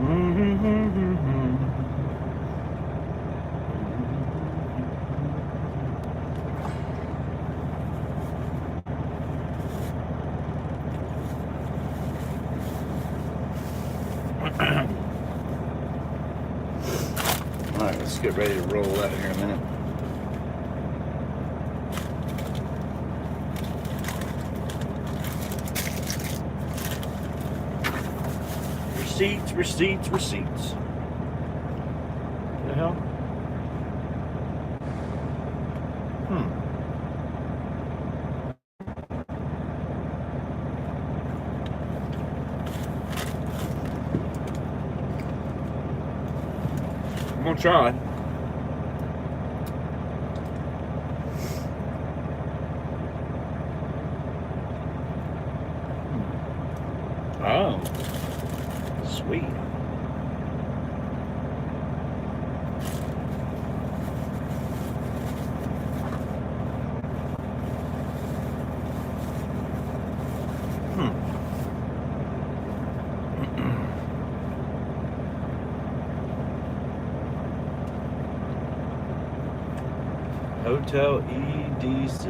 Alright, let's get ready to roll out here in a minute. Receipts. What the hell? I'm gonna try. Oh, sweet. Hotel EDC.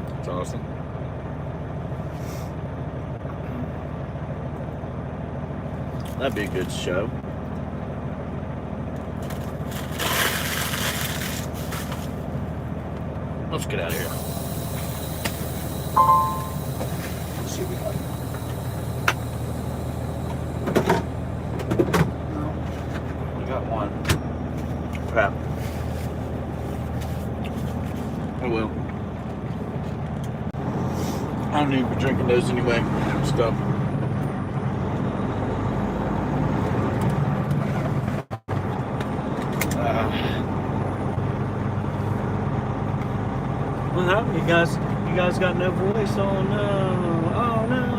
That's awesome. That'd be a good show. Let's get out of here. Let's see what we got. We got one. Crap. Oh well. I don't need to be drinking those anyway. Stuff. What happened? You guys got no voice? Oh no! Oh no!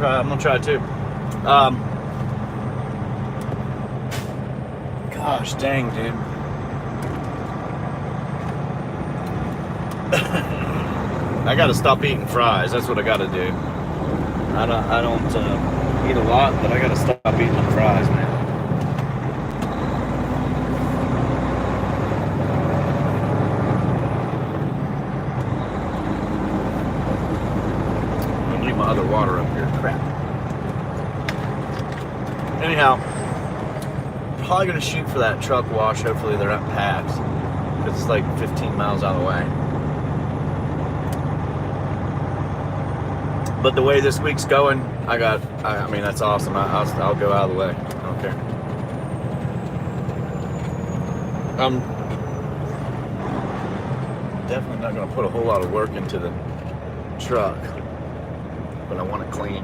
I'm gonna try too. Gosh dang, dude. I gotta stop eating fries. That's what I gotta do. I don't eat a lot, but I gotta stop eating them fries, man. I'm gonna leave my other water up here. Crap. Anyhow, probably gonna shoot for that truck wash. Hopefully they're not packed, because it's like 15 miles out of the way. But the way this week's going, I mean, that's awesome. I'll go out of the way. I don't care. I'm definitely not going to put a whole lot of work into the truck, but I want it clean.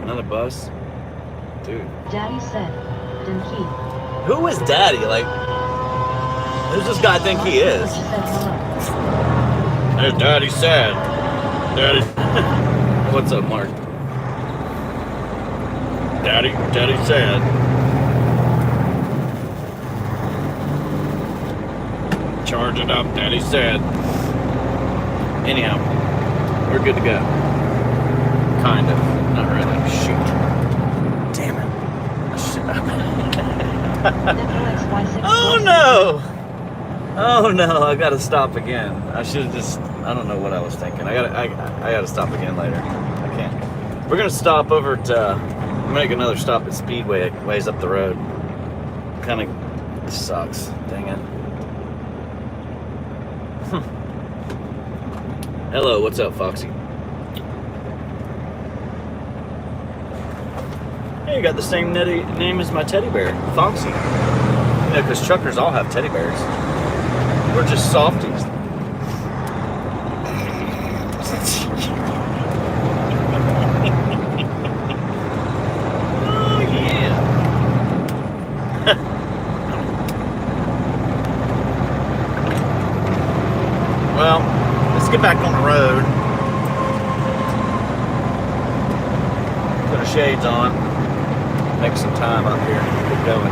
Another bus? Dude. Daddy said, didn't he? Who is Daddy? Like, who's this guy think he is? Hey, Daddy said. Daddy. What's up, Mark? Daddy said. Charge it up, Daddy said. Anyhow, we're good to go. Kind of. Not really. Shoot. Damn it. Oh no! Oh no, I gotta stop again. I should have just, I don't know what I was thinking. I gotta stop again later. I can't. We're gonna stop over to, make another stop at Speedway, ways up the road. Kinda sucks. Dang it. Hello, what's up, Foxy? Yeah, you got the same name as my teddy bear, Foxy. Yeah, because truckers all have teddy bears. We're just softies. Oh, yeah. Well, let's get back on the road. Put the shades on. Make some time up here. Get going.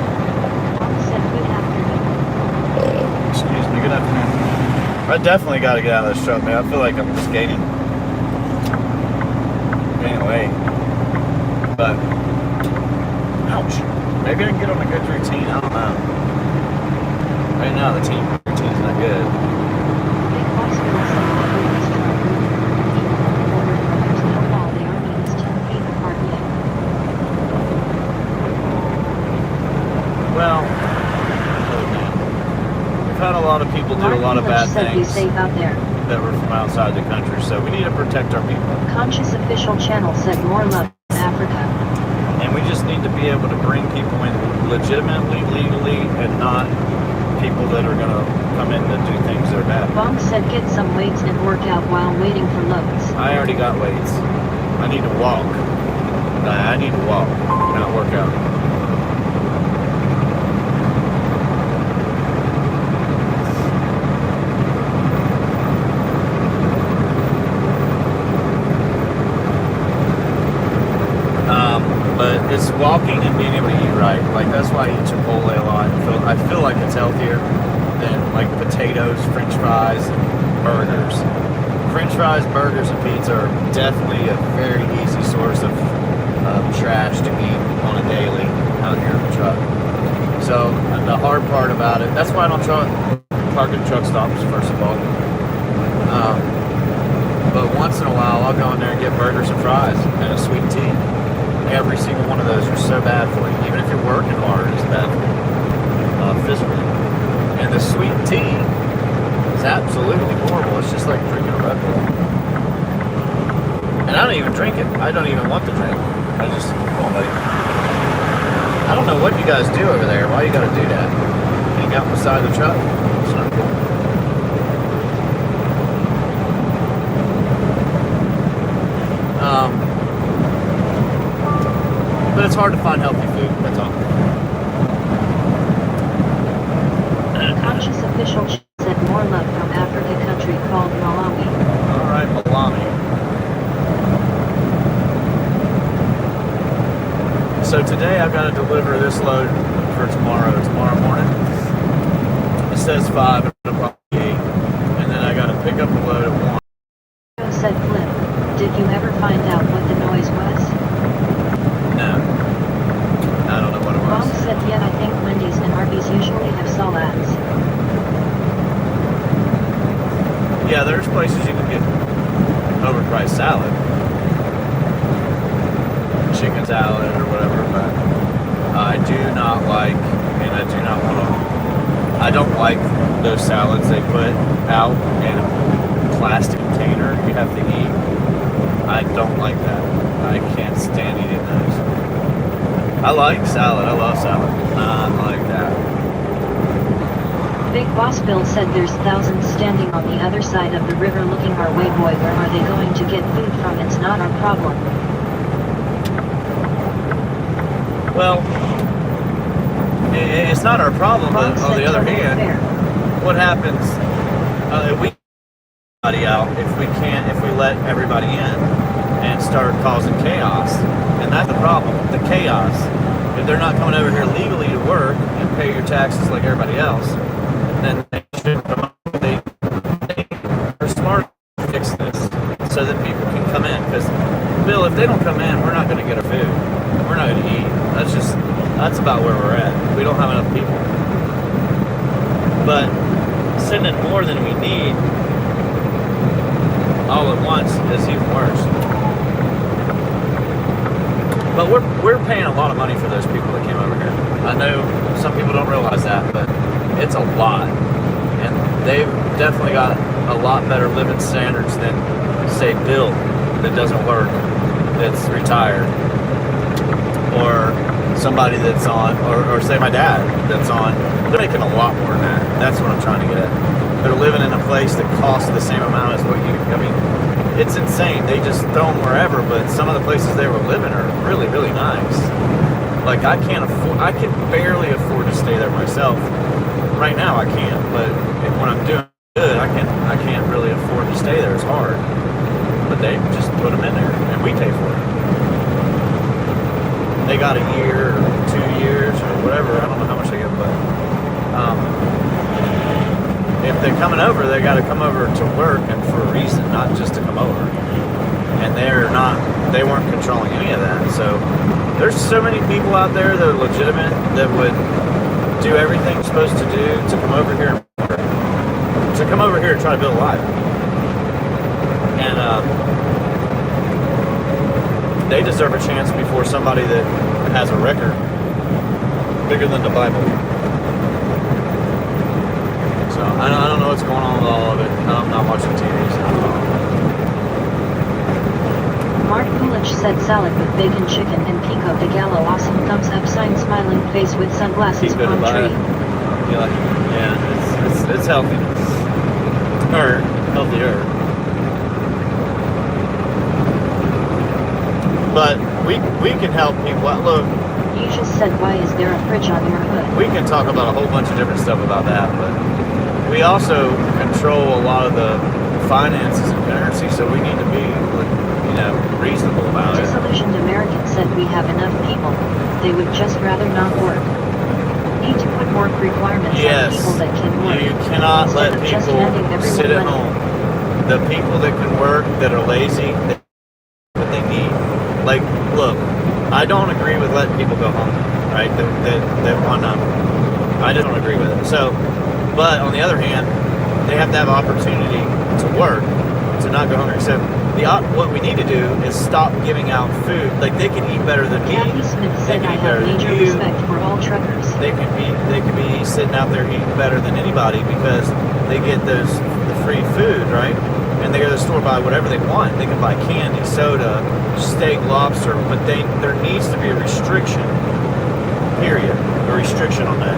Said good afternoon. Excuse me, good afternoon. I definitely got to get out of this truck, man. I feel like I'm just gaining weight. But, ouch. Maybe I can get on a good routine. I don't know. Right now, the team routine's not good. Big Boss Bill said the police truck ordered there's no law. The army is 10 feet apart yet. Well, we've had a lot of people do a lot of bad said be things safe out there. that were from outside the country, so we need to protect our people. Conscious official channel said more love in Africa. And we just need to be able to bring people in legitimately, legally, and not people that are going to come in and do things that are bad. Bong said get some weights and work out while waiting for loads. I already got weights. I need to walk. I need to walk, not work out. But it's walking and being able to eat right. Like, that's why I eat Chipotle a lot. I feel like it's healthier than like potatoes, French fries, and burgers. French fries, burgers, and pizza are definitely a very easy source of trash to eat on a daily out here in the truck. So the hard part about it, that's why I don't park at truck stops, first of all. But once in a while, I'll go in there and get burgers and fries and a sweet tea. Every single one of those are so bad for you. Even if you're working hard, it's bad for you physically. And the sweet tea is absolutely horrible. It's just like drinking a Red Bull. And I don't even drink it. I don't even want to drink. I just, come on, buddy. I don't know what you guys do over there. Why you gotta do that? Hang out beside the truck? It's not cool. But it's hard to find healthy food, that's all. Conscious official said more love from Africa country called Malawi. Alright, Malawi. So today I've got to deliver this load for tomorrow morning. It says 5, but it'll probably be 8. And then I got to pick up a load at 1. Said Flip, did you ever find out what the noise was? No. I don't know what it Bong was. said yeah, I think Wendy's and Arby's usually have salads. Yeah, there's places you can get overpriced salad. Chicken salad or whatever, but I do not like, and I do not want to, I don't like those salads they put out in a plastic container you have to eat. I don't like that. I can't stand eating those. I like salad. I love salad. Not like that. Big Boss Bill said there's thousands standing on the other side of the river looking our way. Boy, where are they going to get food from? It's not our problem. Well, it's not our problem, but on the other hand, what happens if we let everybody out, if we let everybody in and start causing chaos? And that's the problem, the chaos. If they're not coming over here legally to work and pay your taxes like everybody else, then they should come up. They are smart to fix this so that people can come in. Because, Bill, if they don't come in, we're not going to get our food. We're not going to eat. That's about where we're at. We don't have enough people. But sending more than we need all at once is even worse. But we're paying a lot of money for those people that came over here. I know some people don't realize that, but it's a lot. And they've definitely got a lot better living standards than, say, Bill, that doesn't work, that's retired. or somebody that's on, or say my dad that's on, they're making a lot more than that. That's what I'm trying to get at. They're living in a place that costs the same amount as what you, I mean, it's insane. They just throw them wherever, but some of the places they were living are really, really nice. Like I can barely afford to stay there myself. Right now I can't, but when I'm doing good, I can't really afford to stay there. It's hard. But they just put them in there, and we pay for it. They got a year or 2 years or whatever. I don't know how much they get, but if they're coming over, they got to come over to work and for a reason, not just to come over. And they weren't controlling any of that. So there's so many people out there that are legitimate that would do everything you're supposed to do to come over here and work. To come over here and try to build a life. And they deserve a chance before somebody that has a record bigger than the Bible. So I don't know what's going on with all of it. I'm not watching TV, so I don't know. Mark Coolidge said salad with bacon, chicken, and pico de gallo. Awesome thumbs up sign, smiling face with sunglasses, Keep it palm tree. Yeah, it's healthy. Or healthier. But we can help people out. Look, You just said, why is there a fridge on your hood? we can talk about a whole bunch of different stuff about that, but we also control a lot of the finances and currency, so we need to be, reasonable about it. Disillusioned American said we have enough people. They would just rather not work. Need to put work requirements on people that can work. You cannot instead let of just people handing everyone sit at money. home. The people that can work, that are lazy, what they need. Like, look, I don't agree with letting people go home, right? That want to. I just don't agree with it. So, but on the other hand, they have to have opportunity to work, to not go hungry. So, what we need to do is stop giving out food. Like, they can eat better than me. Kathy Smith They said, can I eat better have than major you. respect for all truckers. They could be sitting out there eating better than anybody because they get the free food, right? And they go to the store, buy whatever they want. They can buy candy, soda, steak, lobster, but there needs to be a restriction, period. A restriction on that.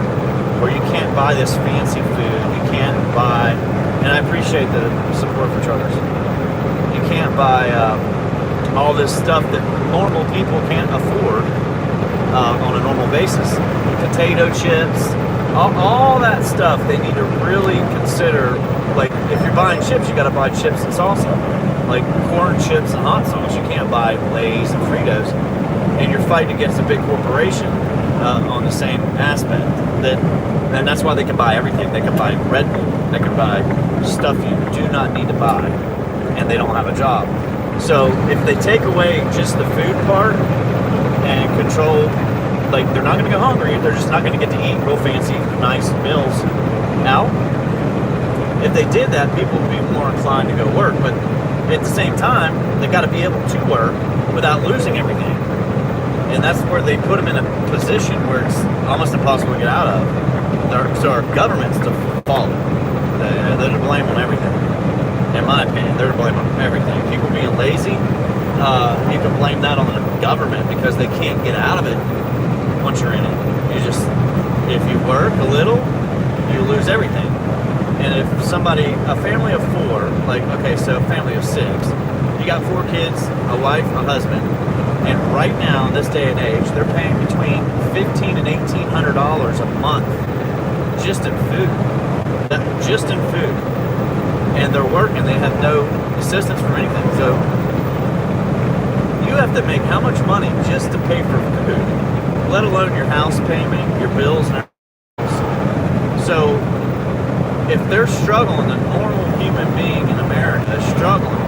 Where you can't buy this fancy food. You can't buy, and I appreciate the support for truckers. You can't buy all this stuff that normal people can't afford on a normal basis. Potato chips, all that stuff they need to really consider. Like, if you're buying chips, you got to buy chips and salsa. Like corn chips and hot sauce. You can't buy Lay's and Fritos. And you're fighting against a big corporation on the same aspect. And that's why they can buy everything. They can buy Red Bull. They can buy stuff you do not need to buy. And they don't have a job. So if they take away just the food part and control, like, they're not going to go hungry. They're just not going to get to eat real fancy, nice meals out. If they did that, people would be more inclined to go work. But at the same time, they got to be able to work without losing everything. And that's where they put them in a position where it's almost impossible to get out of. So our government's to follow. They're to blame on everything. In my opinion, they're to blame on everything. People being lazy, you can blame that on the government because they can't get out of it once you're in it. If you work a little, you lose everything. And if a family of 4, like, okay, so a family of 6, you got 4 kids, a wife, a husband, and right now, in this day and age, they're paying between $1,500 and $1,800 a month just in food. Just in food. And they're working, they have no assistance from anything. So you have to make how much money just to pay for food, let alone your house payment, your bills, and everything. So if they're struggling, a normal human being in America is struggling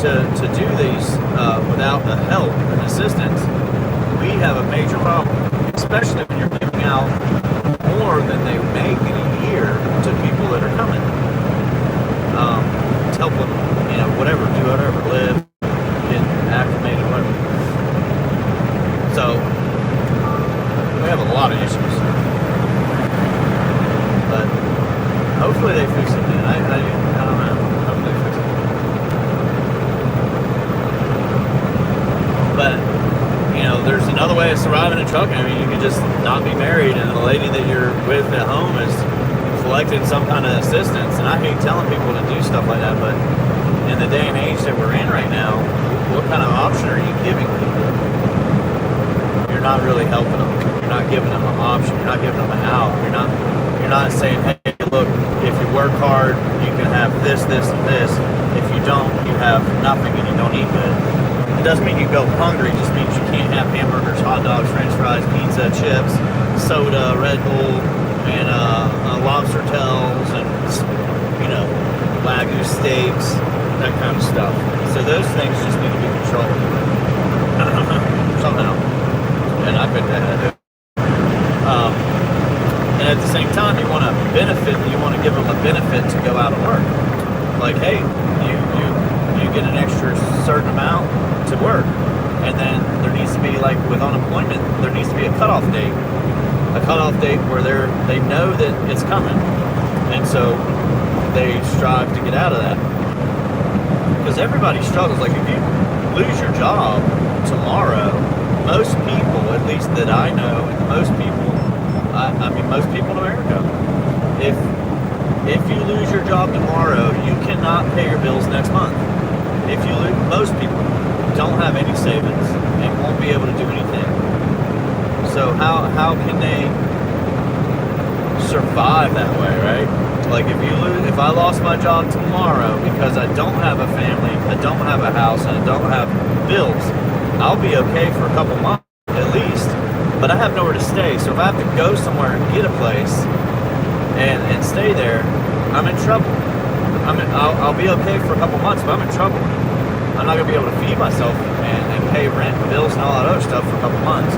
to do these without the help and assistance, we have a major problem, especially when you're giving out more than they make in a year to people that are coming. To help them, whatever, do whatever, live, get acclimated, whatever. So we have a lot of issues. But hopefully they fix it, man. I don't know. Hopefully they fix it. But, there's another way to survive in trucking, I mean, you could just not be married, and the lady that you're with at home is collecting some kind of assistance. And I hate telling people to do stuff like that, but in the day and age that we're in right now, what kind of option are you giving people? You're not really helping them. You're not giving them an option. You're not giving them an out. You're not saying, hey, look, if you work hard, you can have this, this, and this. If you don't, you have nothing and you don't eat good. It doesn't mean you go hungry. It just means you can't have hamburgers, hot dogs, french fries, pizza, chips, soda, Red Bull, and lobster tails, and, you know, Wagyu steaks, that kind of stuff. So those things just need to be controlled. Somehow. And I couldn't have it. And at the same time, you want to benefit, you want to give them a benefit to go out and work. Like, hey, you get an extra certain amount to work. And then there needs to be, like with unemployment, there needs to be a cutoff date. A cutoff date where they know that it's coming. And so they strive to get out of that. Because everybody struggles. Like, if you lose your job tomorrow, most people, at least that I know, and most people, I mean most people in America, if you lose your job tomorrow, you cannot pay your bills next month. If you lose, most people don't have any savings and won't be able to do anything. So how can they survive that way, right? Like, if I lost my job tomorrow because I don't have a family, I don't have a house, and I don't have bills, I'll be okay for a couple months at least, but I have nowhere to stay. So if I have to go somewhere and get a place and stay there, I'm in trouble. I'll be okay for a couple months, but I'm in trouble. I'm not gonna be able to feed myself and pay rent and bills and all that other stuff for a couple months.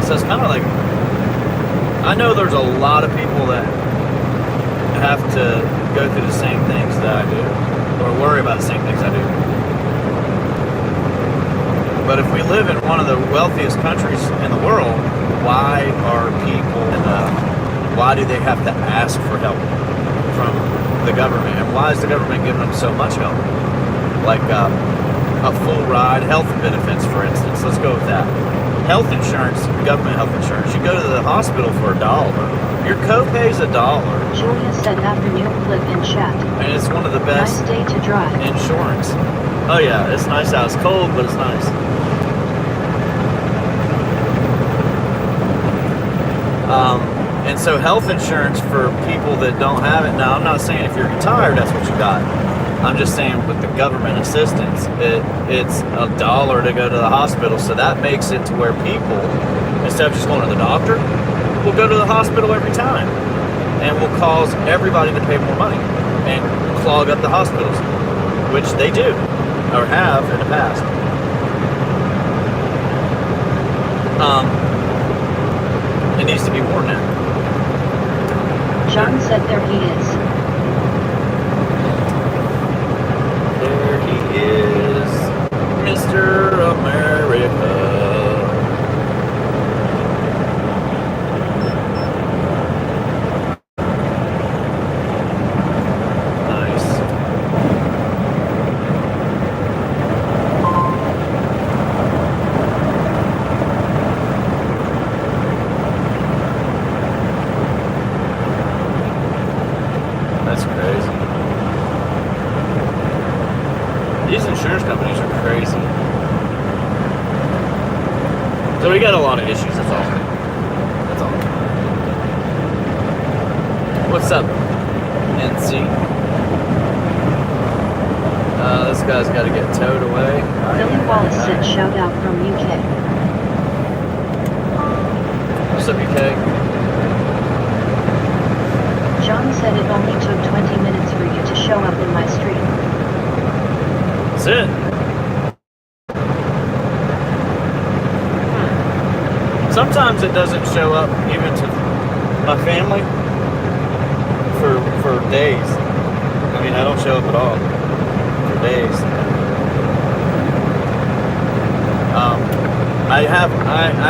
So it's kind of like, I know there's a lot of people that have to go through the same things that I do, or worry about the same things I do. But if we live in one of the wealthiest countries in the world, why are people, why do they have to ask for help from the government? And why is the government giving them so much help? Like a full ride, health benefits, for instance. Let's go with that. Health insurance, government health insurance. You go to the hospital for $1. Your copay's $1. Julia said afternoon clip in chat. And it's one of the best Nice day to drive. insurance. Oh yeah, it's nice out. It's cold, but it's nice. And so health insurance for people that don't have it. Now, I'm not saying if you're retired, that's what you got. I'm just saying with the government assistance, it's $1 to go to the hospital. So that makes it to where people, instead of just going to the doctor, will go to the hospital every time. And will cause everybody to pay more money and clog up the hospitals, which they do, or have in the past. It needs to be more now. John said there he is. There he is, Mr. America. That's crazy. These insurance companies are crazy. So we got a lot of issues, that's all. That's all. What's up, NC? This guy's got to get towed away. Billy Wallace said shout out from UK. What's up, UK? John said it only took 20 minutes for you to show up in my stream. That's it. Sometimes it doesn't show up even to my family for days. I mean, I don't show up at all for days. I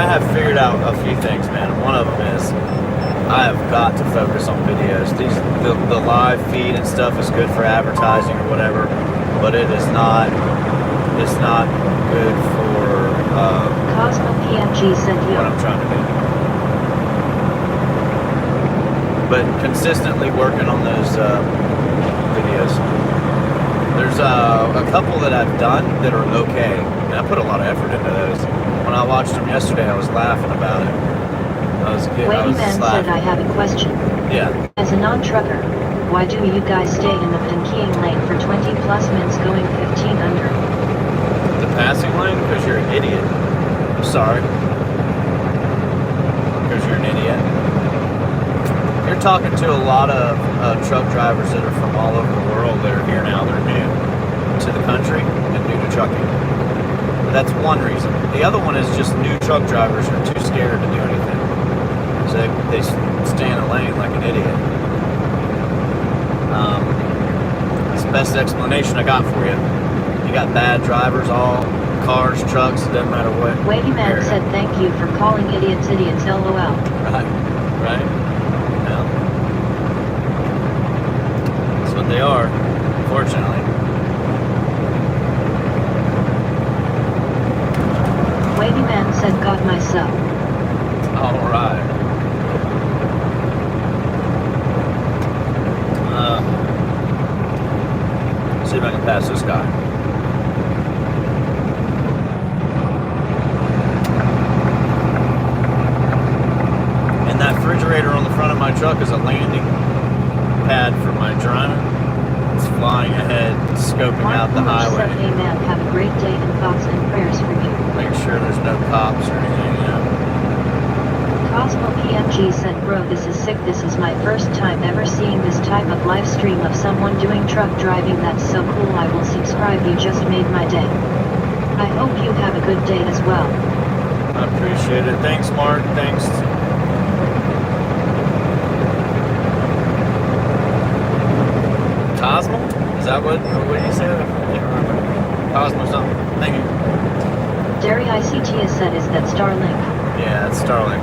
have figured out a few things, man. One of them is I have got to focus on videos. The live feed and stuff is good for advertising or whatever, but it's not good for Cosmo PMG said what yo. I'm trying to do. But consistently working on those videos. There's a couple that I've done that are okay, and I put a lot of effort into those. When I watched them yesterday, I was laughing about it. I was Wavy Man said I have a question. Yeah. As a non-trucker, why do you guys stay in the keying lane for 20 plus minutes going 15 under? The passing lane? Because you're an idiot. I'm sorry. Because you're an idiot. You're talking to a lot of truck drivers that are from all over the world that are here now. They're new to the country and new to trucking. That's one reason. The other one is just new truck drivers who are too scared to do anything. So they stay in a lane like an idiot. That's the best explanation I got for you. You got bad drivers, all cars, trucks, it doesn't matter what. Wavy Man said thank you for calling idiots LOL. Right. Yeah. That's what they are, unfortunately. Wavy Man said got myself. Alright. See if I can pass this guy. And that refrigerator on the front of my truck is a landing pad for my drone. It's flying ahead, scoping out the highway. Said, hey man, have a great day and thoughts and prayers for you. Make sure there's no cops or anything, you know. Cosmo PMG said bro this is sick, this is my first time ever seeing this type of live stream of someone doing truck driving, that's so cool, I will subscribe, you just made my day. I hope you have a good day as well. I appreciate it. Thanks Mark, thanks. Cosmo? Is that what you said? I can't remember. Cosmo something. Thank you. Derry ICT has said is that Starlink. Yeah, it's Starlink.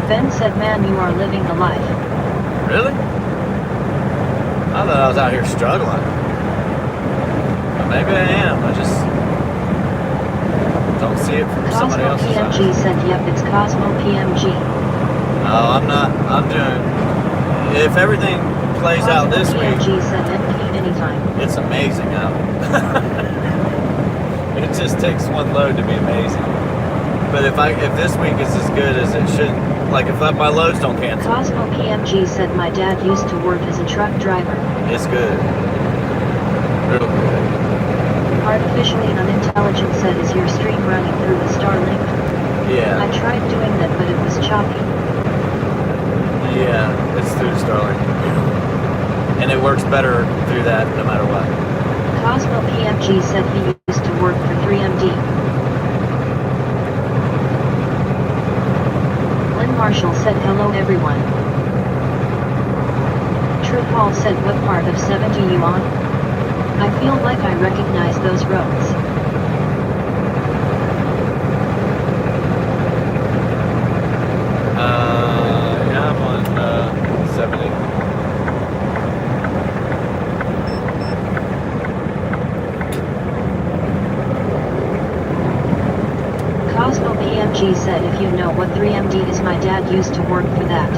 Ben said man you are living the life. Really? I thought I was out here struggling. But maybe I am. I just don't see it from somebody else's Cosmo PMG eyes. said yep it's Cosmo PMG. Oh, I'm not. I'm doing. If everything plays out this week, PMG said NP anytime. it's amazing out. It just takes one load to be amazing. But if this week is as good as it should, like if my loads don't cancel, Cosmo PMG said my dad used to work as a truck driver. it's good. Real good. Artificially unintelligent said is your stream running through the Starlink? Yeah. I tried doing that but it was choppy. Yeah, it's through Starlink. And it works better through that no matter what. Cosmo PMG said he used to work for 3MD. Lynn Marshall said hello everyone. True Paul said what part of 70 you on? I feel like I recognize those roads. Yeah, I'm on 70. Cosmo PMG said if you know what 3MD is my dad used to work for that.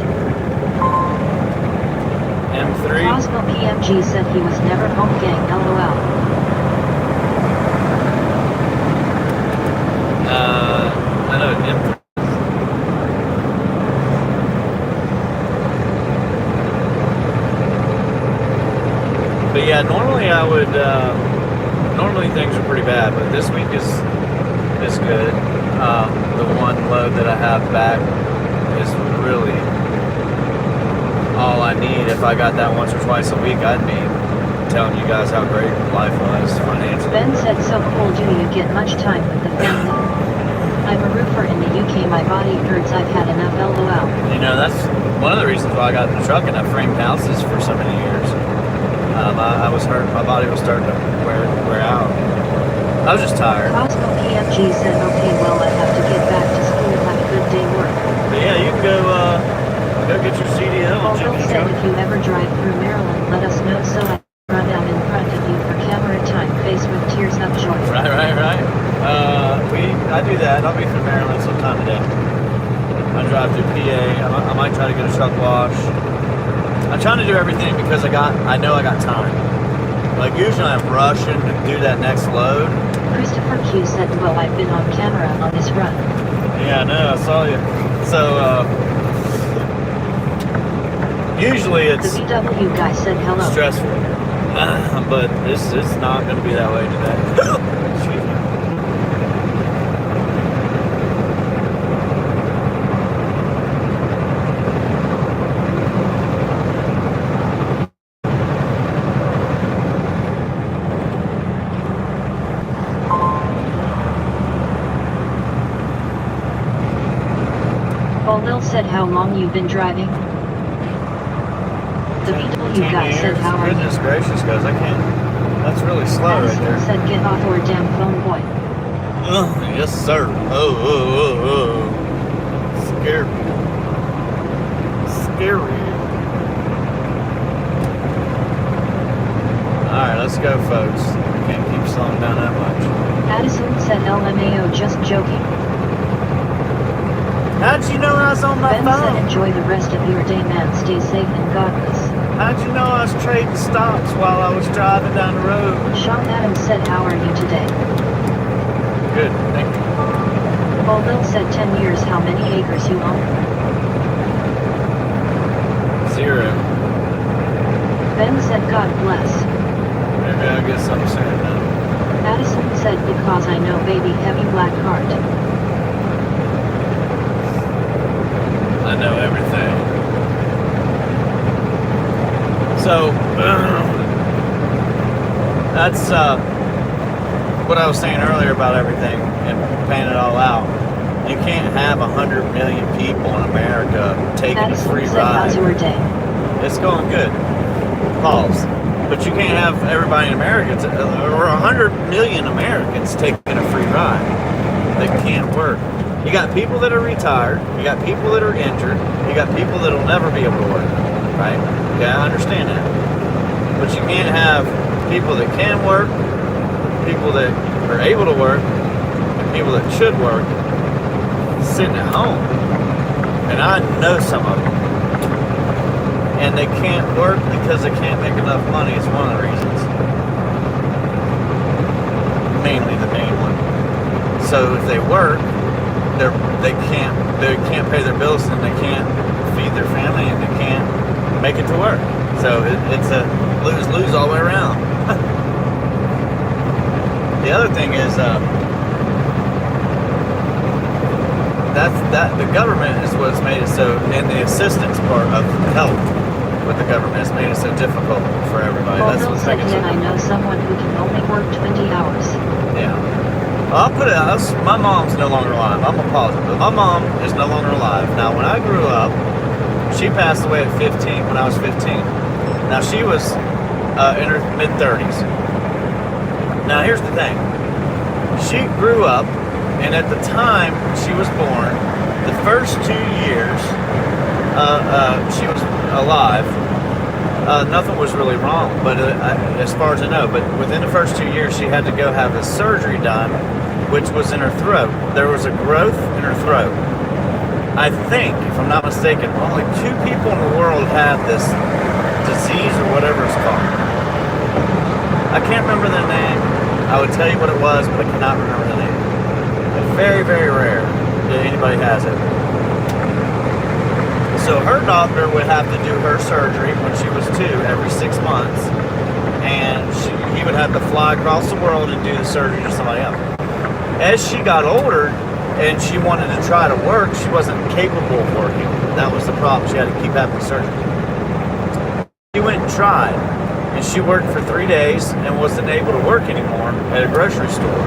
M3? Cosmo PMG said he was never home gang LOL. I know M3. But yeah, normally I would, normally things are pretty bad, but this week is good. The one load that I have back is really all I need. If I got that once or twice a week, I'd be telling you guys how great life was financially. Ben said so cool, do you get much time with the family? I'm a roofer in the UK, my body hurts, I've had enough LOL. You know, that's one of the reasons why I got in the truck and I framed houses for so many years. I was hurt, my body was starting to wear out. I was just tired. Cosmo PMG said okay well I have to get back to school, have a good day work. But yeah, you can go get your CDL. Although said if you ever drive through Maryland let us know so I can run out in front of you for camera time, face with tears of joy. Right. I do that. do everything because I know I got time. Like usually I'm rushing to do that next load. Christopher Q said, well, I've been on camera on this run. Yeah, I know, I saw you. So, usually it's The VW guy said hello. stressful, but it's not going to be that way today. Excuse me. Lil said, how long you been driving? The VW guy said, how are you? Goodness gracious, guys, I can't. That's really slow right Madison there. said, get off or damn phone boy. Yes, sir. Oh. Scary. Alright, let's go, folks. Can't keep slowing down that much. Addison said, LMAO, just joking. How'd you know I was on my Ben phone? said, enjoy the rest of your day, man. Stay safe and God bless. How'd you know I was trading stocks while I was driving down the road? Sean Adams said, how are you today? Good, thank you. Lil said, 10 years, how many acres you own? 0. Ben said, God bless. Maybe I'll get something soon now. Addison said, because I know baby heavy black heart. I know everything. So, that's what I was saying earlier about everything and paying it all out. You can't have 100 million people in America taking Addison a free said, ride. how's your day? It's going good. Pause. But you can't have everybody in America, or 100 million Americans taking a free ride. They can't work. You got people that are retired, you got people that are injured, you got people that will never be able to work, right? Yeah, I understand that. But you can't have people that can work, people that are able to work, and people that should work sitting at home. And I know some of them. And they can't work because they can't make enough money. It's one of the reasons. Mainly the main one. So if they work, they can't pay their bills and they can't feed their family and they can't make it to work. So it's a lose-lose all the way around. The other thing is that the government is what's made it so, and the assistance part of help with the government has made it so difficult for everybody. That's Lil what's said, making it so I know someone who can only work 20 hours. Yeah. I'll put it out. My mom's no longer alive. I'm a positive. But my mom is no longer alive. Now, when I grew up, she passed away at 15, when I was 15. Now, she was in her mid-30s. Now, here's the thing. She grew up, and at the time she was born, the first 2 years she was alive, nothing was really wrong, but as far as I know. But within the first 2 years, she had to go have a surgery done, which was in her throat. There was a growth in her throat. I think, if I'm not mistaken, only 2 people in the world have this disease or whatever it's called. I can't remember the name. I would tell you what it was, but I cannot remember the name. It's very, very rare that anybody has it. So her doctor would have to do her surgery when she was 2 every 6 months, and he would have to fly across the world and do the surgery to somebody else. As she got older and she wanted to try to work, she wasn't capable of working. That was the problem. She had to keep having the surgery. She went and tried, and she worked for 3 days and wasn't able to work anymore at a grocery store.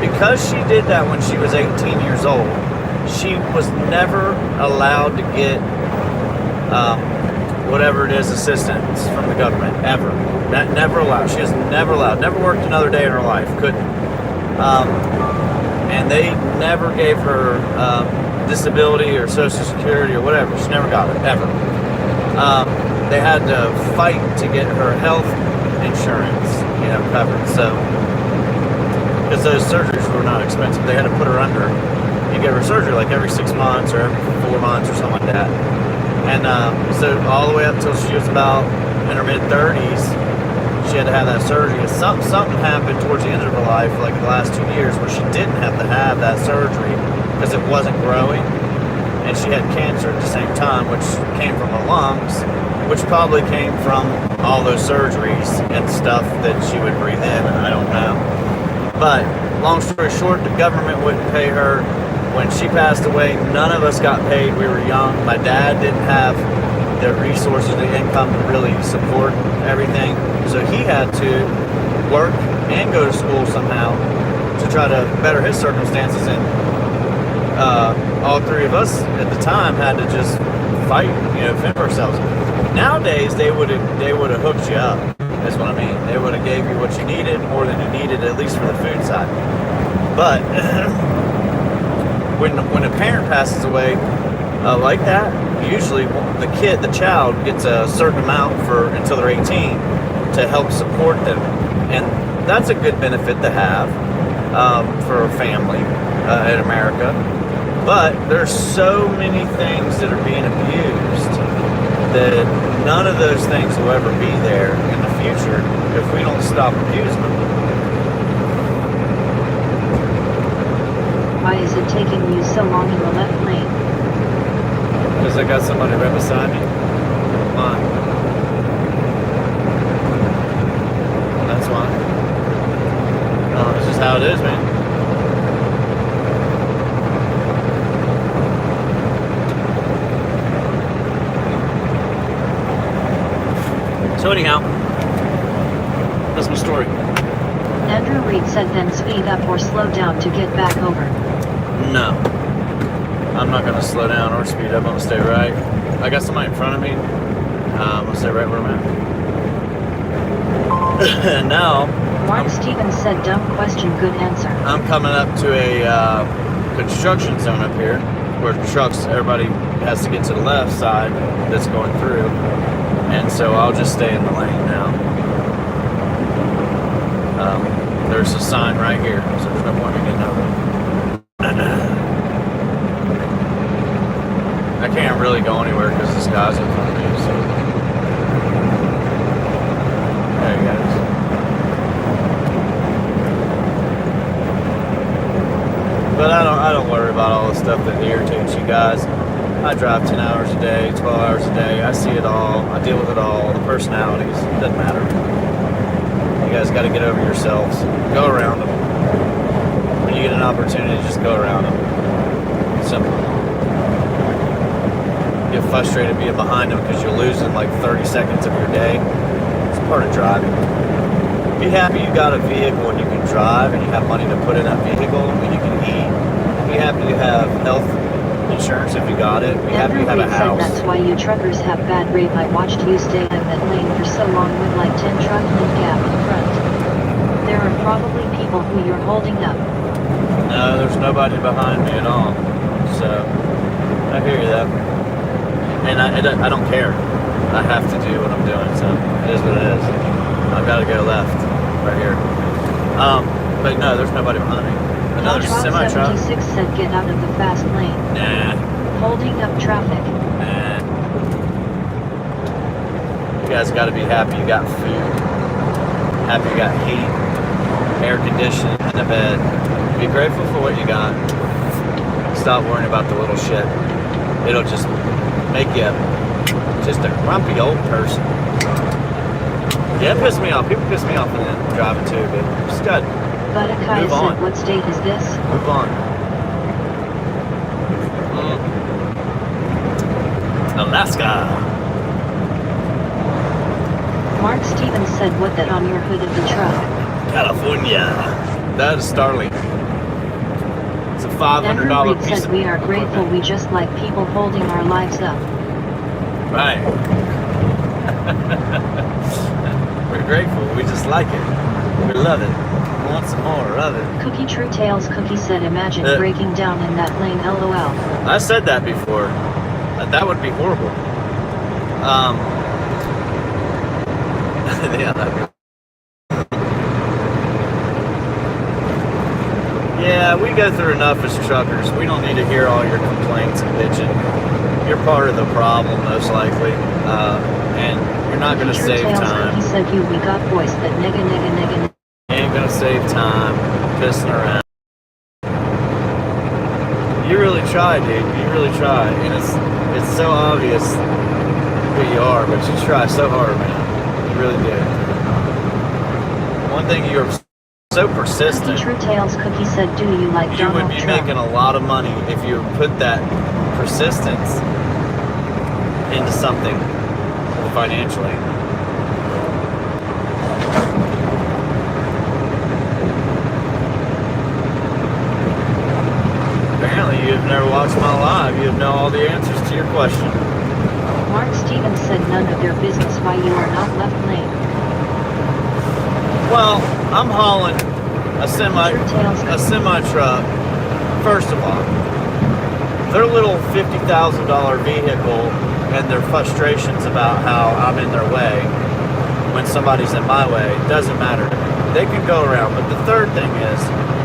Because she did that when she was 18 years old, she was never allowed to get whatever it is, assistance from the government, ever. That never allowed. She was never allowed. Never worked another day in her life. Couldn't. And they never gave her disability or Social Security or whatever. She never got it, ever. They had to fight to get her health insurance, covered. So, because those surgeries were not expensive, they had to put her under. You give her surgery like every 6 months or every 4 months or something like that. And so all the way up until she was about in her mid-30s, she had to have that surgery. Something happened towards the end of her life, like the last 2 years, where she didn't have to have that surgery because it wasn't growing. And she had cancer at the same time, which came from her lungs, which probably came from all those surgeries and stuff that she would breathe in. I don't know. But long story short, the government wouldn't pay her. When she passed away, none of us got paid. We were young. My dad didn't have the resources, the income to really support everything. So he had to work and go to school somehow to try to better his circumstances. And all three of us at the time had to just fight, fend for ourselves. Nowadays, they would have hooked you up. Is what I mean. They would have gave you what you needed, more than you needed, at least for the food side. But when a parent passes away like that, usually the child gets a certain amount until they're 18 to help support them, and that's a good benefit to have for a family in America. But there's so many things that are being abused that none of those things will ever be there in the future if we don't stop abusing them. Why is it taking you so long in the left lane? Because I got somebody right beside me. Come on. That's why. No, it's just how it is, man. So anyhow, that's my story. Andrew Reid said then speed up or slow down to get back over. No. I'm not going to slow down or speed up. I'm going to stay right. I got somebody in front of me. I'm going to stay right where I'm at. Now, Mark Stevens said dumb question, good answer. I'm coming up to a construction zone up here where trucks, everybody has to get to the left side that's going through. And so I'll just stay in the lane now. There's a sign right here, so there's no point in getting over. I can't really go anywhere because this guy's in front of me. So. There he goes. But I don't worry about all the stuff that irritates you guys. I drive 10 hours a day, 12 hours a day. I see it all. I deal with it all. The personalities. It doesn't matter. You guys got to get over yourselves. Go around them. When you get an opportunity, just go around them. Simple. Get frustrated being behind them because you're losing like 30 seconds of your day. It's part of driving. Be happy you got a vehicle and you can drive and you have money to put in that vehicle and you can eat. Be happy you have health insurance if you got it. Be happy you have a house. Said that's why you truckers have bad rate. I watched you stay in that lane for so long with like 10 truck lane gap in front. There are probably people who you're holding up. No, there's nobody behind me at all. So, I hear you though. And I don't care. I have to do what I'm doing, so it is what it is. I've got to go left, right here. But no, there's nobody behind me. Another semi-truck. 76 said get out of the fast lane. Nah. Holding up traffic. Nah. You guys got to be happy you got food. Happy you got heat, air conditioning, and a bed. Be grateful for what you got. Stop worrying about the little shit. It'll just make you just a grumpy old person. Yeah, it pisses me off. People piss me off when I'm driving too, but just got Budakai move on. said, what state is this? Move on. Alaska. Mark Stevens said, what that on your hood of the truck? California. That is Starlink. It's a $500 Andrew Reid piece said, of we are grateful. equipment. We just like people holding our lives up. Right. We're grateful. We just like it. We love it. We want some more of it. Cookie True Tales Cookie said, imagine breaking down in that lane, LOL. I said that before. That would be horrible. Yeah, that'd be. Yeah, we go through enough as truckers. We don't need to hear all your complaints and bitching. you're part of the problem, most likely, and you're not going to True save Tales time. Cookie said you we got voice that nigga. You ain't going to save time pissing around. You really try, dude. You really try, and it's so obvious who you are, but you try so hard, man. You really do. One thing, you're so persistent. True Tales Cookie said, do you like You would Donald be Trump? making a lot of money if you put that persistence into something financially. Apparently, you've never watched my live. You know all the answers to your question. Mark Stevens said none of your business why you are not left lane. Well, I'm hauling a semi truck. First of all, their little $50,000 vehicle and their frustrations about how I'm in their way when somebody's in my way doesn't matter to me. They can go around, but the third thing is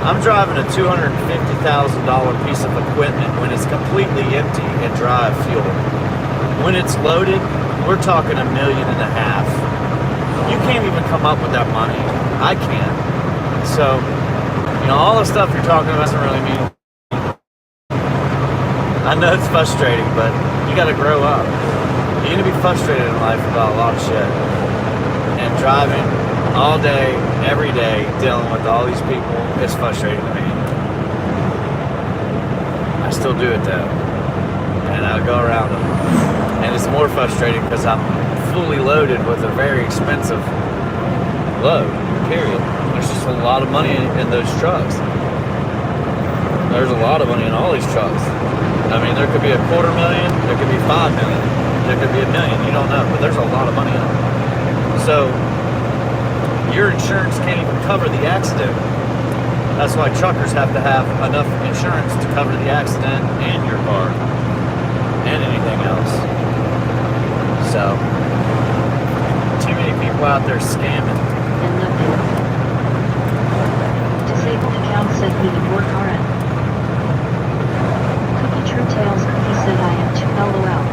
I'm driving a $250,000 piece of equipment when it's completely empty and dry of fuel. When it's loaded, we're talking $1.5 million. You can't even come up with that money. I can't. So, all the stuff you're talking about doesn't really mean. I know it's frustrating, but you gotta grow up. You're gonna be frustrated in life about a lot of shit. And driving all day, every day, dealing with all these people is frustrating to me. I still do it though. And I go around them. And it's more frustrating because I'm fully loaded with a very expensive load, period. There's just a lot of money in those trucks. There's a lot of money in all these trucks. I mean, there could be $250,000, there could be $5 million, there could be $1 million, you don't know, but there's a lot of money in it. So, your insurance can't even cover the accident. That's why truckers have to have enough insurance to cover the accident and your car, and anything else. So, too many people out there scamming. And nothing. Disabled account said needed work RN. True Tales Cookie said I am 2 LOL.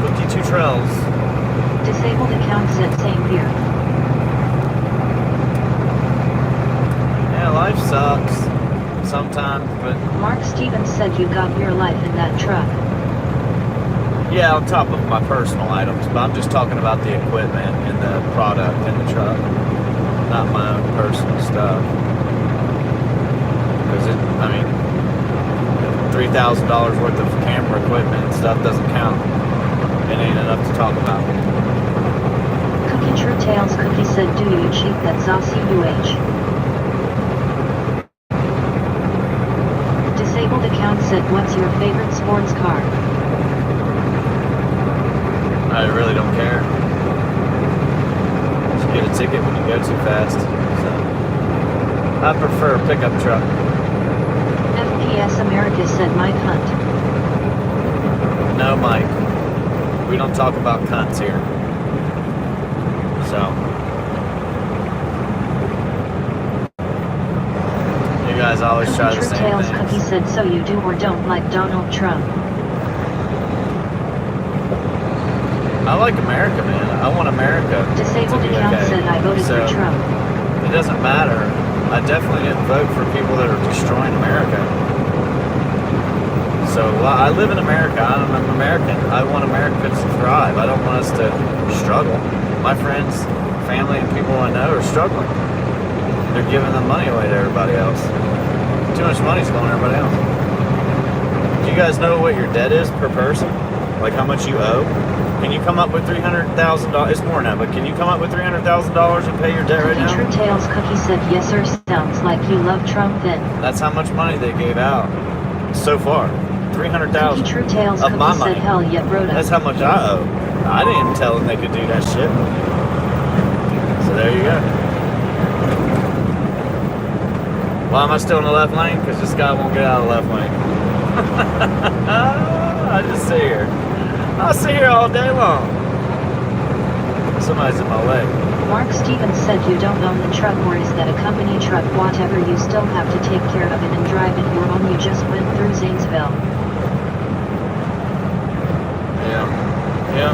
Cookie 2 trails. Disabled account said same here. Yeah, life sucks sometimes, but... Mark Stevens said you got your life in that truck. Yeah, on top of my personal items, but I'm just talking about the equipment and the product in the truck, not my own personal stuff. Because $3,000 worth of camera equipment and stuff doesn't count. It ain't enough to talk about. Cookie True Tales Cookie said, do you cheat that ZACUH? Disabled account said, what's your favorite sports car? I really don't care. Just get a ticket when you go too fast. So, I prefer a pickup truck. FPS America said Mike Hunt. No, Mike. We don't talk about cunts here. So. You guys always try the True same Tales things. Cookie said, so you do or don't like Donald Trump? I like America, man. I want America Disabled to be account okay. said I voted for Trump. It doesn't matter. I definitely didn't vote for people that are destroying America. So I live in America. I'm an American. I want America to thrive. I don't want us to struggle. My friends, family, and people I know are struggling. They're giving the money away to everybody else. Too much money's going to everybody else. Do you guys know what your debt is per person? Like how much you owe? Can you come up with $300,000? It's more now, but can you come up with $300,000 and pay your debt right now? True Tales Cookie said, yes sir, sounds like you love Trump then. That's how much money they gave out so far. $300,000 True Tales of my Cookie money. said, hell yeah, Broda. That's how much I owe. I didn't tell them they could do that shit. So there you go. Why am I still in the left lane? Because this guy won't get out of the left lane. I just sit here. I'll sit here all day long. Somebody's in my way. Mark Stevens said you don't own the truck, or is that a company truck? Whatever, you still have to take care of it and drive it. Your own. You just went through Zanesville. Yeah.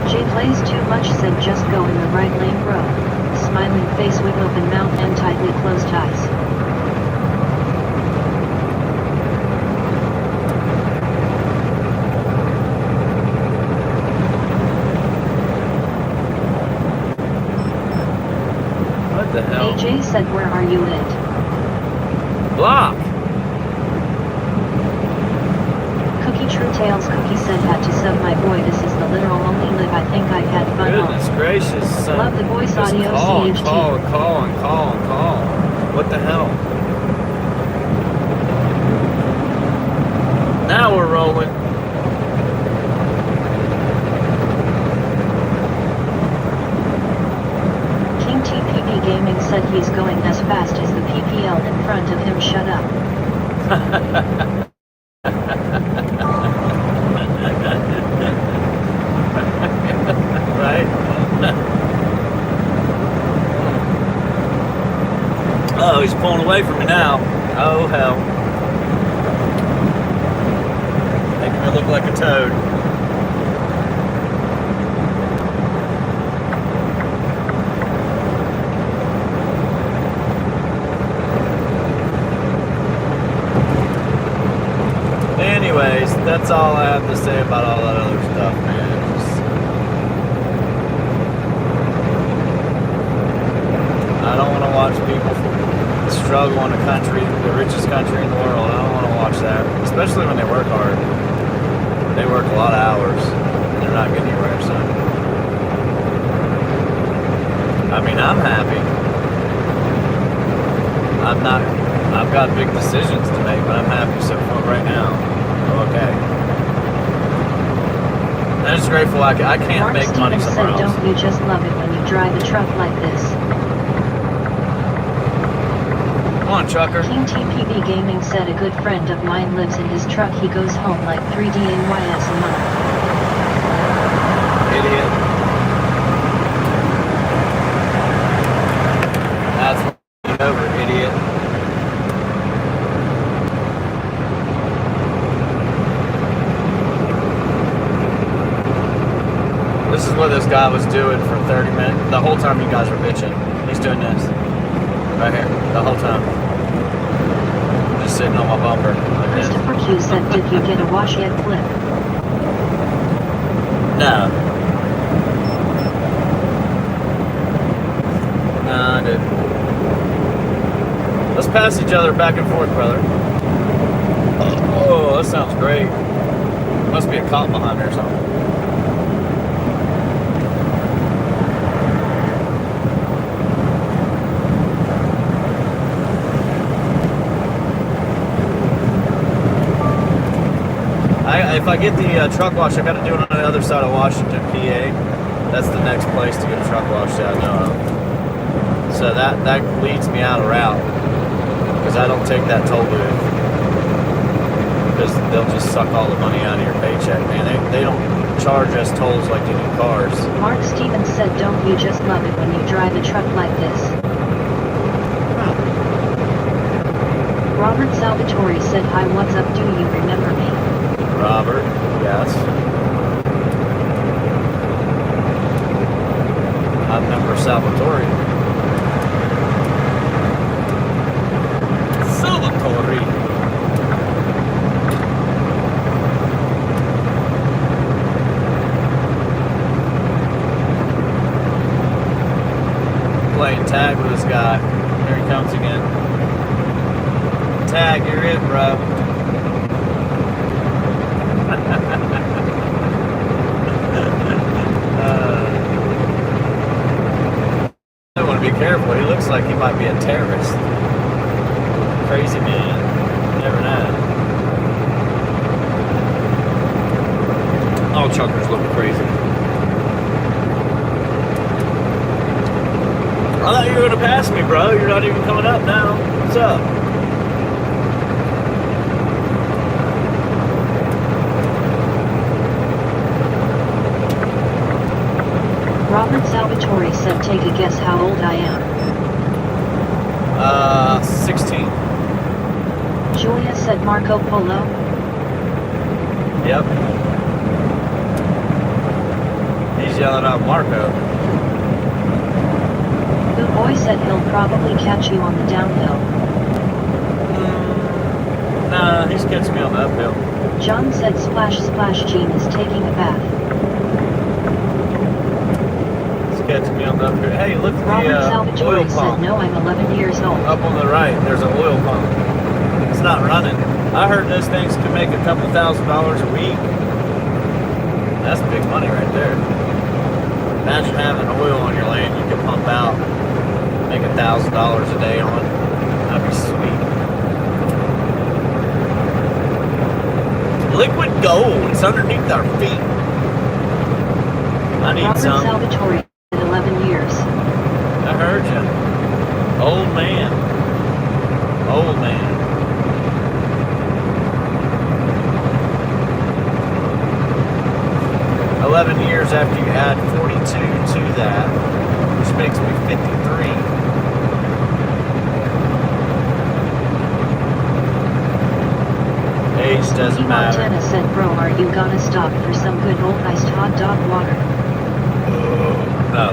Jay plays too much, said just go in the right lane, bro. Smiling face with open mouth and tightly closed eyes. What the hell? AJ said, where are you it? Block! Cookie True Tales Cookie said, had to sub my boy, this is the literal only live I think I've had fun Goodness on. gracious. Son. Love the voice Just audio call, CHT. call. What the hell? Now we're rolling. King TPP Gaming said he's going as fast as the PPL in front of him, shut up. Right? Oh, he's pulling away from me now. Oh, hell. Making me look like a toad. Anyways, that's all I have to say about all that other stuff, man. I don't want to watch people struggle in a country, the richest country in the world. I don't want to watch that, especially when they work hard. They work a lot of hours, and they're not getting anywhere, so. I mean, I'm happy. I've got big decisions to make, but I'm happy so far right now. I'm okay. I'm just grateful I can't Mark make money Stevens somewhere said, else. don't you just love it when you drive a truck like this? Come on, trucker. King TPV Gaming said, a good friend of mine lives in his truck, he goes home like 3 DAYs a month. Idiot. That's what you over, idiot. This is what this guy was doing for 30 minutes. The whole time you guys were bitching. He's doing this. Right here. The whole time. Just sitting on my bumper. Like this. Christopher Q said, did you get a wash yet, Flip? No. No, I didn't. Let's pass each other back and forth, brother. Oh, that sounds great. Must be a cop behind me or something. If I get the truck wash, I got to do it on the other side of Washington, PA. That's the next place to get a truck wash that I know of. So that leads me out of route because I don't take that toll booth because they'll just suck all the money out of your paycheck, man. They don't charge us tolls like they do cars. Mark Stevens said, don't you just love it when you drive a truck like this? Robert Salvatore said, hi, what's up, do you remember me? Robert, yes. I remember Salvatore. Salvatore. Playing tag with this guy. Here he comes again. Tag, you're it, bro. I want to be careful. He looks like he might be a terrorist. Crazy man. You never know. All truckers look crazy. I thought you were going to pass me, bro. You're not even coming up now. What's up? Robert Salvatore said, take a guess how old I am. 16. said Marco Polo. Yep. He's yelling out Marco. The boy said he'll probably catch you on the downhill. Nah, he's catching me on the uphill. John said Splash Splash Jean is taking a bath. He's catching me on the uphill. Hey, look at Robert the oil Salvatore said pump. no, I'm 11 years old. Up on the right, there's an oil pump. It's not running. I heard those things can make a couple $1,000s a week. That's big money right there. Imagine having oil on your lane you can pump out, make $1,000 a day on. That'd be sweet. Liquid gold. It's underneath our feet. I need Robert some. Salvatore said 11 years. I heard you. Old man. Old man. $11 after you add 42 to that, which makes me 53. Age doesn't matter. Montana said, bro, are you gonna stop for some good old iced hot dog water? No.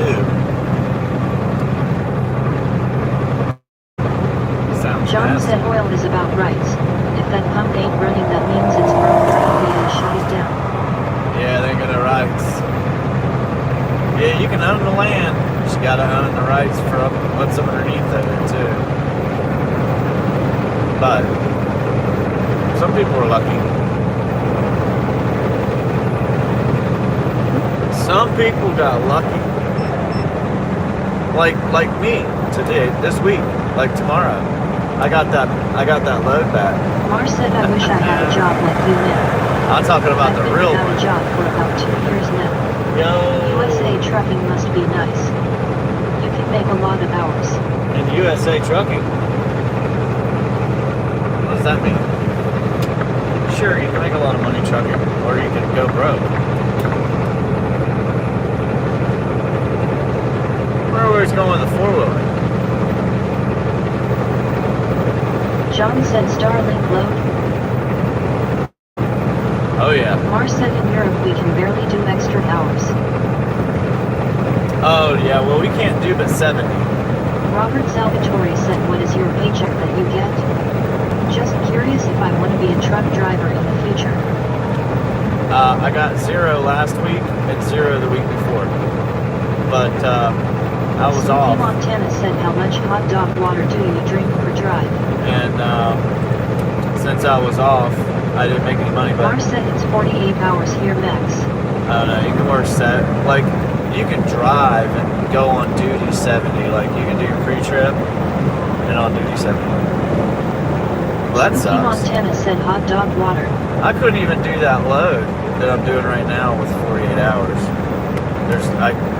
Ew. Sounds John nasty. said oil is about right. If that pump ain't running, that means it's broke. Probably and shut it down. Yeah, they're gonna rights. Yeah, you can own the land. You just gotta own the rights for what's underneath of it too. But some people are lucky. Some people got lucky. Like me today, this week, like tomorrow. I got that load back. Mars said, I wish I had a job like you now. I'm talking about I've the been real without one. a job for about 2 years now. Yo. USA trucking must be nice. You can make a lot of hours. In USA trucking. What does that mean? Sure, you can make a lot of money trucking, or you can go broke. We're always going with the four-wheeler. John said Starlink load. Oh yeah. Mars said in Europe we can barely do extra hours. Oh yeah, well we can't do but 70. Robert Salvatore said, what is your paycheck that you get? Just curious if I want to be a truck driver in the future. I got 0 last week and 0 the week before. But I was Snoopy off. Montana said, how much hot dog water do you drink per drive? And since I was off, I didn't make any money. But Mars said it's 48 hours here max. I don't know, you can work set. Like, you can drive and go on duty 70. Like, you can do your pre-trip and on duty 70. Well, that Snoopy sucks. Montana said hot dog water. I couldn't even do that load that I'm doing right now with 48 hours.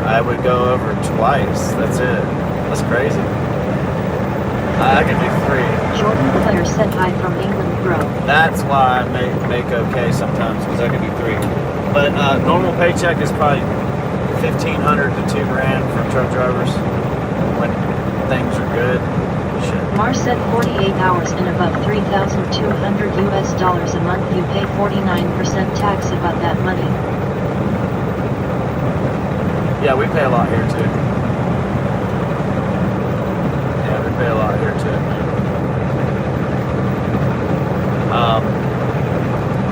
I would go over twice. That's it. That's crazy. I can do 3. Jordan Clare said hi from England, bro. That's why I make okay sometimes, because I can do 3. But normal paycheck is probably $1,500 to $2,000 for truck drivers when things are good. Shit. Mars said 48 hours and above $3,200 US a month. You pay 49% tax about that money. Yeah, we pay a lot here too. Yeah, we pay a lot here too.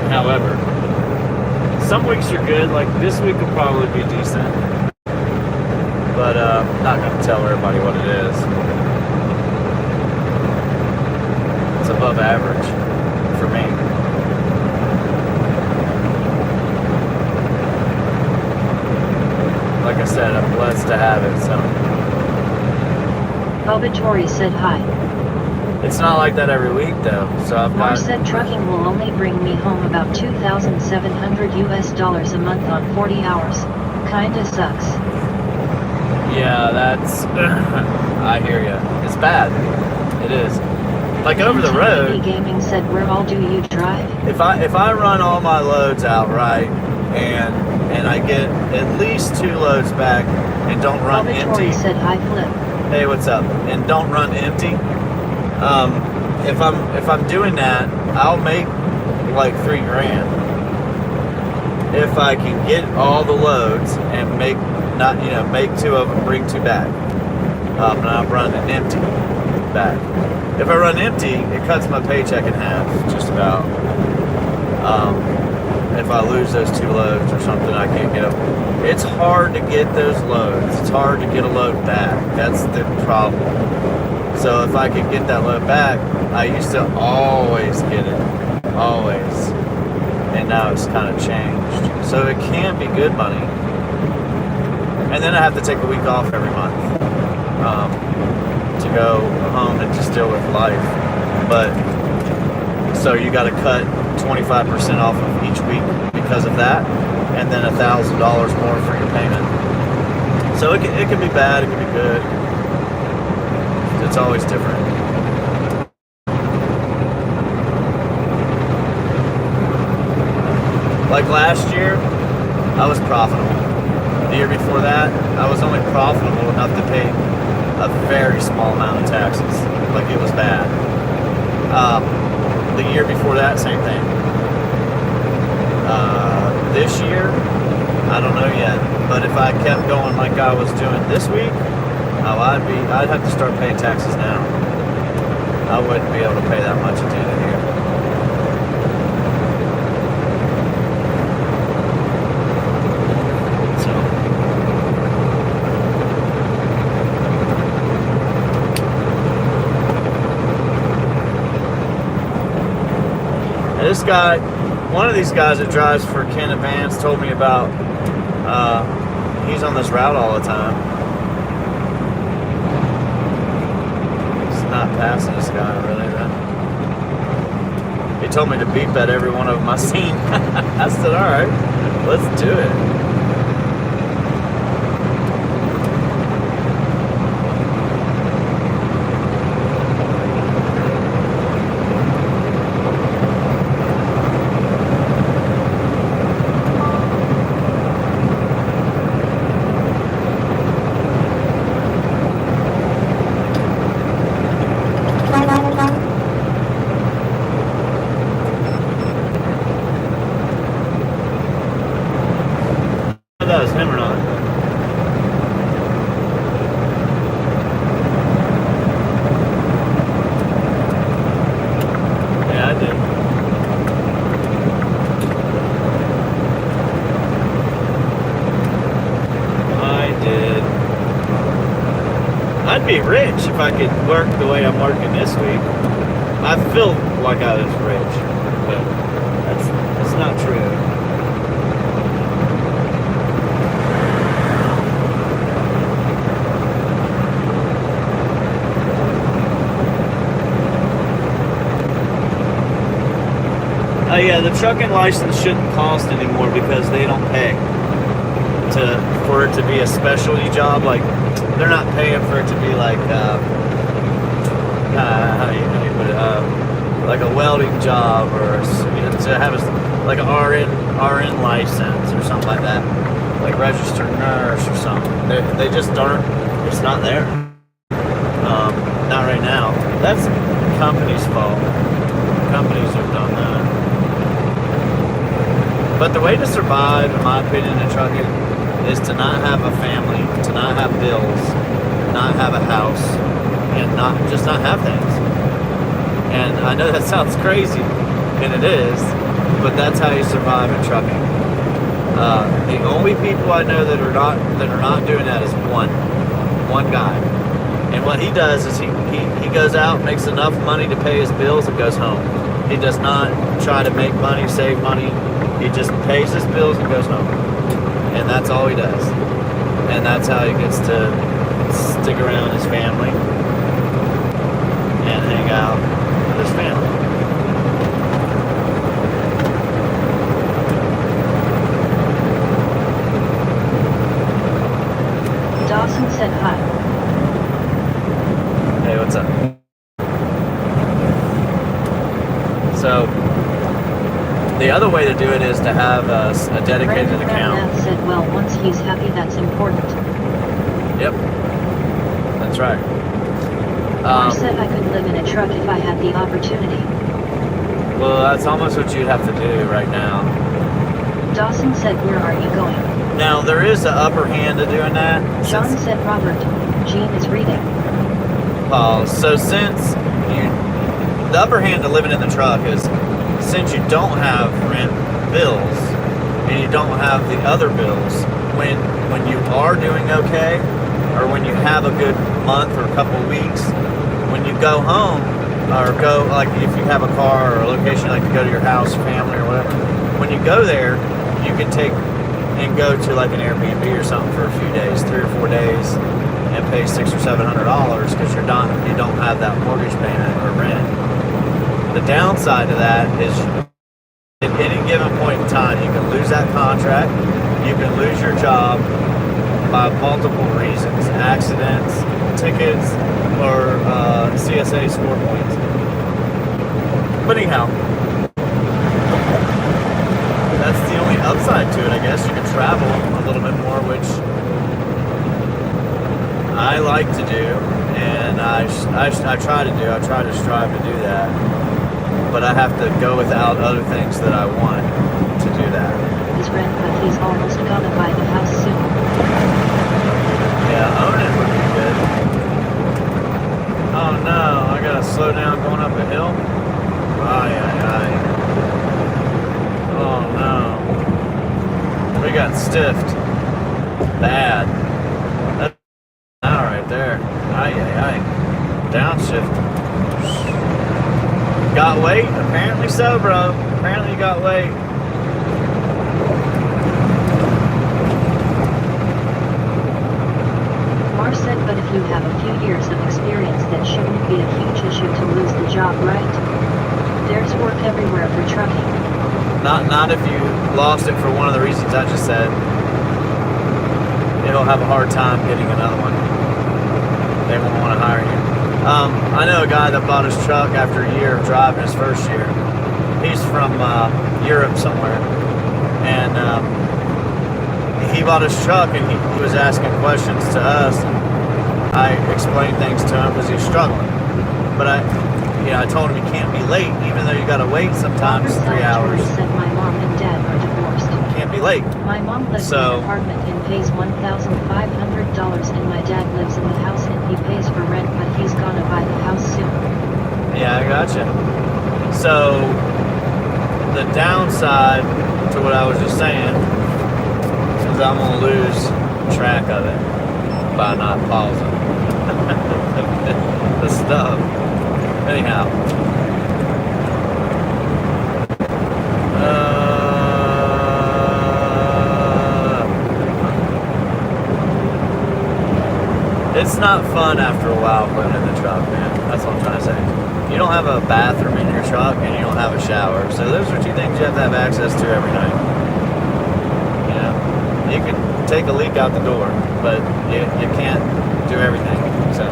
However, some weeks are good. Like this week will probably be decent, but I'm not gonna tell everybody what it is. It's above average for me. Like I said, I'm blessed to have it, so. Salvatore said hi. It's not like that every week though, so I've Mars got. said trucking will only bring me home about $2,700 US a month on 40 hours. Kinda sucks. Yeah, that's. I hear ya. It's bad. It is. Like over the road. Gaming said, where all do you drive? If I run all my loads out right, and I get at least 2 loads back, and don't run Salvatore empty. said hi, Flip. Hey, what's up? And don't run empty. If I'm doing that, I'll make like $3,000 if I can get all the loads and make two of them, bring two back. And I'm running empty back. If I run empty, it cuts my paycheck in half, just about. If I lose those two loads or something, I can't get them. It's hard to get those loads. It's hard to get a load back. That's the problem. So if I could get that load back, I used to always get it. Always. And now it's kind of changed. So it can be good money. And then I have to take a week off every month to go home and just deal with life. But so you got to cut 25% off of each week because of that, and then $1,000 more for your payment. So it can be bad, it can be good. It's always different. Like last year, I was profitable. The year before that, I was only profitable enough to pay a very small amount of taxes. Like it was bad. The year before that, same thing. This year, I don't know yet. But if I kept going like I was doing this week, I'd have to start paying taxes now. I wouldn't be able to pay that much at the end of the year. This guy, one of these guys that drives for Ken Advance told me about, he's on this route all the time. He's not passing this guy really though. He told me to beep at every one of them I seen. I said, alright, let's do it. That was him or not. Yeah, I did. I'd be rich if I could work the way I'm working this week. I feel like I was rich, but that's not true. Yeah, the trucking license shouldn't cost anymore because they don't pay for it to be a specialty job. Like they're not paying for it to be like how do you put it? Like a welding job or to have like an RN license or something like that, like registered nurse or something. They just aren't. It's not there. Not right now. That's the company's fault. Companies have done that. But the way to survive, in my opinion, in trucking is to not have a family, to not have bills, not have a house, and not have things. And I know that sounds crazy, and it is, but that's how you survive in trucking. The only people I know that are not doing that is one guy. And what he does is he goes out, makes enough money to pay his bills, and goes home. He does not try to make money, save money. He just pays his bills and goes home. And that's all he does. And that's how he gets to stick around his family and hang out with his family. Dawson said hi. Hey, what's up? So, the other way to do it is to have a dedicated account. Said, well, once he's happy, that's important. Yep. That's That's right. Mark said I could live in a truck if I had the opportunity. Well, that's almost what you'd have to do right now. Dawson said, where are you going? Now, there is an upper hand to doing that. John said, Robert, Jean is reading. So since the upper hand to living in the truck is, since you don't have rent bills and you don't have the other bills, when you are doing okay, or when you have a good month or a couple of weeks, when you go home, or go, like if you have a car or a location, like to go to your house, family, or whatever, when you go there, you can take and go to like an Airbnb or something for a few days, 3 or 4 days, and pay $600 or $700 because you don't have that mortgage payment or rent. The downside to that is, at any given point in time, you can lose that contract, you can lose your job by multiple reasons: accidents, tickets, or CSA score points. But anyhow, that's the only upside to it, I guess. You can travel a little bit more, which I like to do, and I try to do. I try to strive to do that, but I have to go without other things that I want to do that. His rent, but he's almost gonna buy the house soon. Yeah, own it would be good. Oh no, I gotta slow down going up a hill. Ay, ay, ay. Oh no. We got stiffed. Bad. That's now right there. Ay, ay, ay. Downshift. Got weight? Apparently so, bro. Apparently you got weight. Mar said, but if you have a few years of experience, that shouldn't be a huge issue to lose the job, right? There's work everywhere for trucking. Not if you lost it for one of the reasons I just said. It'll have a hard time getting another one. They won't want to hire you. I know a guy that bought his truck after a year of driving his first year. He's from Europe somewhere. And he bought his truck, and he was asking questions to us. I explained things to him because he's struggling. But I told him he can't be late, even though you got to wait sometimes 3 hours. Said my mom and dad are divorced. Can't be late. My mom lives in an apartment and pays $1,500, and my dad lives in the house and he pays for rent, but he's gonna buy the house soon. Yeah, I gotcha. So the downside to what I was just saying is I'm gonna lose track of it by not pausing the stuff. Anyhow. It's not fun after a while living in the truck, man. That's what I'm trying to say. You don't have a bathroom in your truck and you don't have a shower. So those are two things you have to have access to every night. You know, you can take a leak out the door, but you can't do everything. So,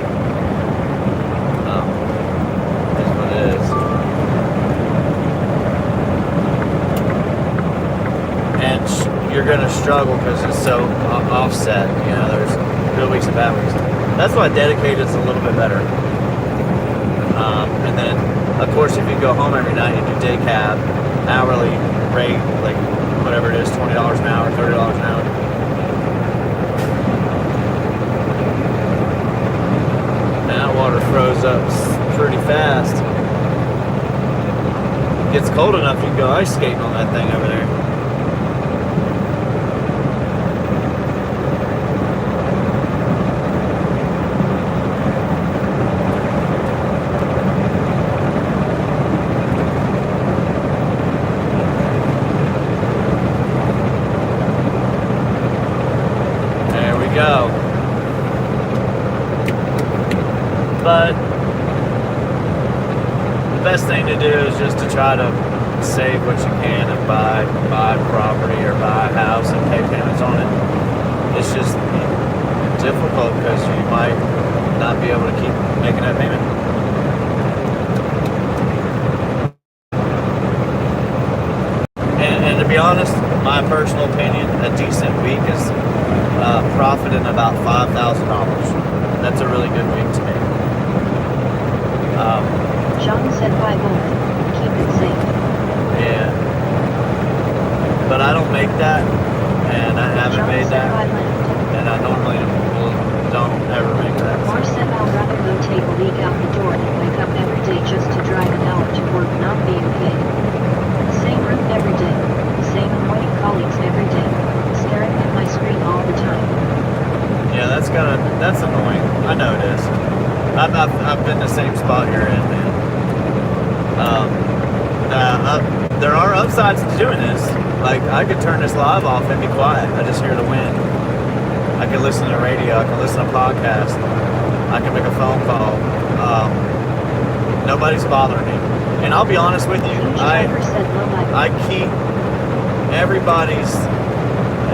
that's what it is. And you're going to struggle because it's so offset. You know, there's good weeks and bad weeks. That's why dedicated is a little bit better. And then, of course, if you go home every night and do day cab, hourly rate, like whatever it is, $20 an hour, $30 an hour. And that water froze up pretty fast. Gets cold enough, you can go ice skating on that thing over there. Go. But the best thing to do is just to try to save what you can and buy property or buy a house and pay payments on it. It's just difficult because you might not be able to keep making that payment. And to be honest, my personal opinion, a decent week is profiting about $5,000. That's a really good week to me. Sean said buy gold. Keep it safe. Yeah. But I don't make that, and I haven't Sean made said that, buy land. and I normally don't ever make that. Mar said I'll rather go take a leak out the door than wake up every day just to drive an hour to work not being paid. Same route every day. Same annoying colleagues every day. Staring at my screen all the time. Yeah, that's annoying. I know it is. I've been in the same spot you're in, man. There are upsides to doing this. Like, I could turn this live off and be quiet. I just hear the wind. I can listen to radio. I can listen to podcasts. I can make a phone call. Nobody's bothering me. And I'll be honest with you, I keep everybody's,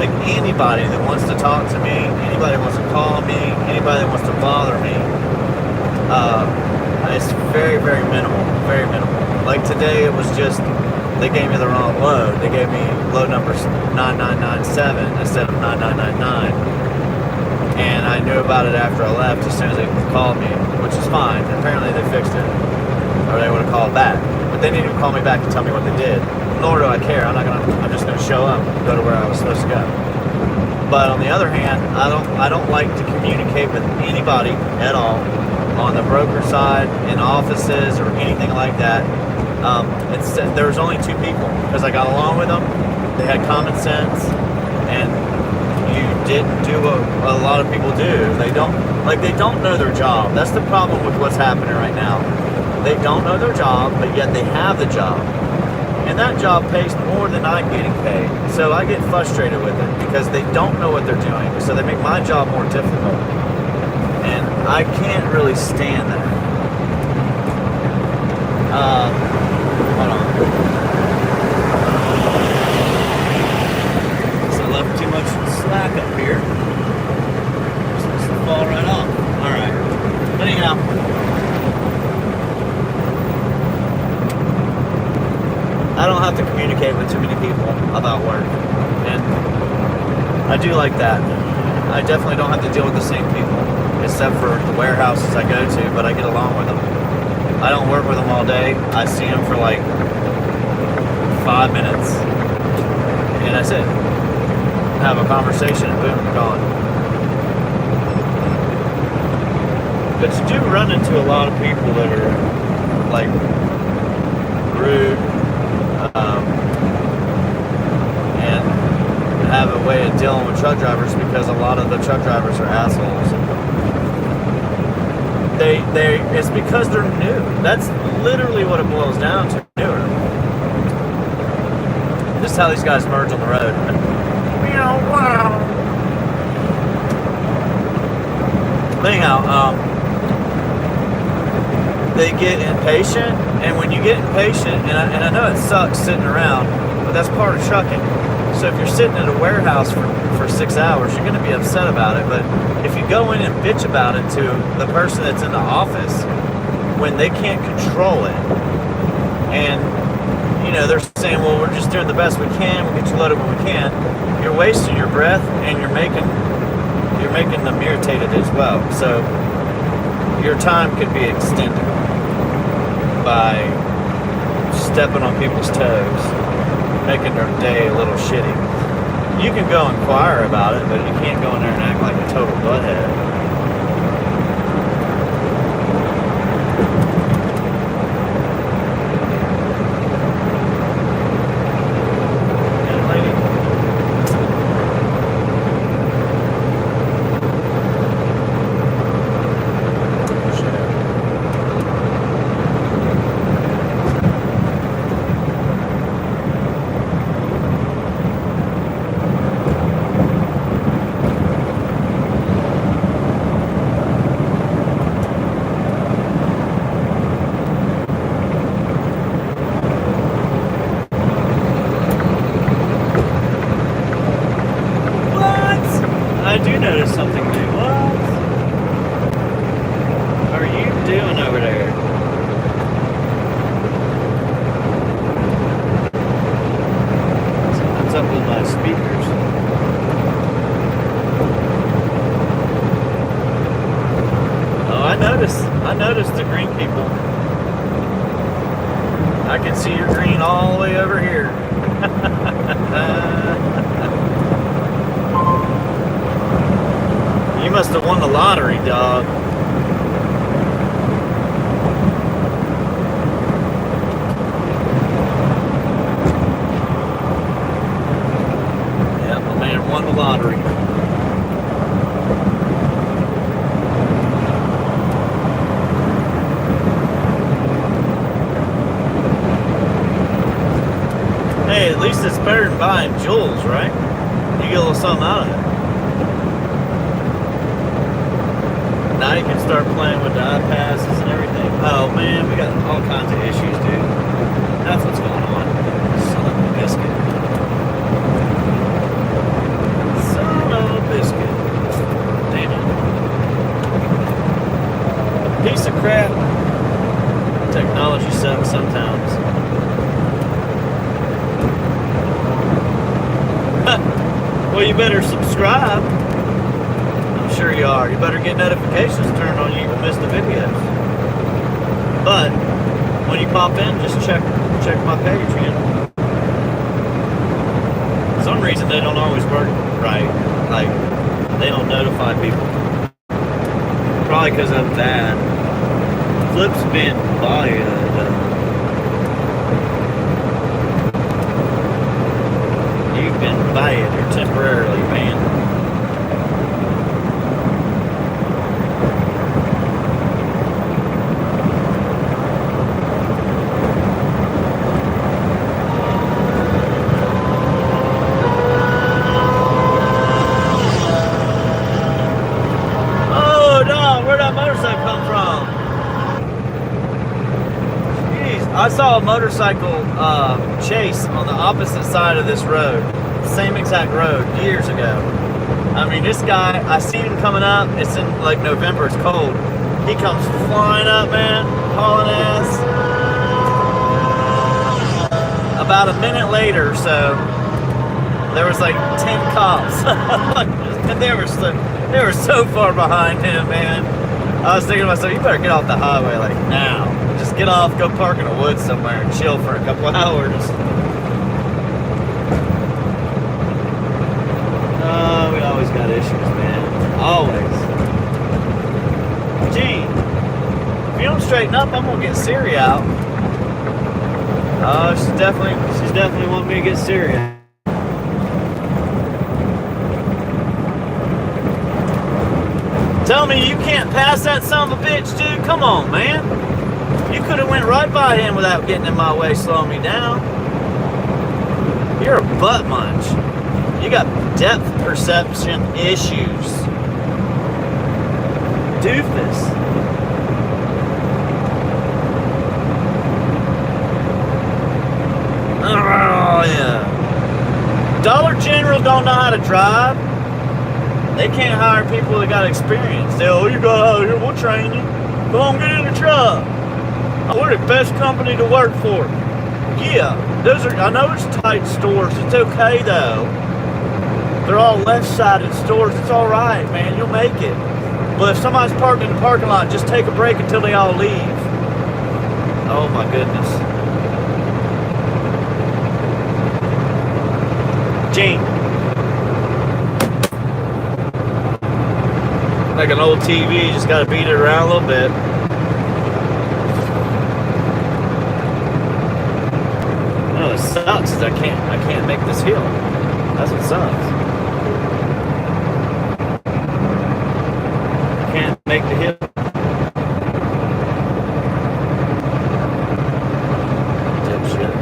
like anybody that wants to talk to me, anybody that wants to call me, anybody that wants to bother me, it's very, very minimal. Very minimal. Like today, it was just, they gave me the wrong load. They gave me load number 9997 instead of 9999. And I knew about it after I left as soon as they called me, which is fine. Apparently they fixed it, or they would have called back. But they didn't even call me back to tell me what they did. Nor do I care. I'm just gonna show up and go to where I was supposed to go. But on the other hand, I don't like to communicate with anybody at all on the broker side, in offices, or anything like that. There was only two people because I got along with them. They had common sense, and you didn't do what a lot of people do. They don't know their job. That's the problem with what's happening right now. They don't know their job, but yet they have the job. And that job pays more than I'm getting paid. So I get frustrated with it because they don't know what they're doing. So they make my job more difficult. And I can't really stand that. Hold on. So I left too much slack up here. It's supposed to fall right off. Alright. Anyhow. I don't have to communicate with too many people about work. And I do like that. I definitely don't have to deal with the same people, except for the warehouses I go to, but I get along with them. I don't work with them all day. I see them for like 5 minutes, and that's it. Have a conversation, and boom, gone. But you do run into a lot of people that are like rude, and have a way of dealing with truck drivers because a lot of the truck drivers are assholes. It's because they're new. That's literally what it boils down to. Newer. This is how these guys merge on the road. Anyhow, they get impatient, and when you get impatient, and I know it sucks sitting around, but that's part of trucking. So if you're sitting at a warehouse for 6 hours, you're going to be upset about it. But if you go in and bitch about it to the person that's in the office when they can't control it, and they're saying, well, we're just doing the best we can, we'll get you loaded when we can, you're wasting your breath, and you're making them irritated as well. So your time could be extended by stepping on people's toes, making their day a little shitty. You can go inquire about it, but you can't go in there and act like a total butthead. people. I can see your green all the way over here. You must have won the lottery, dog. Yeah, my man won the lottery. Hey, at least it's better than buying jewels, right? You get a little something out of it. Now you can start playing with the iPasses and everything. Oh man, we got all kinds of issues, dude. That's what's going on. Son of a biscuit. Son of a biscuit. Damn it. Piece of crap. Technology sucks sometimes. Well, you better subscribe. I'm sure you are. You better get notifications turned on. You will miss the videos. But when you pop in, just check my page, man. For some reason they don't always work right. Like they don't notify people. Probably because of that. Flip's been by you've been bad here temporarily, man. Oh, no, where'd that motorcycle come from? Jeez, I saw a motorcycle chase on the opposite side of this road. Same exact road years ago. I mean, this guy, I seen him coming up. It's in like November, it's cold. He comes flying up, man, hauling ass. About a minute later or so, there was like 10 cops. And they were so far behind him, man. I was thinking to myself, you better get off the highway like now. Just get off, go park in the woods somewhere and chill for a couple of hours. We always got issues, man. Always. Gee, if you don't straighten up, I'm gonna get Siri out. Oh, she's definitely wanting me to get Siri out. Tell me you can't pass that son of a bitch, dude. Come on, man. You could have went right by him without getting in my way, slowing me down. You're a butt munch. You got depth perception issues. Doofus. Oh, yeah. Dollar General don't know how to drive. They can't hire people that got experience. You go out here, we'll train you. Go on, get in the truck. Oh, we're the best company to work for. Yeah, I know it's tight stores. It's okay, though. They're all left-sided stores. It's all right, man. You'll make it. But if somebody's parked in the parking lot, just take a break until they all leave. Oh, my goodness. Gene. Like an old TV, you just got to beat it around a little bit. No, it sucks is I can't make this hill. That's what sucks. Can't make the hill. Dipshit.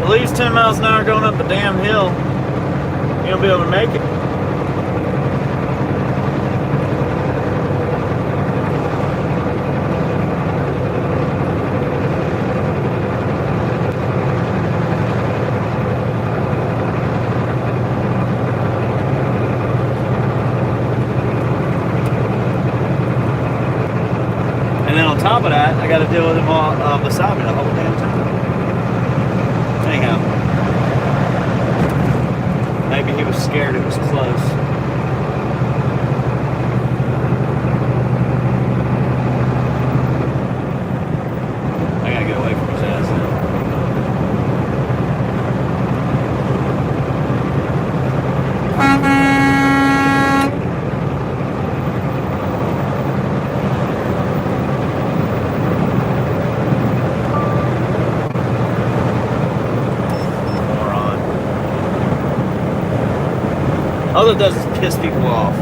At least 10 miles an hour going up the damn hill. You won't be able to make it. On top of that, I got to deal with him all beside me the whole damn time. Anyhow, maybe he was scared it was close. All it does is piss people off.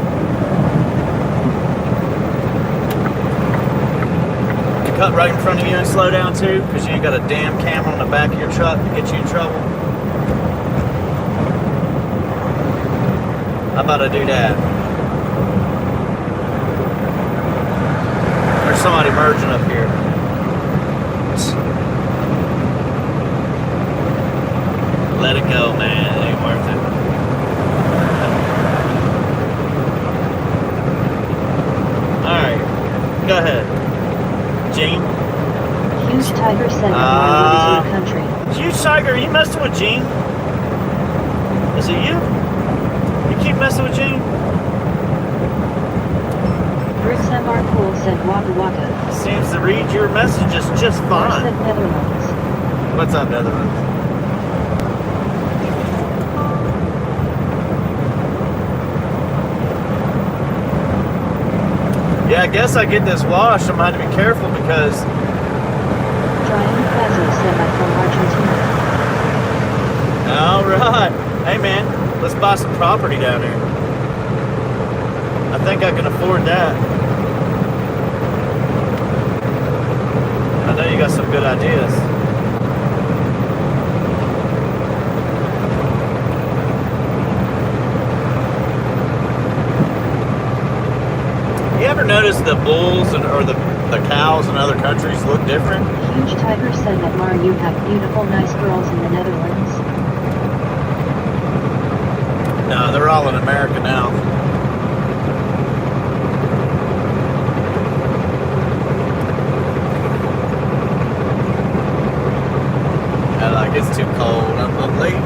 You cut right in front of you and slow down too, because you ain't got a damn camera on the back of your truck to get you in trouble. How about I do that? There's somebody merging up here. Let it go, man. It ain't worth it. Alright. Go ahead. Gene? Huge Tiger said, what is your country? Huge Tiger, are you messing with Gene? Is it you? You keep messing with Gene? Brits MR Cool said, Waka Waka. Seems to read your messages just Mark fine. said Netherlands. What's up, Netherlands? Yeah, I guess I get this washed. I'm going to have to be careful because... Brian Plaza said, I'm from Argentina. Alright. Hey, man, let's buy some property down here. I think I can afford that. I know you got some good ideas. You ever notice the bulls or the cows in other countries look different? Huge Tiger said that Mar, you have beautiful, nice girls in the Netherlands. No, they're all in America now. It's too cold. I'm leaving.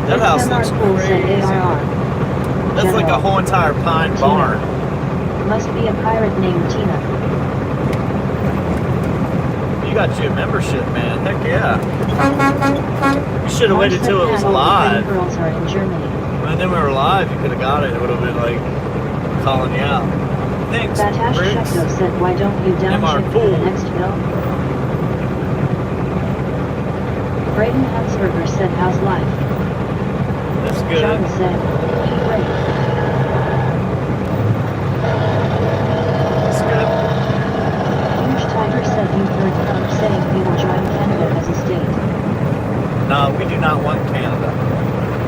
That house looks crazy. That's like a whole entire pine barn. Must be a pirate named Tina. You got you a membership, man. Heck yeah. You should have waited till it was live. Girls are in Germany. And then we were live, you could have got it. It would have been like calling you out. Thanks, Batash Shekto said, why don't you downshift for the next bill? Braden Hansberger said, how's life? That's good. John said, great. That's good. Huge Tiger said, you've heard Trump saying he will join Canada as a state. No, we do not want Canada.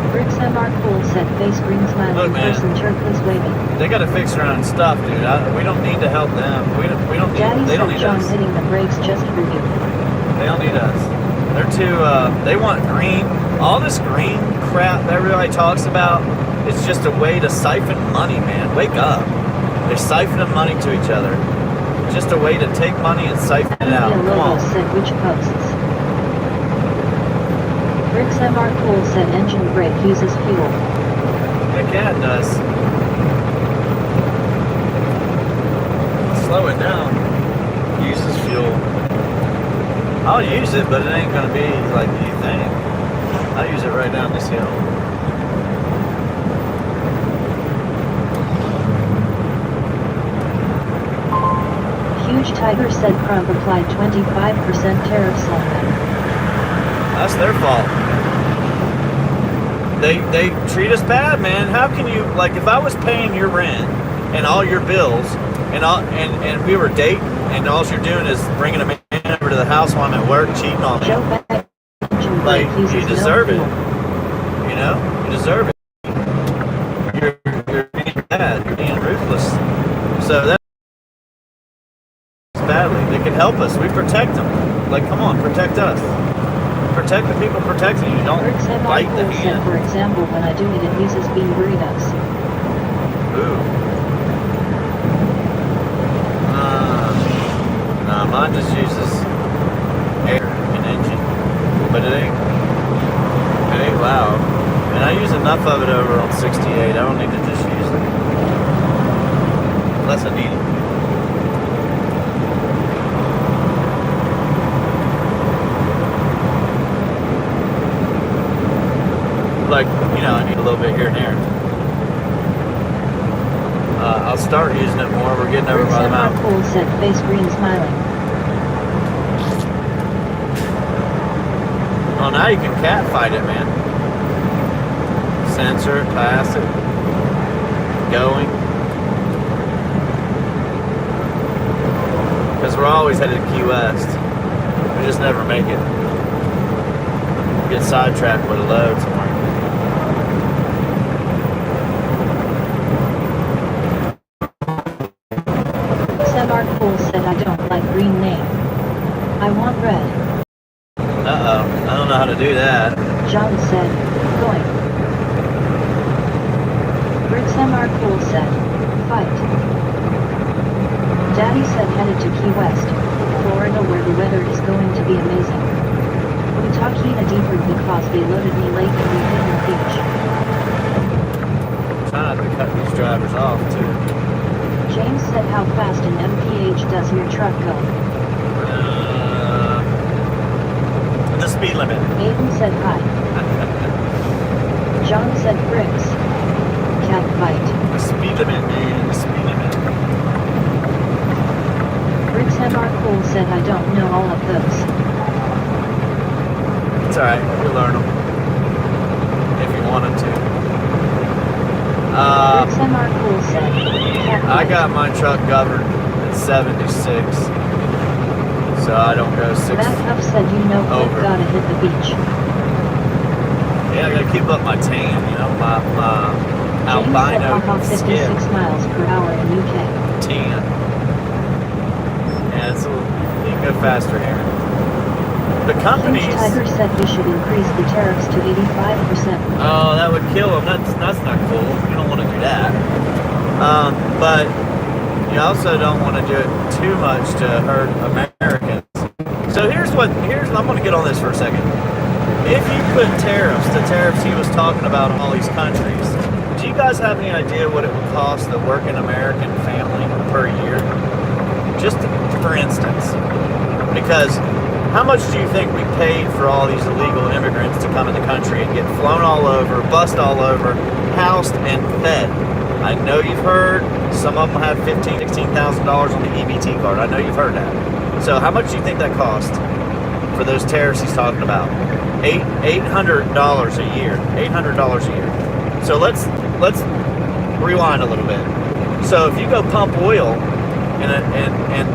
Bricks MR Cool said, face green smiling person turquoise waving. They got to fix their own stuff, dude. We don't need to help them. We don't need. Daddy They don't said need John us. hitting the brakes just for you. They don't need us. They're too, they want green. All this green crap that everybody talks about, it's just a way to siphon money, man. Wake up. They're siphoning money to each other. Just a way to take money and siphon it out. Come on. said which posts. Bricks MR Cool said engine brake uses fuel. Heck yeah, it does. Slow it down. Uses fuel. I'll use it, but it ain't gonna be like you think. I'll use it right down this hill. Huge Tiger said Trump applied 25% tariffs on them. That's their fault. They treat us bad, man. How can you, like, if I was paying your rent and all your bills and we were dating and all you're doing is bringing them in over to the house while I'm at work cheating on me, like, you deserve it. You know? You deserve it. You're being bad. You're being ruthless. So that's badly. They can help us. We protect them. Like, come on, protect us. Protect the people protecting you. Don't bite the hand. For example, when I do it, it uses bean burritos. Ooh. Nah, mine just uses air and engine. But it ain't loud. And I use enough of it over on 68. I don't need to just use it. Unless I need it. Like, you know, I need a little bit here and there. I'll start using it more. We're getting over by the mountain. Cool said face green smiling. Oh, now you can cat fight it, man. censor it, pass it, going. Because we're always headed to Key West. We just never make it. Get sidetracked with a load somewhere. Semar Cool said I don't like green name. I want red. Uh-oh, I don't know how to do that. John said, going. Rick Semar Cool said, fight. Daddy said headed to Key West, Florida where the weather is going to be amazing. We talk Hina deeper because they loaded me late and we hit the beach. I'm trying to cut these drivers off too. James said how fast an mph does your truck go? The speed limit. Aiden said hi. John said bricks. Cat fight. The speed limit, man. The speed limit. Rick Semar Cool said I don't know all of those. It's alright, you'll learn them. If you wanted to. Rick Semar Cool said, cat I fight. got my truck governed at 76. So I don't go 60. Matt Huff said you know I've Over. gotta hit the beach. Yeah, I gotta keep up my tan, you know, my James said albino haha 56 skin. miles per hour in UK. Tan. Yeah, it's a little, you can go faster here. The companies. James Tiger said you should increase the tariffs to 85%. Oh, that would kill them. That's not cool. You don't want to do that. But you also don't want to do it too much to hurt Americans. So I'm going to get on this for a second. If you put the tariffs he was talking about on all these countries, do you guys have any idea what it would cost the working American family per year? Just for instance. Because how much do you think we paid for all these illegal immigrants to come in the country and get flown all over, bussed all over, housed and fed? I know you've heard some of them have $15,000, $16,000 on the EBT card. I know you've heard that. So how much do you think that cost for those tariffs he's talking about? $800 a year. $800 a year. So let's rewind a little bit. So if you go pump oil and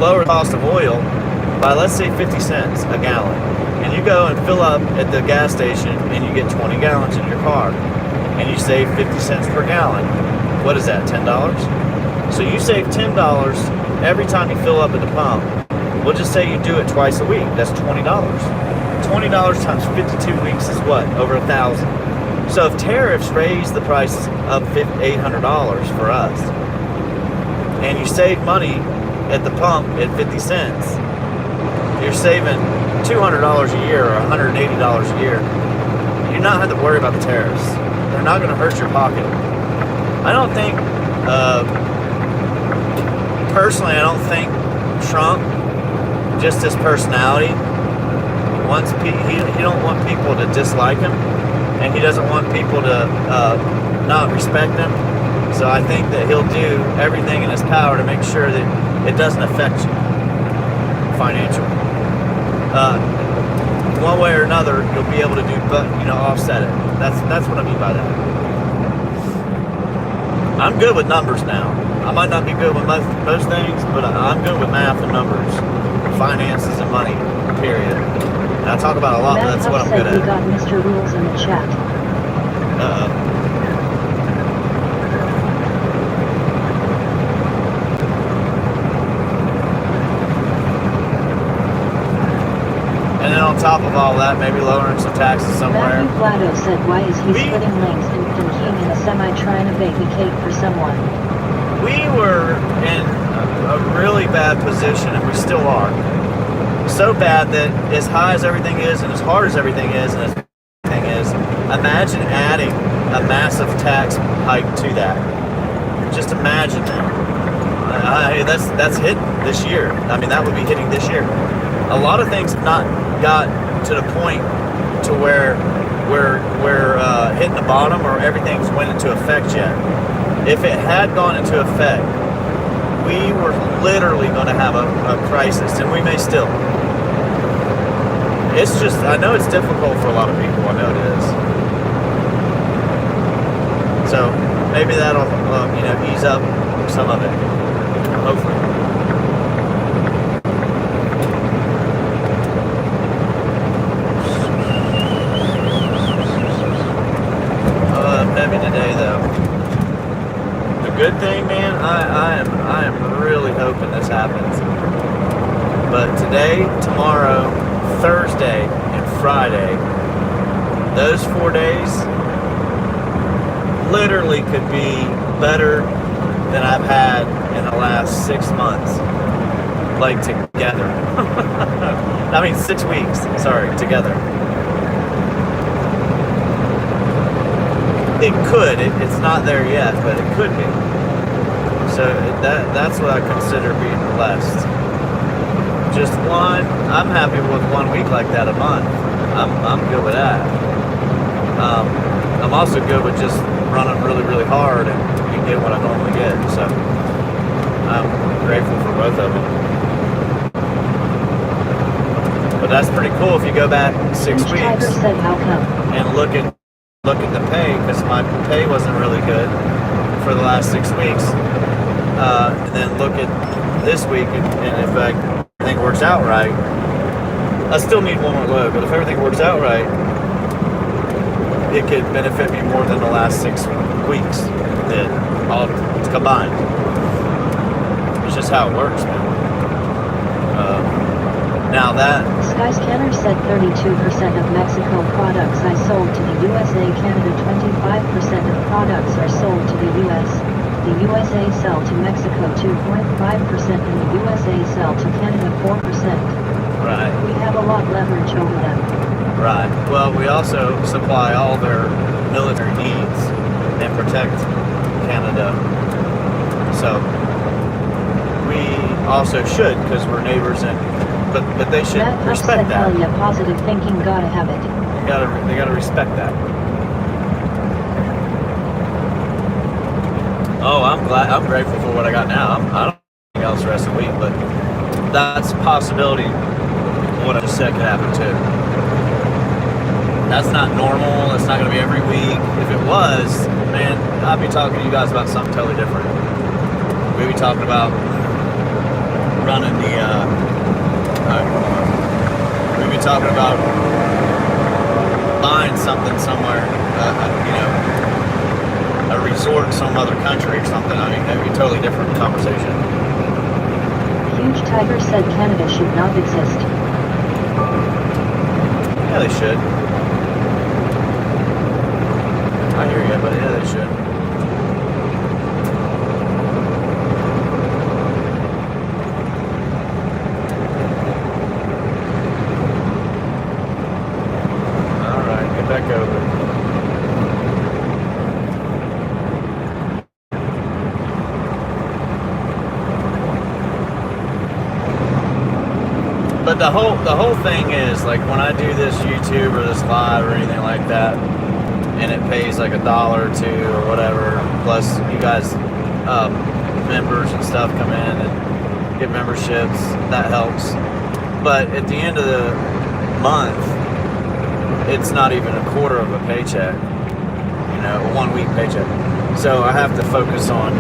lower cost of oil by, let's say, 50 cents a gallon, and you go and fill up at the gas station and you get 20 gallons in your car, and you save 50 cents per gallon, what is that, $10? So you save $10 every time you fill up at the pump. We'll just say you do it twice a week. That's $20. $20 times 52 weeks is what? Over $1,000. So if tariffs raise the price of $800 for us, and you save money at the pump at 50 cents, you're saving $200 a year or $180 a year. You do not have to worry about the tariffs. They're not going to hurt your pocket. I don't think, personally, I don't think Trump, just his personality, he don't want people to dislike him, and he doesn't want people to not respect him. So I think that he'll do everything in his power to make sure that it doesn't affect you financially. One way or another, you'll be able to do, but offset it. That's what I mean by that. I'm good with numbers now. I might not be good with most things, but I'm good with math and numbers, finances and money. Period. And I talk about a lot, but that's what I'm good at. We got Mr. Rules in the chat. And then on top of all that, maybe lowering some taxes somewhere. Matthew Flatto said, why is he splitting lanes and King in a semi trying to bake a cake for someone? We were in a really bad position, and we still are. So bad that as high as everything is, and as hard as everything is, and as everything is, imagine adding a massive tax hike to that. Just imagine that. That's hitting this year. I mean, that would be hitting this year. A lot of things have not got to the point to where we're hitting the bottom or everything's went into effect yet. If it had gone into effect, we were literally going to have a crisis, and we may still. It's just, I know it's difficult for a lot of people. I know it is. So maybe that'll, ease up some of it. Hopefully. Heavy today, though. The good thing, man, I am really hoping this happens. But today, tomorrow, Thursday, and Friday, those 4 days literally could be better than I've had in the last 6 months, like together. I mean 6 weeks, sorry, together. It could, it's not there yet, but it could be. So that's what I consider being blessed. Just one, I'm happy with 1 week like that a month. I'm good with that. I'm also good with just running really, really hard and get what I normally get. So I'm grateful for both of them. But that's pretty cool if you go back 6 weeks and look at the pay, because my pay wasn't really good for the last 6 weeks. And then look at this week, and if everything works out right, I still need one more load, but if everything works out right, it could benefit me more than the last 6 weeks did, all combined. It's just how it works, man. Now that Skyscanner said 32% of Mexico products I sold to the USA, Canada 25% of products are sold to the US. The USA sell to Mexico 2.5% and the USA sell to Canada 4%. Right. We have a lot leverage over them. Right. Well, we also supply all their military needs and protect Canada. So we also should, because we're neighbors, and but they should respect that. Hell yeah, positive thinking, gotta have it. They gotta respect that. Oh, I'm grateful for what I got now. I don't think anything else the rest of the week, but that's a possibility. What I just said could happen too. That's not normal. It's not going to be every week. If it was, man, I'd be talking to you guys about something totally different. We'd be talking about running the. We'd be talking about buying something somewhere. A resort in some other country or something. I mean, that'd be a totally different conversation. Huge Tiger said Canada should not exist. Yeah, they should. I hear you, but yeah, they should. All right, get back over. But the whole thing is, like, when I do this YouTube or this live or anything like that, and it pays like $1 or $2 or whatever, plus you guys, members and stuff come in and get memberships, that helps. But at the end of the month, it's not even a quarter of a paycheck, a 1 week paycheck. So I have to focus on,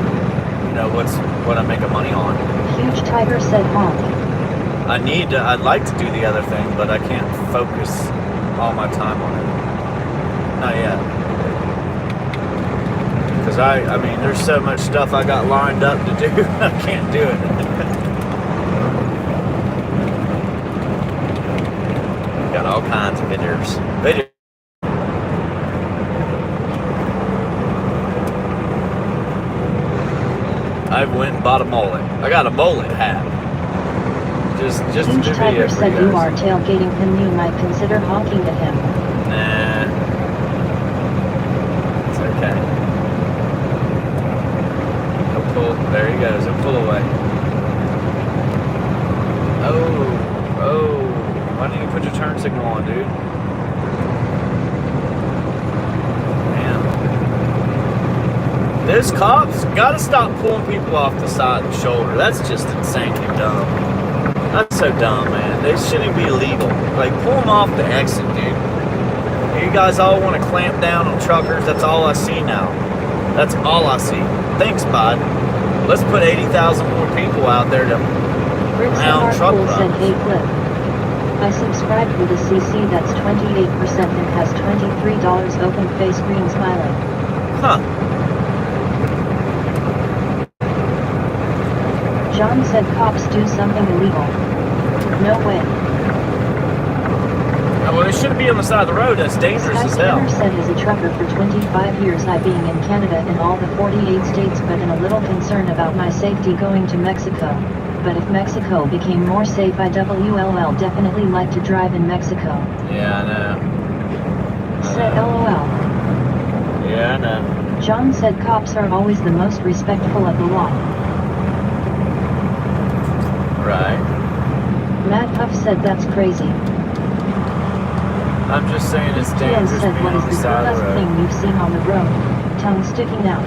what I'm making money on. Huge Tiger said honk. I'd like to do the other thing, but I can't focus all my time on it. Not yet. Because I mean, there's so much stuff I got lined up to do, I can't do it. Got all kinds of videos. I went and bought a mullet. I got a mullet hat. Just Huge to Tiger for said you you guys. are tailgating him. You might consider honking at him. Nah. It's okay. He'll pull. There he goes. He'll pull away. Oh. Why didn't you put your turn signal on, dude? Man. Those cops gotta stop pulling people off the side of the shoulder. That's just insanely dumb. That's so dumb, man. They shouldn't be illegal. Like, pull them off the exit, dude. You guys all want to clamp down on truckers. That's all I see now. That's all I see. Thanks, bud. Let's put 80,000 more people out there to Rick round truck Samarpool said, runs. hey Clip. I subscribed with a CC that's 28% and has $23 open face green smiling. Huh. John said cops do something illegal. No way. Oh, well, they shouldn't be on the side of the road. That's dangerous as hell. Skycanner said as a trucker for 25 years I've been in Canada in all the 48 states but in a little concern about my safety going to Mexico. But if Mexico became more safe I WLL definitely like to drive in Mexico. Yeah, I know. Said LOL. Yeah, I know. John said cops are always the most respectful of the law. Right. Matt Huff said that's crazy. I'm just saying it's Theo dangerous said being what on is the the side of coolest the road. thing you've seen on the road? Tongue sticking out.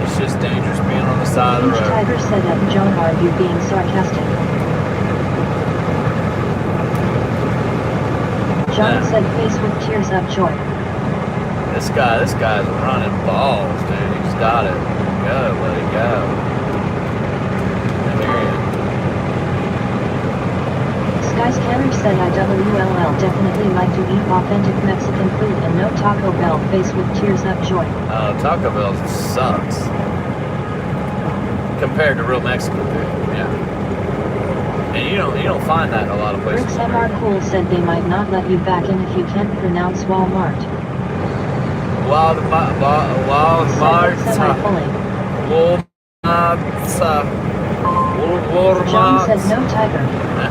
It's just dangerous being on the side of the Each road. tiger said that John are you being sarcastic? John Yeah. said face with tears of joy. This guy's running balls, dude. He's got it. Go, let it go. I hear you. Skyscanner said IWLL definitely like to eat authentic Mexican food and no Taco Bell face with tears of joy. Taco Bell sucks. Compared to real Mexican food, yeah. And you don't find that in a lot of places. Rick's MR Cool said they might not let you back in if you can't pronounce Walmart. Walmart. Semi-fully. John said no tiger.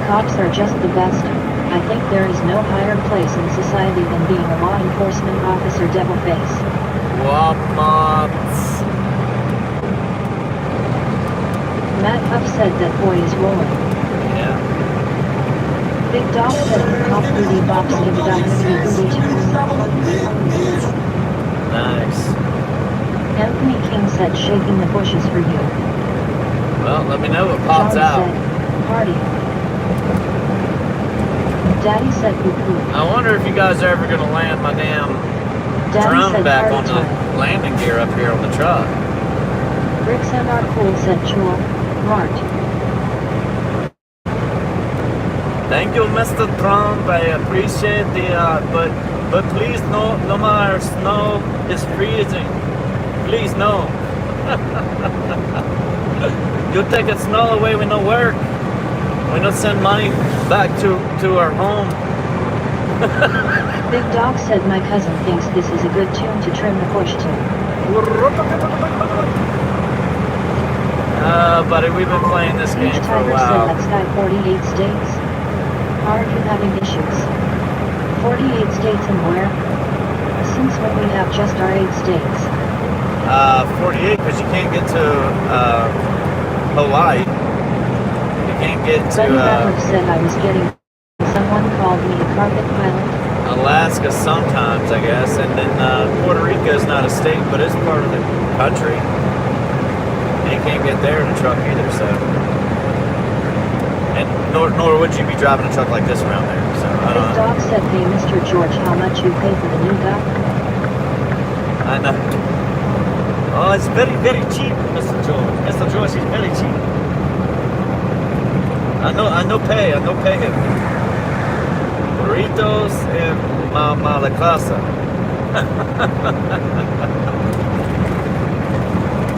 Cops are just the best. I think there is no higher place in society than being a law enforcement officer devil face. Walmart. Matt Huff said that boy is rolling. Yeah. Big Dog said the cop booty bops give documentary booty tunes. Nice. Anthony King said shaking the bushes for you. Well, let me know what pops John out. said, party. Daddy said poo poo. I wonder if you guys are ever going to land my damn Daddy drum said back party on the time. landing gear up here on the truck. Rick's MR Cool said chul, Mart. Thank you, Mr. Trump. I appreciate the, but please no more snow is freezing. Please no. You take the snow away, we no work. We don't send money back to our home. Big Dog said my cousin thinks this is a good tune to trim the bush to. Buddy, we've been playing this game Each for a tiger while. said that's got 48 states. Are you having issues? 48 states and where? Since when we have just our 8 states. 48, because you can't get to Hawaii. You can't get Buddy to Ratliff said I was getting. Someone called me a carpet pilot. Alaska sometimes, I guess. And then Puerto Rico is not a state, but it's part of the country. And you can't get there in a truck either, so. And nor would you be driving a truck like this around there. So I don't Big know. Dog said, hey Mr. George, how much you pay for the new guy? I know. Oh, it's very, very cheap, Mr. George. Mr. George is very cheap. I know pay him. Burritos and la casa.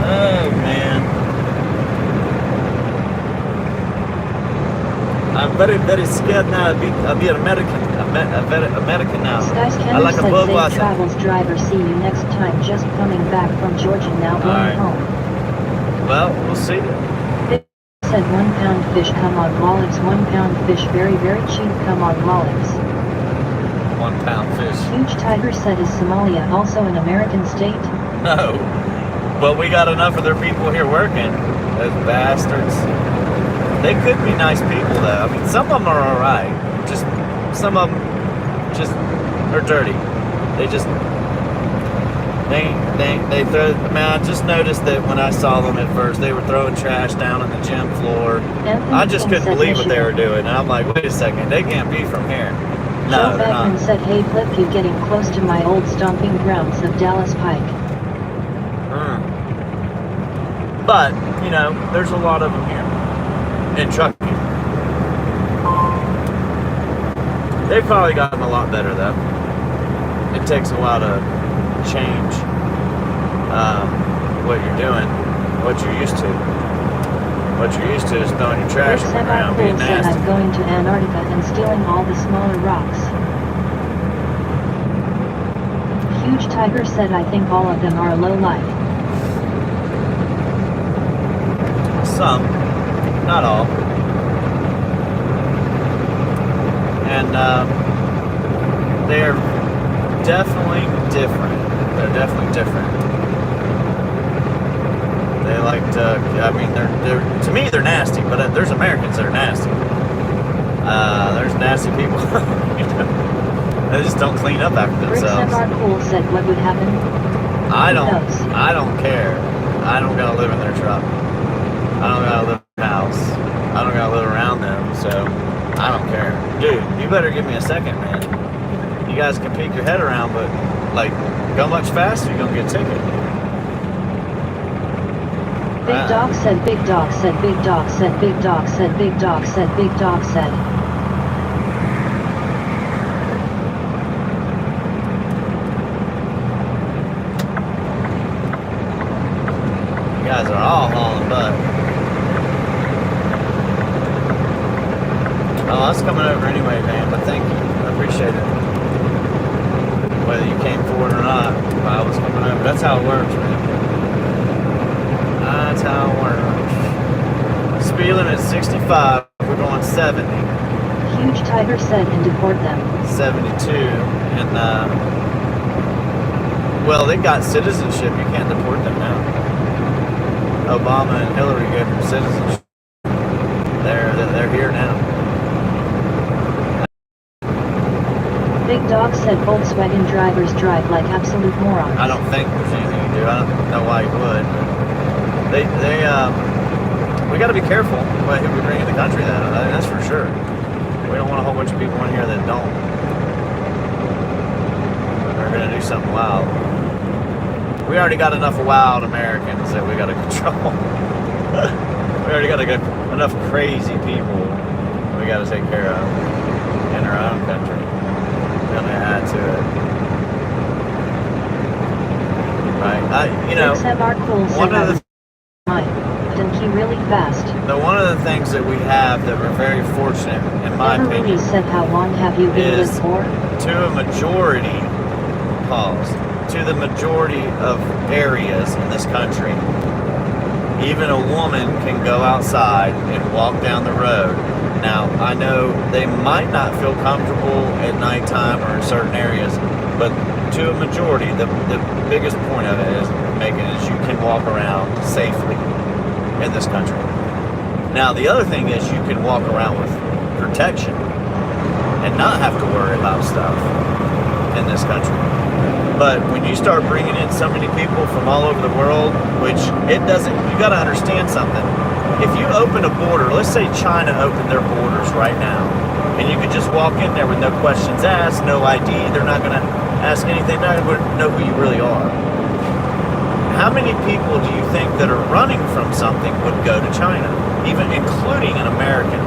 Oh, man. I'm very, very scared now. I'll be an American. American now. Skies I Kenner like a said, bug safe washer. travels driver, see you next time, just coming back from Georgia now going Alright. home. Well, we'll see. Said 1 pound fish come on olives, 1 pound fish very very cheap come on olives. 1 pound fish. Huge Tiger said is Somalia also an American state? No. But we got enough of their people here working. Those bastards. They could be nice people though. I mean, some of them are alright. Just, some of them just are dirty. They just, they throw, man, I just noticed that when I saw them at first, they were throwing trash down on the gym floor. Anthony I just King couldn't said believe what they Michigan. were doing. And I'm like, wait a second, they can't be from here. No, Joe they're Beckman not. said, hey Flip, you getting close to my old stomping grounds of Dallas Pike. But, you know, there's a lot of them here in trucking. They've probably gotten a lot better, though. It takes a while to change what you're doing, what you're used to. What you're used to is throwing your trash on the ground, being said nasty. I'm going to Antarctica and stealing all the smaller rocks. Huge Tiger said I think all of them are low life. Some, not all. And they're definitely different. They're definitely different. They like to, I mean, they're to me, they're nasty, but there's Americans that are nasty. There's nasty people. They just don't clean up after themselves. Rick Cool said what would happen? I don't care. I don't gotta live in their truck. I don't gotta live in their house. I don't gotta live around them, so I don't care. Dude, you better give me a second, man. You guys can peek your head around, but like, go much faster, you're gonna get a ticket. Big Dog said, Big Dog said, Big Dog said, Big Dog said, Big Dog said, Big Dog said. You guys are all hauling butt. Oh, I was coming over anyway, man, but thank you. I appreciate it. Whether you came forward or not, I was coming over. That's how it works, man. That's how it works. Speeding at 65, we're going 70. Huge Tiger said and deport them. 72, and well, they got citizenship. You can't deport them now. Obama and Hillary gave them citizenship. They're here now. Big Dog said Volkswagen drivers drive like absolute morons. I don't think there's anything you do. I don't know why you would. We got to be careful about who we bring in the country. That's for sure. We don't want a whole bunch of people in here that don't. They're going to do something wild. We already got enough wild Americans that we got to control. We already got enough crazy people we got to take care of in our own country. We're going to add to it. Right? One of the really fast. One of the things that we have that we're very fortunate, in my opinion, said how long have you been is for? To a majority, to the majority of areas in this country, even a woman can go outside and walk down the road. Now, I know they might not feel comfortable at nighttime or in certain areas, but to a majority, the biggest point of it is you can walk around safely in this country. Now, the other thing is you can walk around with protection and not have to worry about stuff in this country. But when you start bringing in so many people from all over the world, which you got to understand something. If you open a border, let's say China opened their borders right now, and you could just walk in there with no questions asked, no ID, they're not going to ask anything, they're not going to know who you really are. How many people do you think that are running from something would go to China, even including an American?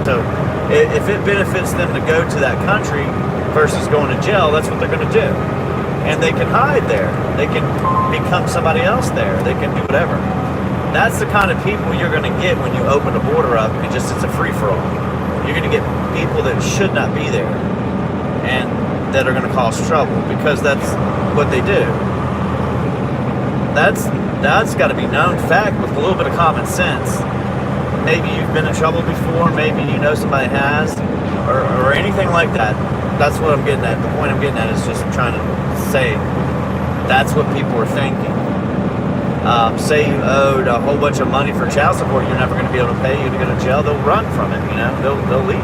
So if it benefits them to go to that country versus going to jail, that's what they're going to do. And they can hide there. They can become somebody else there. They can do whatever. That's the kind of people you're going to get when you open a border up and it's a free-for-all. You're going to get people that should not be there and that are going to cause trouble because that's what they do. That's got to be known fact with a little bit of common sense. Maybe you've been in trouble before, maybe you know somebody has, or anything like that. That's what I'm getting at. The point I'm getting at is just trying to say that's what people are thinking. Say you owed a whole bunch of money for child support, you're never going to be able to pay, you to go to jail, they'll run from it, they'll leave.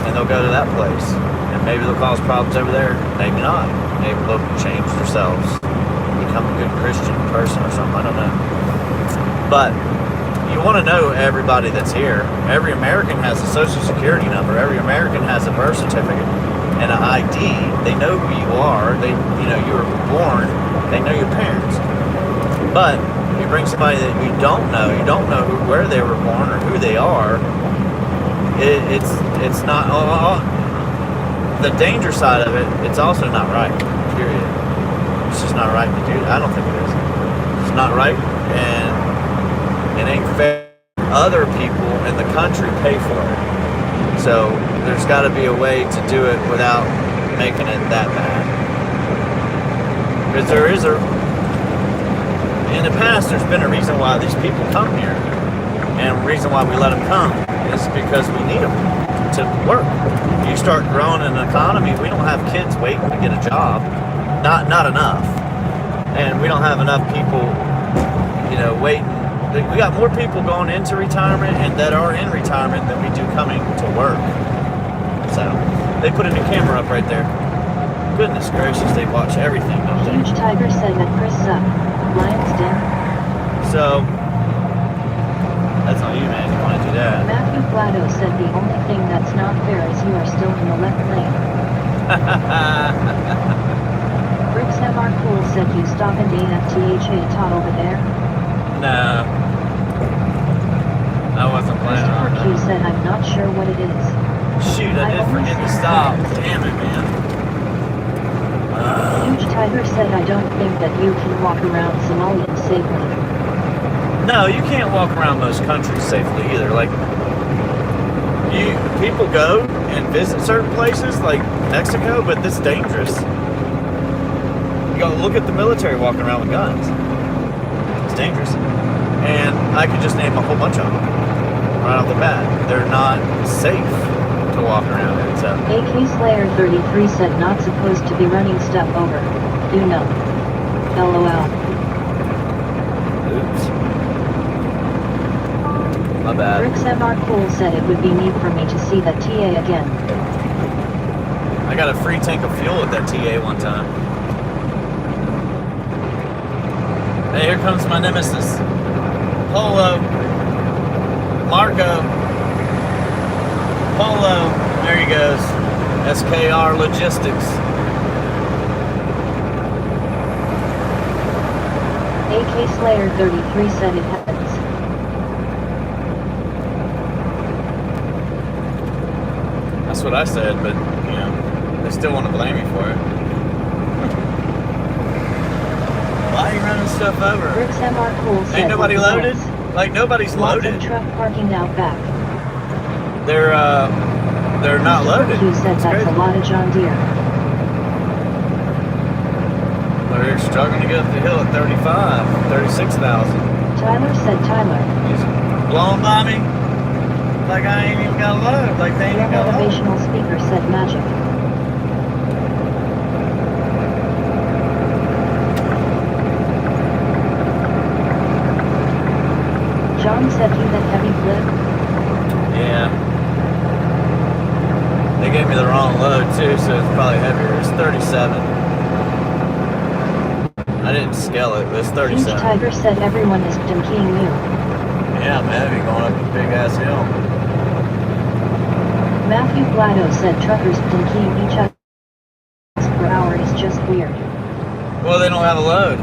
And they'll go to that place. And maybe they'll cause problems over there, maybe not. Maybe they'll change themselves, become a good Christian person or something, I don't know. But you want to know everybody that's here. Every American has a social security number. Every American has a birth certificate and an ID. They know who you are. You were born. They know your parents. But your bring somebody that you don't know where they were born or who they are, it's not, the danger side of it, it's also not right, period. It's just not right to do it. I don't think it is. It's not right, and it ain't fair. Other people in the country pay for it. So there's got to be a way to do it without making it that bad. Because in the past, there's been a reason why these people come here. And the reason why we let them come is because we need them to work. You start growing an economy, we don't have kids waiting to get a job. Not enough. And we don't have enough people, waiting. We got more people going into retirement and that are in retirement than we do coming to work. So, they put a new camera up right there. Goodness gracious, they watch everything, don't they? Huge Tiger said that Chris sucked. Lions Den. So, that's on you, man. You want to do that. Matthew Flado said the only thing that's not fair is you are still in the left lane. Bricks MR Cool said you stop and AFTHA tot over there. No. I wasn't planning on Mr. that. Q said I'm not sure what it is. Shoot, I did forget to stop. Damn it, man. Huge Tiger said I don't think that you can walk around Somalia safely. No, you can't walk around most countries safely either. Like, people go and visit certain places like Mexico, but it's dangerous. You go look at the military walking around with guns. It's dangerous. And I could just name a whole bunch of them right off the bat. They're not safe to walk around in, so. AK Slayer 33 said not supposed to be running stuff over. You know. LOL. Oops. My bad. Bricks MR Cool said it would be neat for me to see that TA again. I got a free tank of fuel at that TA one time. Hey, here comes my nemesis. Polo. Marco. Polo. There he goes. SKR Logistics. AK Slayer 33 said it happens. That's what I said, but, they still want to blame me for it. Why are you running stuff over? Bricks MR Cool said Ain't nobody loaded? Like, nobody's lots loaded. of truck parking out back. They're not loaded. You said It's that's crazy. a lot of John Deere. They're struggling to get up the hill at 36,000. Tyler said Tyler. He's blowing by me like I ain't even got a load. Like they ain't Your even got a load. motivational speaker said magic. John said he that heavy flip. Yeah. They gave me the wrong load too, so it's probably heavier. It's 37. I didn't scale it, but it's 37. Huge Tiger said everyone is dinking you. Yeah, I'm heavy going up a big ass hill. Matthew Flado said truckers dinking each other per hour is just weird. Well, they don't have a load.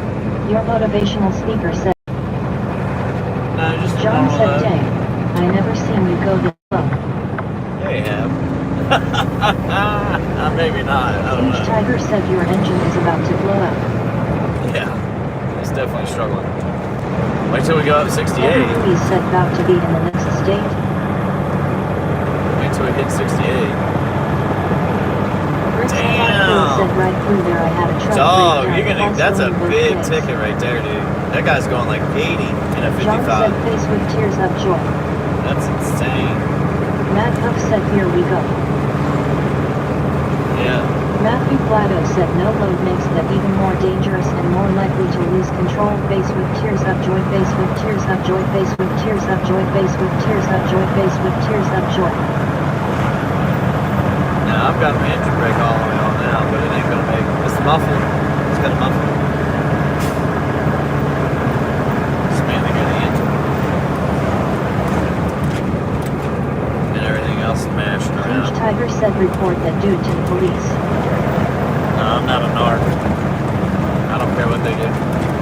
Your motivational speaker said. No, just a John normal said, load. dang, I never seen you go this low. Yeah, you have. Maybe not. I don't Huge know. Tiger said your engine is about to blow up. Yeah, it's definitely struggling. Wait till we go up 68. He said about to be in the next state. Wait till we hit 68. Chris Damn. said right through there I had a truck. Dog, break you're down, gonna. That's a also in big both ticket right there, dude. That guy's going like 80 in a John 55. said face with tears of joy. That's insane. Matt Huff said here we go. Yeah. Matthew Flado said no load makes them even more dangerous and more likely to lose control. Face with tears of joy. Face with tears of joy. Face with tears of joy. Face with tears of joy. Face with tears of joy. Now I've got my engine brake all the way on now, but it ain't gonna make it. It's muffled. It's got a muffle. It's mainly got the engine. And everything else smashing Huge around. Tiger said report that dude to the police. No, I'm not a narc. I don't care what they do.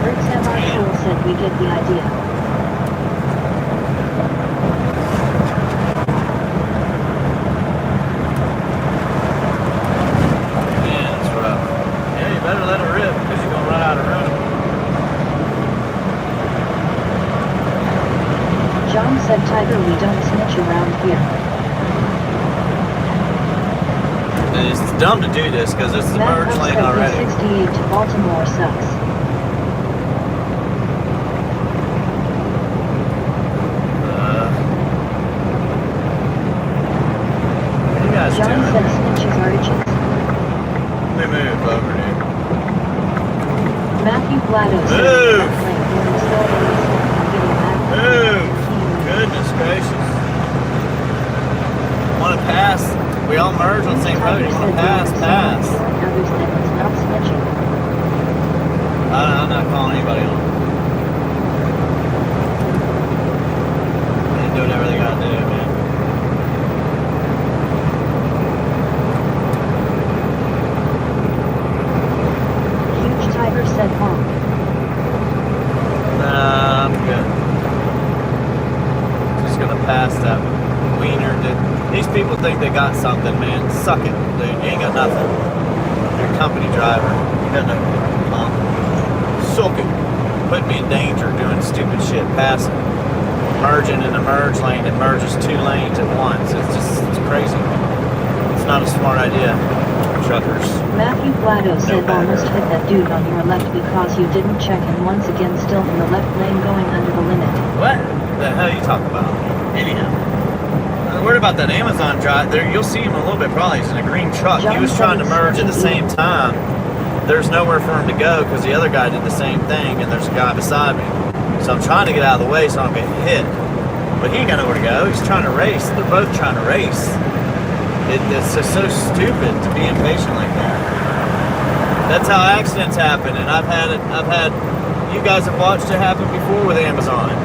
Rick Semi-Cool said we get the idea. Yeah, that's rough. Yeah, you better let it rip because you're gonna run out of room. John said, Tiger, we don't snitch around here. And it's dumb to do this because this is a Matt merge Huff lane said already. 68 to Baltimore sucks. What are you guys John doing? said snitches are itches. Let me move over, dude. Matthew Blado said Move! left lane going slow and getting back. Move! Goodness gracious. Want to pass? We all merge on the same road. You want to pass? Pass. Others that was not snitching. I'm not calling anybody on. They do whatever they gotta do, man. Huge Tiger said honk. Nah, I'm good. Just gonna pass that wiener. These people think they got something, man. Suck it, dude. You ain't got nothing. You're a company driver. You got no pump. Suck it. Put me in danger doing stupid shit. Passing. Merging in a merge lane that merges 2 lanes at once. It's crazy. It's not a smart idea. Truckers. Matthew Blado said better. almost hit that dude on your left because you didn't check and once again still in the left lane going under the limit. What the hell are you talking about? Anyhow. I'm worried about that Amazon drive. There, you'll see him a little bit probably. He's in a green truck. He was trying to merge at the same time. There's nowhere for him to go because the other guy did the same thing and there's a guy beside me. So I'm trying to get out of the way so I don't get hit. But he ain't got nowhere to go. He's trying to race. They're both trying to race. It's just so stupid to be impatient like that. That's how accidents happen, and I've had you guys have watched it happen before with Amazon.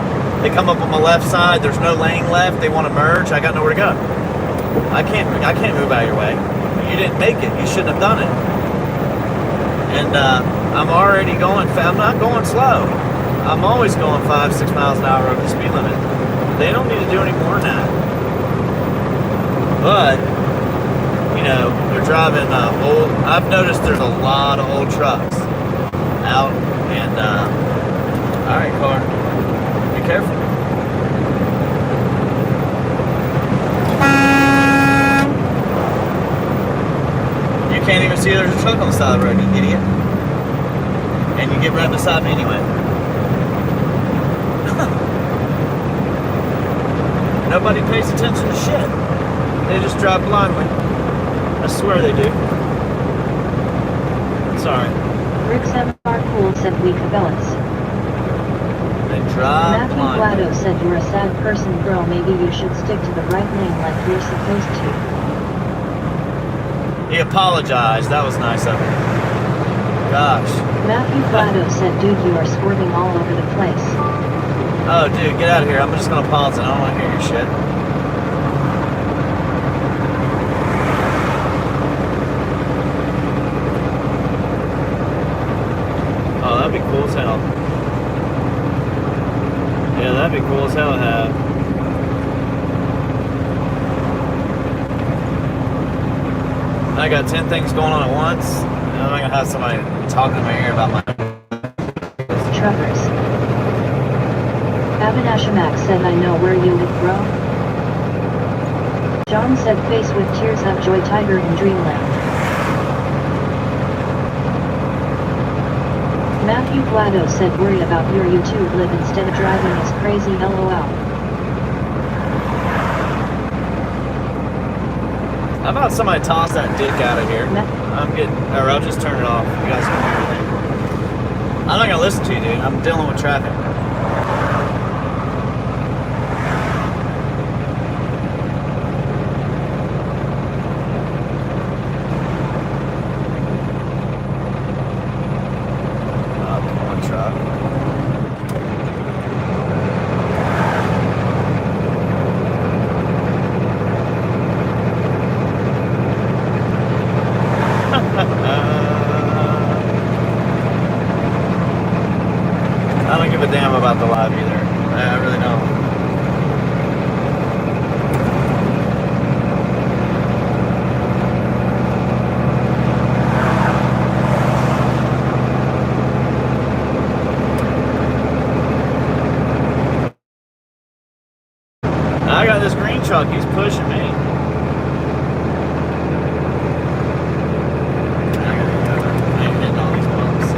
They come up on my left side, there's no lane left, they want to merge, I got nowhere to go. I can't move out of your way. You didn't make it, you shouldn't have done it. And I'm already going fast. I'm not going slow. I'm always going 5-6 miles an hour over the speed limit. They don't need to do any more than that. But you know, they're driving old. I've noticed there's a lot of old trucks out, and all right, car, be careful. You can't even see there's a truck on the side of the road, you idiot. And you get right beside me anyway. Nobody pays attention to shit. They just drive blindly. I swear they do. Sorry. Rick Semi-Cool said we cabellas. They drive Matthew blindly. Blado said you're a sad person, bro. Maybe you should stick to the right lane like you're supposed to. He apologized. That was nice of him. Gosh. Matthew Blado said, dude, you are swerving all over the place. Oh, dude, get out of here. I'm just gonna pause it. I don't want to hear your shit. Oh, that'd be cool as hell. Yeah, that'd be cool as hell to have. I got 10 things going on at once, and I'm not gonna have somebody talking in my ear about my. Truckers. Abinashamak said, I know where you live, bro. John said, face with tears of joy, Tiger in Dreamland. Matthew Blado said, worry about your YouTube live instead of driving is crazy, lol. How about somebody toss that dick out of here? I'm getting, or I'll just turn it off. You guys can hear everything. I'm not gonna listen to you, dude. I'm dealing with traffic. Oh, come on, truck. I got this green truck, he's pushing me. I ain't hitting all these bumps.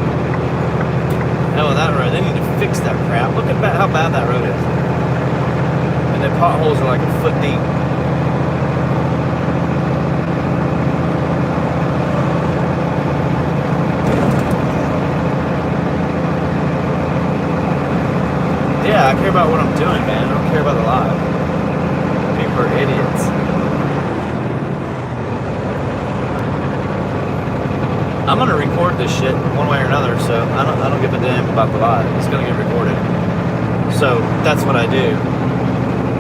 Hell with that road, they need to fix that crap. Look at how bad that road is. And the potholes are like a foot deep. Yeah, I care about what I'm doing, man. I don't care about the live. People are idiots. I'm gonna record this shit one way or another, so I don't give a damn about the live. It's gonna get recorded. So that's what I do.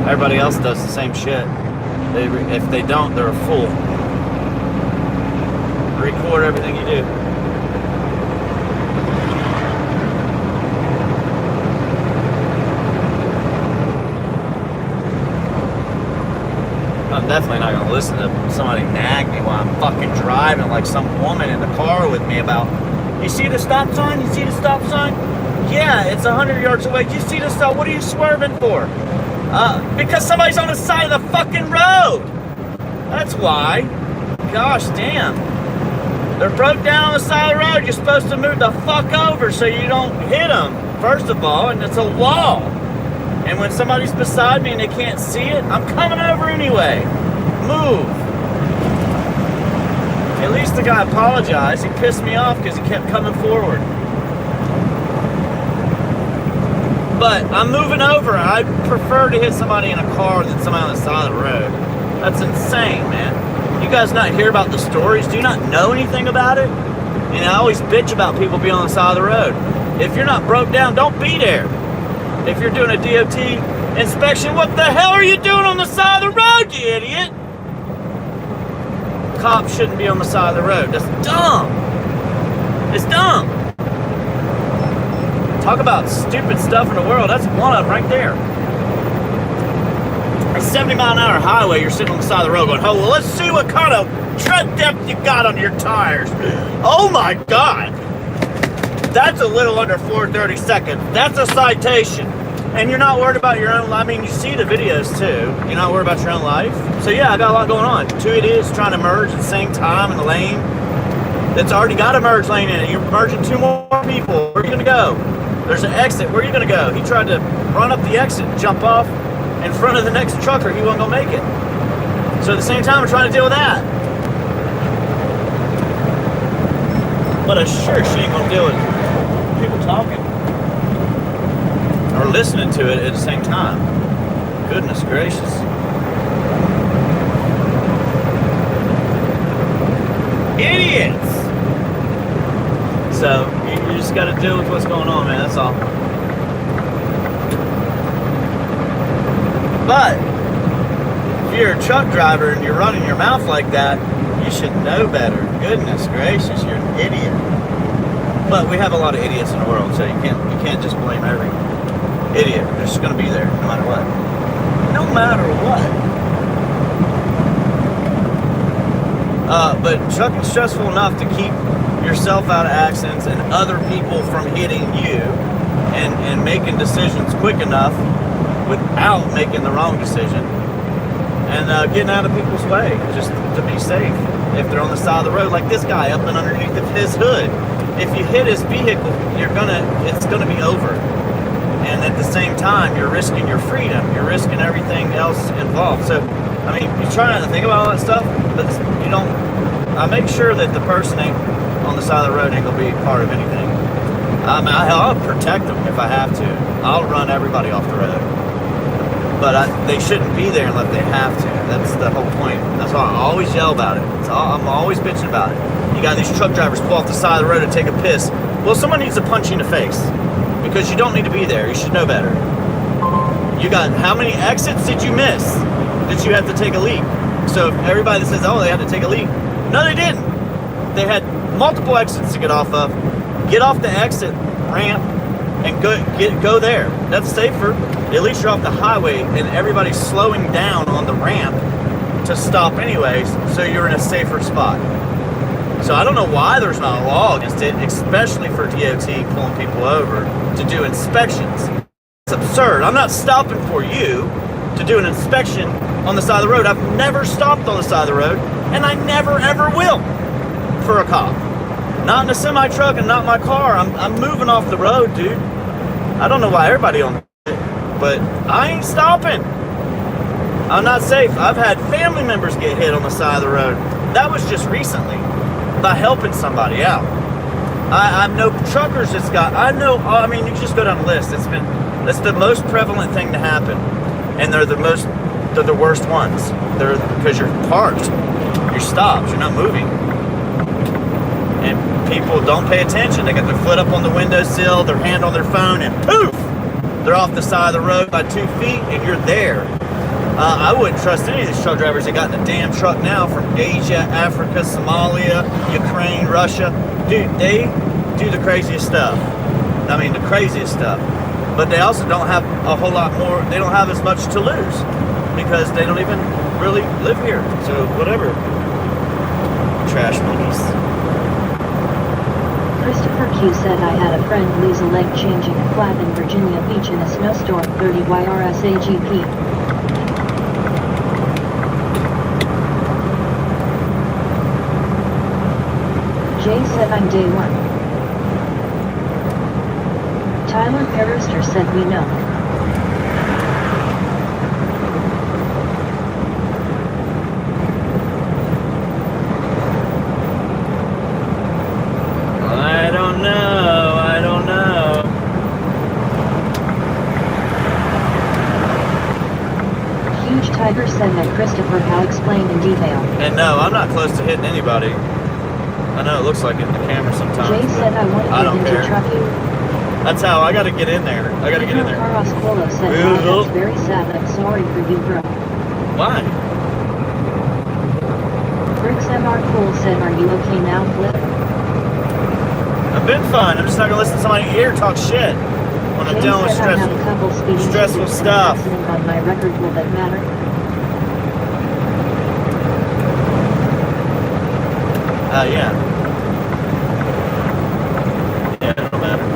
Everybody else does the same shit. If they don't, they're a fool. Record everything you do. I'm definitely not going to listen to somebody nag me while I'm fucking driving like some woman in the car with me about, you see the stop sign? You see the stop sign? Yeah, it's 100 yards away. Do you see the stop? What are you swerving for? Because somebody's on the side of the fucking road. That's why. Gosh damn. They're broke down on the side of the road. You're supposed to move the fuck over so you don't hit them, first of all, and it's a wall. And when somebody's beside me and they can't see it, I'm coming over anyway. Move. At least the guy apologized. He pissed me off because he kept coming forward. But I'm moving over. I prefer to hit somebody in a car than somebody on the side of the road. That's insane, man. You guys not hear about the stories? Do you not know anything about it? And I always bitch about people being on the side of the road. If you're not broke down, don't be there. If you're doing a DOT inspection, what the hell are you doing on the side of the road, you idiot? Cops shouldn't be on the side of the road. That's dumb. It's dumb. Talk about stupid stuff in the world. That's one of them right there. A 70-mile-an-hour highway, you're sitting on the side of the road going, oh, well, let's see what kind of tread depth you got on your tires. Oh, my God. That's a little under 430 seconds. That's a citation. And you're not worried about your own life. I mean, you see the videos too. You're not worried about your own life. So yeah, I got a lot going on. Two idiots trying to merge at the same time in the lane that's already got a merge lane in it. You're merging two more people. Where are you going to go? There's an exit. Where are you going to go? He tried to run up the exit and jump off in front of the next trucker. He wasn't going to make it. So at the same time, we're trying to deal with that. But I sure she ain't going to deal with people talking or listening to it at the same time. Goodness gracious. Idiots! So, you just got to deal with what's going on, man, that's all. But, if you're a truck driver and you're running your mouth like that, you should know better. Goodness gracious, you're an idiot. But we have a lot of idiots in the world, so you can't just blame every idiot. They're just going to be there no matter what. No matter what. But trucking's stressful enough to keep yourself out of accidents and other people from hitting you and making decisions quick enough without making the wrong decision and getting out of people's way just to be safe. If they're on the side of the road like this guy up and underneath of his hood, if you hit his vehicle, it's gonna be over. And at the same time, you're risking your freedom. You're risking everything else involved. So, I mean, you try not to think about all that stuff, but you don't. I make sure that the person on the side of the road ain't gonna be part of anything. I'll protect them if I have to. I'll run everybody off the road. But they shouldn't be there unless they have to. That's the whole point. That's why I always yell about it. I'm always bitching about it. You got these truck drivers pull off the side of the road to take a piss. Well, someone needs to punch you in the face. Because you don't need to be there. You should know better. You got, how many exits did you miss that you had to take a leak? So if everybody that says, oh, they had to take a leak. No, they didn't. They had multiple exits to get off of. Get off the exit ramp and go there. That's safer. At least you're off the highway and everybody's slowing down on the ramp to stop anyways, so you're in a safer spot. So I don't know why there's not a law against it, especially for DOT pulling people over to do inspections. It's absurd. I'm not stopping for you. to do an inspection on the side of the road. I've never stopped on the side of the road, and I never ever will for a cop. Not in a semi truck and not in my car. I'm moving off the road, dude. I don't know why everybody on it, but I ain't stopping. I'm not safe. I've had family members get hit on the side of the road. That was just recently by helping somebody out. I know truckers that's got, I mean, you just go down the list. That's the most prevalent thing to happen. And they're the worst ones. They're because you're parked, you're stopped, you're not moving. And people don't pay attention. They got their foot up on the windowsill, their hand on their phone, and poof! They're off the side of the road by 2 feet, and you're there. I wouldn't trust any of these truck drivers that got in a damn truck now from Asia, Africa, Somalia, Ukraine, Russia. Dude, they do the craziest stuff. I mean, the craziest stuff. But they also don't have a whole lot more, they don't have as much to lose because they don't even really live here. So, whatever. Trash monkeys. Christopher Q said I had a friend lose a leg changing a flat in Virginia Beach in a snowstorm. 30 YRSAGP. Jay said I'm day one. Tyler Perister said we know. I don't know. Huge Tiger said that Christopher had explained in detail. And no, I'm not close to hitting anybody. I know it looks like it in the camera sometimes. Jay said I want to get into trucking. That's how I gotta get in there. I gotta get in there. Carlos Colo said that's very sad. I'm sorry for you, bro. Why? Bricks MR Cool said, are you okay now, Flip? I've been fine. I'm just not gonna listen to somebody here talk shit when I'm dealing with stressful stuff. On my record, will that matter? Yeah. Yeah, it don't matter.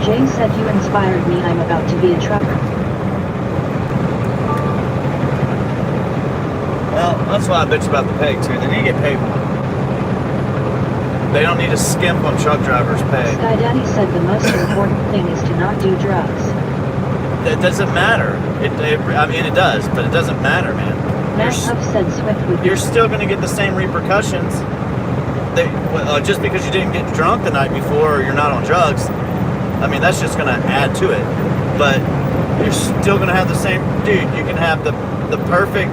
Jay said you inspired me. I'm about to be a trucker. Well, that's why I bitch about the pay too. They need to get paid more. They don't need to skimp on truck drivers' pay. Sky Daddy said the most important thing is to not do drugs. It doesn't matter. I mean, it does, but it doesn't matter, man. Matt Huff said Swift would. You're still going to get the same repercussions. Just because you didn't get drunk the night before or you're not on drugs, I mean, that's just going to add to it. But you're still going to have the same. Dude, you can have the perfect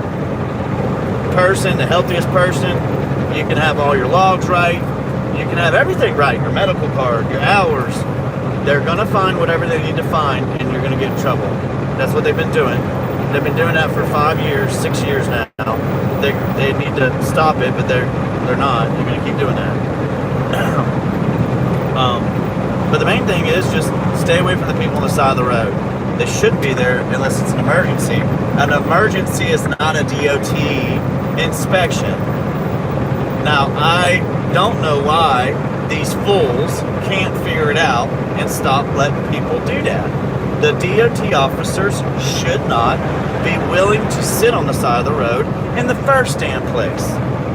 person, the healthiest person. You can have all your logs right. You can have everything right. Your medical card, your hours. They're going to find whatever they need to find, and you're going to get in trouble. That's what they've been doing. They've been doing that for 5 years, 6 years now. They need to stop it, but they're not. They're going to keep doing that. But the main thing is just stay away from the people on the side of the road. They shouldn't be there unless it's an emergency. An emergency is not a DOT inspection. Now, I don't know why these fools can't figure it out and stop letting people do that. The DOT officers should not be willing to sit on the side of the road in the first damn place.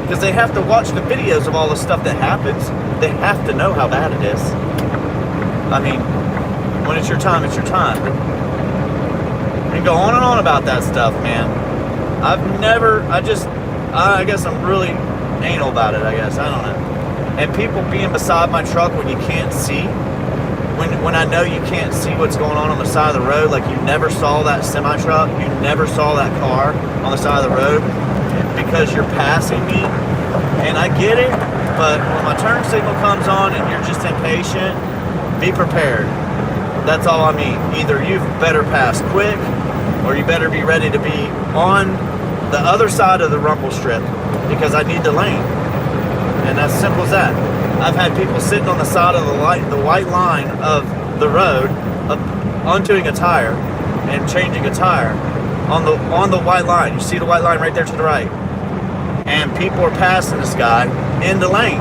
Because they have to watch the videos of all the stuff that happens. They have to know how bad it is. I mean, when it's your time, it's your time. And go on and on about that stuff, man. I guess I'm really anal about it, I guess. I don't know. And people being beside my truck when you can't see, when I know you can't see what's going on the side of the road, like you never saw that semi truck, you never saw that car on the side of the road because you're passing me, and I get it, but when my turn signal comes on and you're just impatient, be prepared. That's all I mean. Either you better pass quick, or you better be ready to be on the other side of the rumble strip because I need the lane. And that's simple as that. I've had people sitting on the side of the white line of the road, undoing a tire and changing a tire on the white line. You see the white line right there to the right, and people are passing this guy in the lane,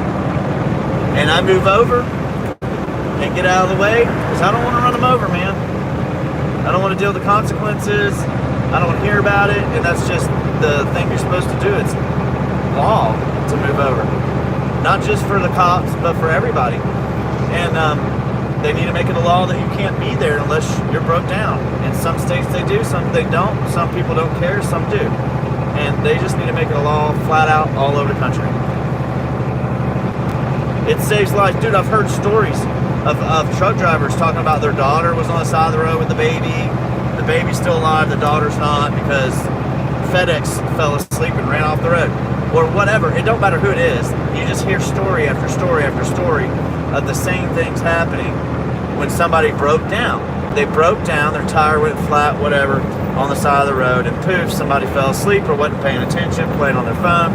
and I move over and get out of the way because I don't want to run him over, man. I don't want to deal with the consequences. I don't want to hear about it, and that's just the thing you're supposed to do. It's law to move over, not just for the cops, but for everybody. And they need to make it a law that you can't be there unless you're broke down. In some states they do, some they don't. Some people don't care, some do. And they just need to make it a law flat out all over the country. It saves lives. Dude, I've heard stories of truck drivers talking about their daughter was on the side of the road with the baby. The baby's still alive, the daughter's not, because FedEx fell asleep and ran off the road. Or whatever. It don't matter who it is. You just hear story after story after story of the same things happening when somebody broke down. They broke down, their tire went flat, whatever, on the side of the road, and poof, somebody fell asleep or wasn't paying attention, playing on their phone.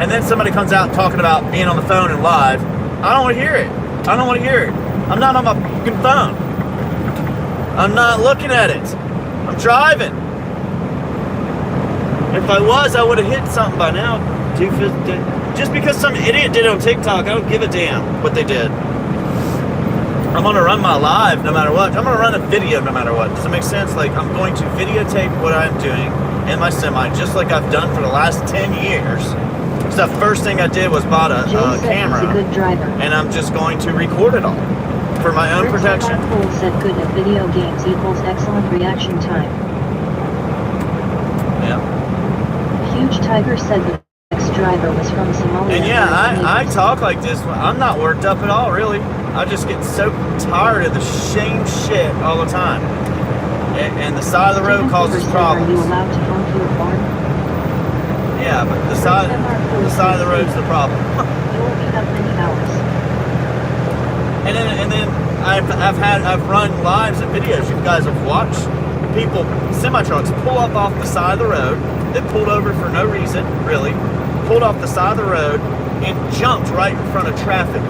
And then somebody comes out talking about being on the phone and live. I don't want to hear it. I don't want to hear it. I'm not on my fucking phone. I'm not looking at it. I'm driving. If I was, I would have hit something by now. Just because some idiot did it on TikTok, I don't give a damn what they did. I'm going to run my live no matter what. I'm going to run a video no matter what. Does it make sense? Like, I'm going to videotape what I'm doing in my semi, just like I've done for the last 10 years. So the first thing I did was bought a camera. He's a good driver. And I'm just going to record it all for my own protection. Cole said good at video games equals excellent reaction time. Yeah. Huge Tiger said the driver was from Somalia. And yeah, I talk like this. I'm not worked up at all, really. I just get so tired of the same shit all the time. And the side of the road causes problems. Are you allowed to honk your horn? Yeah, but the side of the road's the problem. You will be up many hours. And then I've run lives and videos. You guys have watched people, semi-trucks, pull up off the side of the road. They pulled over for no reason, really. Pulled off the side of the road and jumped right in front of traffic,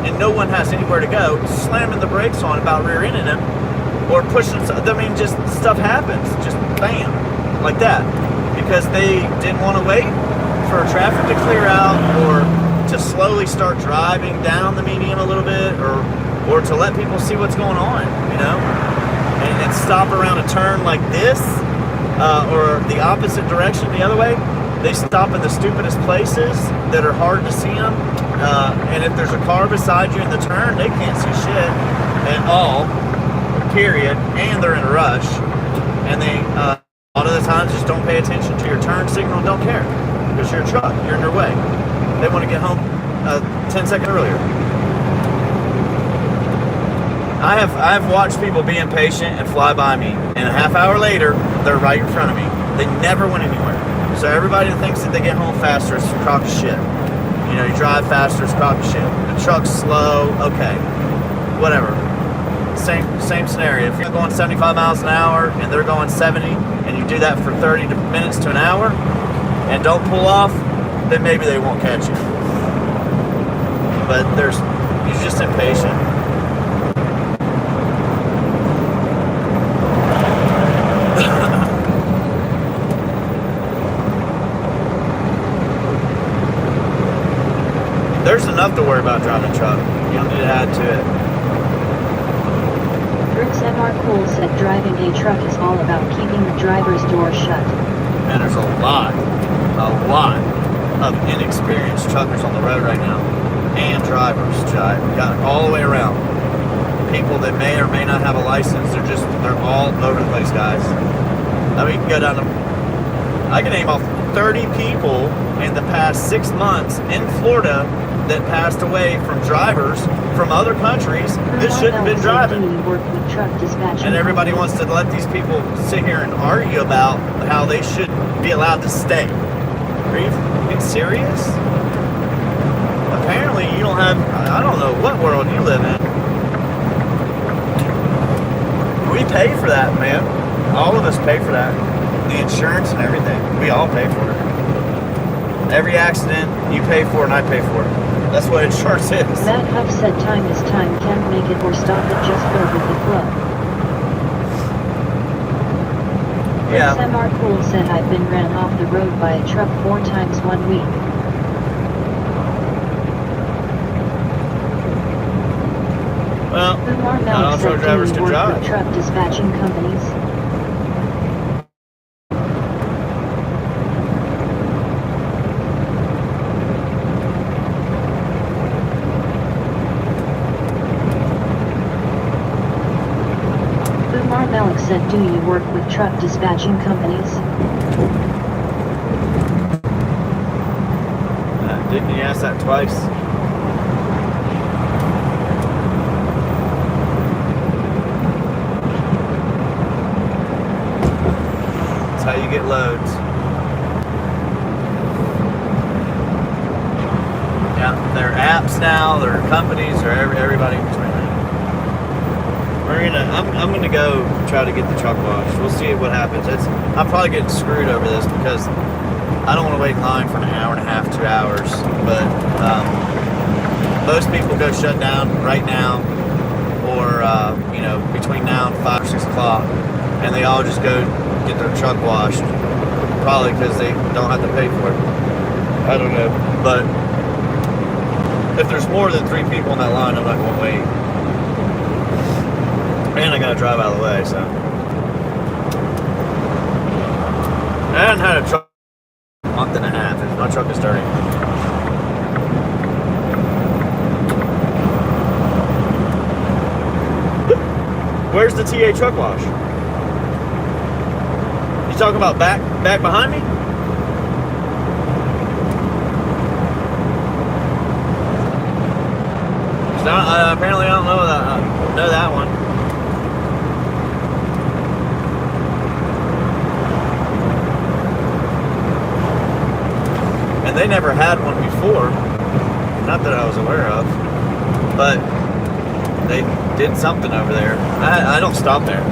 and no one has anywhere to go, slamming the brakes on, about rear-ending them, or pushing. I mean, just stuff happens, just bam, like that, because they didn't want to wait for traffic to clear out, or to slowly start driving down the median a little bit, or to let people see what's going on, you know, and stop around a turn like this, or the opposite direction the other way. They stop in the stupidest places that are hard to see them. And if there's a car beside you in the turn, they can't see shit at all, period. And they're in a rush. And they, a lot of the times, just don't pay attention to your turn signal and don't care. Because you're a truck, you're in your way. They want to get home 10 seconds earlier. I have watched people be impatient and fly by me. And a half hour later, they're right in front of me. They never went anywhere. So everybody that thinks that they get home faster is a crock of shit. You know, you drive faster, it's a crock of shit. The truck's slow, okay, whatever. Same scenario. If you're going 75 miles an hour and they're going 70, and you do that for 30 minutes to an hour, and don't pull off, then maybe they won't catch you. But you're just impatient. There's enough to worry about driving a truck. You don't need to add to it. Brooks M.R. Cole said driving a truck is all about keeping the driver's door shut. And there's a lot of inexperienced truckers on the road right now. And drivers, Jai. Got all the way around. People that may or may not have a license, they're all over the place, guys. I mean, you can go down to, I can name off 30 people in the past 6 months in Florida that passed away from drivers from other countries that shouldn't have been driving. And everybody wants to let these people sit here and argue about how they should be allowed to stay. Are you fucking serious? Apparently you don't have, I don't know what world you live in. We pay for that, man. All of us pay for that. The insurance and everything. We all pay for it. Every accident you pay for and I pay for it. That's what insurance is. Matt Huff said time is time, can't make it or stop it, just go with the flow. Yeah. SMR Cool said I've been ran off the road by a truck 4 times 1 week. Well, Umar not all Malik said, truck drivers do you can work drive. with truck dispatching companies? Umar Malik said, do you work with truck dispatching companies? Didn't you ask that twice? That's how you get loads. Yeah, there are apps now, there are companies, there are everybody in between. I'm gonna go try to get the truck washed. We'll see what happens. I'm probably getting screwed over this because I don't want to wait in line for an hour and a half, 2 hours. But most people go shut down right now, or between now and 5 or 6 o'clock, and they all just go get their truck washed. Probably because they don't have to pay for it. I don't know, but if there's more than 3 people in that line, I'm not going to wait. And I gotta drive out of the way, so. I haven't had a truck in a month and a half. My truck is dirty. Where's the TA truck wash? You talking about back behind me? Apparently I don't know that one. And they never had one before, not that I was aware of, but they did something over there. I don't stop there.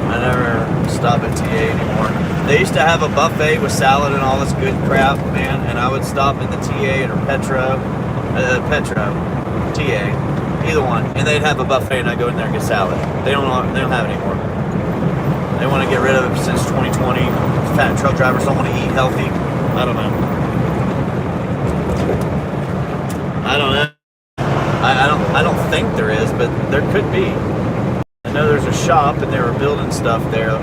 I never stop at TA anymore. They used to have a buffet with salad and all this good crap, man, and I would stop at the TA or TA, either one, and they'd have a buffet and I'd go in there and get salad. They don't have it anymore. They want to get rid of it since 2020. Fat truck drivers don't want to eat healthy. I don't know. I don't think there is, but there could be. I know there's a shop and they were building stuff there.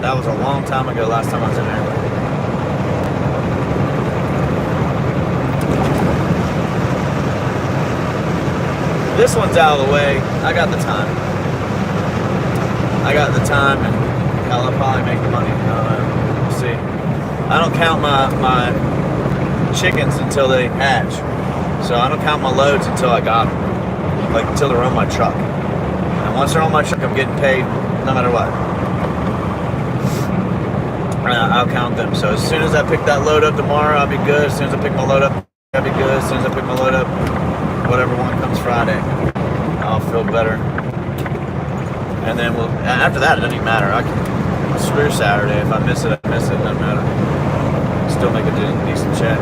That was a long time ago, last time I was in there. This one's out of the way. I got the time. And I'll probably make the money. I don't know. We'll see. I don't count my chickens until they hatch. So I don't count my loads until I got them. Like until they're on my truck. And once they're on my truck, I'm getting paid no matter what. I'll count them. So as soon as I pick that load up tomorrow, I'll be good. As soon as I pick my load up, I'll be good. As soon as I pick my load up, whatever one comes Friday, I'll feel better. And then after that, it doesn't even matter. I can screw Saturday. If I miss it, I miss it. It doesn't matter. Still make a decent check.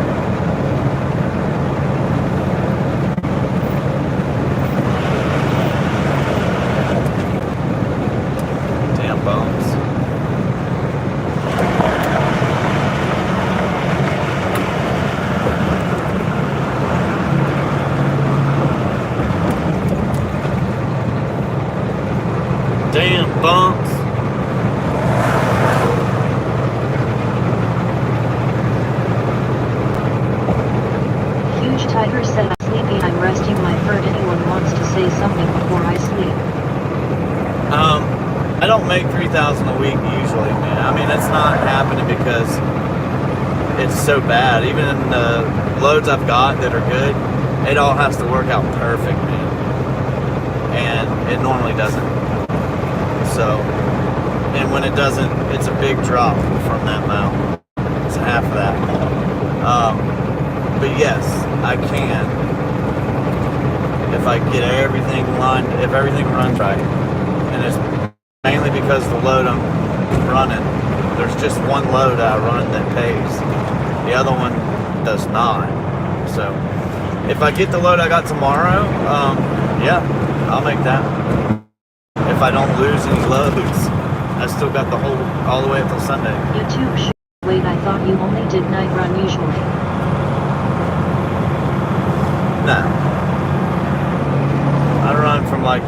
Damn bones. Damn bumps. Huge Tiger said, I'm sleepy, I'm resting my fur. Anyone wants to say something before I sleep? I don't make $3,000 a week usually, man. I mean, it's not happening because it's so bad. Even in the loads I've got that are good, it all has to work out perfect, man. And it normally doesn't. So, and when it doesn't, it's a big drop from that amount. It's half of that. But yes, I can. If I get everything lined, if everything runs right. And it's mainly because the load I'm running, there's just one load I run that pays. The other one does not. So if I get the load I got tomorrow, yeah, I'll make that. If I don't lose any loads, I still got the whole, all the way up till Sunday. YouTube. Wait, I thought you only did night run usually. No. I run from like,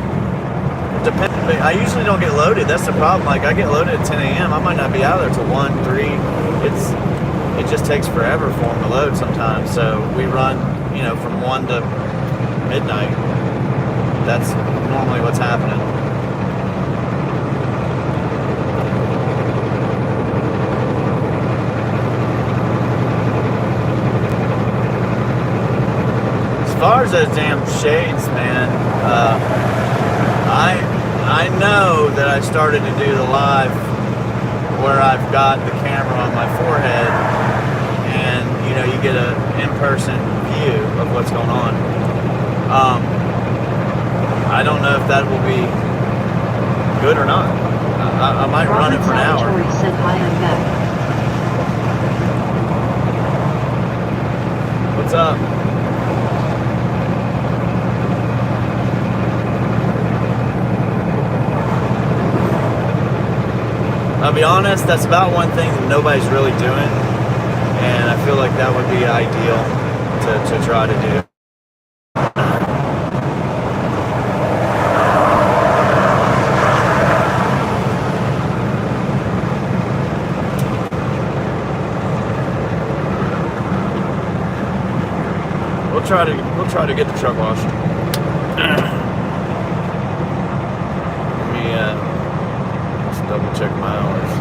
I usually don't get loaded. That's the problem. Like I get loaded at 10 a.m. I might not be out there till 1, 3. It just takes forever for them to load sometimes. So we run, you know, from 1 to midnight. That's normally what's happening. As far as those damn shades, man, I know that I started to do the live where I've got the camera on my forehead and, you know, you get an in-person view of what's going on. I don't know if that will be good or not. I might run it for an hour. Said hi, I'm back. What's up? I'll be honest, that's about one thing that nobody's really doing, and I feel like that would be ideal to try to do. We'll try to get the truck washed. Let me just double check my hours.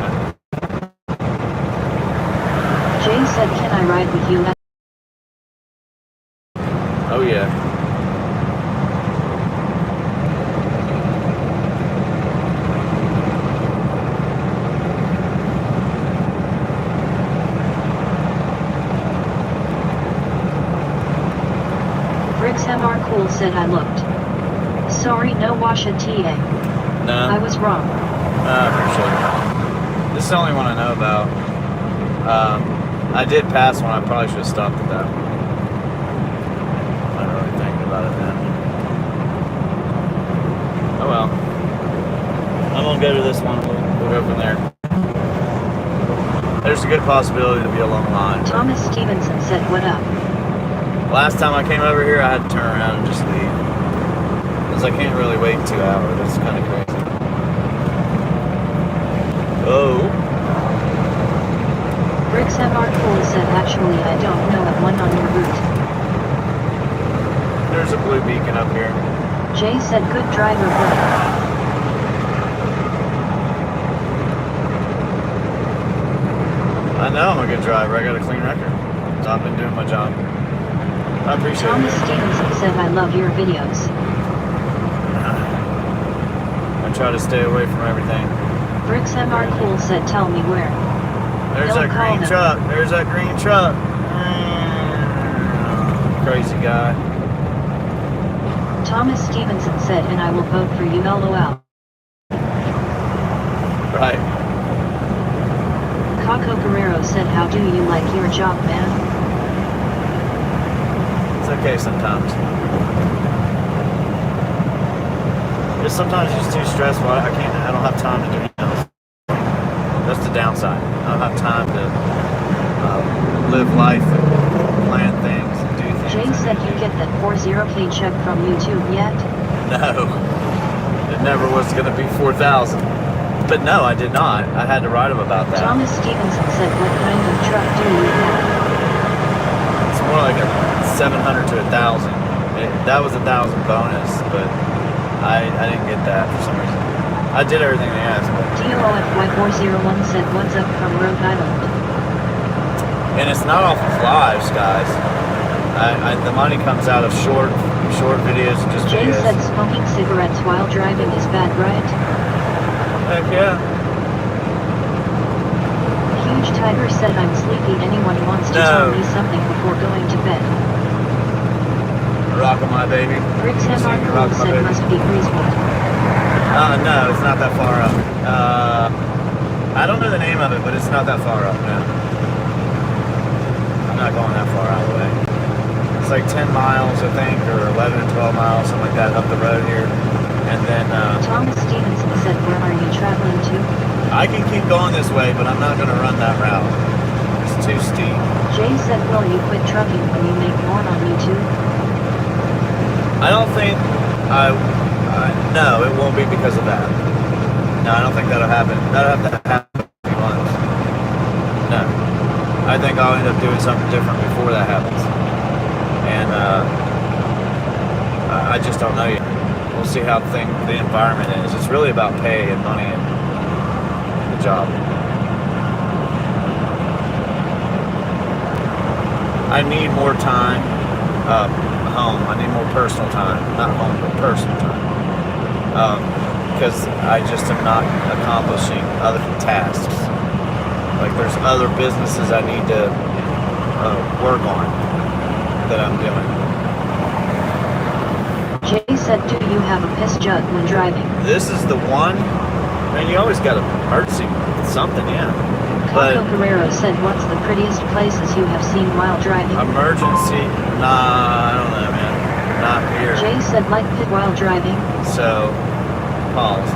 Jay said, can I ride with you? Oh yeah. MR Cool said I looked. Sorry, no wash at TA. No. I was wrong. I appreciate it. This is the only one I know about. I did pass one. I probably should have stopped at that one. I'm not really thinking about it then. Oh well. I'm gonna go to this one. We'll go from there. There's a good possibility to be a long line. Thomas Stevenson said, what up? Last time I came over here, I had to turn around and just leave. Because I can't really wait 2 hours. That's kind of crazy. Oh. Bricks MR Cool said, actually, I don't know at one on your route. There's a blue beacon up here. Jay said, good driver, bro. I know I'm a good driver. I got a clean record. So I've been doing my job. I appreciate Thomas it. Stevenson said, I love your videos. I try to stay away from everything. Bricks MR Cool said, tell me where. There's Don't that green call truck. There's that green truck. Crazy guy. Thomas Stevenson said, and I will vote for you, LOL. Right. Caco Guerrero said, how do you like your job, man? It's okay sometimes. Just sometimes it's just too stressful. I don't have time to do anything else. That's the downside. I don't have time to live life and plan things and do things. Jay said you get that 40K check from YouTube yet? No. It never was going to be 4,000. But no, I did not. I had to write him about that. Thomas Stevenson said, what kind of truck do you have? It's more like a 700 to 1,000. That was 1,000 bonus, but I didn't get that for some reason. I did everything they asked. DOFY401 said, what's up from Rhode Island? And it's not off of lives, guys. The money comes out of short videos, just Jay videos. said smoking cigarettes while driving is bad, right? Heck yeah. Huge Tiger said, I'm sleepy. Anyone wants to tell me something before going to bed? Rockin' my baby. Bricks MR Cool said, must be Greaseboard. No, it's not that far up. I don't know the name of it, but it's not that far up, no. I'm not going that far out of the way. It's like 10 miles, I think, or 11 or 12 miles, something like that, up the road here. And then Thomas Stevenson said, where are you traveling to? I can keep going this way, but I'm not going to run that route. It's too steep. Jay said, will you quit trucking when you make more on YouTube? I don't think no, it won't be because of that. No, I don't think that'll happen. That'll have to happen in a few months. No. I think I'll end up doing something different before that happens. And I just don't know yet. We'll see how the environment is. It's really about pay and money and the job. I need more time home. I need more personal time. Not home, but personal time. Because I just am not accomplishing other tasks. Like there's other businesses I need to work on that I'm doing. Jay said, do you have a piss jug when driving? This is the one. Man, you always got an emergency something, yeah. Coco Guerrero said, what's the prettiest places you have seen while driving? Emergency? Nah, I don't know, man. Not here. Jay said, like pit while driving. So, pause.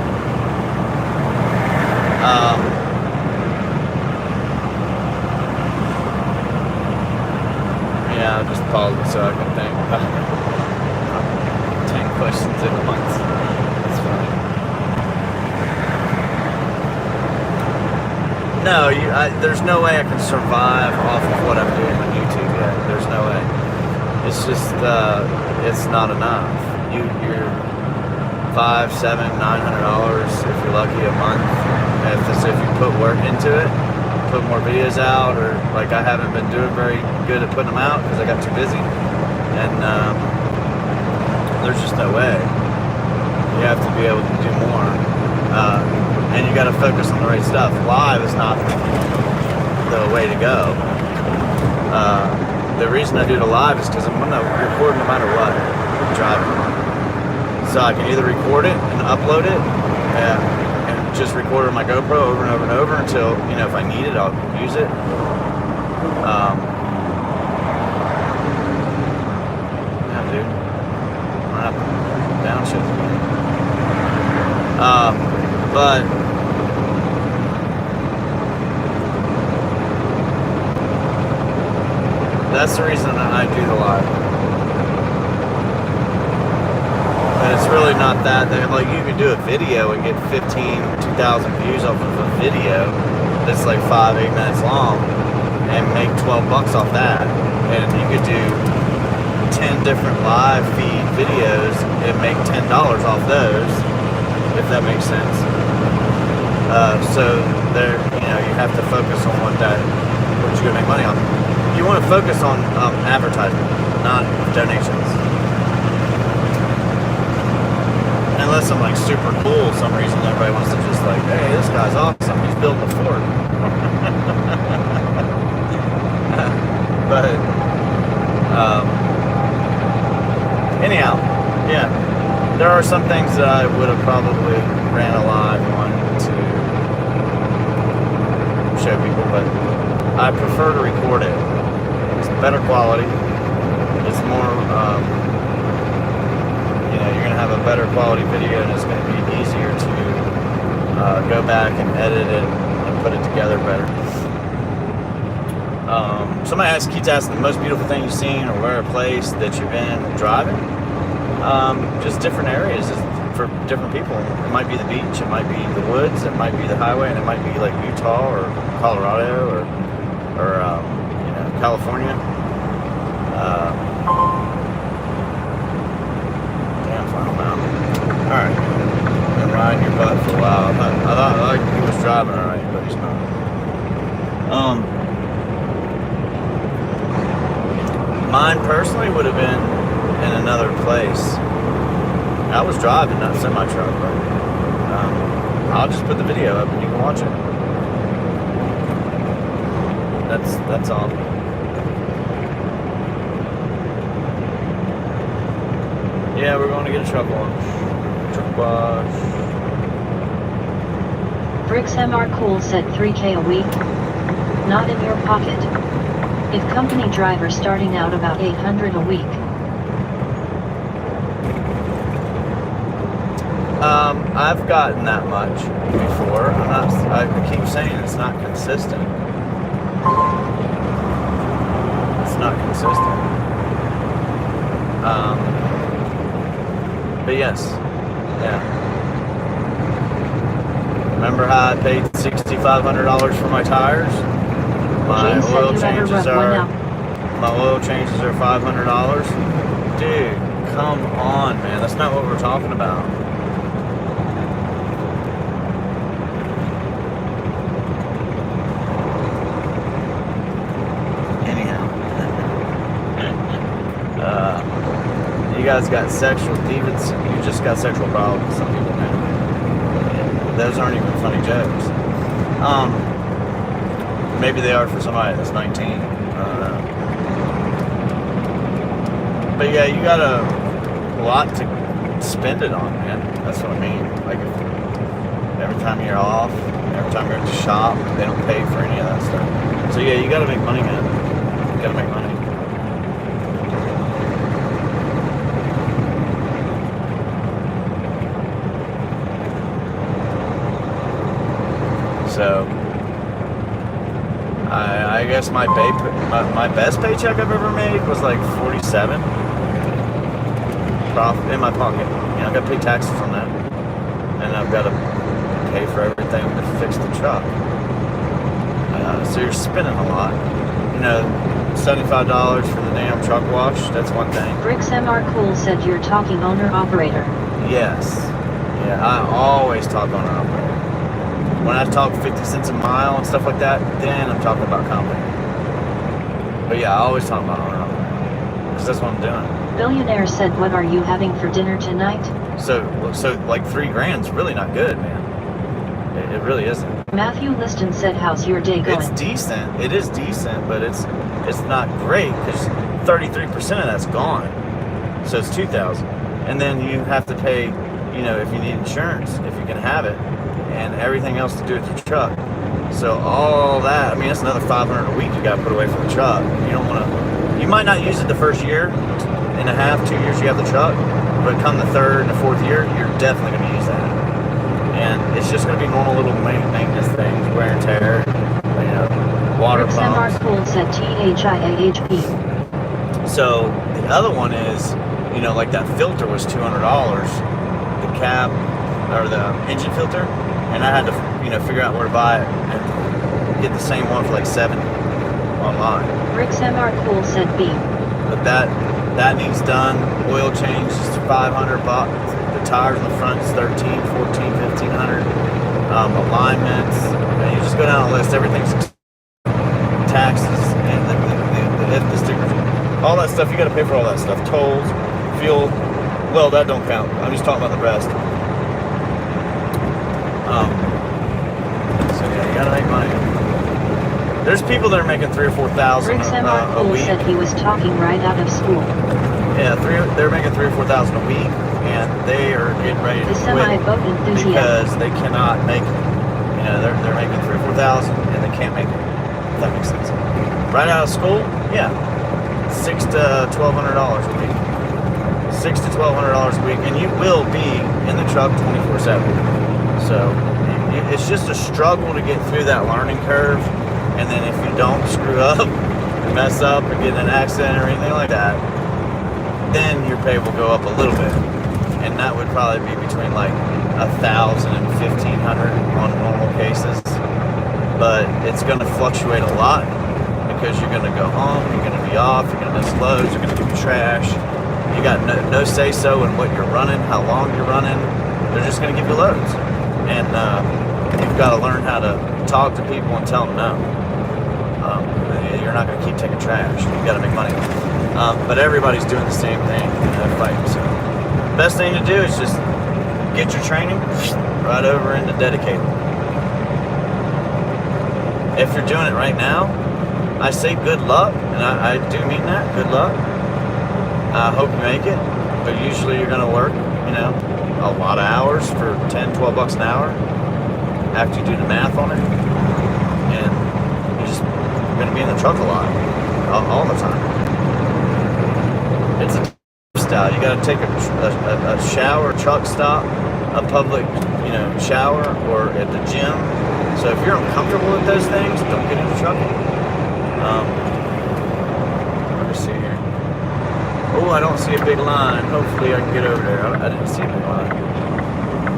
Yeah, I'll just pause it so I can think. 10 questions at once. That's funny. No, there's no way I can survive off of what I'm doing on YouTube yet. There's no way. It's just, it's not enough. You're $500, $700, $900 if you're lucky a month. If you put work into it, put more videos out, or like I haven't been doing very good at putting them out because I got too busy. And there's just no way. You have to be able to do more. And you got to focus on the right stuff. Live is not the way to go. The reason I do the live is because I'm going to record no matter what I'm driving. So I can either record it and upload it and just record it on my GoPro over and over and over until, if I need it, I'll use it. Yeah, dude. I'm going to have to downshift again. But that's the reason I do the live. And it's really not that. Like, you can do a video and get 2,000 views off of a video that's like 5-8 minutes long and make $12 off that. And you could do 10 different live feed videos and make $10 off those, if that makes sense. So there, you have to focus on what you're gonna make money on. You want to focus on advertising, not donations. Unless I'm like super cool, for some reason everybody wants to just like, hey, this guy's awesome. He's building a fort. But anyhow, yeah, there are some things that I would have probably ran a live on to show people, but I prefer to record it. It's better quality. It's more, you're going to have a better quality video, and it's going to be easier to go back and edit it and put it together better. Somebody keeps asking the most beautiful thing you've seen or where a place that you've been driving. Just different areas for different people. It might be the beach, it might be the woods, it might be the highway, and it might be like Utah or Colorado or California. Damn, Final Mountain. Alright. Been riding your butt for a while. I thought he was driving alright, but he's not. Mine personally would have been in another place. I was driving, not semi-truck, but I'll just put the video up and you can watch it. That's all. Yeah, we're going to get a truck wash. Truck wash. Bricks MR Cool said 3K a week. Not in your pocket. If company driver starting out about 800 a week. I've gotten that much before. I keep saying it's not consistent. It's not consistent. But yes, yeah. Remember how I paid $6,500 for my tires? My oil changes are $500. Dude, come on, man. That's not what we're talking about. You guys got sexual demons. You just got sexual problems. Some people do. Those aren't even funny jokes. Maybe they are for somebody that's 19. I don't know. But yeah, you got a lot to spend it on, man. That's what I mean. Like every time you're off, every time you're at the shop, they don't pay for any of that stuff. So yeah, you got to make money, man. You got to make money. So, I guess my best paycheck I've ever made was like 47 profit in my pocket. You know, I got to pay taxes on that, and I've got to pay for everything to fix the truck. So you're spending a lot. You know, $75 for the damn truck wash. That's one thing. Bricks MR Cool said you're talking owner-operator. Yes. Yeah, I always talk owner-operator. When I talk 50 cents a mile and stuff like that, then I'm talking about company. But yeah, I always talk about owner-operator. Because that's what I'm doing. Billionaire said, what are you having for dinner tonight? So like $3,000's really not good, man. It really isn't. Matthew Liston said, how's your day going? It's decent. It is decent, but it's not great because 33% of that's gone. So it's $2,000. And then you have to pay, you know, if you need insurance, if you can have it, and everything else to do with your truck. So all that, I mean, that's another $500 a week you got to put away from the truck. You don't want to, you might not use it the first year and a half, 2 years you have the truck, but come the third and the fourth year, you're definitely going to use that. And it's just going to be normal little maintenance things, wear and tear, you know, water Bricks pumps. MR Cool said THIAHP. So the other one is, you know, like that filter was $200, the cab or the engine filter, and I had to, you know, figure out where to buy it and get the same one for like $70 online. Bricks MR Cool said B. But that needs done. Oil change is $500. The tires in the front is $1,300, $1,400, $1,500. Alignments. And you just go down the list. Everything's taxes and the stickers, all that stuff. You got to pay for all that stuff. Tolls, fuel. Well, that don't count. I'm just talking about the rest. So yeah, you gotta make money. There's people that are making $3,000 or $4,000 Bricks MR a Cool week. said he was talking right out of school. Yeah, they're making $3,000 or $4,000 a week, and they are getting ready to The quit semi-boat enthusiast. because they cannot make it. You know, they're making $3,000 or $4,000, and they can't make it. If that makes sense. Right out of school, yeah, $600 to $1,200 a week. $600 to $1,200 a week, and you will be in the truck 24/7. So it's just a struggle to get through that learning curve, and then if you don't screw up and mess up and get in an accident or anything like that, then your pay will go up a little bit, and that would probably be between like 1,000 and 1,500 on normal cases. But it's going to fluctuate a lot because you're going to go home, you're going to be off, you're going to miss loads, you're going to do trash. You got no say-so in what you're running, how long you're running. They're just going to give you loads. And you've got to learn how to talk to people and tell them no. You're not going to keep taking trash. You've got to make money. But everybody's doing the same thing, fighting. So the best thing to do is just get your training right over into dedicated. If you're doing it right now, I say good luck, and I do mean that, good luck. I hope you make it, but usually you're going to work, you know, a lot of hours for $10-12 an hour after you do the math on it, and you're going to be in the truck a lot. all the time. It's a style. You got to take a shower, truck stop, a public, shower, or at the gym. So if you're uncomfortable with those things, don't get into trouble. Let me see here. Oh, I don't see a big line. Hopefully I can get over there. I didn't see a big line.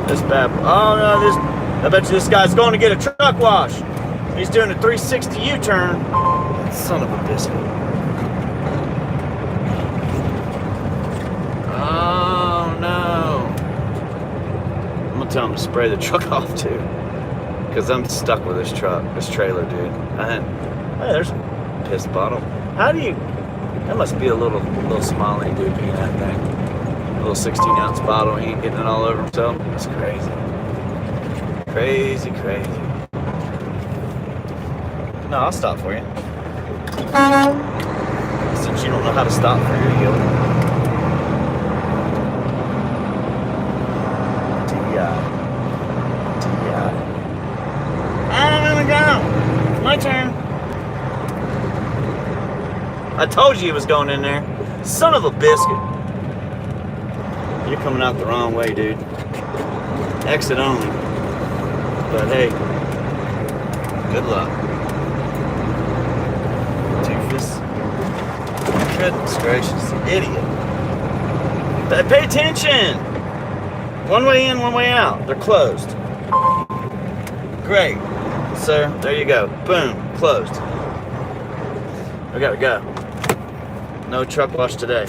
This bad. Oh no, I bet you this guy's going to get a truck wash. He's doing a 360 U-turn. Son of a biscuit. Oh no. I'm gonna tell him to spray the truck off too. Because I'm stuck with this trailer, dude. Hey, there's a piss bottle. How do you... That must be a little smiley dude in that thing. A little 16-ounce bottle. He ain't getting it all over himself. That's crazy. Crazy, crazy. No, I'll stop for you. Since you don't know how to stop for your yield. I'm gonna go. My turn. I told you he was going in there. Son of a biscuit. You're coming out the wrong way, dude. Exit only. But hey, good luck. Doofus. Goodness gracious. Idiot. Pay attention. One way in, one way out. They're closed. Great. Sir, there you go. Boom. Closed. I gotta go. No truck wash today.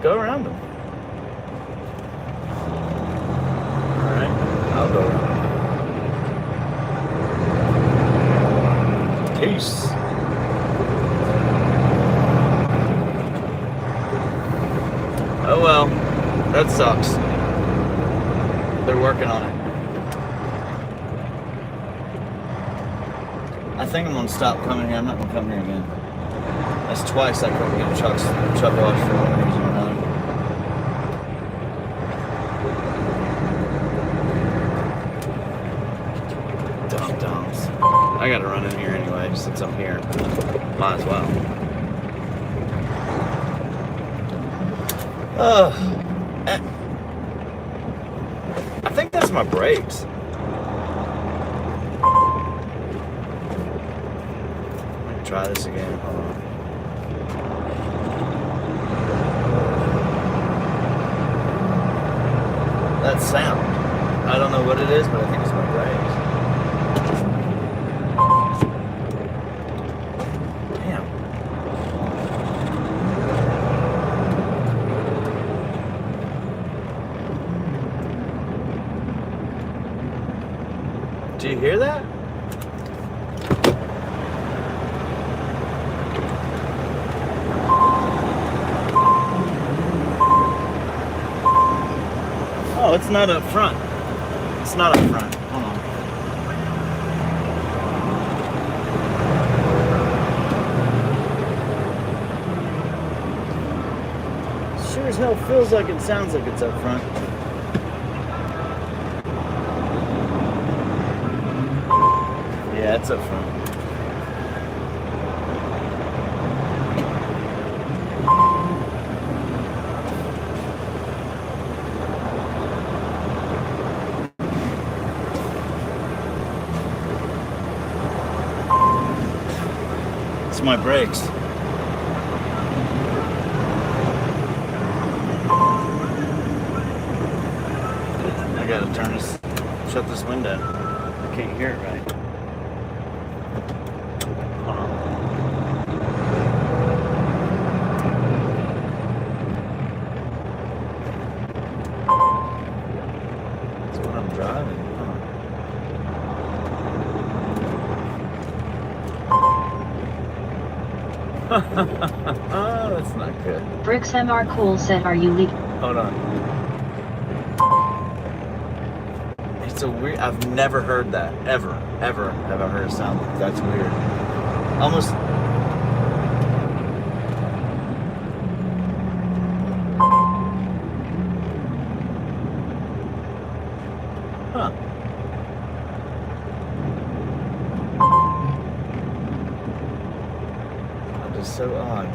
Go around them. Alright, I'll go around them. Peace. Oh well, that sucks. They're working on it. I think I'm gonna stop coming here. I'm not gonna come here again. That's twice I couldn't get a truck wash for one reason or another. Dum-dums. I gotta run in here anyway, since I'm here. Might as well. I think that's my brakes. Try this again. Hold on. That sound. I don't know what it is, but I think it's my brakes. Damn. Do you hear that? Oh, it's not up front. It's not up front. Hold on. Sure as hell feels like it sounds like it's up front. Yeah, it's up front. My brakes. I gotta shut this window. I can't hear it right. Hold on. That's what I'm driving. Oh, that's not good. Bricks MR Cool said, are you legal? Hold on. It's a weird... I've never heard that. Ever have I heard a sound. That's weird. Almost... Huh. so odd.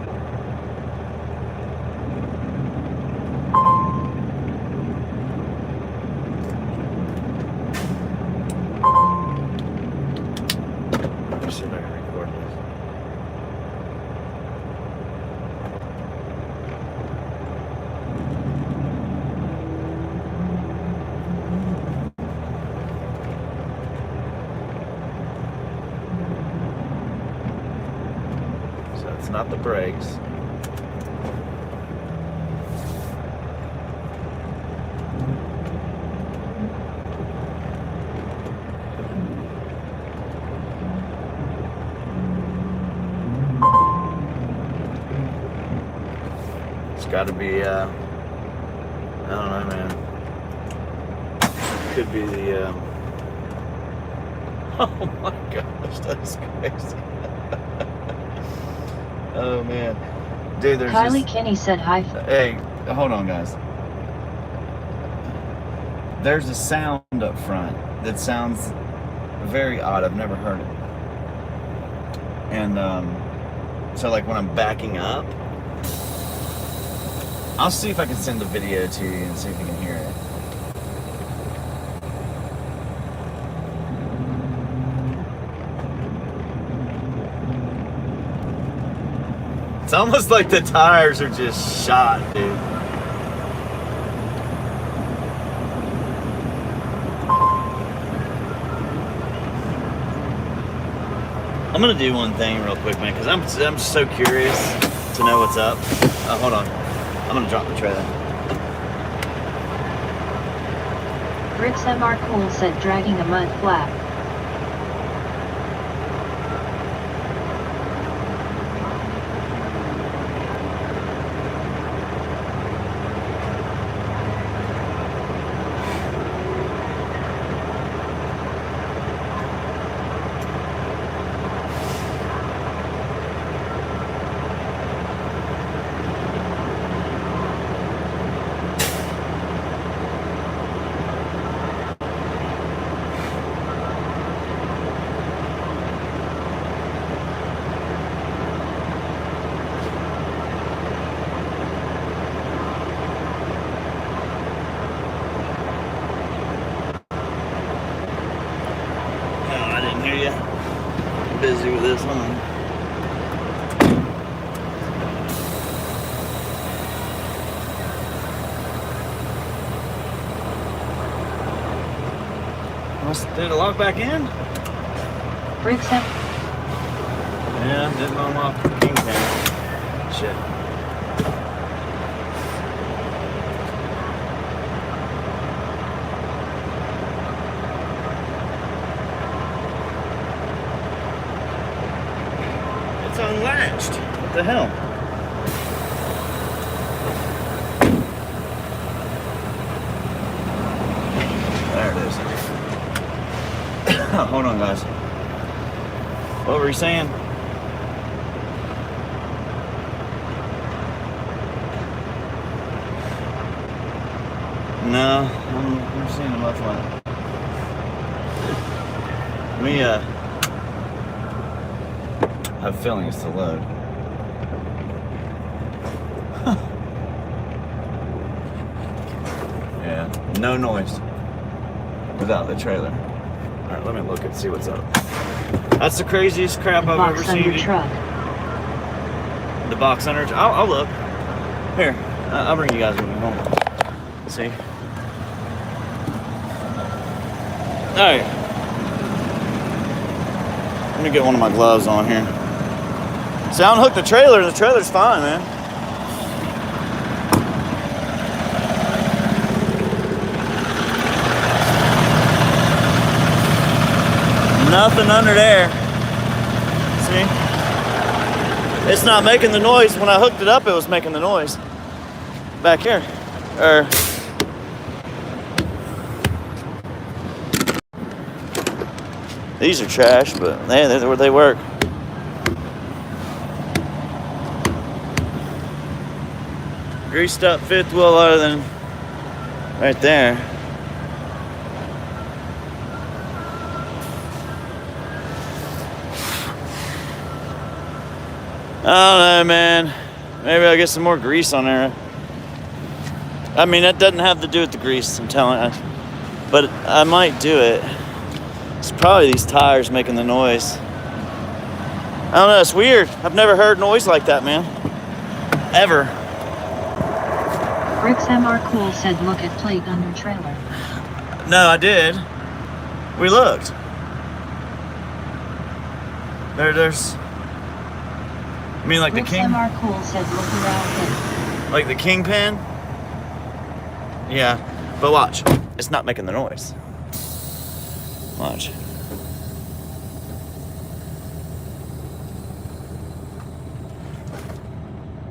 Let me see if I can record this. So it's not the brakes. It's got to be, I don't know, man. Could be the, oh my gosh, that's crazy. Oh man. Dude, there's Kylie this, Kinney said hi. hey, hold on guys. There's a sound up front that sounds very odd. I've never heard it. And, so like when I'm backing up, I'll see if I can send the video to you and see if you can hear it. It's almost like the tires are just shot, dude. I'm gonna do one thing real quick, man, because I'm so curious to know what's up. Hold on. I'm gonna drop the trailer. Bricks MR Cool said dragging a mud flap. Busy with this one. Did it lock back in? Bricks M. Yeah, didn't unlock the kingpin. Shit. It's unlatched. What the hell? There it is. Hold on, guys. What were you saying? No, I'm seeing a much one. We have a feeling it's to load. Yeah, no noise without the trailer. All right, let me look and see what's up. That's the craziest crap I've ever seen. Truck. The box under. I'll look. Here, I'll bring you guys with me home. See. All right. Let me get one of my gloves on here. See, I unhooked the trailer. The trailer's fine, man. Nothing under there. See? It's not making the noise. When I hooked it up, it was making the noise. Back here. These are trash, but they work. Greased up fifth wheel other than right there. don't know, man. Maybe I'll get some more grease on there. I mean, that doesn't have to do with the grease, I'm telling you. But I might do it. It's probably these tires making the noise. I don't know, it's weird. I've never heard noise like that, man. Ever. Bricks MR Cool said look at plate under trailer. No, I did. We looked. There's... I mean like Bricks the king... MR Cool said look around it. Like the kingpin? Yeah, but watch. It's not making the noise. Watch.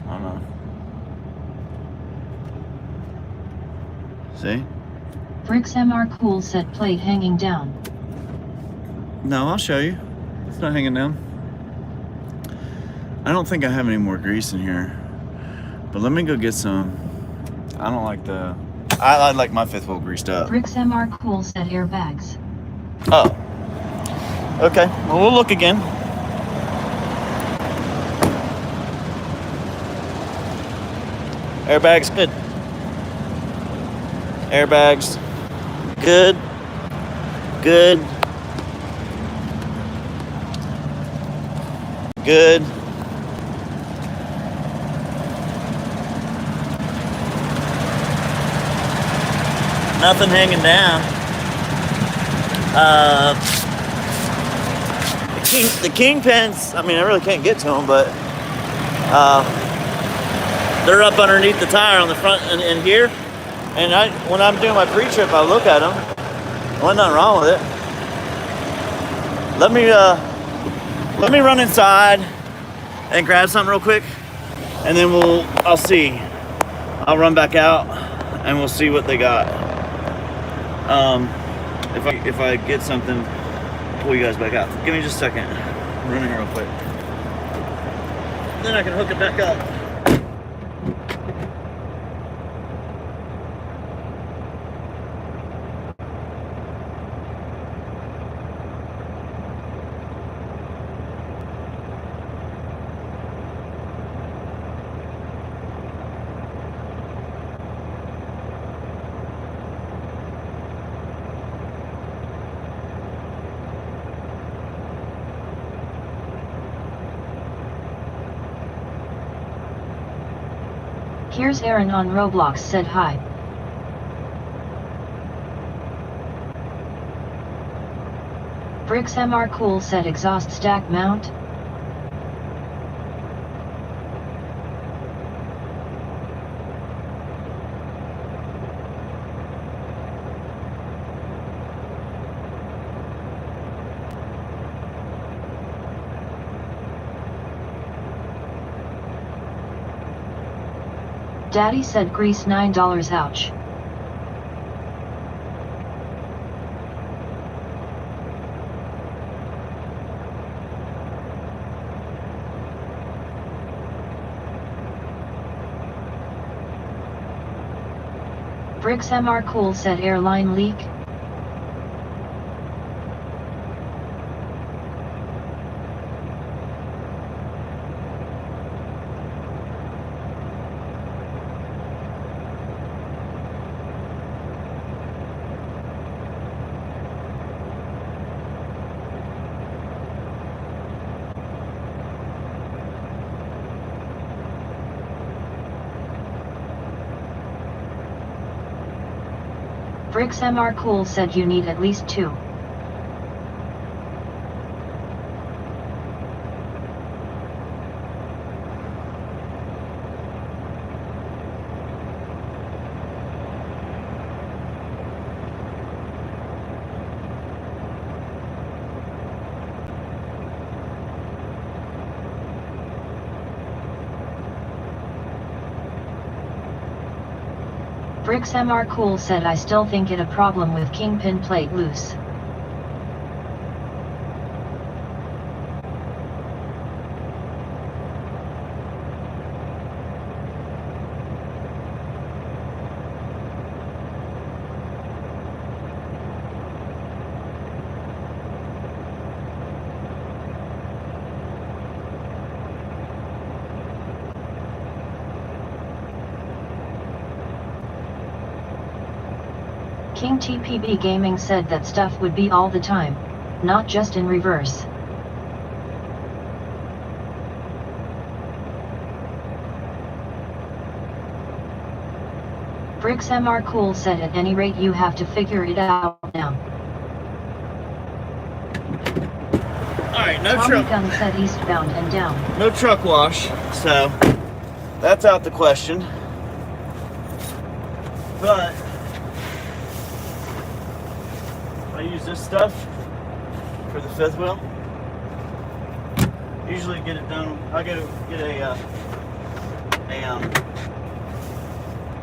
I don't know. See? Bricks MR Cool said plate hanging down. No, I'll show you. It's not hanging down. I don't think I have any more grease in here. But let me go get some. I don't like the... I like my fifth wheel greased up. Bricks MR Cool said airbags. Oh. Okay. Well, we'll look again. Airbags, good. Airbags, good. Good. Good. Nothing hanging down. The kingpins, I mean, I really can't get to them, but they're up underneath the tire on the front and here. And when I'm doing my pre-trip, I look at them. Well, nothing wrong with it. Let me run inside and grab something real quick, and then I'll see. I'll run back out and we'll see what they got. If I get something, I'll pull you guys back out. Give me just a second. I'm running here real quick. Then I can hook it back up. Here's Aaron on Roblox said hi. Bricks MR Cool said exhaust stack mount. Daddy said grease $9 ouch. Bricks MR Cool said airline leak. Bricks MR Cool said you need at least 2. Bricks MR Cool said I still think it a problem with kingpin plate loose. King TPB Gaming said that stuff would be all the time, not just in reverse. Bricks MR Cool said at any rate you have to figure it out now. Alright, no Tommy truck. Gun said eastbound and down. No truck wash, so that's out the question. But I use this stuff for the fifth wheel. Usually get it done. I get a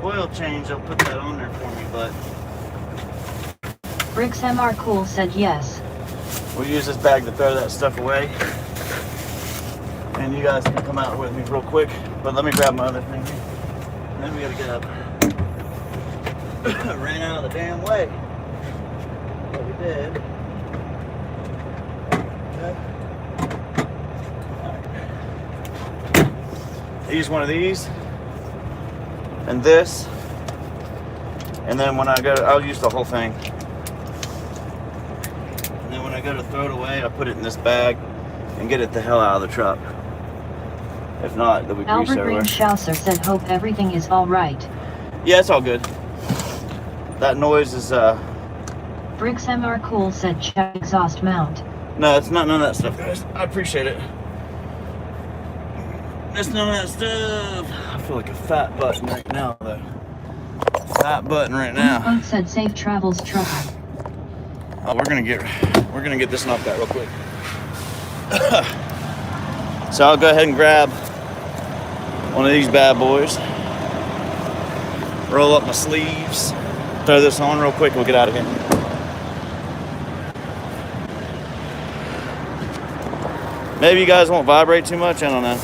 oil change. I'll put that on there for me, but Bricks MR Cool said yes. we'll use this bag to throw that stuff away. And you guys can come out with me real quick. But let me grab my other thing here. And then we gotta get up. Ran out of the damn way. But we did. Okay. Alright. I use one of these. And this. And then when I go, I'll use the whole thing. And then when I go to throw it away, I put it in this bag and get it the hell out of the truck. If not, there'll be grease Albert everywhere. Green Schlauser said hope everything is alright. Yeah, it's all good. That noise is, Bricks MR Cool said check exhaust mount. no, it's not none of that stuff, guys. I appreciate it. It's none of that stuff. I feel like a fat button right now, though. Fat button right now. Both said safe travels trucker. Oh, we're gonna get this knocked out real quick. So I'll go ahead and grab one of these bad boys. Roll up my sleeves. Throw this on real quick. We'll get out of here. Maybe you guys won't vibrate too much. I don't know.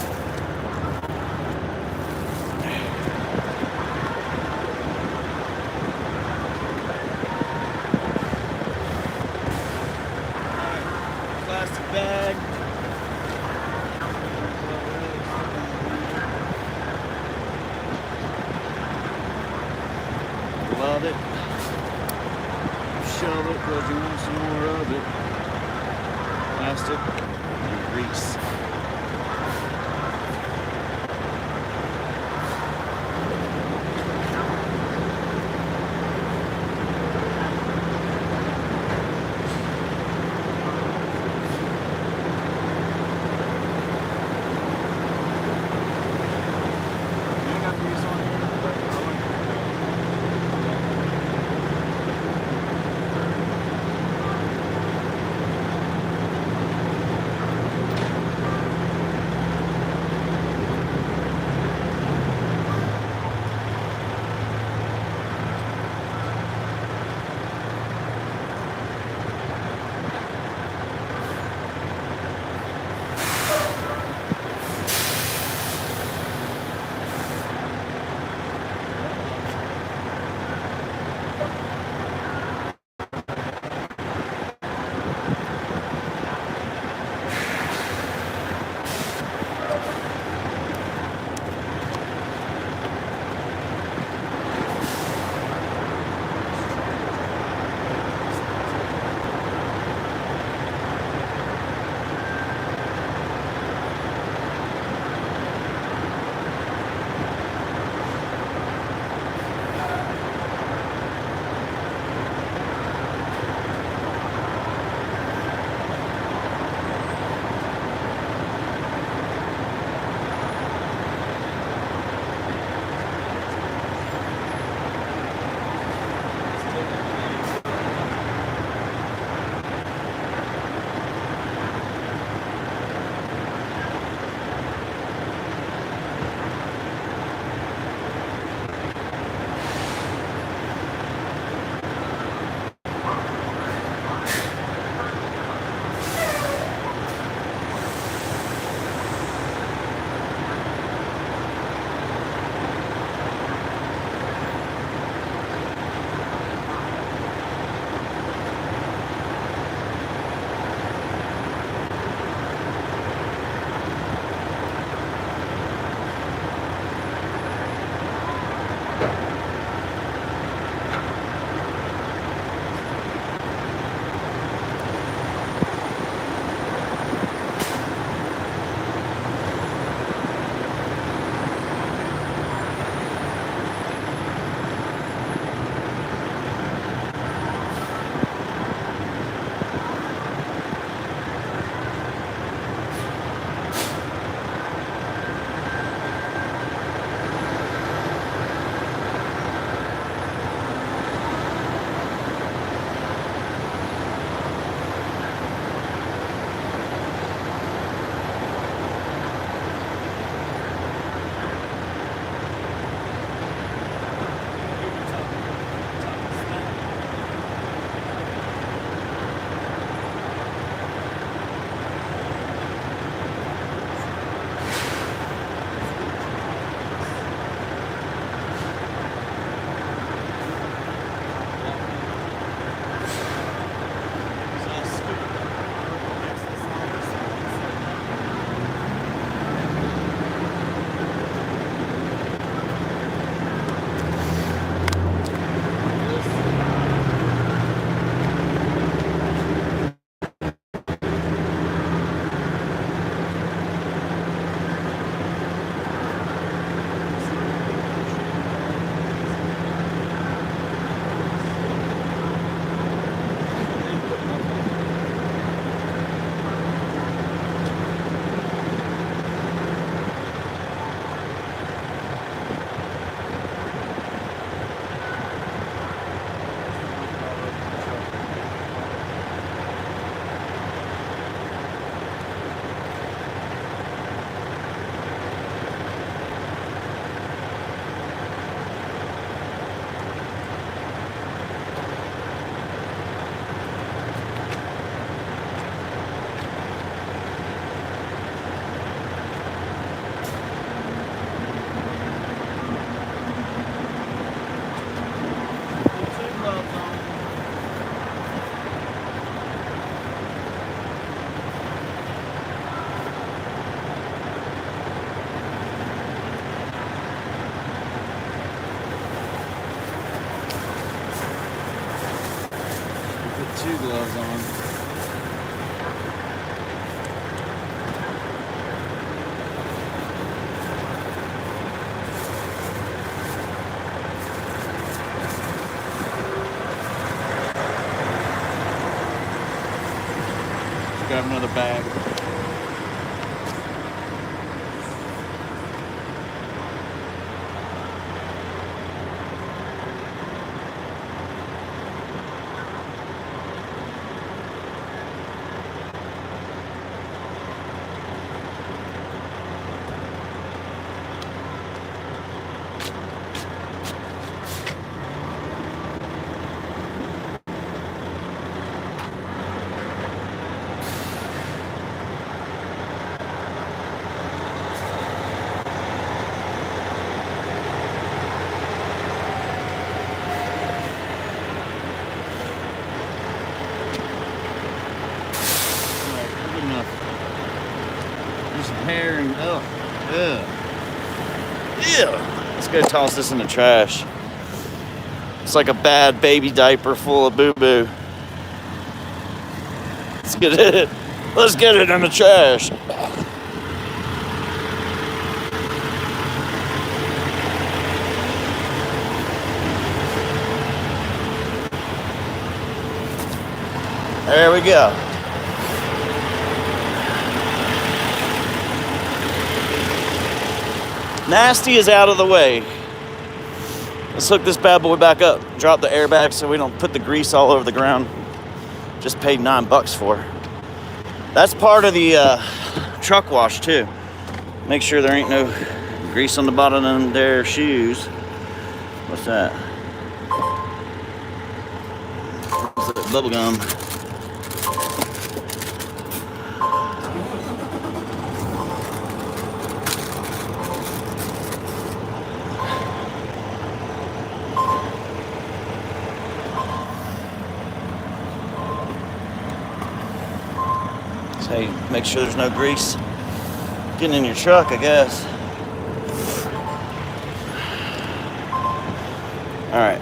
Plastic bag. Love it. Shove it because you want some more of it. Plastic and grease. shoe gloves on. Grab another bag. Hair and let's go toss this in the trash. It's like a bad baby diaper full of boo-boo. Let's get it in the trash. There we go. Nasty is out of the way. Let's hook this bad boy back up. Drop the airbag so we don't put the grease all over the ground. Just paid $9 for. That's part of the truck wash too. Make sure there ain't no grease on the bottom of their shoes. What's that? What's that? Bubble gum. Hey, make sure there's no grease getting in your truck, I guess. All right.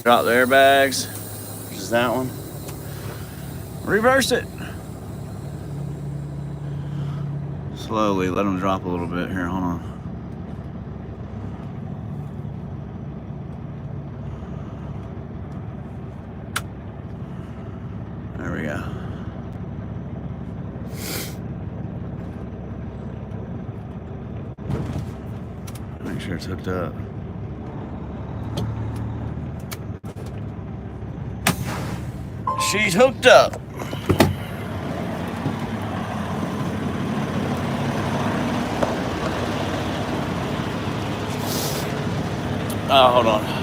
Drop the airbags. Which is that one. Reverse it. Slowly, let them drop a little bit here. Hold on. There we go. Make sure it's hooked up. She's hooked up. Oh, hold on.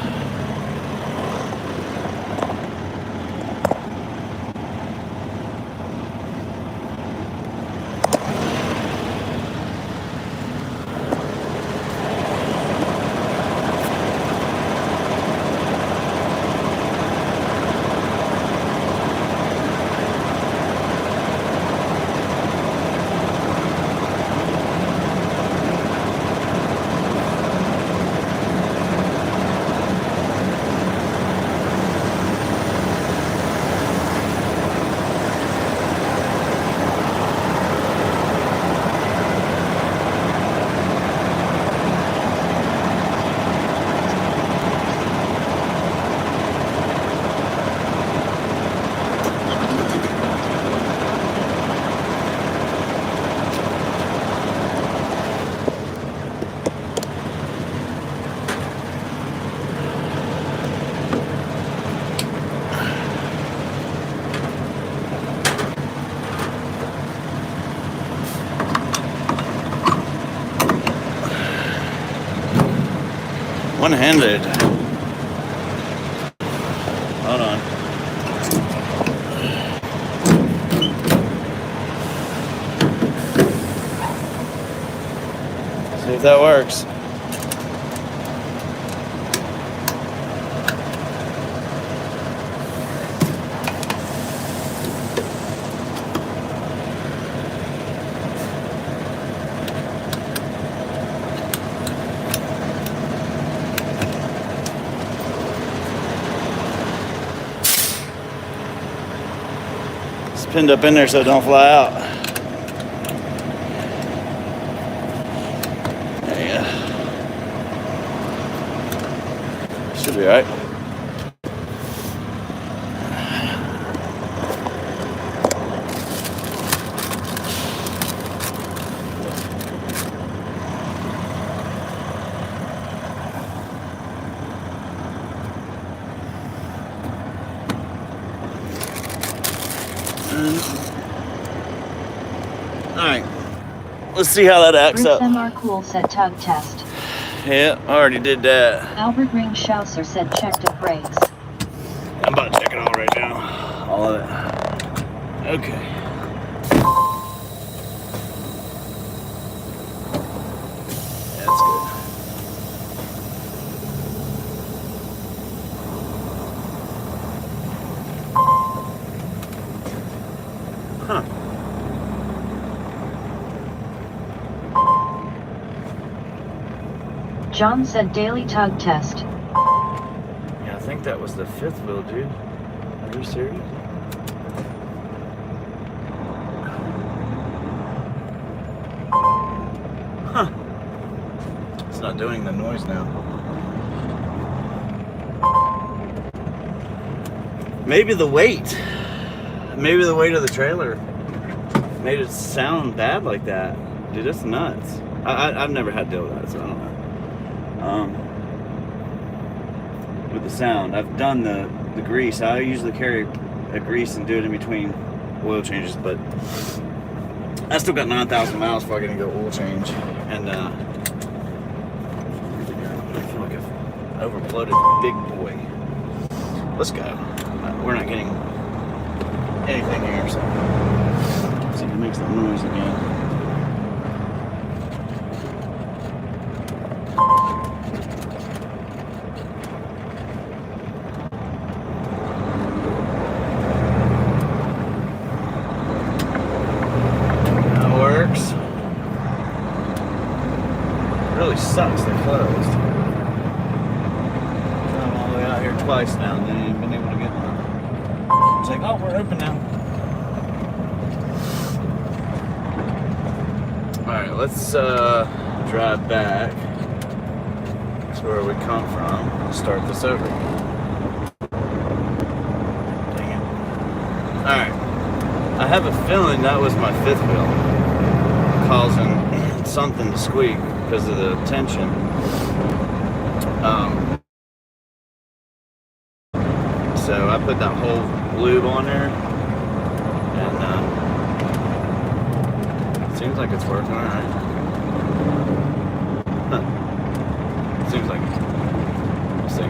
One-handed. Hold on. See if that works. pinned up in there so it don't fly out. There you go. Should be alright. Alright, let's see how that acts up. MR Cool said tug test. Yeah, I already did that. Albert Ring Schauser said checked the brakes. I'm about to check it all right now. All of it. Okay. That's good. Huh. John said daily tug test. Yeah, I think that was the fifth wheel, dude. Are you serious? Huh. It's not doing the noise now. Maybe the weight. Maybe the weight of the trailer made it sound bad like that. Dude, that's nuts. I've never had to deal with that, so I don't know. With the sound, I've done the grease. I usually carry a grease and do it in between oil changes, but I still got 9,000 miles before I can go oil change, and I feel like I've overbloated big boy. Let's go. We're not getting anything here, so let's see if it makes that noise again. Really sucks they're closed. I'm all the way out here twice now and they ain't been able to get one. It's like, oh, we're open now. Alright, let's drive back to where we come from and start this over. Dang it. Alright. I have a feeling that was my fifth wheel causing something to squeak because of the tension. So I put that whole lube on there, and it seems like it's working all right. Huh. Seems like it. We'll see.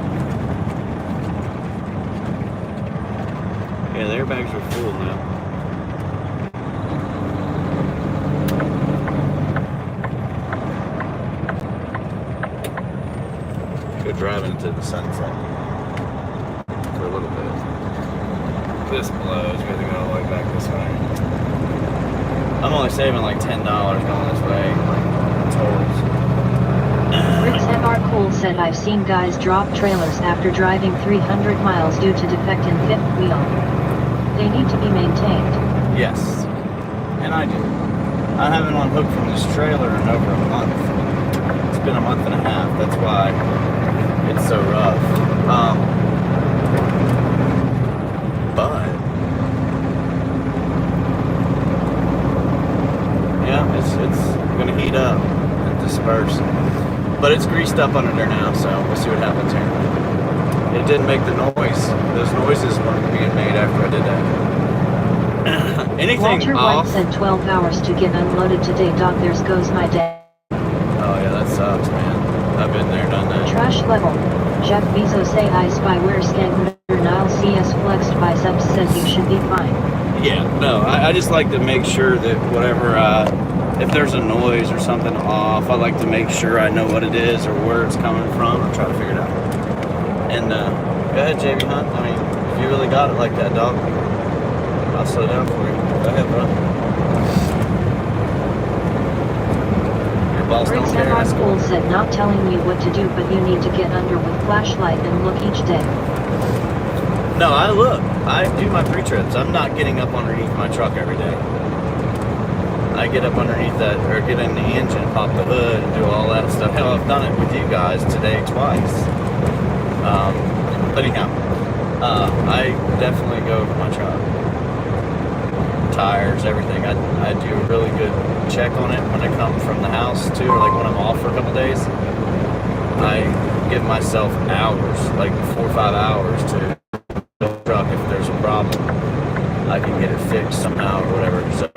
Yeah, the airbags are full now. Driving into the sunset for a little bit. This blows. We have to go all the way back this way. I'm only saving like $10 going this way, like tolls. Rick's MR Cool said I've seen guys drop trailers after driving 300 miles due to defect in fifth wheel. They need to be maintained. Yes, and I do. I haven't unhooked from this trailer in over a month. It's been a month and a half. That's why it's so rough. But yeah, it's gonna heat up and disperse. But it's greased up under there now, so we'll see what happens here. It didn't make the noise. Those noises weren't being made after I did that. Anything Walter off? White said 12 hours to get unloaded today. There's goes my day. Oh yeah, that sucks, man. I've been there, done that. Trash level. Jeff Bezos say I spy where scan Nile CS flexed biceps says you should be fine. Yeah, no, I just like to make sure that whatever, if there's a noise or something off, I like to make sure I know what it is or where it's coming from and try to figure it out. And go ahead, JB Hunt. I mean, if you really got it like that, dog, I'll slow down for you. Go ahead, bro. Your boss don't Rick's care. MR That's Cool said not telling you what to do, but you need to get under with flashlight and look each day. No, I do my pre-trips. I'm not getting up underneath my truck every day. I get up underneath that, or get in the engine, pop the hood, and do all that stuff. Hell, I've done it with you guys today twice. But anyhow, I definitely go over my truck. Tires, everything. I do a really good check on it when I come from the house too, or like when I'm off for a couple days. I give myself hours, like 4 or 5 hours to build the truck if there's a problem. I can get it fixed somehow or whatever. So,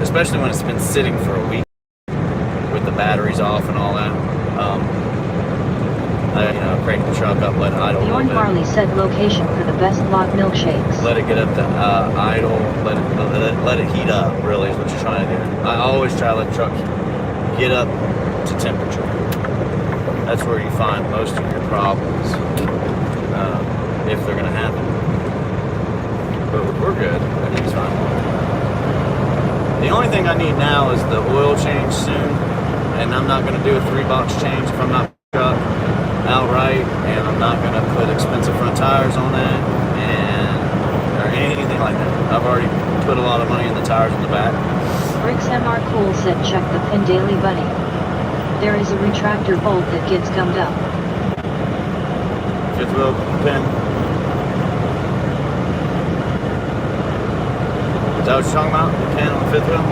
especially when it's been sitting for a week with the batteries off and all that. I crank the truck up, let it idle a little Bjorn bit. Marley said location for the best block milkshakes. Let it get up to idle, let it heat up, really, is what you're trying to do. I always try to let the truck get up to temperature. That's where you find most of your problems, if they're going to happen. But we're good. Everything's fine. The only thing I need now is the oil change soon, and I'm not going to do a 3-box change if I'm not truck outright, and I'm not going to put expensive front tires on that, or anything like that. I've already put a lot of money in the tires in the back. Bricks MR Cool said check the pin daily buddy. There is a retractor bolt that gets gummed up. 5th wheel pin. Is that what you're talking about? The pin on the 5th wheel?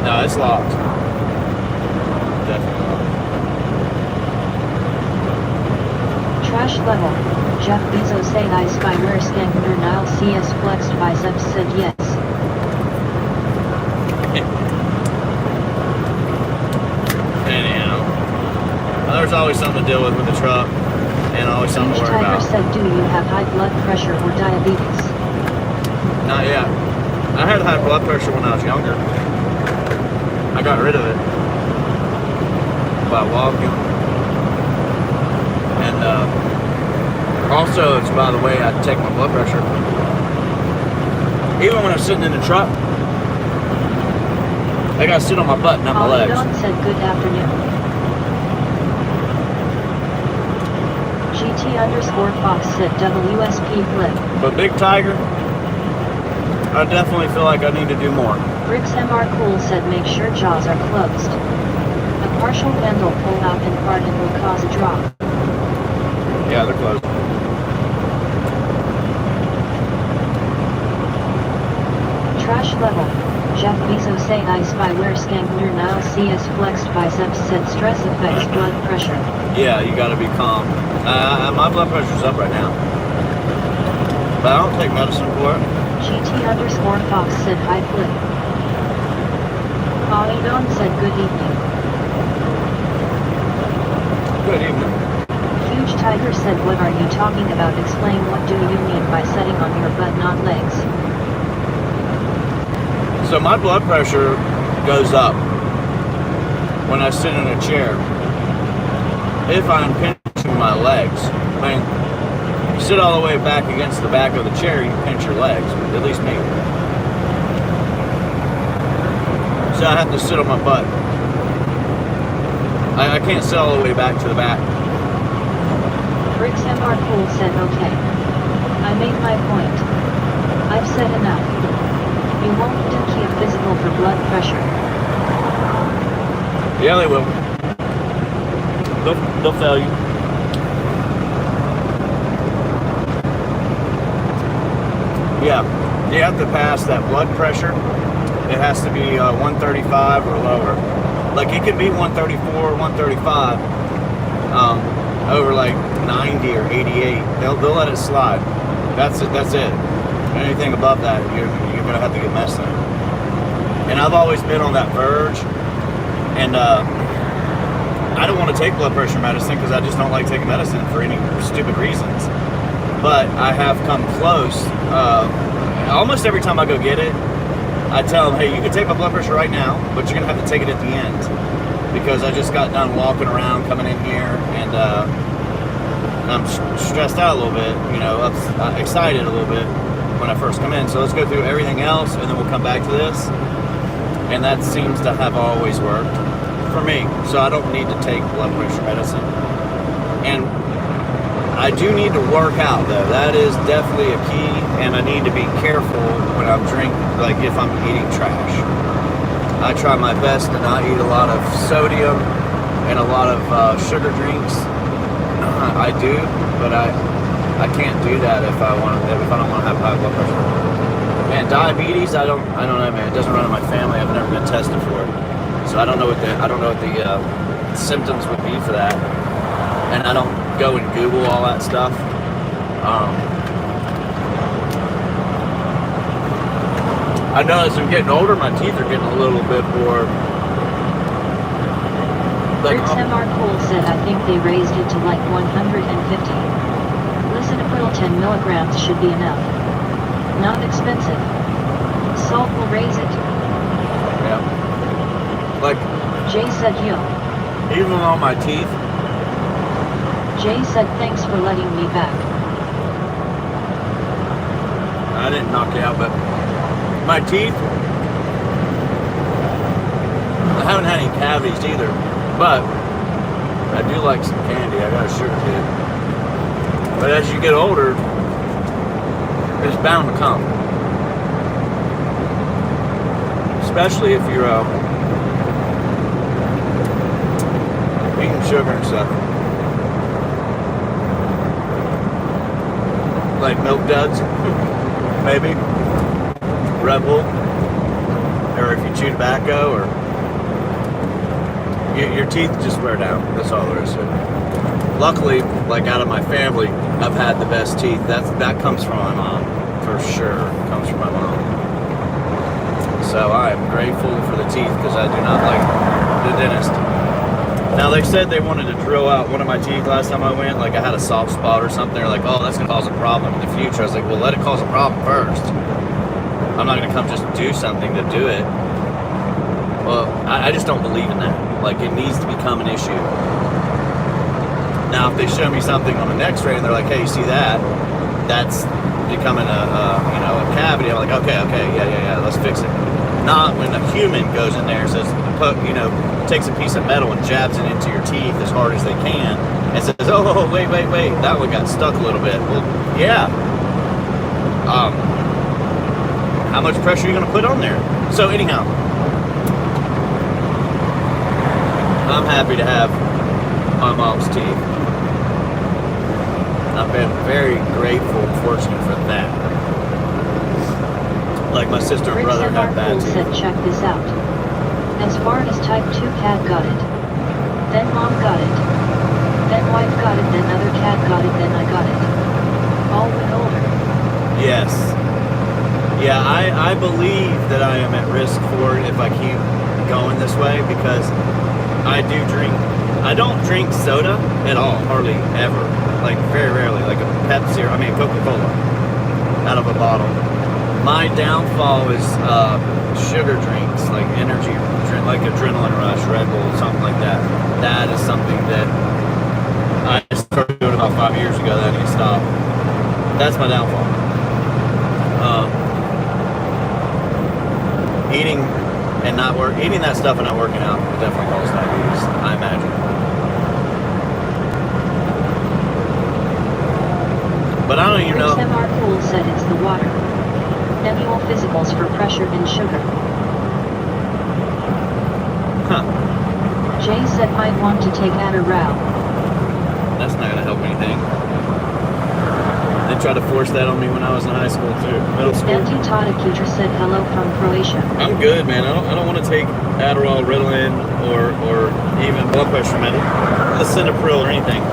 No, it's locked. Definitely locked. Trash level. Jeff Bezos say I spy where Skankner Nile CS flexed biceps said yes. Anyhow, there's always something to deal with the truck, and always something to Huge worry Tiger about. said do you have high blood pressure or diabetes? Not yet. I had high blood pressure when I was younger. I got rid of it by walking. And also, it's by the way I take my blood pressure. Even when I'm sitting in the truck, I gotta sit on my butt, not my legs. Don said good afternoon. GT_Fox said WSP flip. But Big Tiger, I definitely feel like I need to do more. Bricks MR Cool said make sure jaws are closed. A partial handle pull out and parted will cause a drop. Yeah, they're closed. Trash level. Jeff Bezos say I spy where Skankner Nile CS flexed biceps said stress affects blood pressure. Yeah, you gotta be calm. My blood pressure's up right now. But I don't take medicine for it. GT_Fox said hi flip. Don said good evening. Good evening. Huge Tiger said what are you talking about? Explain what do you mean by setting on your butt not legs. So my blood pressure goes up when I sit in a chair. If I'm pinching my legs, I mean, you sit all the way back against the back of the chair, you pinch your legs, at least me. So I have to sit on my butt. I can't sit all the way back to the back. Bricks MR Cool said okay. I made my point. I've said enough. You won't do a physical for blood pressure. Yeah, they will. They'll fail you. Yeah, you have to pass that blood pressure. It has to be 135 or lower. Like it could be 134, 135, over like 90 or 88. They'll let it slide. That's it. That's it. Anything above that, you're gonna have to get messed up. And I've always been on that verge, and I don't want to take blood pressure medicine because I just don't like taking medicine for any stupid reasons. But I have come close. Almost every time I go get it, I tell them, hey, you can take my blood pressure right now, but you're gonna have to take it at the end because I just got done walking around, coming in here, and I'm stressed out a little bit, excited a little bit when I first come in. So let's go through everything else, and then we'll come back to this. And that seems to have always worked for me. So I don't need to take blood pressure medicine. And I do need to work out though. That is definitely a key, and I need to be careful when I'm drinking, like if I'm eating trash. I try my best to not eat a lot of sodium and a lot of sugar drinks. I do, but I can't do that if I don't want to have high blood pressure. Man, diabetes, I don't know, man. It doesn't run in my family. I've never been tested for it, so I don't know what the symptoms would be for that. And I don't go and Google all that stuff. I know as I'm getting older, my teeth are getting a little bit more. Like, Rich MR Cool said I think they raised it to like 150. Lisinopril 10 milligrams should be enough. Not expensive. Salt will raise it. Yeah. Like, Jay said yo. even on my teeth, Jay said thanks for letting me back. I didn't knock you out, but my teeth, I haven't had any cavities either, but I do like some candy. I got a sugar kid. But as you get older, it's bound to come. Especially if you're eating sugar and stuff. Like Milk Duds, maybe. Red Bull. Or if you chew tobacco, or your teeth just wear down. That's all there is to it. Luckily, like out of my family, I've had the best teeth. That comes from my mom, for sure. It comes from my mom. So I am grateful for the teeth because I do not like the dentist. Now they said they wanted to drill out one of my teeth last time I went. Like I had a soft spot or something. They're like, oh, that's gonna cause a problem in the future. I was like, well, let it cause a problem first. I'm not gonna come just do something to do it. Well, I just don't believe in that. Like it needs to become an issue. Now, if they show me something on an X-ray and they're like, "Hey, you see that? That's becoming a cavity." I'm like, "Okay, yeah, let's fix it." Not when a human goes in there and says, takes a piece of metal and jabs it into your teeth as hard as they can and says, "Oh, wait, that one got stuck a little bit." Well, yeah. How much pressure are you going to put on there? So anyhow, I'm happy to have my mom's teeth. I've been very grateful and fortunate for that. Like my sister and brother have bad teeth. Said, check this out. As far as type 2 cat got it. Then mom got it. Then wife got it. Then other cat got it. Then I got it. All when older. Yes. Yeah, I believe that I am at risk for it if I keep going this way because I do drink. I don't drink soda at all, hardly ever. Like very rarely, like a Pepsi or Coca-Cola out of a bottle. My downfall is sugar drinks, like energy drink, like Adrenaline Rush, Red Bull, something like that. That is something that I started doing about 5 years ago that I need to stop. That's my downfall. Eating that stuff and not working out will definitely cause diabetes, I imagine. But I don't even know. MR Pool said it's the water. Annual physicals for pressure and sugar. Huh. Jay said might want to take Adderall. That's not going to help anything. They tried to force that on me when I was in high school too, middle school. Auntie Tata Keeter said hello from Croatia. I'm good, man. I don't want to take Adderall, Ritalin, or even blood pressure medicine, Lisinopril or anything.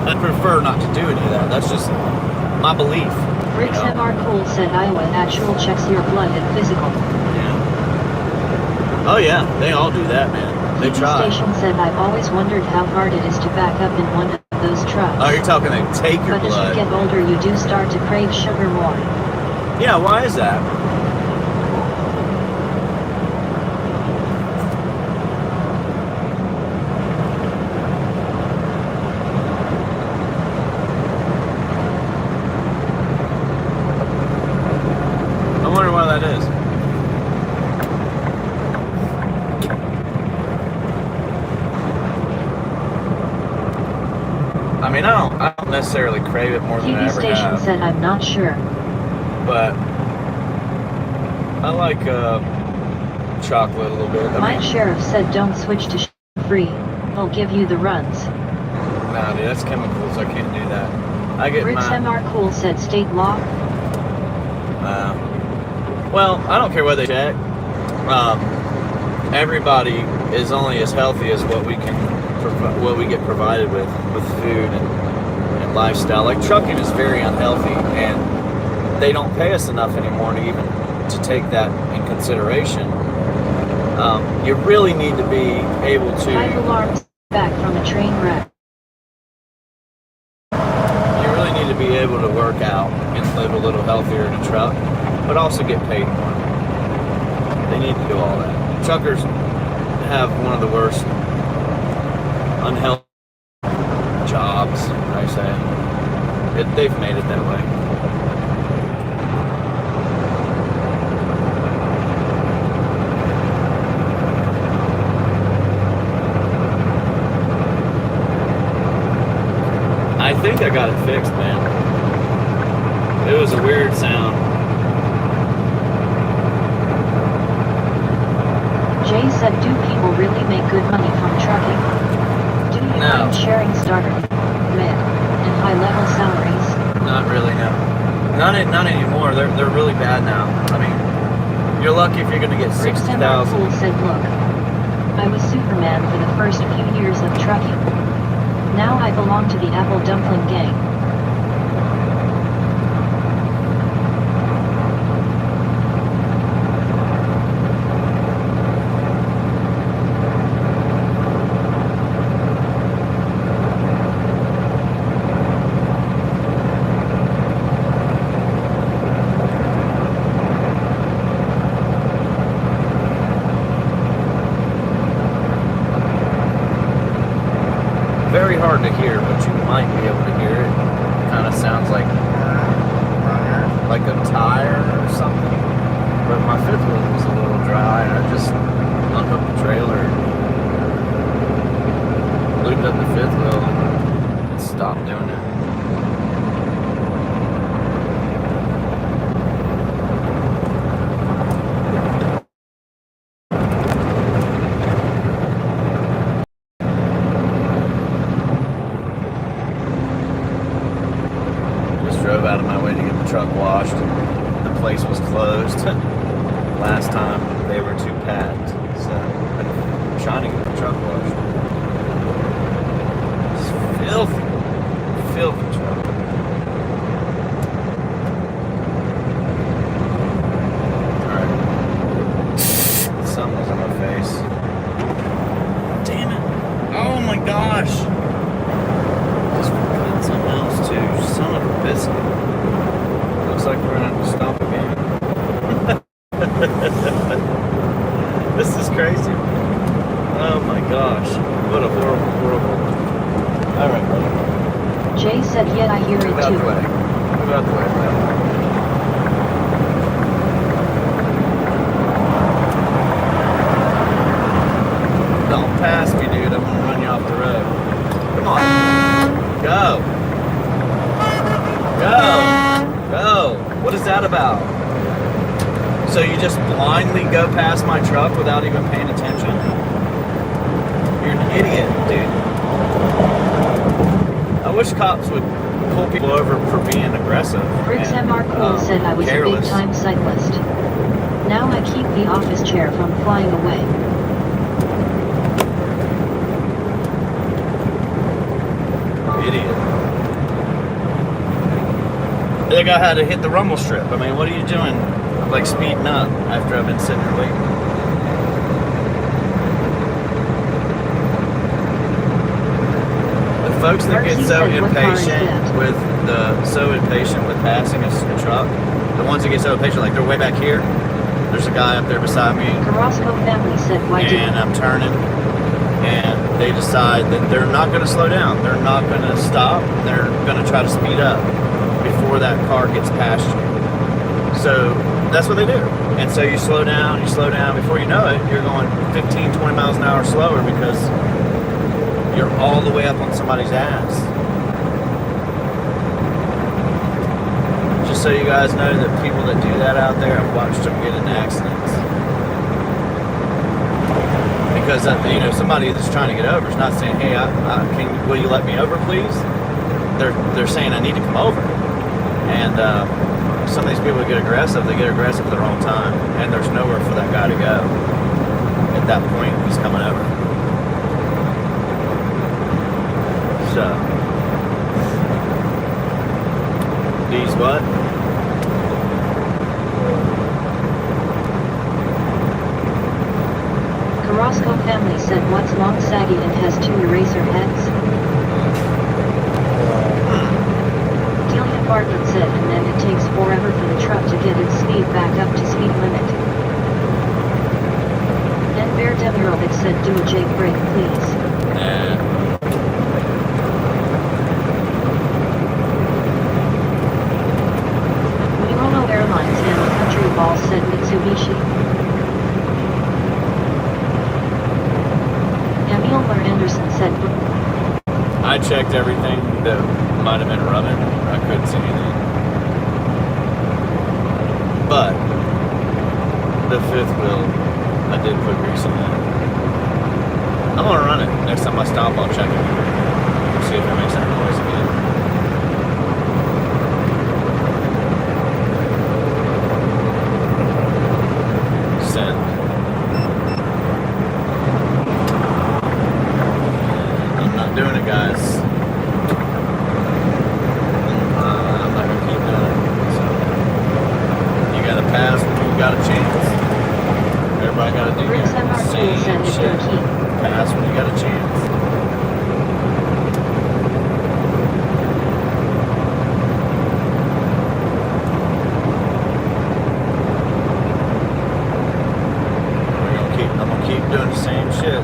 I prefer not to do any of that. That's just my belief. Rick's MR Cool said Iowa actual checks your blood and physical. Yeah. Oh yeah, they all do that, man. They try. Station said I've always wondered how hard it is to back up in one of those trucks. Oh, you're talking they take your blood. But as you get older, you do start to crave sugar more. Yeah, why is that? I wonder why that is. mean, I don't necessarily crave it more than I TV ever station have. said I'm not sure. But I like chocolate a little bit. My sheriff said don't switch to free. He'll give you the runs. Nah, dude, that's chemicals. I can't do that. I get Brits MR Cool said state law. Well, I don't care what they check. Everybody is only as healthy as what we get provided with food and lifestyle. Like trucking is very unhealthy, and they don't pay us enough anymore to take that in consideration. You really need to be able to. 5 alarms back from a train wreck. You really need to be able to work out and live a little healthier in a truck, but also get paid more. They need to do all that. Truckers have one of the worst unhealthy jobs, I say. They've made it that way. I think I got it fixed, man. It was a weird sound. Jay said, do people really make good money from trucking? Do you mind sharing starter, mid, and high-level salaries? Not really, no. Not anymore. They're really bad now. I mean, you're lucky if you're going to get 60,000. Fool said, look, I was Superman for the first few years of trucking. Now I belong to the Apple Dumpling Gang. Very hard to hear, but you might be able to hear it. Kind of sounds like a tire or something. But my fifth wheel was a little dry, and I just hung up the trailer, looped up the fifth wheel, and stopped doing it. Drove out of my way to get the truck washed. The place was closed. Last time they were too packed, so I'm trying to get the truck washed. It's filthy truck. Alright. Sun was on my face. Damn it. Oh my gosh. Just forgot something else too. Son of a biscuit. Looks like we're gonna have to stop again. This is crazy. Oh my gosh. What a horrible. Alright, buddy. Jay said, yet I hear it too. Move out the way. Move out the way, man. Don't pass me, dude. I'm gonna run you off the road. Come on. Go. What is that about? So you just blindly go past my truck without even paying attention? You're an idiot, dude. I wish cops would pull people over for being aggressive. Briggs MR Cole said I was careless. a big-time cyclist. Now I keep the office chair from flying away. Idiot. That guy had to hit the rumble strip. I mean, what are you doing? Like speeding up after I've been sitting there waiting. The folks that get so impatient with passing a truck, the ones that get so impatient, like they're way back here. There's a guy up there beside me. Carrasco family said, why did and I'm turning, and they decide that they're not going to slow down. They're not going to stop. They're going to try to speed up before that car gets past you. So that's what they do. And so you slow down. Before you know it, you're going 15, 20 miles an hour slower because you're all the way up on somebody's ass. just so you guys know that people that do that out there, I've watched them get in accidents. Because you know, somebody that's trying to get over is not saying, "Hey, will you let me over, please?" They're saying, "I need to come over." And some of these people get aggressive. They get aggressive at the wrong time, and there's nowhere for that guy to go. At that point, he's coming over. So, these what? Carrasco family said what's long, saggy, and has 2 eraser heads? Delia Bartlett said, and then it takes forever for the truck to get its speed back up to speed limit. And Bear Demirovic said, do a Jake break, please. Mirono Airlines and the Country Ball said Mitsubishi. Emil Anderson said, I checked everything that might have been running. I couldn't see anything. But the 5th wheel, I did put grease in that. I'm gonna run it. Next time I stop, I'll check it. See if it makes any noise again. Send. I'm not doing it, guys. I'm not gonna keep doing it. So you gotta pass when you got a chance. Everybody gotta do Rick that. Semar said it's Same the shit. key. Pass when you got a chance. I'm gonna keep doing the same shit.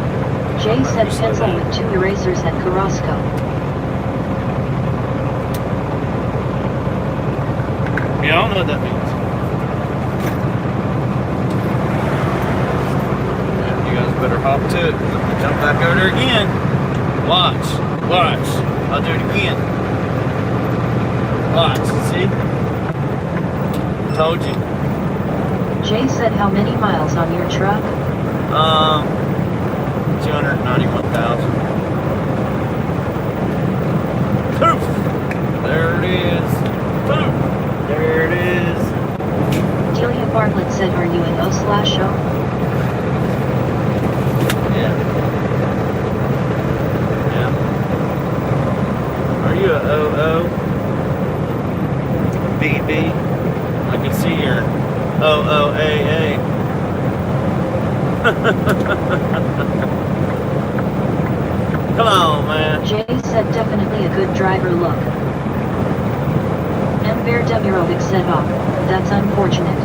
Jay said pencil with 2 erasers at Carrasco. Yeah, I don't know what that means. Yeah, you guys better hop to it. I'm gonna jump back over there again. Watch. I'll do it again. Watch. See? Told you. Jay said how many miles on your truck? 291,000. Poof! There it is. Poof! There it is. Delia Bartlett said, are you an O/O? Yeah. Are you a OO? BB? I can see your OOAA. Come on, man. Jay said definitely a good driver look. And Bear Demirovic said, oh, that's unfortunate.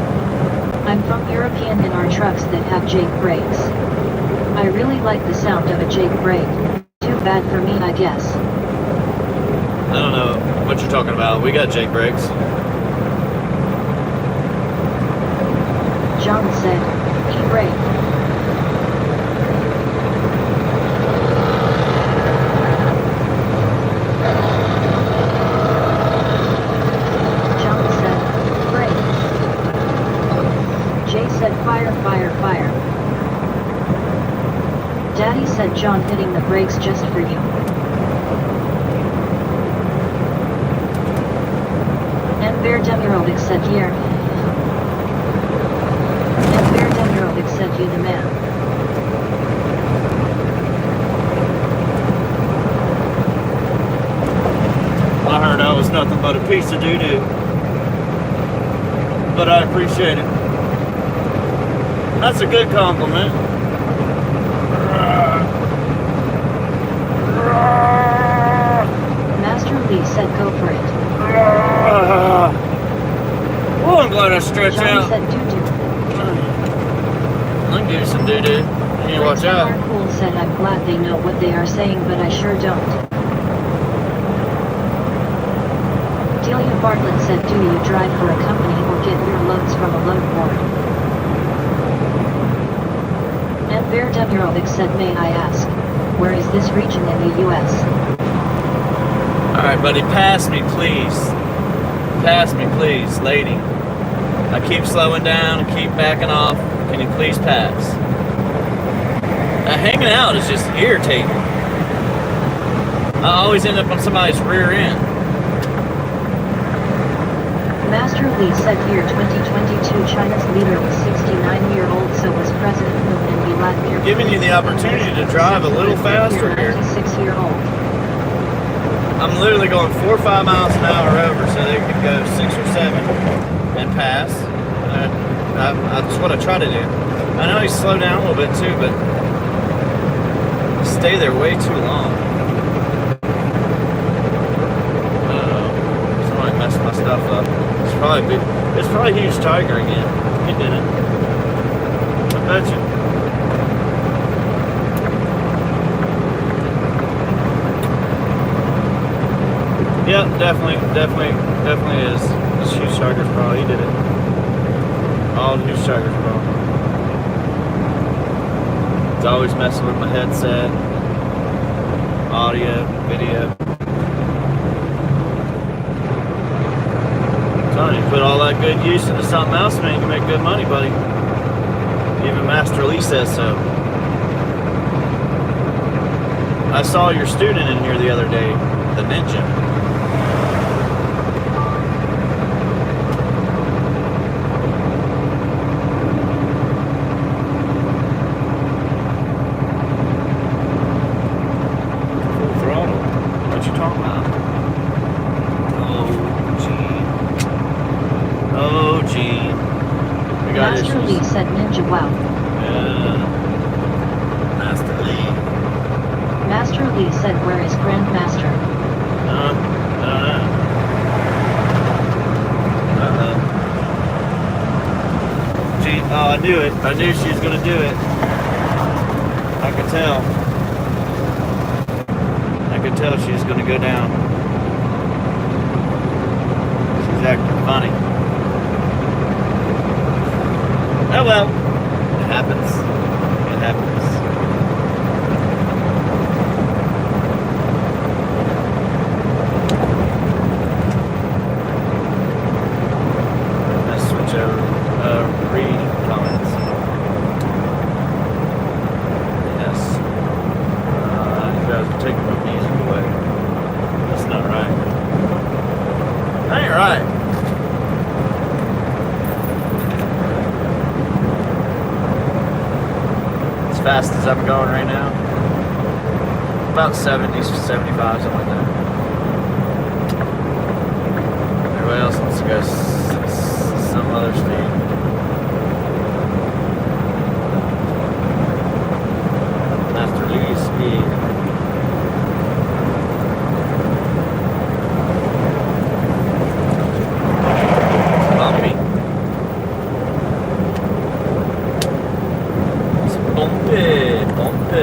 I'm from European in our trucks that have Jake brakes. I really like the sound of a Jake brake. Too bad for me, I guess. I don't know what you're talking about. We got Jake brakes. John said, e-brake. Fire. Daddy said John hitting the brakes just for you. And Bear Demirovic said here. And Bear Demirovic said you the man. I heard I was nothing but a piece of doo-doo. But I appreciate it. That's a good compliment. Master Lee said go for it. Oh, I'm glad I stretched Johnny out. said doo-doo. I can give you some doo-doo. You need to watch out. Cool said I'm glad they know what they are saying, but I sure don't. Delia Bartlett said, do you drive for a company or get your loads from a load board? And Bear Demirovic said, may I ask, where is this region in the US? Alright, buddy, pass me, please. pass me, please, lady. I keep slowing down, I keep backing off. Can you please pass? Hanging out is just irritating. I always end up on somebody's rear end. Master Lee said year 2022 China's leader was 69-year-old, so was President Hu and Vladimir. Giving you the opportunity to drive a little faster here. 96-year-old. I'm literally going 4 or 5 miles an hour over, so they could go 6 or 7 and pass. That's what I try to do. I know you slow down a little bit too, but stay there way too long. Somebody messed my stuff up. It's probably Huge Tiger again. He did it. I bet you. Yep, definitely is. It's Huge Tiger's problem. He did it. All Huge Tiger's problem. It's always messing with my headset, audio, video. I'm telling you, put all that good use into something else, man, you can make good money, buddy. Even Master Lee says so. I saw your student in here the other day, the ninja. Master Lee said ninja wow. Yeah. Master Lee. Master Lee said where is Grandmaster? I don't know. Gee, oh, I knew it. I knew she was going to do it. I could tell. I could tell she was going to go down. She's acting funny. Oh well, it happens. It happens. Let's switch over. Read comments. Yes. You guys are taking my music away. That's not right. That ain't right. Fast as I'm going right now, about 70, 75, something like that. Everybody else wants to go some other speed. Master Lee's speed. Bumpy. Bumpy.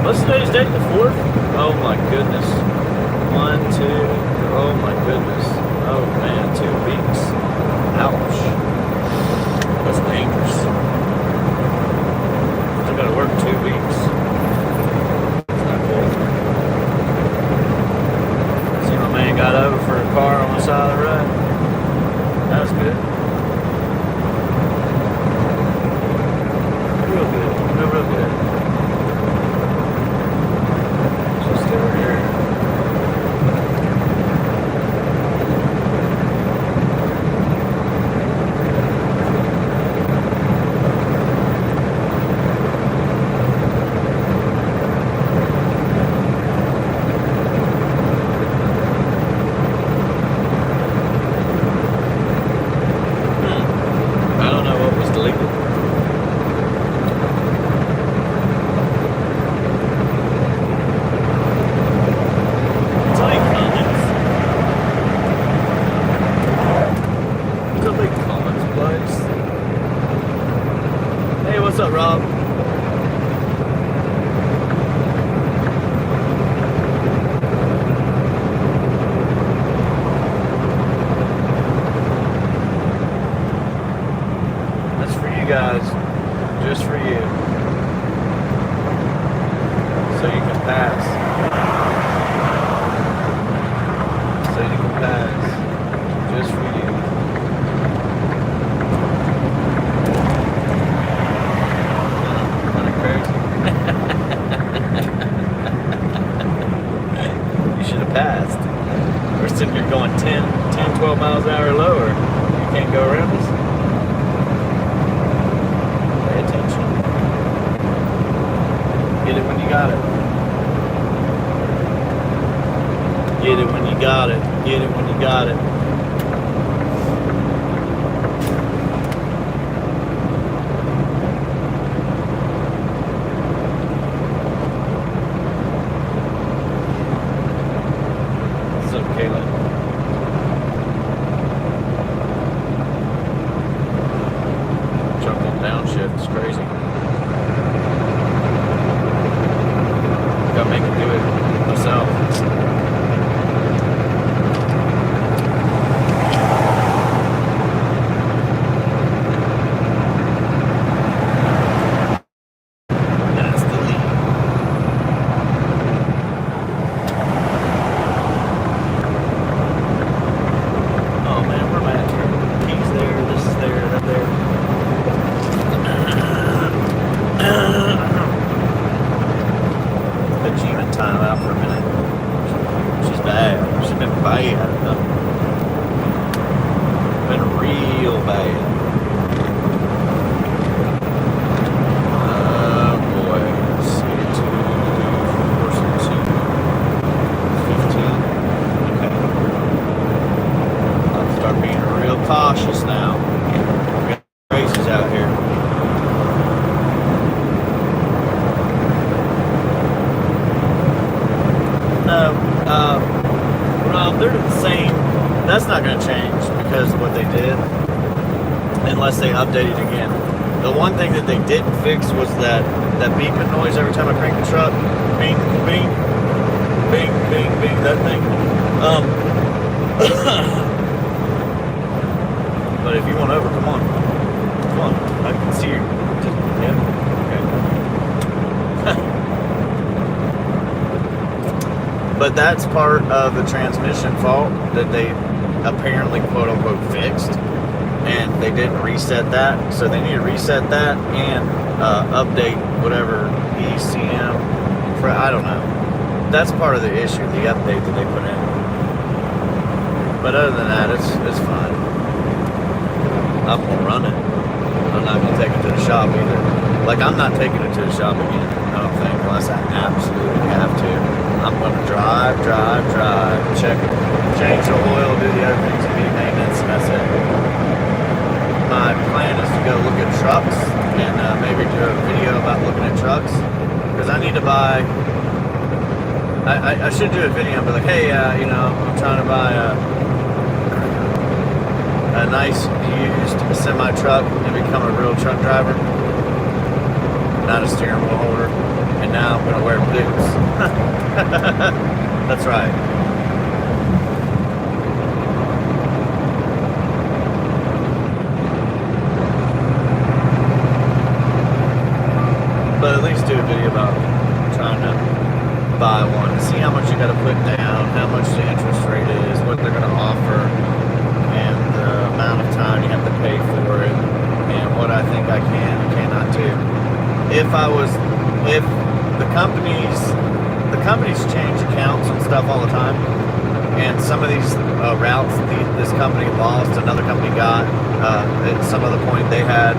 What's today's date? The 4th? Oh my goodness. 1, 2. Oh my goodness. Oh man, 2 weeks. Ouch. That's dangerous. Still gotta work 2 weeks. That's not cool. See, my man got over for a car on the side of the road. That was good. Real good. Real good. Just over here. I don't know what was deleted. What's up, Rob? That's for you guys. Just for you. So you can pass. past. We're sitting here going 12 miles an hour lower. You can't go around us. Pay attention. Get it when you got it. Get it when you got it. Get it when you got it. What's up, Kayla? Jumping downshift is crazy. Gotta make it do it myself. Time out for a minute. She's bad. She's been bad. Been real bad. Oh boy. C2, 15. Okay. I'll start being real cautious now. We got races out here. No, well, they're the same. That's not going to change because of what they did, unless they update it again. The one thing that they didn't fix was that beeping noise every time I crank the truck. Bing, bing, bing, bing, bing, that thing. But if you want over, come on. Come on. I can see you. Yeah, okay. But that's part of the transmission fault that they apparently quote unquote fixed, and they didn't reset that. So they need to reset that and update whatever ECM. I don't know. That's part of the issue, the update that they put in. But other than that, it's fine. I'm gonna run it. I'm not gonna take it to the shop either. Like, I'm not taking it to the shop again, I don't think, unless I absolutely have to. I'm gonna drive, check, change the oil, do the other things, be maintenance, and that's it. My plan is to go look at trucks and maybe do a video about looking at trucks, because I need to buy. I should do a video and be like, hey, you know, I'm trying to buy a nice used semi truck and become a real truck driver, not a steering wheel holder. And now I'm gonna wear boots. That's right. But at least do a video about trying to buy one, see how much you gotta put down, how much the interest rate is, what they're gonna offer, and the amount of time you have to pay for it, and what I think I can and cannot do. If the companies change accounts and stuff all the time, and some of these routes this company lost, another company got. At some other point they had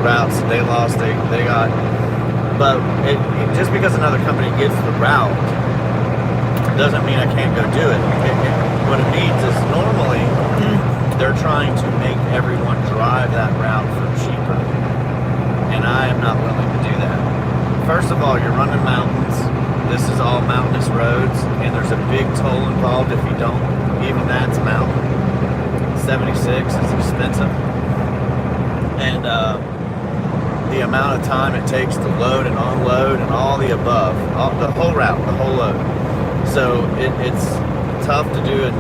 routes they lost, they got. But just because another company gets the route doesn't mean I can't go do it. What it means is normally they're trying to make everyone drive that route for cheaper, and I am not willing to do that. First of all, you're running mountains. This is all mountainous roads, and there's a big toll involved if you don't. Even that's mountain. 76 is expensive. And the amount of time it takes to load and unload and all the above. The whole route, the whole load. So it's tough to do it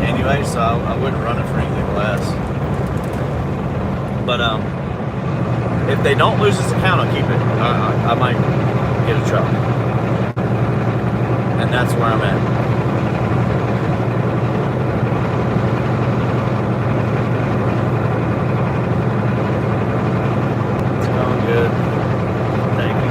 anyway, so I wouldn't run it for anything less. But if they don't lose this account, I'll keep it. I might get a truck. And that's where I'm at. It's going good. Thank you.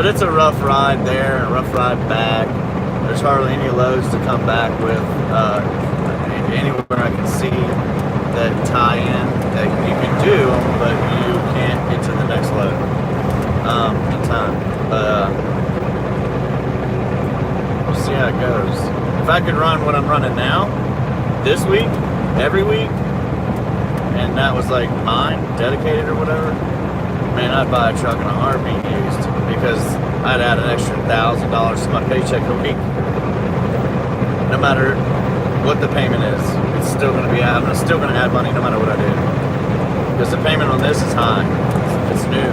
it's a rough ride there and a rough ride back. There's hardly any loads to come back with. Anywhere I can see that tie in that you can do, but you can't get to the next load in time. We'll see how it goes. If I could run what I'm running now, this week, every week, and that was like mine, dedicated or whatever, man, I'd buy a truck in a heartbeat used, because I'd add an extra $1,000 to my paycheck a week. No matter what the payment is, it's still going to be, I'm still going to add money no matter what I do. Because the payment on this is high. It's new.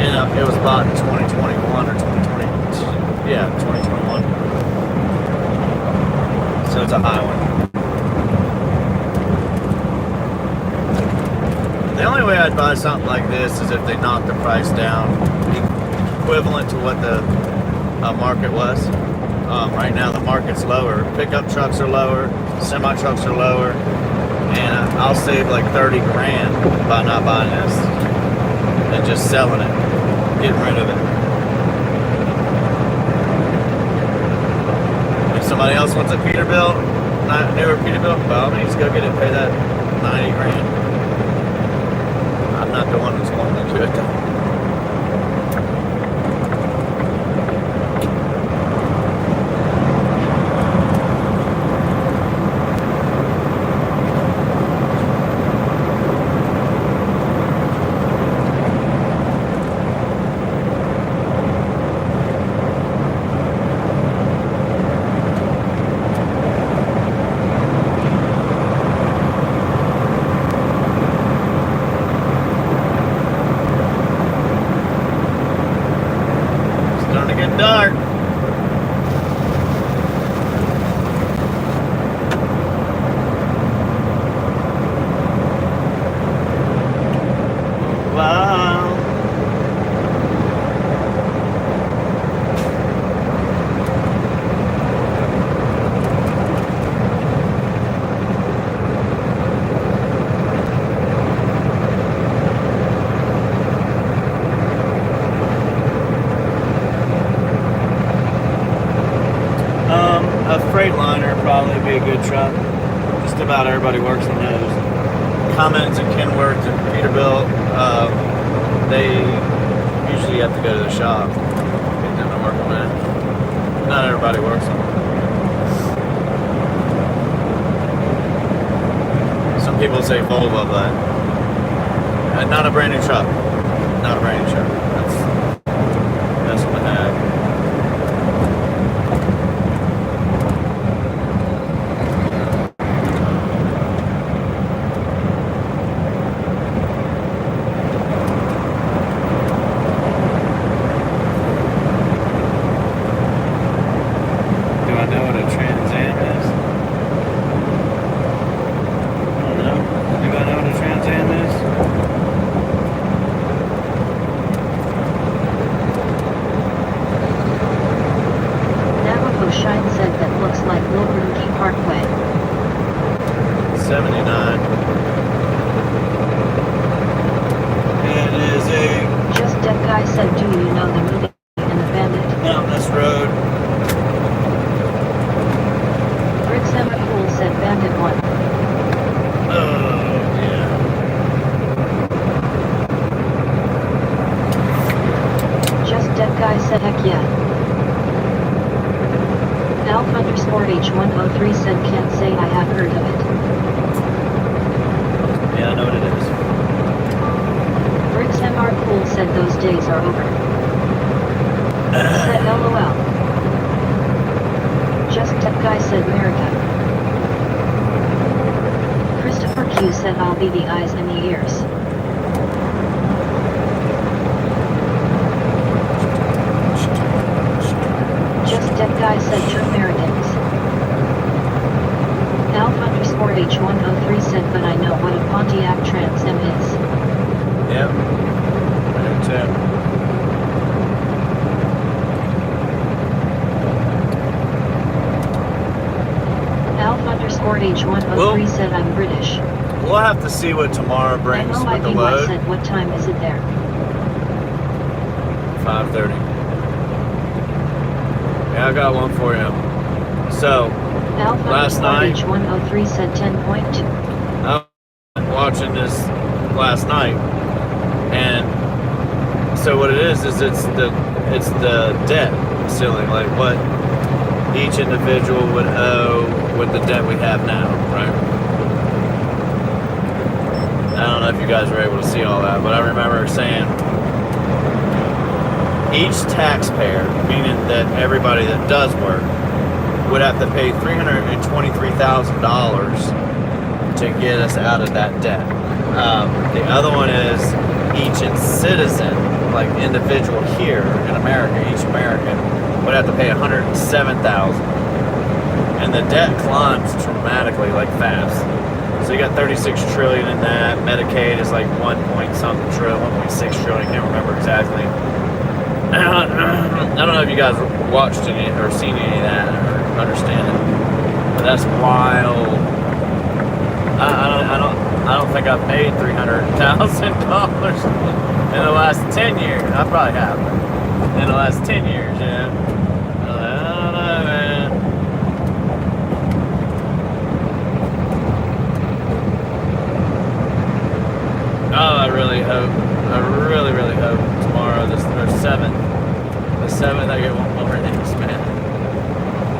And it was bought in 2021 or 2020. Yeah, 2021. So it's a high one. The only way I'd buy something like this is if they knocked the price down equivalent to what the market was. Right now the market's lower. Pickup trucks are lower, semi trucks are lower, and I'll save like 30 grand by not buying this and just selling it, getting rid of it. If somebody else wants a Peterbilt, newer Peterbilt, by all means go get it, pay that 90 grand. I'm not the one who's going to do it though. Dark. Wow. A Freightliner would probably be a good truck. Just about everybody works on those. Cummins and Kenworth and Peterbilt, they usually have to go to the shop. Get them to work on that. Not everybody works on them. Some people say Volvo, but not a brand new truck. Not a brand new truck. That's what I had. Shine said that looks like Wilbur Parkway. 79. It is a... Just Dead Guy said, do you know the movie and the Bandit? Down this road. Brits Emma Pool said Bandit 1. Oh, yeah. Just Dead Guy said heck yeah. Alf_H103 said can't say I have heard of it. Yeah, I know what it is. Briggs MR Cool said those days are over. Said LOL. Just Tech Guy said America. Christopher Q said I'll be the eyes and the ears. Just Dead Guy said true Americans. Alf_H103 said but I know what a Pontiac Trans Am is. Yep. I do too. Alf_H103 said I'm British. We'll have to see what tomorrow brings with the NOIBY load. said what time is it there? 5:30. Yeah, I got one for you. So, Alpha last night, H103 said 10.2. I was watching this last night, and so what it is it's the debt ceiling, like what each individual would owe with the debt we have now, right? I don't know if you guys were able to see all that, but I remember saying each taxpayer, meaning that everybody that does work, would have to pay $323,000 to get us out of that debt. The other one is each citizen, like individual here in America, each American would have to pay $107,000, and the debt climbs dramatically, like fast. So you got 36 trillion in that. Medicaid is like 1.something trillion, 1.6 trillion. I can't remember exactly. I don't know if you guys watched any or seen any of that or understand it, but that's wild. I don't think I've paid $300,000 in the last 10 years. I probably have in the last 10 years. Yeah. I don't know, man. Oh, I really hope tomorrow, the 7th, I get one more of these, man.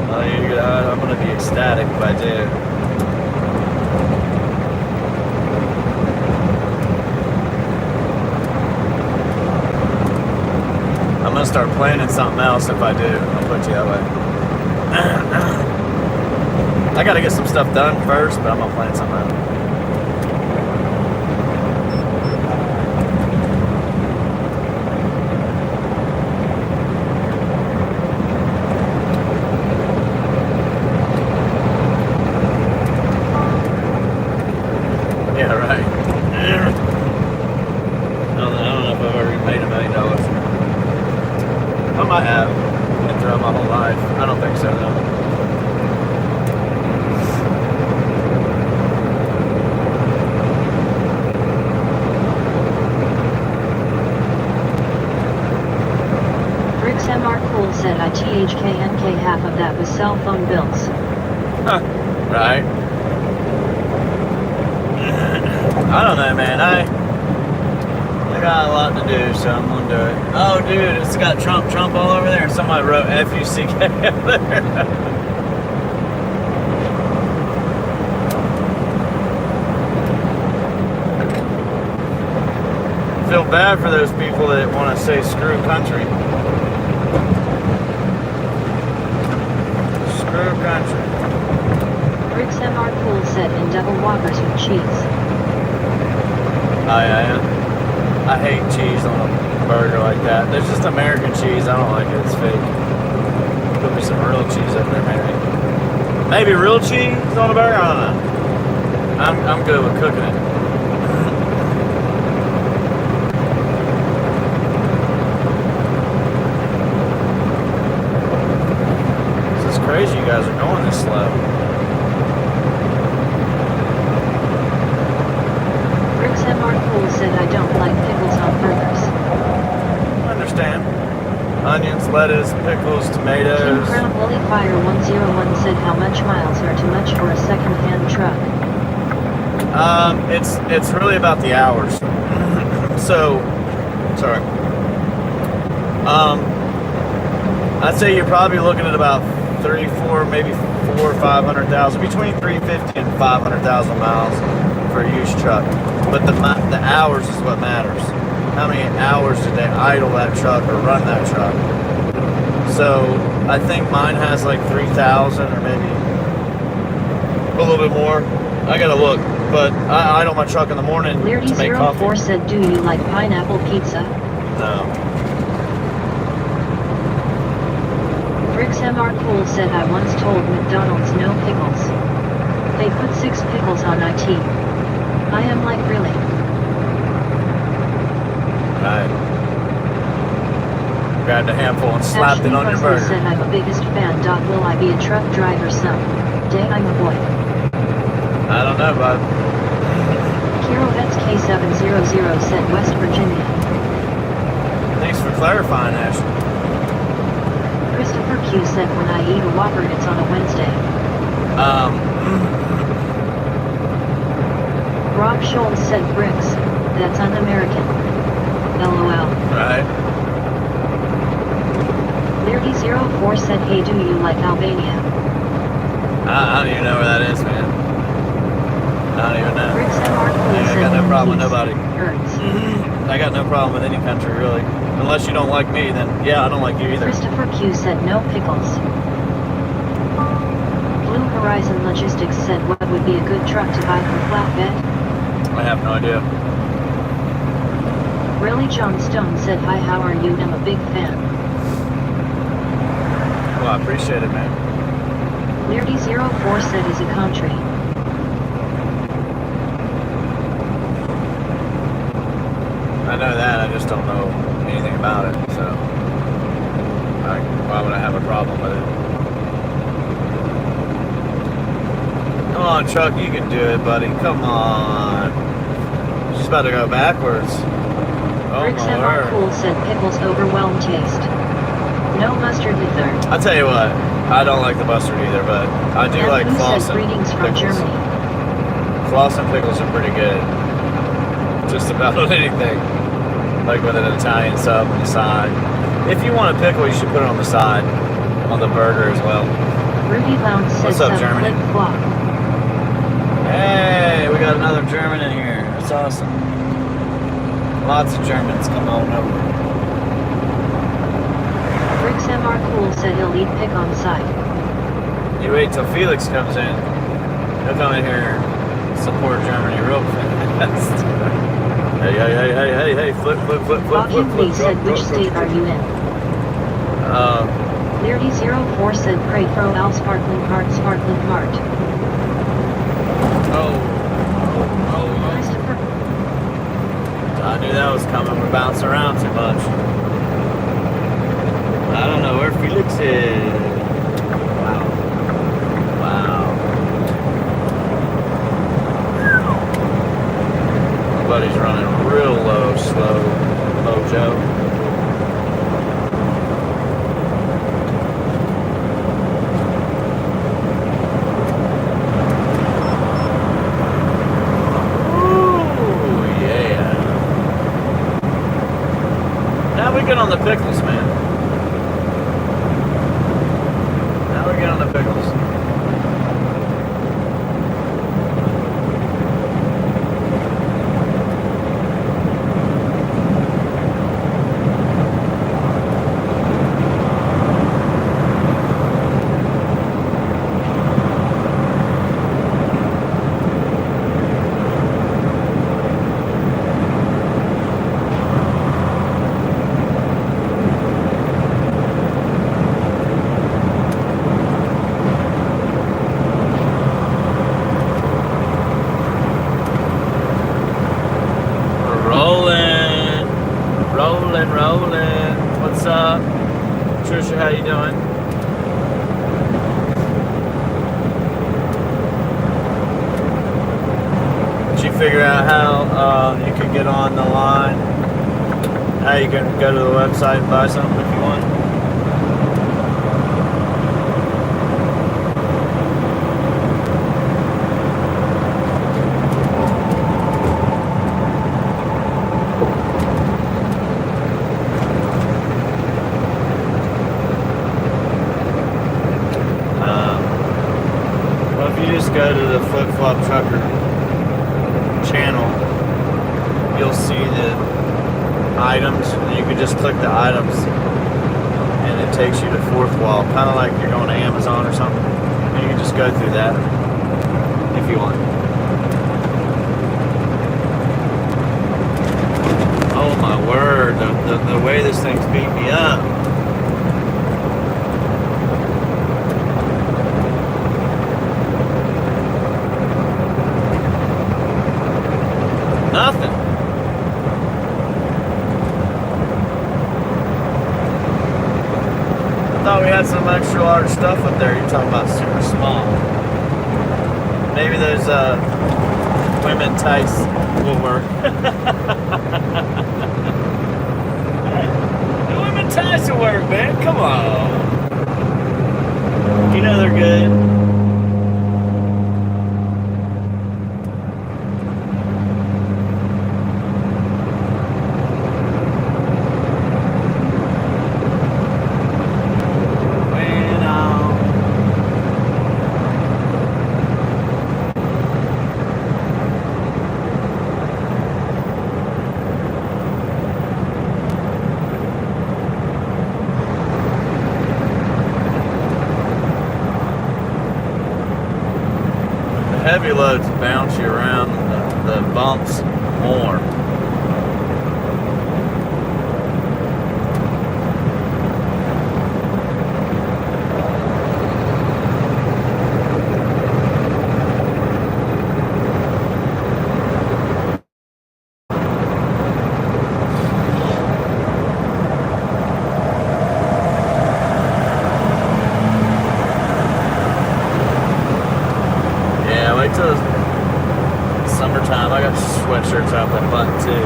I'm gonna be ecstatic if I do. I'm gonna start planning something else if I do. I'll put you that way. I gotta get some stuff done first, but I'm gonna plan something out. Yeah, right. I don't know if I've ever made $1 million. I might have throughout my whole life. I don't think so, though. Bricks MR Cool said ITHKNK, half of that was cell phone bills. Huh. Right. I don't know, man. I got a lot to do, so I'm gonna do it. Oh, dude, it's got Trump all over there, and somebody wrote F-U-C-K up there. I feel bad for those people that want to say screw country. Screw country. Bricks MR Cool said in double whoppers with cheese. Oh, yeah. I hate cheese on a burger like that. There's just American cheese. I don't like it. It's fake. Put me some real cheese up there, maybe. Maybe real cheese on a burger? I don't know. I'm good with cooking it. This is crazy. You guys are going this slow. MR Cool said I don't like pickles on burgers. I understand. Onions, lettuce, pickles, tomatoes. King Crown Woolly Fire 101 said how much miles are too much for a second-hand truck? It's really about the hours. So, sorry. I'd say you're probably looking at about 3, 4, maybe 4 or 500,000, between 350 and 500,000 miles for a used truck. But the hours is what matters. How many hours did they idle that truck or run that truck? So I think mine has like 3,000 or maybe a little bit more. I gotta look, but I idle my truck in the morning to make coffee. Leardy04 said, do you like pineapple pizza? No. Bricks MR Cool said I once told McDonald's no pickles. They put 6 pickles on IT. I am like, really? Right. Grabbed a handful and slapped Ashley it on your Russell burger. said I'm a biggest fan. Will I be a truck driver someday? I'm a boy. I don't know, bud. Kirovets K700 said West Virginia. They Thanks for clarifying, Ash. Christopher Q said when I eat a Whopper it's on a Wednesday. Rob Schultz said bricks, that's un-American. LOL. Right. Leardy04 said hey do you like Albania? I don't even know where that is, man. I don't even know. Bricks MR I got no problem with nobody. Hurts. I got no problem with any country, really. Unless you don't like me, then yeah, I don't like you either. Christopher Q said no pickles. Blue Horizon Logistics said what would be a good truck to buy for flatbed? I have no idea. Really John Stone said hi how are you? I'm a big fan. Well, I appreciate it, man. Leardy04 said is a country. I know that, I just don't know anything about it, so why would I have a problem with it? Come on, Chuck, you can do it, buddy. Come on. She's about to go backwards. Oh, Bricks my MR word. Cool said pickles overwhelm taste. No mustard either. I'll tell you what, I don't like the mustard either, but I do like Who Clausen said greetings from pickles. Germany? Clausen pickles are pretty good. Just about anything. Like with an Italian sub on the side. If you want a pickle, you should put it on the side, on the burger as well. Rudy Lounge said What's up, some Germany? flip flop. Hey, we got another German in here. That's awesome. Lots of Germans come on over. Bricks MR Cool said he'll eat pick on site. You wait till Felix comes in. He'll come in here and support Germany real fast. Hey, flip. Joaquin Lee said which state are you in? Leardy04 said pray for Al Sparkling Heart. Christopher. I knew that was coming. We're bouncing around too much. I don't know where Felix is. Wow. My buddy's running real low, slow, mojo. Get on the pickles, man. Now we get on the pickles. Rolling. What's up? Trisha, how you doing? Did you figure out how you can get on the line? How you can go to the website and buy something if you want? Go to the Flip Flop Trucker channel, you'll see the items, and you can just click the items and it takes you to fourth wall, kind of like you're going to Amazon or something, and you can just go through that if you want. Oh my word, the way this thing's beat me up. Nothing. I thought we had some extra large stuff up there. You're talking about super small. Maybe those women tights will work. ties to work, man. Come on. You know they're good. Heavy loads bounce you around the bumps more. Wait till summertime. I got sweatshirts out that butt too.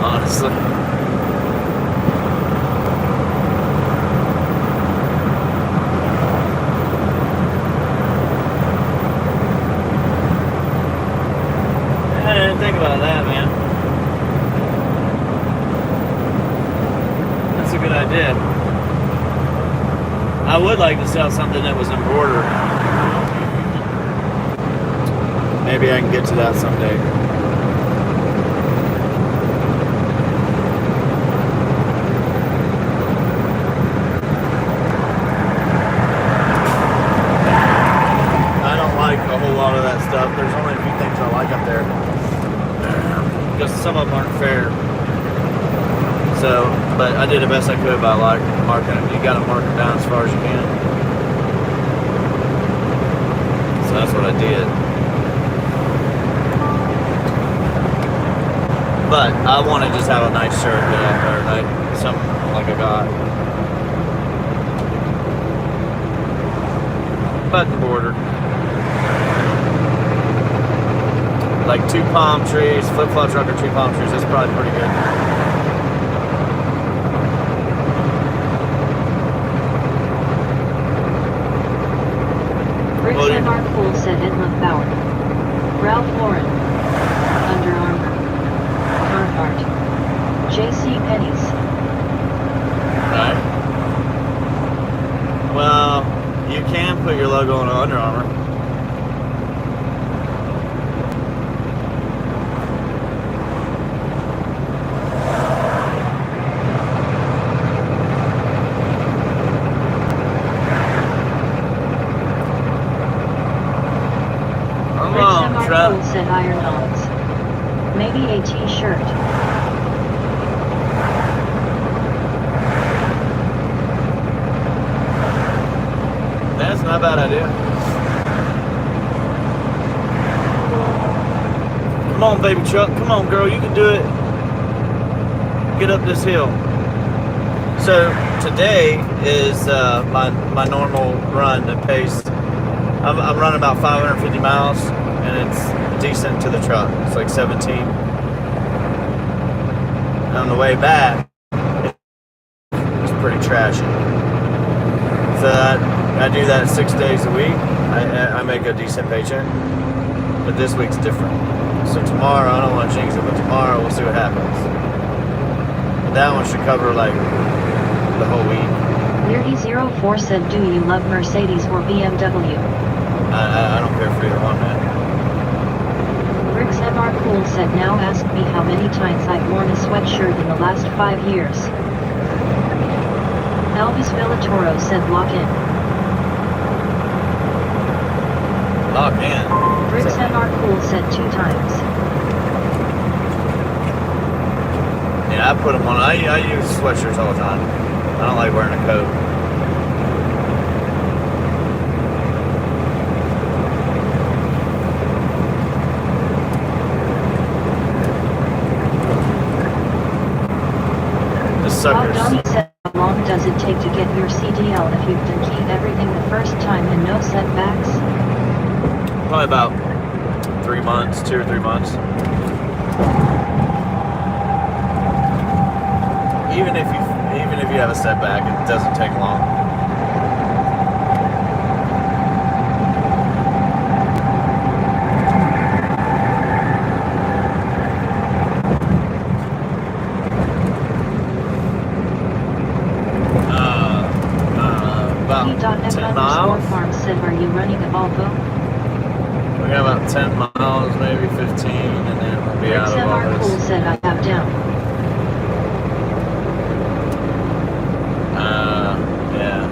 Honestly. I didn't think about that, man. That's a good idea. I would like to sell something that was embroidered. Maybe I can get to that someday. I don't like a whole lot of that stuff. There's only a few things I like up there. Because some of them aren't fair. So, but I did the best I could by like marking them. You gotta mark them down as far as you can. So that's what I did. But I want to just have a nice shirt or like something like I got. Button border. Like 2 palm trees, flip-flop truck or 2 palm trees. That's probably pretty good. Bricks MR Cool said Edmund Bauer. Ralph Lauren. Under Armour. J.C. Penney's. Right. Well, you can put your logo on Under Armour. Come on, truck. Said iron-ons. Maybe a t-shirt. That's not a bad idea. Come on, baby truck. Come on, girl. You can do it. Get up this hill. So today is my normal run at pace. I'm running about 550 miles, and it's decent to the truck. It's like 17. And on the way back, it's pretty trashy. So I do that 6 days a week. I make a decent paycheck. But this week's different. So tomorrow, I don't want to jinx it, but tomorrow we'll see what happens. But that one should cover like the whole week. Neardy04 said, do you love Mercedes or BMW? I don't care for either one, man. Bricks MR Cool said, now ask me how many times I've worn a sweatshirt in the last 5 years. Elvis Villatoro said, lock in. Lock in? Bricks MR Cool said 2 times. Yeah, I put them on. I use sweatshirts all the time. I don't like wearing a coat. Suckers. Donnie said, how long does it take to get your CDL if you've done keep everything the first time and no setbacks? Probably about 3 months, 2 or 3 months. Even if if you have a setback, it doesn't take long. About 10 miles. Farm said, are you running a Volvo? We got about 10 miles, maybe 15, and then we'll be out of all this. Cool said, I have down. Yeah.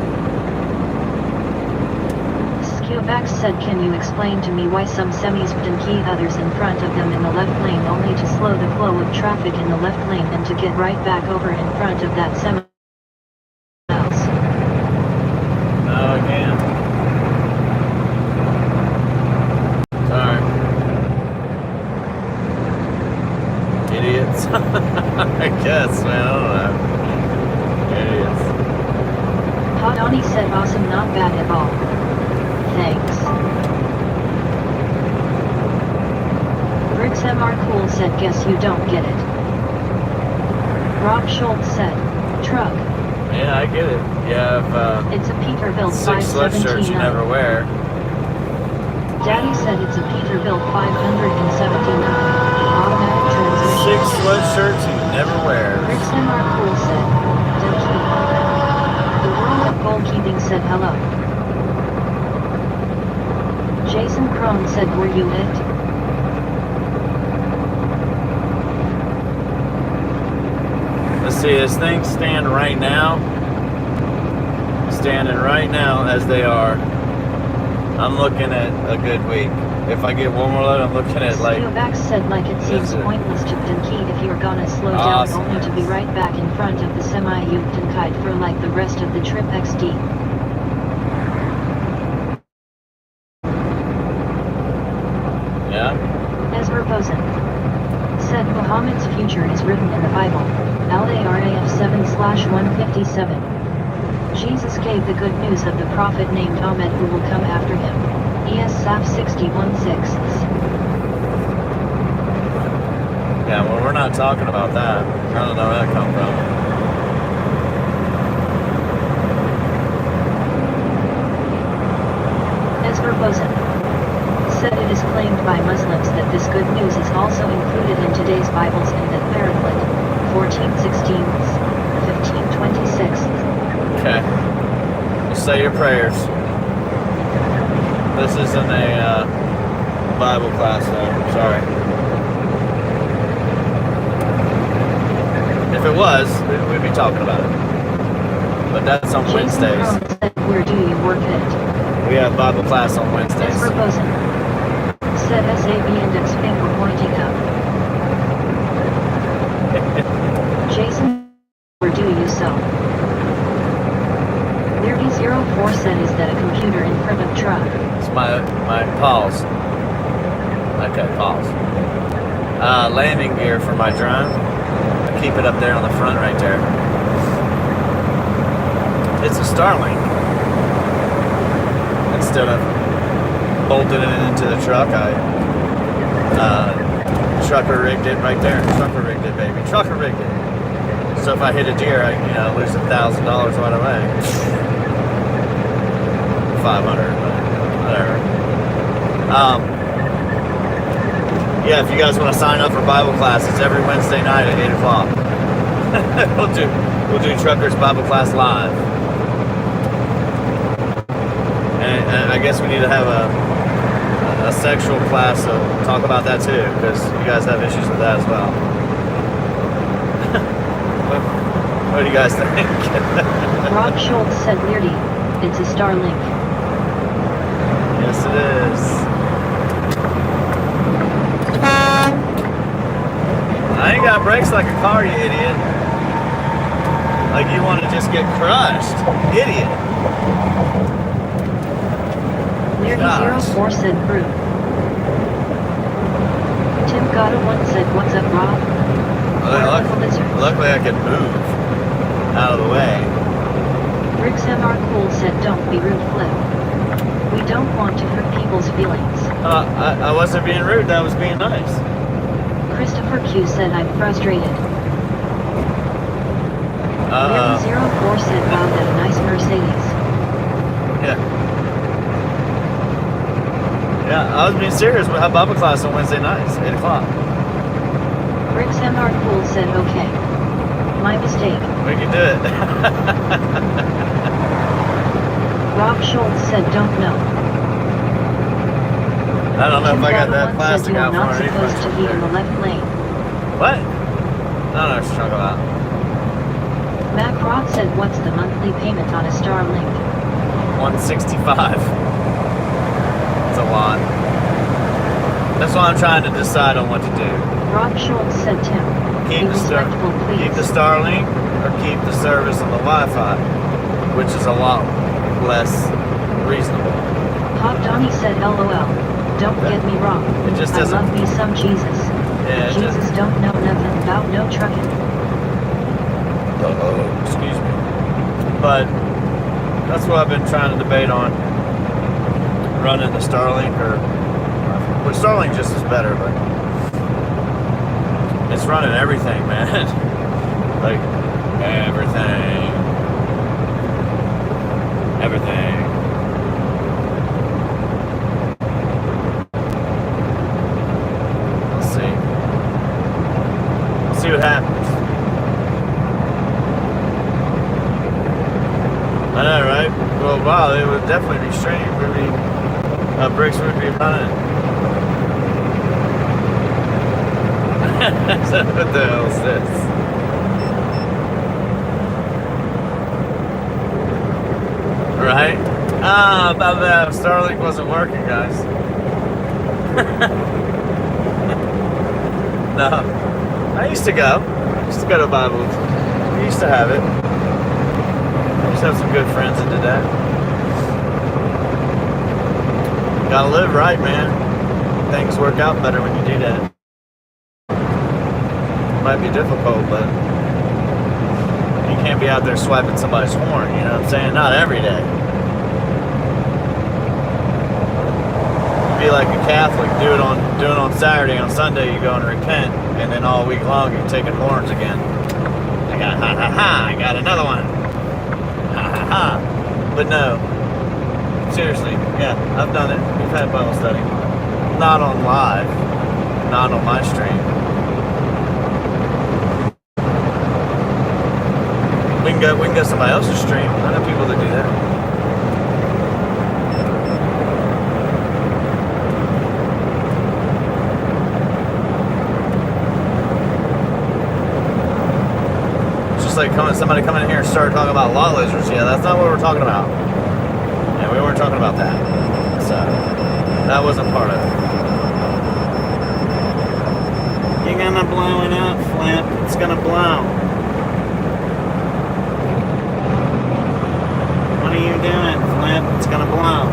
Skillback said, can you explain to me why some semis and key others in front of them in the left lane only to slow the flow of traffic in the left lane and to get right back over in front of that semi? Again. Sorry. Idiots. I guess, man. I don't know. Idiots. Hadani said, awesome, not bad at all. Thanks. Bricks MR Cool said, guess you don't get it. Rob Schultz said, truck. Yeah, I get it. You have it's a Peterbilt 6 sweatshirts you never wear. Daddy said it's a Peterbilt 579. Automatic transmission. 6 sweatshirts you never wear. Bricks MR Cool said, Dunky. The World of Goalkeeping said hello. Jason Crone said, were you it? Let's see, this thing standing right now as they are. I'm looking at a good week. If I get one more load, I'm looking at like... Steelback said, like, it seems pointless to Dunky if you're gonna slow down only to be right back in front of the semi you kite for like the rest of the trip XD. Yeah? Ezra Boson said Muhammad's future is written in the Bible. Al-Araf 7/157. Jesus gave the good news of the prophet named Ahmed who will come after him. ES-Saf 61/6. Yeah, well, we're not talking about that. I don't know where that come from. Ezra Boson said it is claimed by Muslims that this good news is also included in today's Bibles and that Paraclet 14:16, 15:26. Okay. Just say your prayers. This isn't a Bible class, though. Sorry. If it was, we'd be talking about it. But that's on Wednesdays. Said, where do you work at? We have Bible class on Wednesdays. Ezra Boson said SAB index finger pointing up. Jason, where do you sew? Weirdie04 said, is that a computer in front of truck? It's my pause. Okay, pause. Landing gear for my drone. I keep it up there on the front right there. It's a Starlink. Instead of bolting it into the truck, I trucker rigged it right there. Trucker rigged it, baby. Trucker rigged it. So if I hit a deer, I lose $1,000 right away. 500, but whatever. Yeah, if you guys want to sign up for Bible classes every Wednesday night at 8 o'clock, we'll do Truckers Bible class live. And I guess we need to have a sexual class to talk about that too, because you guys have issues with that as well. What do you guys think? Rob Schultz said, Weirdy, it's a Starlink. Yes, it is. I ain't got brakes like a car, you idiot. Like you want to just get crushed. Idiot. Weirdy04 said, Brew. Tim Gotta 1 said, what's up, Rob? Luckily I could move out of the way. Bricks MR Cool said, don't be rude, Flip. We don't want to hurt people's feelings. I wasn't being rude, I was being nice. Christopher Q said, I'm frustrated. Really04 said, wow, that a nice Mercedes. Yeah. Yeah, I was being serious. We have Bible class on Wednesday nights, 8 o'clock. Rick's MR Cool said, okay. My mistake. We can do it. Rob Schultz said, don't know. I don't know if I got that Kim plastic said, out you are not for anything. supposed to be in the left lane. What? I don't know what you're talking about. Mac Roth said, what's the monthly payment on a Starlink? $165. It's a lot. That's why I'm trying to decide on what to do. Rob Schultz said, Tim, be respectful, please. Keep the Starlink or keep the service on the Wi-Fi, which is a lot less reasonable. Pop Donnie said, LOL. Don't get me wrong. It just I doesn't. love me some Jesus. Yeah, Jesus don't know nothing about no trucking. Excuse me. But that's what I've been trying to debate on. Running the Starlink well, Starlink just is better, but it's running everything, man. Like everything. Everything. Let's see. Let's see what happens. I know, right? Well, wow, it would definitely be streamed. Bricks would be running. So what the hell is this? Right? About that. Starlink wasn't working, guys. No. I used to go. To Bible. We used to have it. I used to have some good friends that did that. Gotta live right, man. Things work out better when you do that. It might be difficult, but you can't be out there swiping somebody's horn, you know what I'm saying? Not every day. Be like a Catholic, do it on Saturday, on Sunday you go and repent, and then all week long you're taking horns again. I got another one. But no, seriously, yeah, I've done it. We've had Bible study. Not on live, not on my stream. We can go somebody else's stream. I know people that do that. Like somebody coming in here and start talking about law lizards. Yeah, that's not what we're talking about. Yeah, we weren't talking about that. So that wasn't part of it. You're gonna blow it up, Flint. It's gonna blow. What are you doing, Flint? It's gonna blow.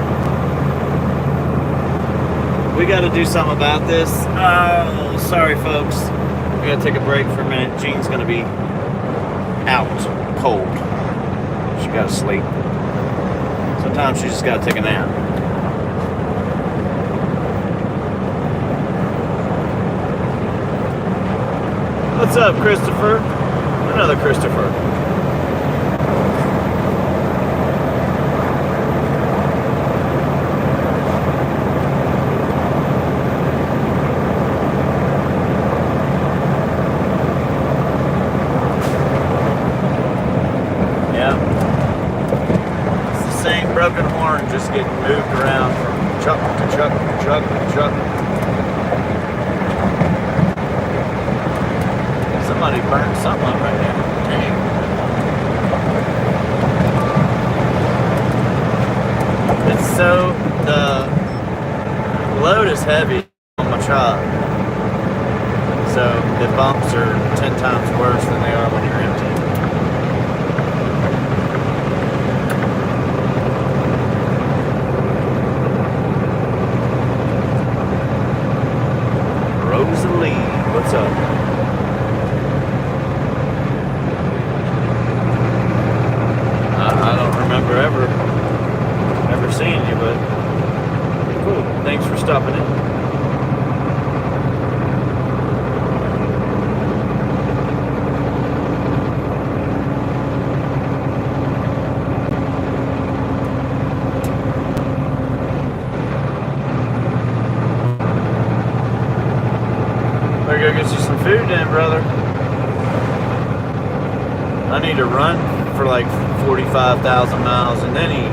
We gotta do something about this. Oh, sorry folks. We gotta take a break for a minute. Jean's gonna be out cold. She gotta sleep. Sometimes she just gotta take a nap. What's up, Christopher? Another Christopher. Broken horn just getting moved around from chuck to chuck to chuck to chuck. Somebody burned something up right there. Dang. It's so, the load is heavy on my truck. So the bumps are 10 times worse than they are when you're empty. What's up? I don't remember ever seeing you, but cool. Thanks for stopping in. go get you some food then, brother. I need to run for like 45,000 miles and then eat.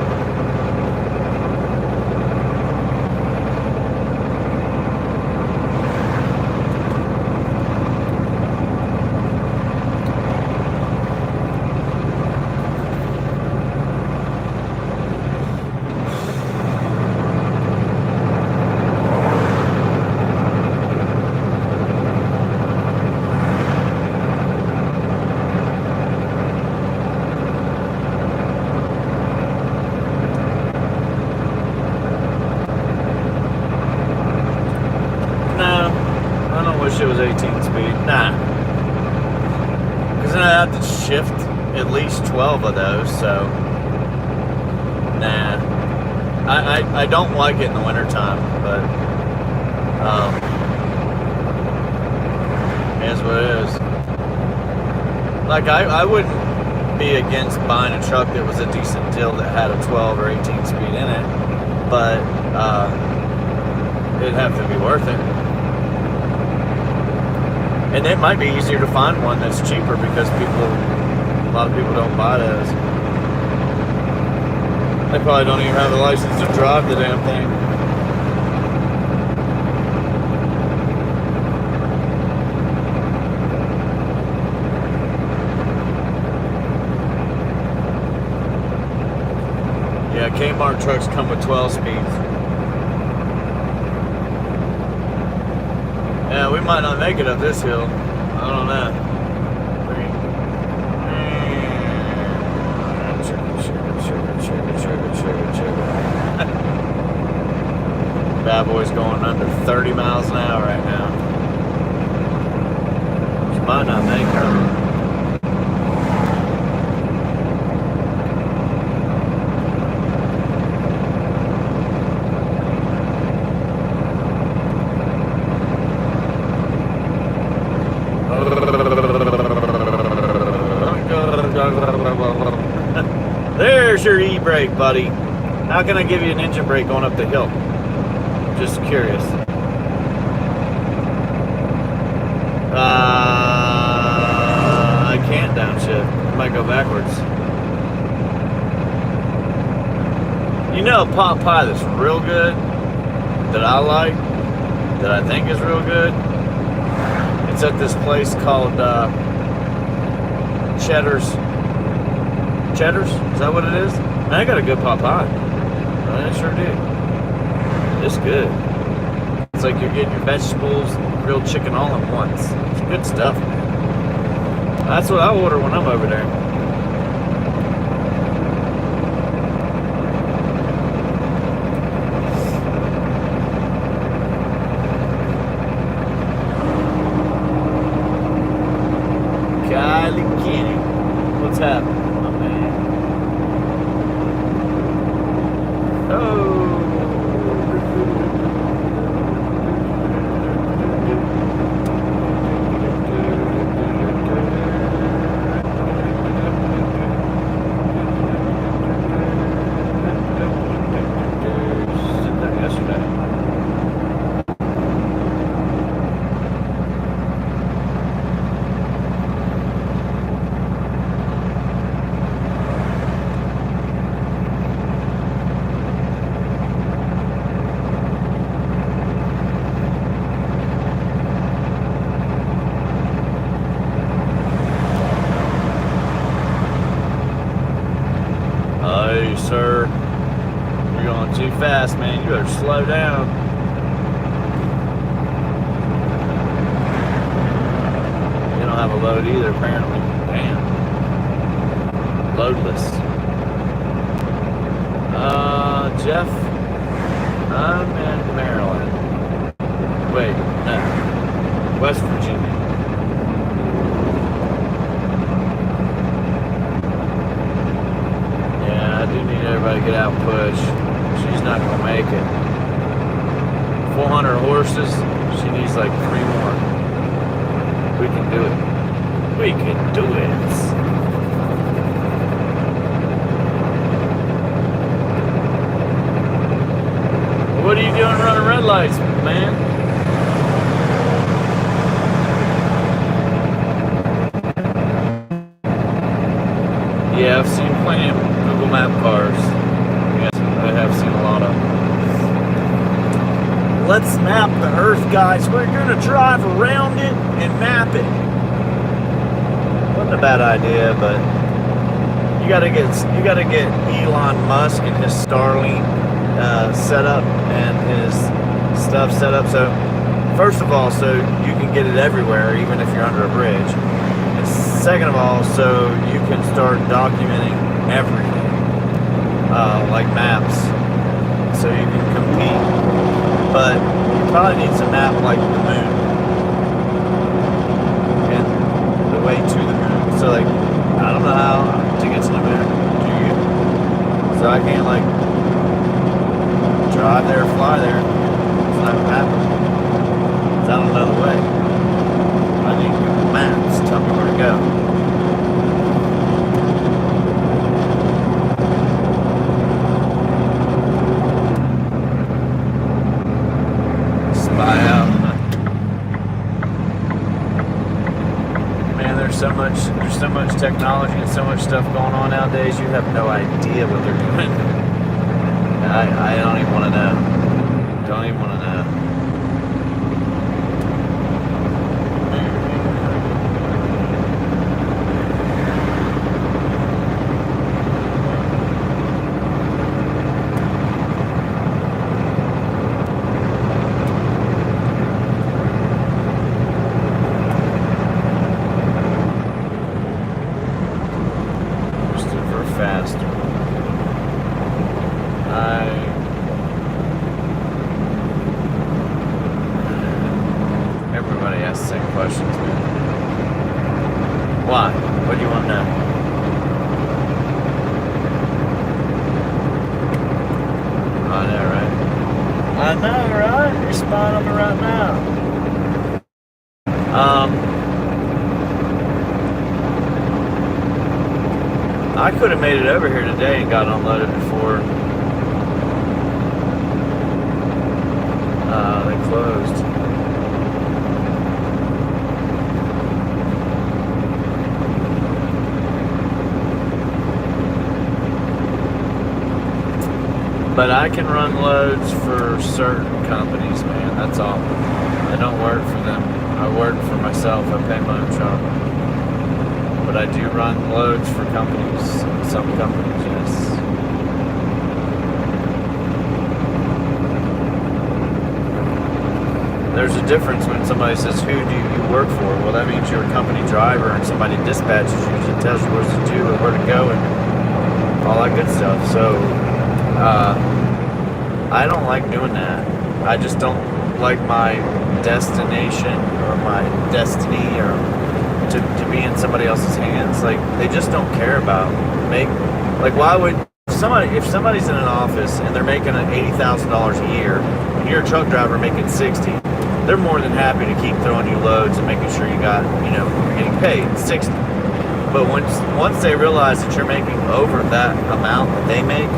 It was 18 speed. Nah. Because then I have to shift at least 12 of those, so nah. I don't like it in the wintertime, but it is what it is. Like I wouldn't be against buying a truck that was a decent deal that had a 12 or 18 speed in it, but it'd have to be worth it. And it might be easier to find one that's cheaper because a lot of people don't buy those. They probably don't even have a license to drive the damn thing. Yeah, Kmart trucks come with 12 speeds. Yeah, we might not make it up this hill. I don't know. Bad boy's going under 30 miles an hour right now. Just might not make her. There's your e-brake, buddy. How can I give you an engine brake going up the hill? Just curious. I can't downshift. I might go backwards. You know, pot pie that's real good, that I like, that I think is real good. It's at this place called Cheddar's. Cheddar's? Is that what it is? Man, I got a good pot pie. I sure do. It's good. It's like you're getting your vegetables and grilled chicken all at once. It's good stuff, man. That's what I order when I'm over there. Kylie Kenny. What's happening? Sir, you're going too fast, man. You better slow down. You don't have a load either, apparently. Damn. Loadless. Jeff, I'm in Maryland. Wait, no. West Virginia. I do need everybody to get out and push. She's not going to make it. 400 horses. She needs like 3 more. We can do it. We can do it. What are you doing running red lights, man? plenty of Google Map cars. Yes, I have seen a lot of. Let's map the Earth, guys. We're gonna drive around it and map it. Wasn't a bad idea, but you gotta get Elon Musk and his Starlink set up and his stuff set up. So first of all, so you can get it everywhere, even if you're under a bridge. And second of all, so you can start documenting everything, like maps, so you can compete. But you probably need to map like the moon and the way to the moon. So like, I don't know how to get to the moon. Do you? So I can't like drive there, fly there. It's not gonna happen. I don't know the way. I need Google Maps to tell me where to go. Spy out. Man, there's so much technology and so much stuff going on nowadays. You have no idea what they're doing. I don't even want to know. Don't even want to know. Everybody asks the same questions, man. Why? What do you want to know? I know, right? I know, right? You're spying on me right now. I could have made it over here today and got unloaded before they closed. But I can run loads for certain companies, man. That's all. I don't work for them. I work for myself. I pay my own truck. But I do run loads for companies. Some companies, yes. There's a difference when somebody says, who do you work for? Well, that means you're a company driver and somebody dispatches you and tells you what to do and where to go and all that good stuff. So, I don't like doing that. I just don't like my destination or my destiny or to be in somebody else's hands. Like, they just don't care about why would if somebody's in an office and they're making $80,000 a year and you're a truck driver making 60, they're more than happy to keep throwing you loads and making sure you're getting paid 60. But once they realize that you're making over that amount that they make,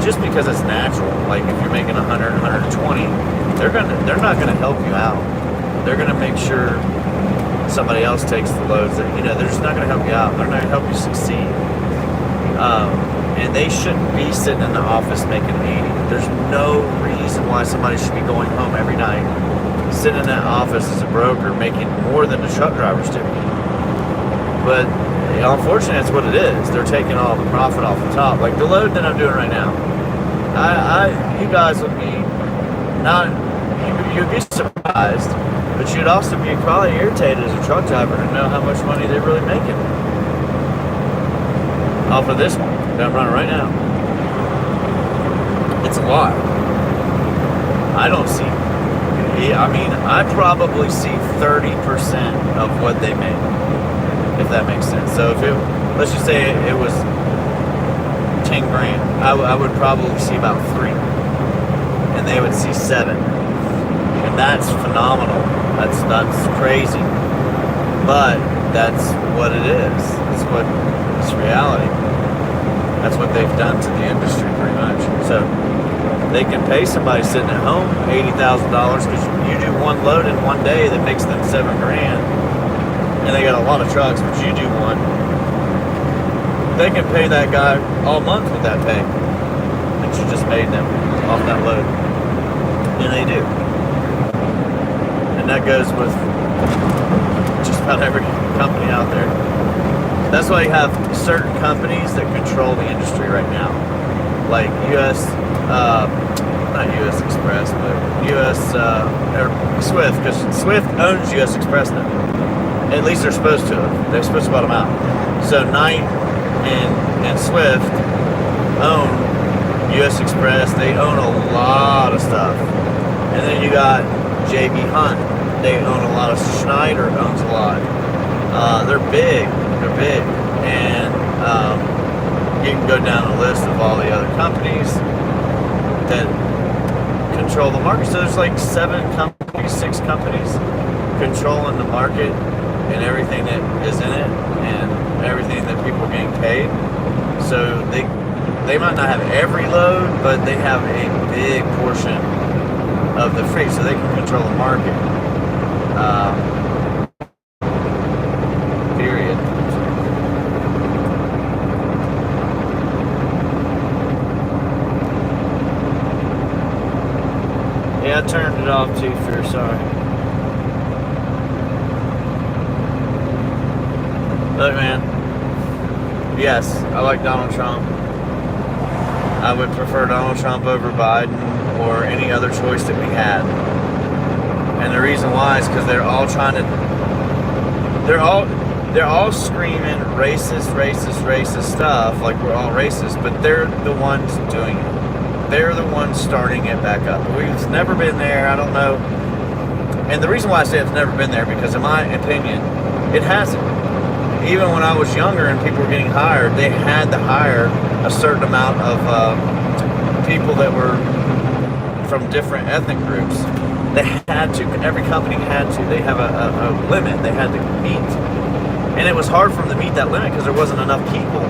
just because it's natural, like if you're making 100, 120, they're not gonna help you out. They're gonna make sure somebody else takes the loads. That they're just not gonna help you out. They're not gonna help you succeed. And they shouldn't be sitting in the office making 80. There's no reason why somebody should be going home every night, sitting in that office as a broker, making more than the truck drivers do. But unfortunately, that's what it is. They're taking all the profit off the top. Like the load that I'm doing right now. You guys would be you'd be surprised, but you'd also be probably irritated as a truck driver to know how much money they're really making off of this one that I'm running right now. It's a lot. I don't see. I probably see 30% of what they make, if that makes sense. So let's just say it was 10 grand, I would probably see about 3, and they would see 7, and that's phenomenal. That's crazy, but that's what it is. It's reality. That's what they've done to the industry, pretty much. So they can pay somebody sitting at home $80,000 because you do one load in one day that makes them 7 grand, and they got a lot of trucks, but you do one. they can pay that guy all month with that pay that you just made them off that load. And they do. And that goes with just about every company out there. That's why you have certain companies that control the industry right now. Like not US Express, but or Swift, because Swift owns US Express now. At least they're supposed to. They're supposed to bottom out. So Knight and Swift own US Express. They own a lot of stuff. And then you got JB Hunt. They own a lot of. Schneider owns a lot. They're big. They're big. And you can go down the list of all the other companies that control the market. So there's like 7 companies, 6 companies controlling the market and everything that is in it and everything that people are getting paid. So they might not have every load, but they have a big portion of the freight, so they can control the market. Period. Yeah, I turned it off too, Fear, sorry. Look, man. Yes, I like Donald Trump. I would prefer Donald Trump over Biden or any other choice that we had. And the reason why is because they're all trying to... They're all screaming racist stuff, like we're all racist, but they're the ones doing it. They're the ones starting it back up. We've never been there, I don't know. And the reason why I say it's never been there, because in my opinion, it hasn't. Even when I was younger and people were getting hired, they had to hire a certain amount of people that were from different ethnic groups. They had to, every company had to. They have a limit they had to meet. And it was hard for them to meet that limit because there wasn't enough people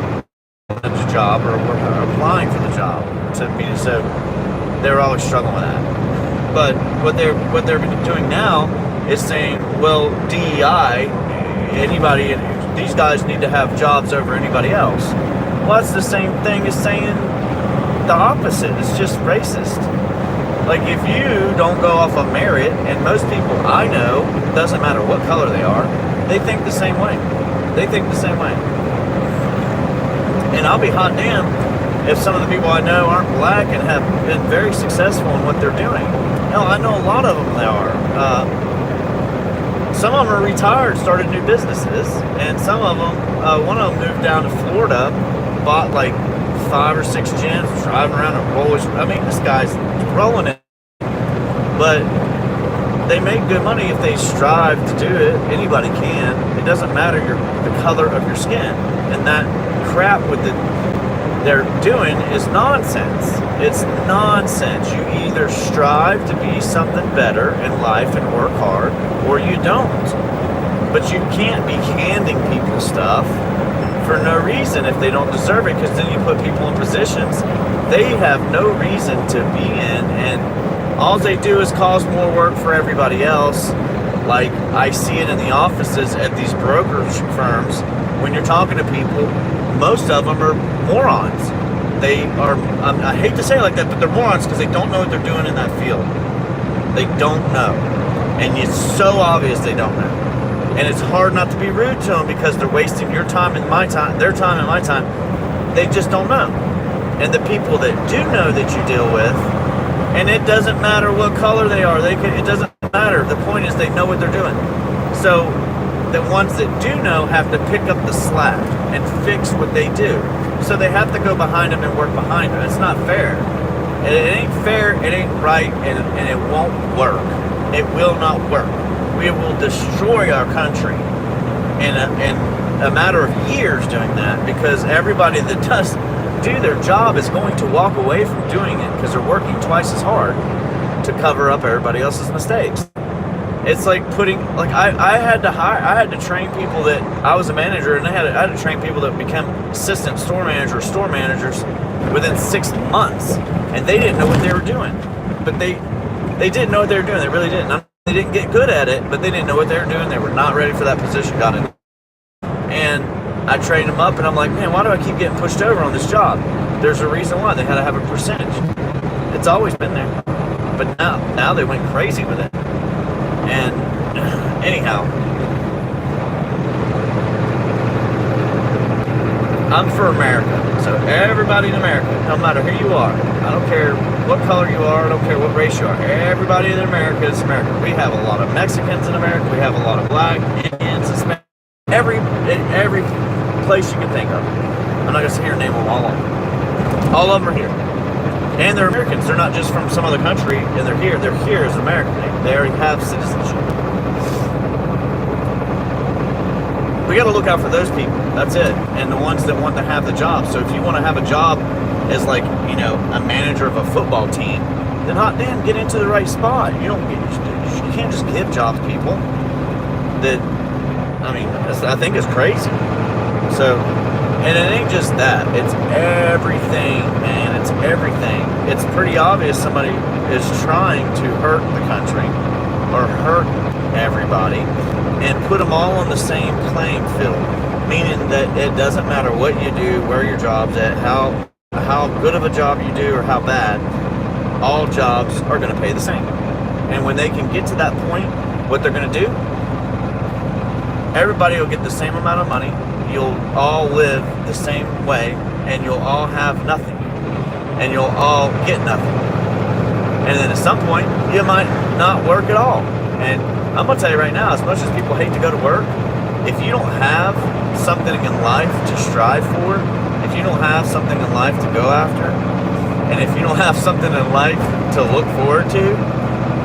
in the job or were applying for the job to meet it. So they were always struggling with that. But what they're doing now is saying, well, DEI, anybody, these guys need to have jobs over anybody else. Well, that's the same thing as saying the opposite. It's just racist. Like, if you don't go off of merit, and most people I know, doesn't matter what color they are, they think the same way. They think the same way. And I'll be hot damn if some of the people I know aren't black and have been very successful in what they're doing. Hell, I know a lot of them they are. Some of them are retired, started new businesses, and some of them, one of them moved down to Florida, bought like 5 or 6 gyms, driving around and rolling. I mean, this guy's rolling it. But they make good money if they strive to do it. Anybody can. It doesn't matter the color of your skin. And that crap with they're doing is nonsense. It's nonsense. You either strive to be something better in life and work hard, or you don't. But you can't be handing people stuff for no reason if they don't deserve it, because then you put people in positions they have no reason to be in, and all they do is cause more work for everybody else. Like, I see it in the offices at these brokerage firms. When you're talking to people, most of them are morons. They are, I hate to say it like that, but they're morons because they don't know what they're doing in that field. They don't know. And it's so obvious they don't know. And it's hard not to be rude to them because they're wasting your time and my time, their time and my time. They just don't know. And the people that do know that you deal with, and it doesn't matter what color they are, it doesn't matter. The point is they know what they're doing. So the ones that do know have to pick up the slack and fix what they do. So they have to go behind them and work behind them. It's not fair. It ain't fair, it ain't right, and it won't work. It will not work. We will destroy our country in a matter of years doing that, because everybody that does do their job is going to walk away from doing it because they're working twice as hard to cover up everybody else's mistakes. It's like I had to train people that, I was a manager, and I had to train people that become assistant store manager or store managers within 6 months, and they didn't know what they were doing. But they didn't know what they were doing. They really didn't. They didn't get good at it, but they didn't know what they were doing. They were not ready for that position. Got it. And I trained them up, and I'm like, man, why do I keep getting pushed over on this job? There's a reason why. They had to have a percentage. It's always been there. But now they went crazy with it. And anyhow, I'm for America. So everybody in America, no matter who you are, I don't care what color you are, I don't care what race you are, everybody in America is America. We have a lot of Mexicans in America, we have a lot of black, Indians, Hispanic, every place you can think of. I'm not going to sit here and name them all of them. All of them are here. And they're Americans. They're not just from some other country and they're here. They're here as American. They already have citizenship. We got to look out for those people. That's it. And the ones that want to have the job. So if you want to have a job as like, you know, a manager of a football team, then hot damn, get into the right spot. You can't just give jobs to people that, I mean, I think is crazy. So, and it ain't just that. It's everything, man. It's everything. It's pretty obvious somebody is trying to hurt the country or hurt everybody and put them all on the same playing field, meaning that it doesn't matter what you do, where your job's at, how good of a job you do or how bad, all jobs are going to pay the same. And when they can get to that point, what they're going to do, everybody will get the same amount of money, you'll all live the same way, and you'll all have nothing, and you'll all get nothing. And then at some point, you might not work at all. And I'm going to tell you right now, as much as people hate to go to work, if you don't have something in life to strive for, if you don't have something in life to go after, and if you don't have something in life to look forward to,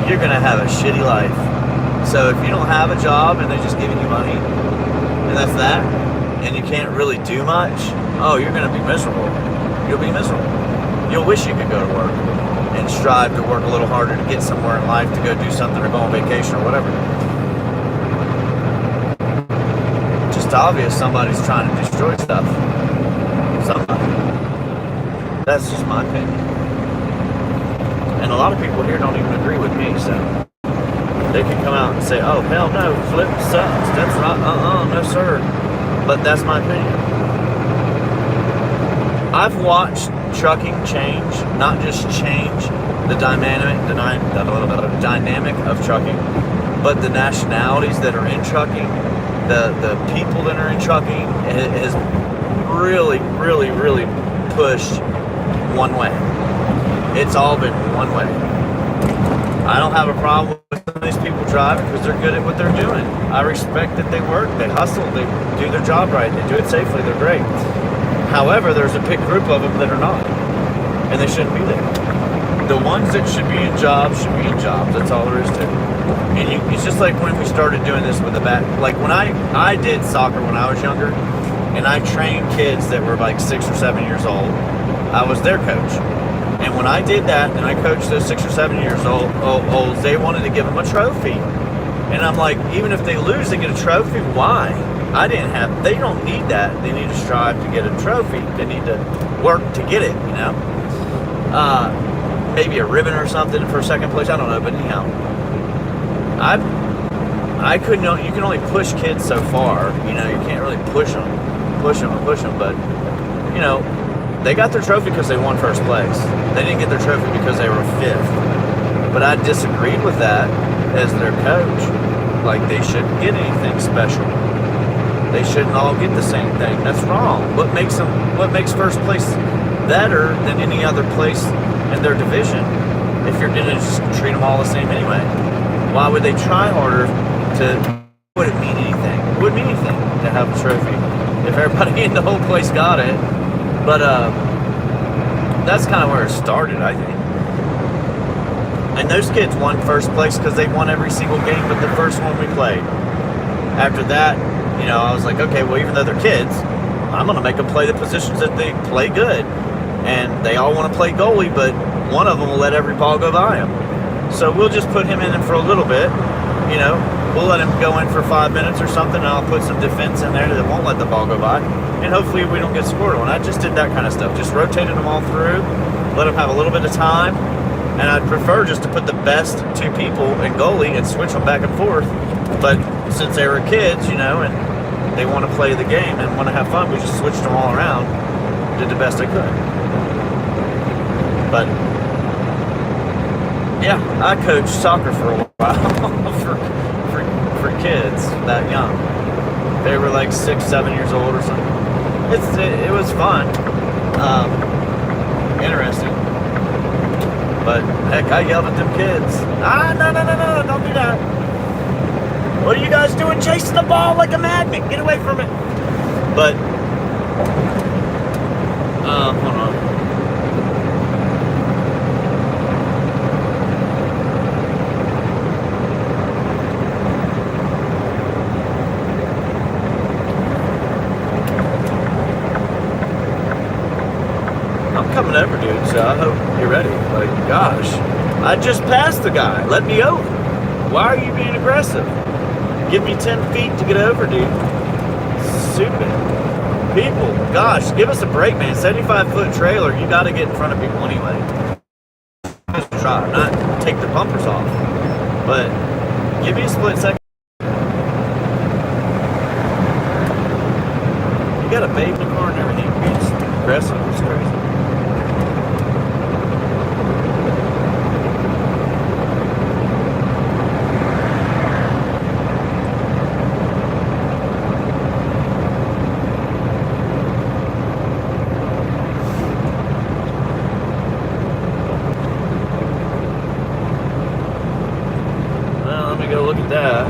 you're going to have a shitty life. So if you don't have a job and they're just giving you money, and that's that, and you can't really do much, oh, you're going to be miserable. You'll be miserable. You'll wish you could go to work and strive to work a little harder to get somewhere in life, to go do something or go on vacation or whatever. Just obvious somebody's trying to destroy stuff. Somebody. That's just my opinion. And a lot of people here don't even agree with me, so they can come out and say, oh, hell no, flip sucks. That's right. No, sir. But that's my opinion. I've watched trucking change, not just change the dynamic of trucking, but the nationalities that are in trucking, the people that are in trucking, has really, really, really pushed one way. It's all been one way. I don't have a problem with some of these people driving because they're good at what they're doing. I respect that they work, they hustle, they do their job right, they do it safely, they're great. However, there's a big group of them that are not, and they shouldn't be there. The ones that should be in jobs should be in jobs. That's all there is to it. And it's just like when we started doing this with the bat. Like when I did soccer when I was younger, and I trained kids that were like 6 or 7 years old. I was their coach. And when I did that, and I coached those 6 or 7 years old, they wanted to give them a trophy. And I'm like, even if they lose, they get a trophy. Why? They don't need that. They need to strive to get a trophy. They need to work to get it, you know? Maybe a ribbon or something for second place. I don't know, but anyhow. You can only push kids so far. You know, you can't really push them, but, you know, they got their trophy because they won first place. They didn't get their trophy because they were fifth. But I disagreed with that as their coach. Like, they shouldn't get anything special. They shouldn't all get the same thing. That's wrong. What makes first place better than any other place in their division if you're going to just treat them all the same anyway? Why would they try harder to... Would it mean anything? It wouldn't mean anything to have a trophy if everybody in the whole place got it. But that's kind of where it started, I think. And those kids won first place because they won every single game but the first one we played. After that, you know, I was like, okay, well, even though they're kids, I'm going to make them play the positions that they play good. And they all want to play goalie, but one of them will let every ball go by him. So we'll just put him in for a little bit, you know. We'll let him go in for 5 minutes or something, and I'll put some defense in there that won't let the ball go by. And hopefully we don't get scored on. I just did that kind of stuff. Just rotated them all through, let them have a little bit of time. And I'd prefer just to put the best two people in goalie and switch them back and forth. But since they were kids, you know, and they want to play the game and want to have fun. We just switched them all around, did the best I could. But yeah, I coached soccer for a while for kids that young. They were like 6, 7 years old or something. It was fun, interesting. But heck, I yelled at them kids. No, don't do that. What are you guys doing chasing the ball like a madman? Get away from it. But, hold on. I'm coming over, dude, so I hope you're ready. Like, gosh, I just passed the guy. Let me over. Why are you being aggressive? Give me 10 feet to get over, dude. Stupid. People, gosh, give us a break, man. 75-foot trailer, you got to get in front of people anyway. Just try, not take the bumpers off. But give me a split second. You got a babe in the car and everything. You're just aggressive. It's crazy. Look at that. I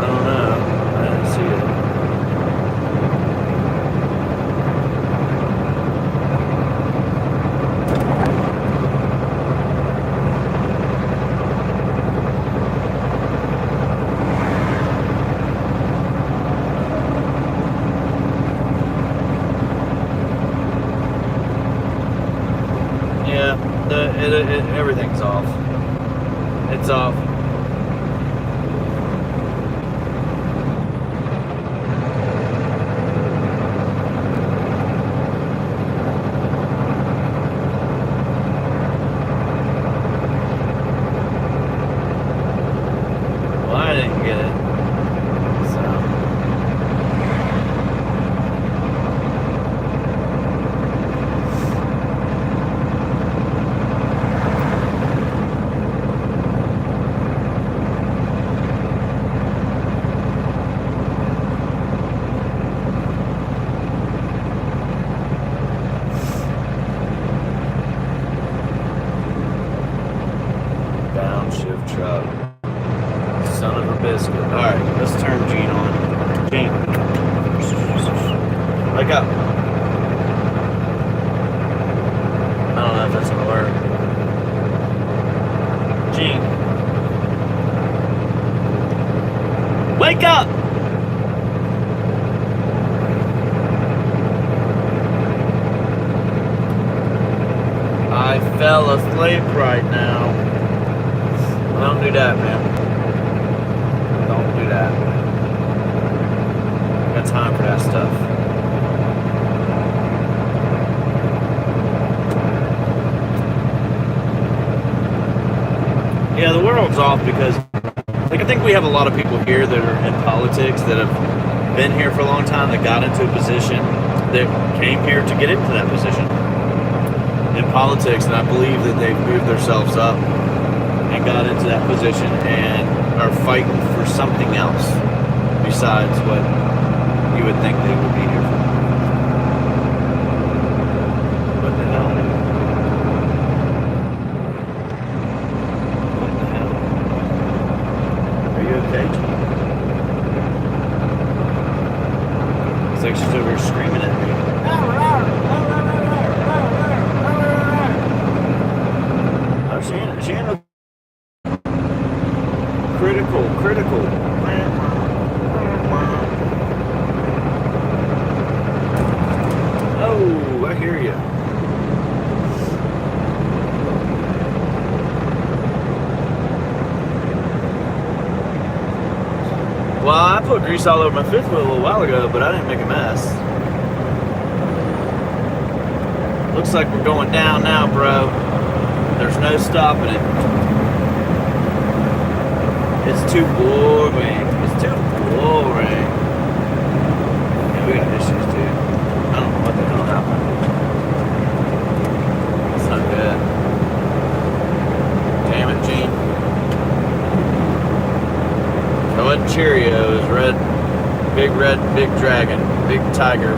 don't know. I didn't see it. Yeah, everything's off. It's off. Downshift truck. Son of a biscuit. Alright, let's turn Gene on. Gene. Wake up. I don't know if that's gonna work. Gene. Wake up! I fell asleep right now. Don't do that, man. Don't do that. I got time for that stuff. Yeah, the world's off because, like, I think we have a lot of people here that are in politics that have been here for a long time, that got into a position, that came here to get into that position in politics, and I believe that they've moved themselves up and got into that position and are fighting for something else besides what you would think they would be here for. What the hell? What the hell? Are you okay, Gene? It's like she's over here screaming at me. Oh, she ain't critical. Oh, I hear you. Well, I put grease all over my fifth wheel a little while ago, but I didn't make a mess. Looks like we're going down now, bro. There's no stopping it. It's too boring. It's too boring. Cheerios, big dragon, big tiger,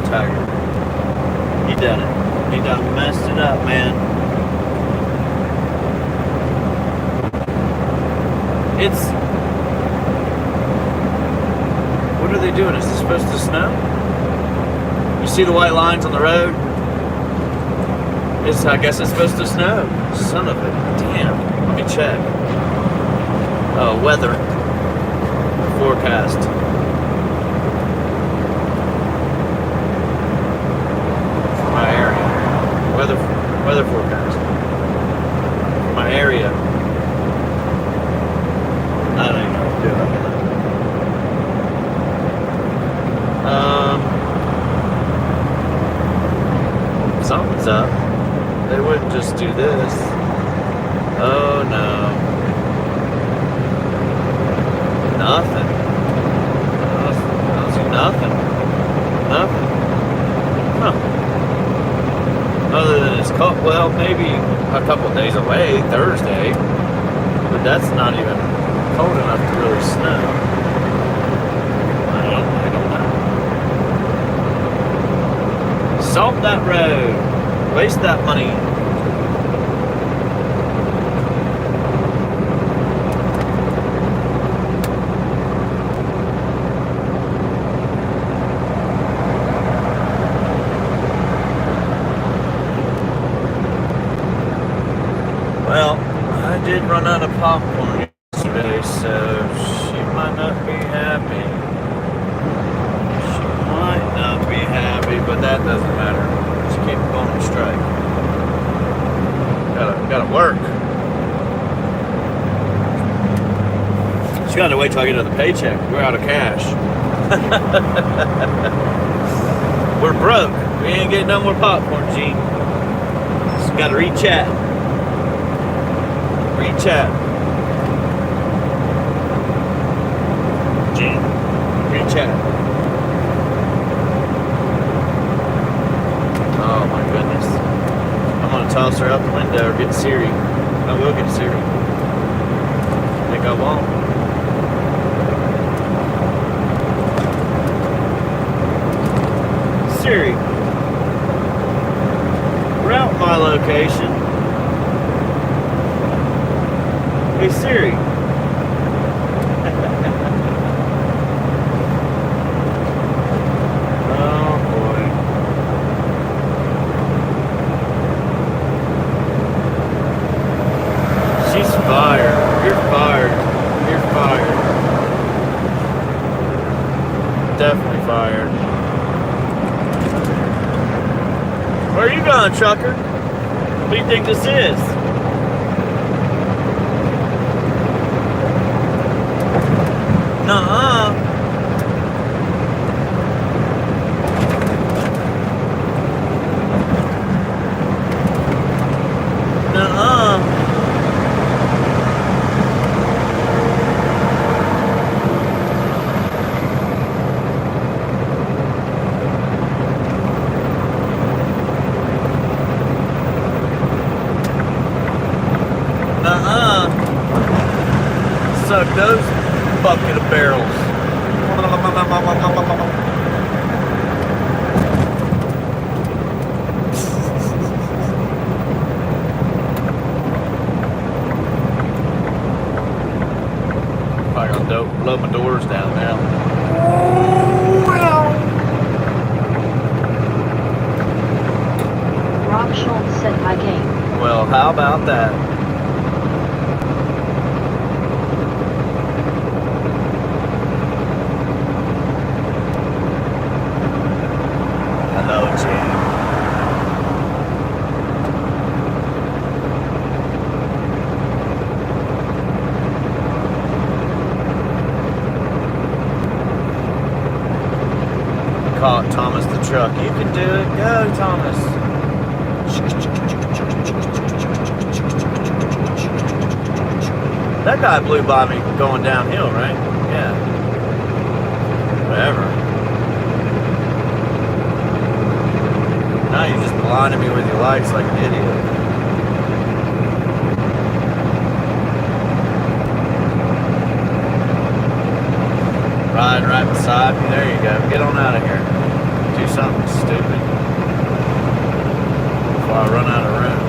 tiger. He done it. He done messed it up, man. What are they doing? Is it supposed to snow? You see the white lines on the road? I guess it's supposed to snow. Son of a damn. Let me check. Oh, weather forecast. For my area. Weather forecast. For my area. I don't even know what to do about that. Something's up. They wouldn't just do this. Oh no. Nothing. I don't see nothing. Nothing. Huh. Other than it's cold. Well, maybe a couple days away, Thursday. But that's not even cold enough to really snow. I don't know. Salt that road. Waste that money. Well, I did run out of popcorn yesterday, so she might not be happy. She might not be happy, but that doesn't matter. She keep going on strike. Gotta work. She gotta wait till I get another paycheck. We're out of cash. We're broke. We ain't getting no more popcorn, Gene. Just gotta re-chat. Re-chat. Gene. Re-chat. Oh my goodness. I'm gonna toss her out the window or get Siri. I will get Siri. I think I won't. Siri. Route my location. Hey Siri. Definitely fired. Where are you going, trucker? What do you think this is? Nuh-uh. Nuh-uh. Suck those bucket of barrels. Probably gonna blow my doors down now. Rob Schultz said my game. Well, how about that? Hello, Jim. Caught Thomas the truck. You can do it. Go, Thomas. That guy blew by me going downhill, right? Yeah. Whatever. Now you're just blinding me with your lights like an idiot. Riding right beside me. There you go. Get on out of here. Do something stupid before I run out of room.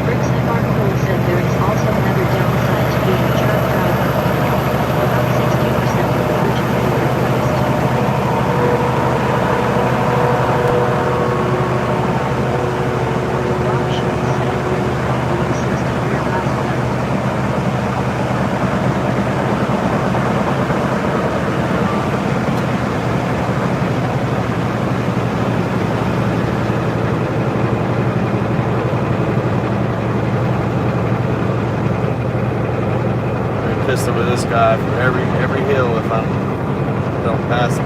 Briggs and Markle said there is also another downside to being a truck driver. About 60% of the urgent pay request. Rob Schultz said Briggs probably 60-year last night. Pistol with this guy for every hill if I don't pass him.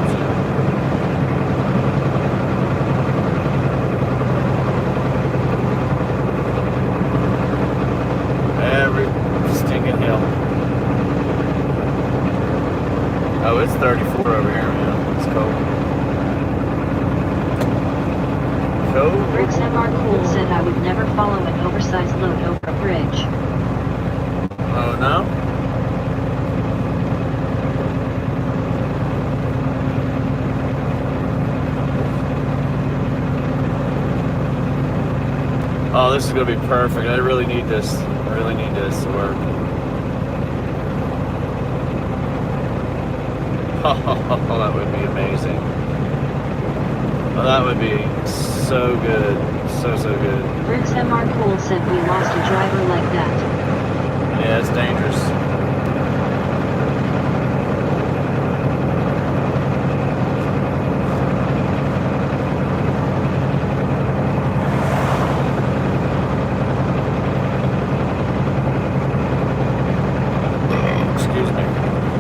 Every stinking hill. Oh, it's 34 over here, man. It's cold. Cold. Briggs and Markle said I would never follow an oversized load over a bridge. Oh no? Oh, this is gonna be perfect. I really need this. I really need this to work. Oh, that would be amazing. Oh, that would be so good. So good. Briggs and Markle said we lost a driver like that. Yeah, it's dangerous.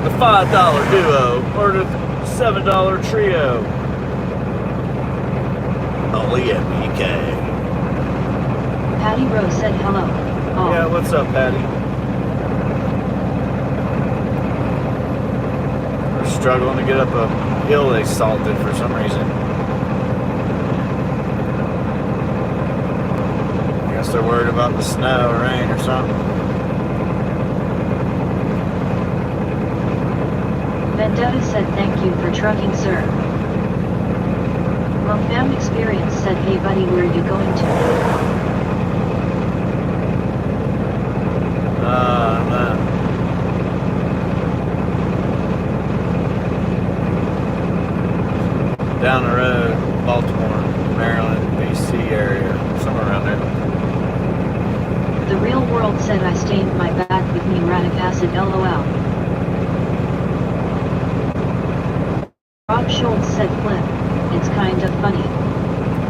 The $5 duo or the $7 trio. Only at BK. Patty Rose said hello. Oh. Yeah, what's up, Patty? We're struggling to get up a hill they salted for some reason. I guess they're worried about the snow or rain or something. Vendetta said thank you for trucking, sir. Mofam Experience said hey buddy, where are you going to? Down the road, Baltimore, Maryland, DC area, somewhere around there. The Real World said I stained my back with muriatic acid, LOL. Rob Schultz said flip, it's kind of funny.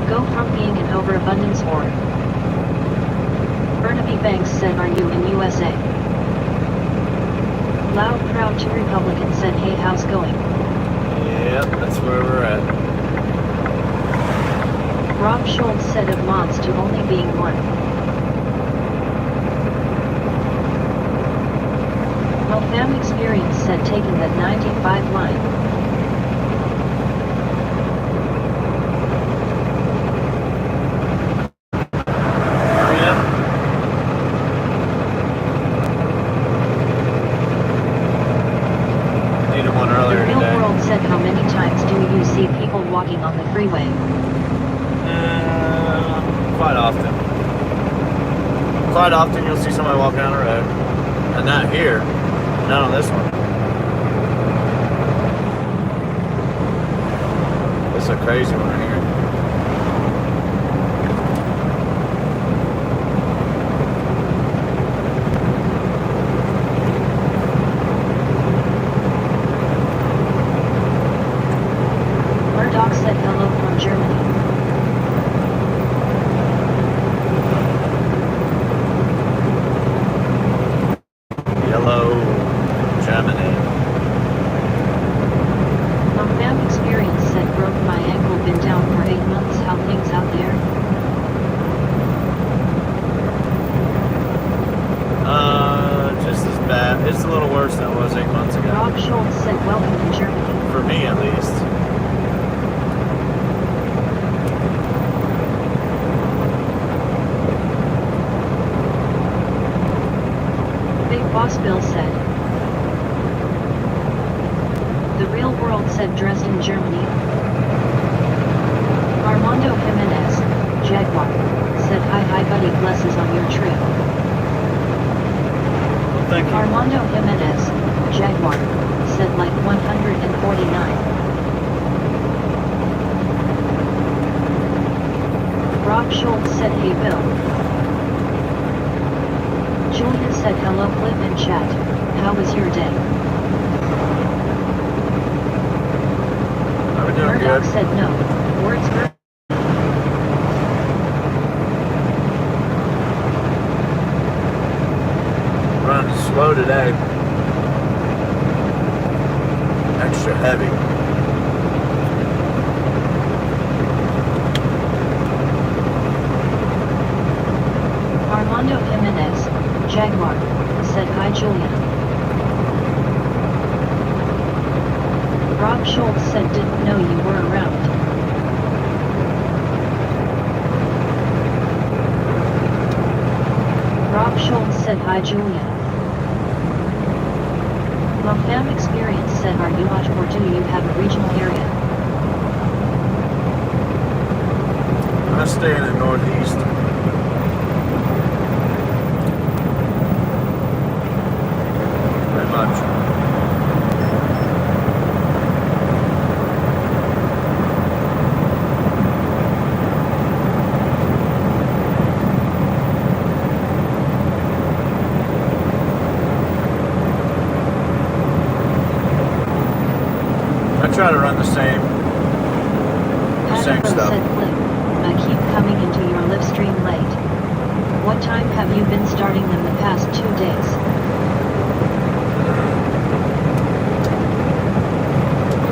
Go from being an overabundance whore. Burnaby Banks said are you in USA? Loud Proud to Republican said hey, how's going? Yep, that's where we're at. Rob Schultz said of mods to only being one. Mofam Experience said taking that 95 line. See people walking on the freeway. Quite often. Quite often you'll see somebody walking down the road. And not here. Not on this one. It's a crazy one here. Said hello from Germany. Hello, Germany. Mofam Experience said broke my ankle, been down for 8 months, how things out there? Just as bad. It's a little worse than it was 8 months ago. Rob Schultz said welcome to Germany. For me at least. Big Boss Bill said. World said Dresden, Germany. Armando Jimenez, Jaguar, said hi buddy, blesses on your trip. Well, thank you. Armando Jimenez, Jaguar, said like 149. Rob Schultz said hey Bill. Julia said hello Clip in chat, how was your day? I'm doing Murdoch good. said no, words were Running slow today. Extra heavy. Armando Jimenez, Jaguar, said hi Julia. Rob Schultz said didn't know you were around. Rob Schultz said hi Julia. Fam Experience said are you out or do you have a regional area? I stay in the Northeast. Very much. I try to run the same Patty stuff. said Clip, I keep coming into your live stream late. What time have you been starting them the past 2 days?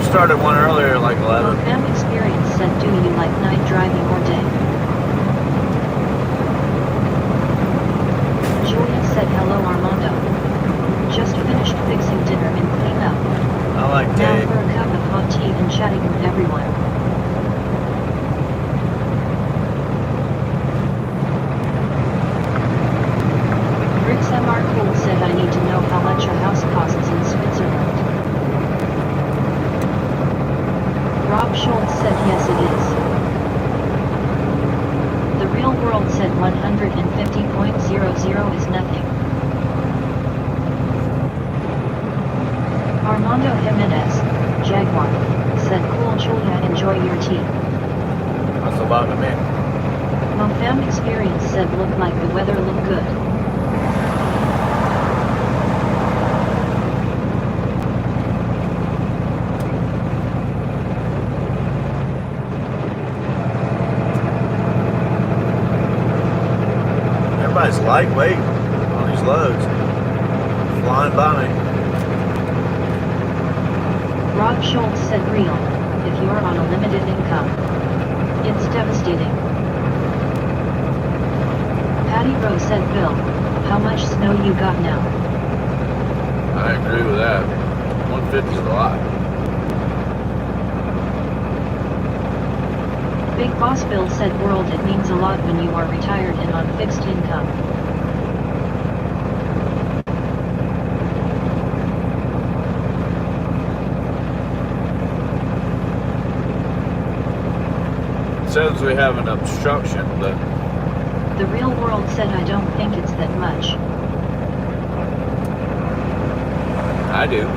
Started one earlier, like 11. Fam Experience said do you like night driving or day? Julia said hello Armando. Just finished fixing dinner and clean up. I like Now day. for a cup of hot tea and chatting with everyone. Rix MR Cool said I need to know how much a house costs in Switzerland. Rob Schultz said yes it is. The Real World said 150.00 is nothing. Armando Jimenez, Jaguar, said cool Julia enjoy your tea. That's a lot to me. Fam Experience said look like the weather look good. Everybody's lightweight on these loads. Flying by me. Rob Schultz said real, if you're on a limited income. It's devastating. Patty Rose said Bill, how much snow you got now? I agree with that. 150 is a lot. Big Boss Bill said world it means a lot when you are retired and on fixed income. It says we have an obstruction, but The Real World said I don't think it's that much. I do.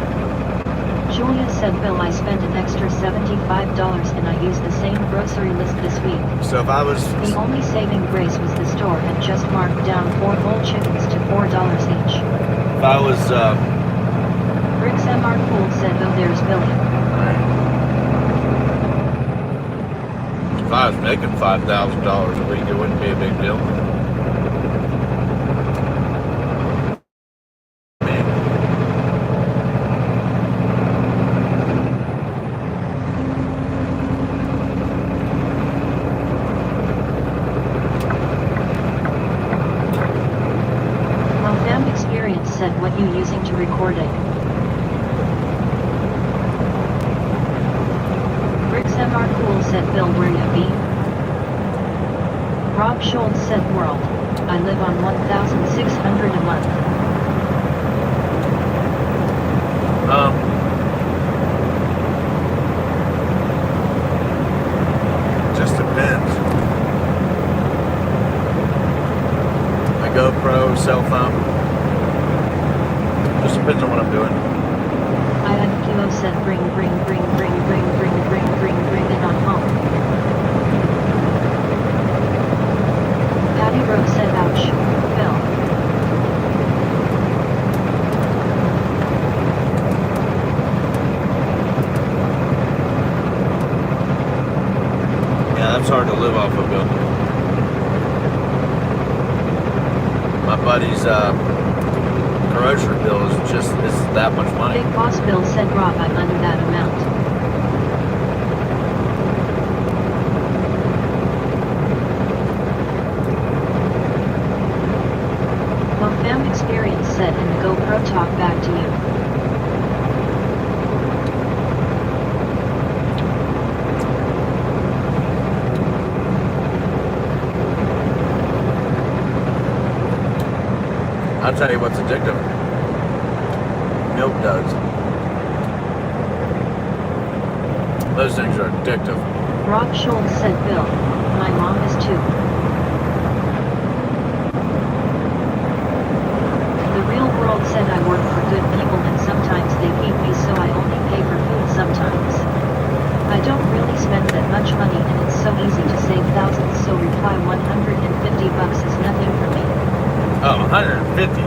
Julia said Bill I spent an extra $75 and I used the same grocery list this week. So if I was, The only saving grace was the store had just marked down 4 whole chickens to $4 each. if I was, Bricks MR Cool said oh there's Billy. if I was making $5,000 a week, it wouldn't be a big deal. Fam Experience said what you using to record it. Bricks MR Cool said Bill where you be? Rob Schultz said world, I live on 1,600 a month. cell phone. Just depends on what I'm doing. INQO said bring it on home. Patty Rose said ouch, Phil. Yeah, that's hard to live off of, Bill. My buddy's grocery bill is that much money. Big Boss Bill said Rob, I'm under that amount. Well, fam experience said and the GoPro talk back to you. I'll tell you what's addictive. Milk does. Those things are addictive. Rob Schultz said Bill, my mom is too. The Real World said I work for good people and sometimes they feed me so I only pay for food sometimes. I don't really spend that much money and it's so easy to save thousands, so reply $150 is nothing for me. Oh, 150. I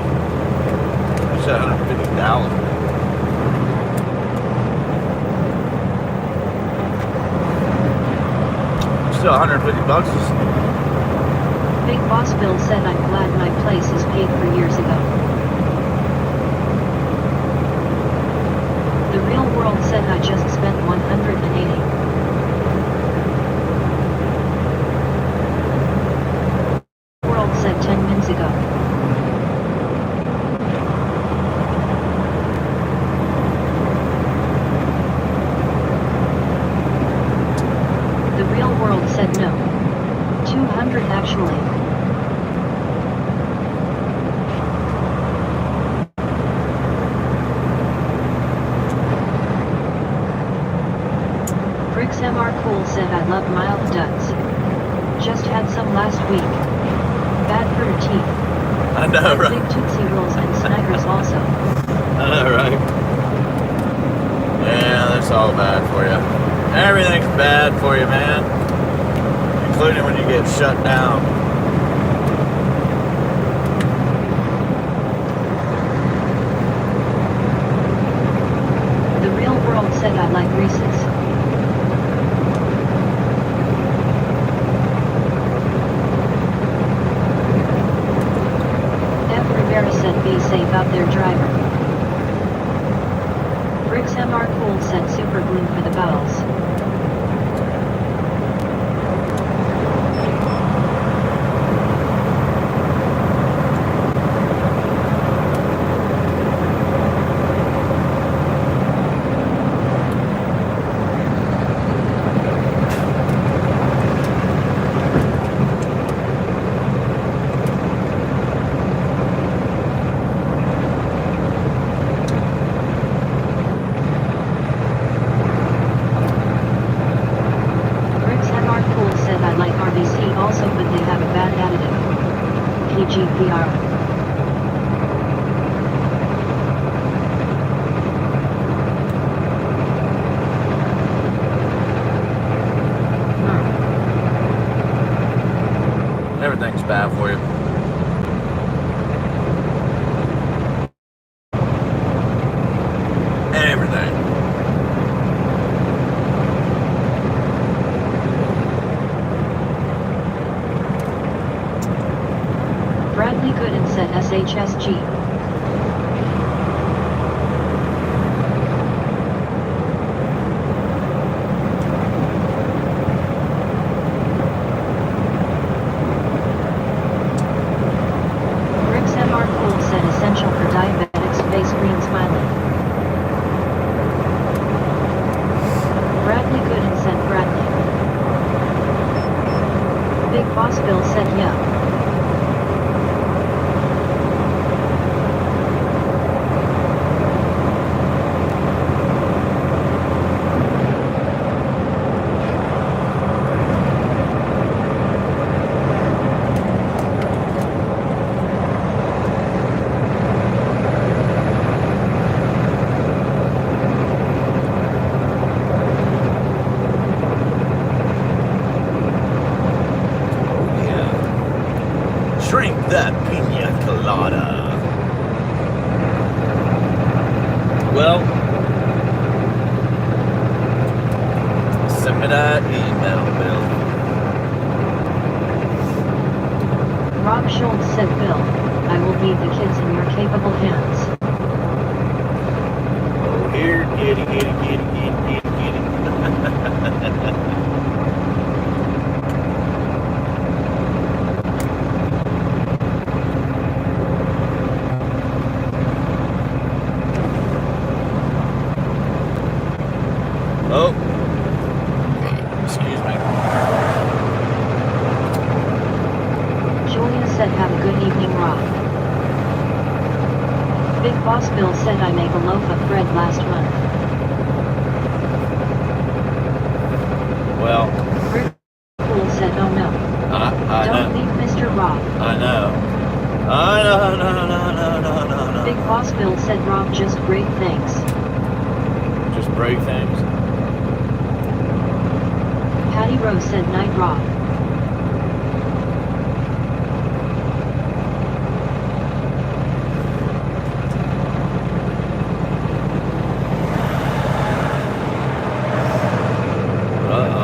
said 150,000. Still 150 bucks is... Big Boss Bill said I'm glad my place is paid for years ago. The Real World said I just spent 180. World said 10 minutes ago. The Real World said no. 200 actually. Bricks MR Cool said I love mild duds. Just had some last week. Bad for your teeth. I know, right? Big Tootsie Rolls and Snickers also. I know, right? Yeah, that's all bad for you. Everything's bad for you, man. Including when you get shut down. The Real World said I like Reese's. F. Rivera said be safe out there, driver. Bricks MR Cool said super glue for the bowels. GPR. Everything's bad for you. Everything. Bradley Gooden said SHSG. Rick's MR Cool said essential for diabetics, face green smiling. Bradley Gooden said Bradley. Big Boss Bill said yeah. Well, send me that email, Bill. Rob Schultz said, Bill, I will leave the kids in your capable hands. Oh, here, kitty, kitty, kitty, kitty, kitty, kitty. Oh, excuse me. Julia said, have a good evening, Rob. Big Boss Bill said, I make a loaf of bread last month. Well, Rick Cool said, oh no. I Don't know. leave Mr. Rob. I know. I know, no. Big Boss Bill said, Rob, just great things. Just break things. Patty Rose said, night, Rob.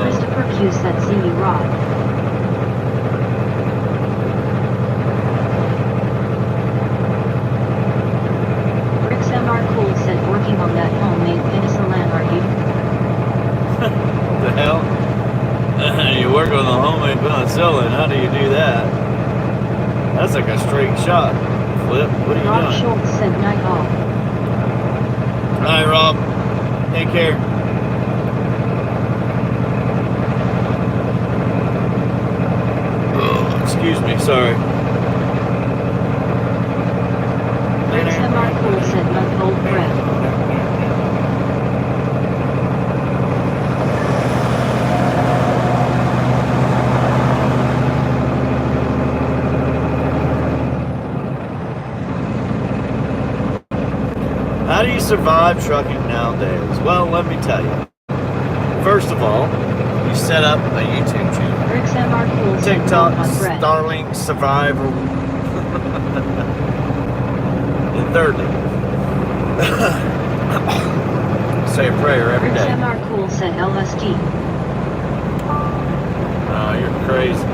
Christopher Q said, see you, Rob. Rick's MR Cool said, working on that homemade penicillin, are you? The hell? You work on the homemade penicillin. How do you do that? That's like a straight shot. Flip. What are you Rob doing? Schultz said, night, all. Hi, Rob. Take care. Oh, excuse me. Sorry. Rick's MR Cool said, month old bread. How do you survive trucking nowadays? Well, let me tell you. First of all, you set up a YouTube channel. Rick's MR Cool said, TikTok, roll on bread. Starlink, Survivor. And thirdly, say a prayer every Rick's day. MR Cool said, LSD. Oh, you're crazy.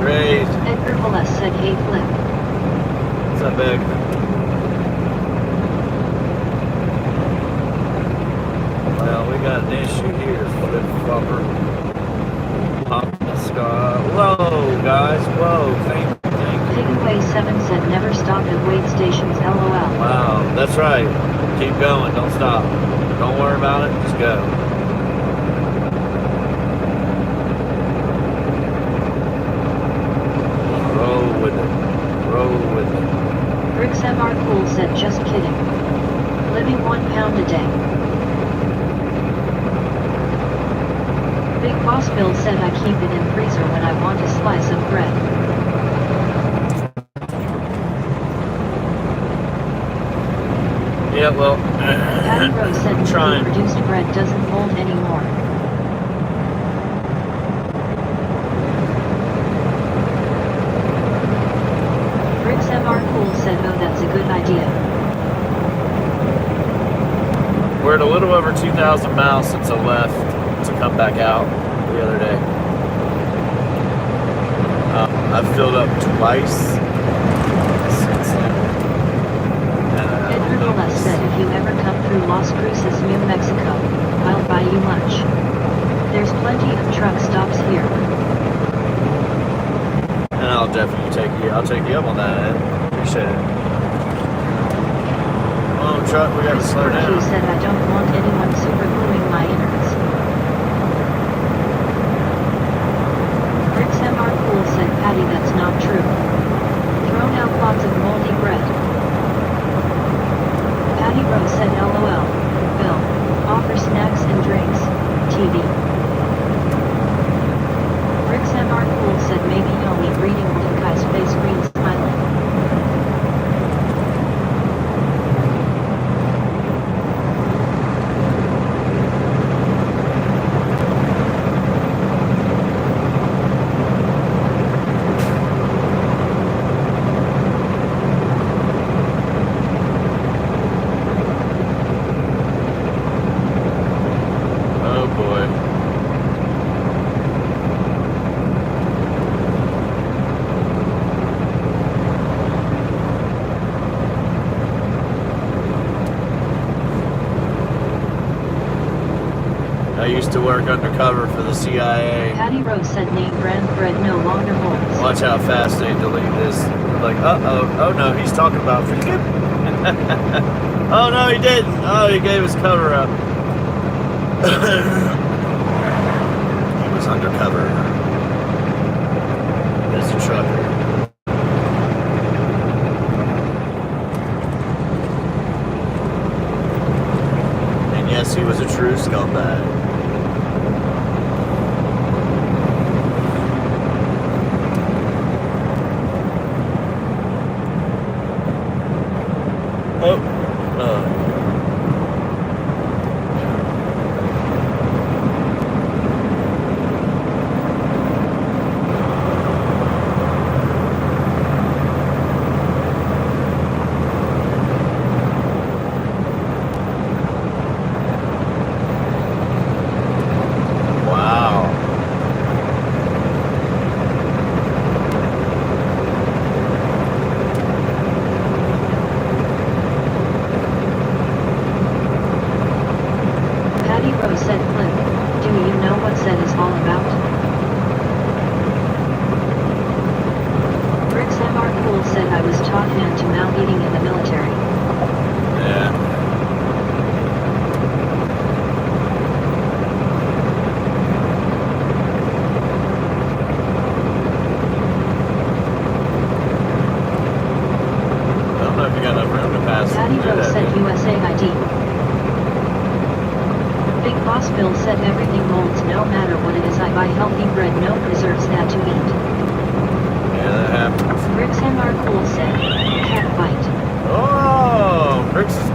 Crazy. Edgar Velez said, hey, Flip. What's up, big? Well, we got an issue here, flip flopper. Pop the sky. Whoa, guys, whoa, thank you. Takeaway 7 said, never stop at wait stations, LOL. Wow, that's right. Keep going, don't stop. Don't worry about it, just go. Roll with it. Roll with it. Rick's MR Cool said, just kidding. Living £1 a day. Big Boss Bill said, I keep it in freezer when I want a slice of bread. Yeah, well, Patty Rose said, I'm trying. produced bread doesn't hold anymore. Rick's MR Cool said, oh, that's a good idea. We're at a little over 2,000 miles since I left to come back out the other day. I've filled up twice since then. Edgar Velez said, if you ever come through Las Cruces, New Mexico, I'll buy you lunch. There's plenty of truck stops here. And I'll definitely I'll take you up on that, Ed. Appreciate it. Oh, truck, we gotta slow Christopher Q down. said, I don't want anyone supergluing my innards. Rick's MR Cool said, Patty, that's not true. Thrown out lots of moldy bread. Patty Rose said, LOL. Bill, offer snacks and drinks. TV. Rick's MR Cool said, maybe he'll be reading Linkai's face green smiling. used to work undercover for the CIA. Patty Rose said name brand bread no longer holds. Watch how fast they delete this. Like, oh no, he's talking about Philip. Oh no, he didn't. Oh, he gave his cover up. He was undercover as a trucker. And yes, he was a true scumbag.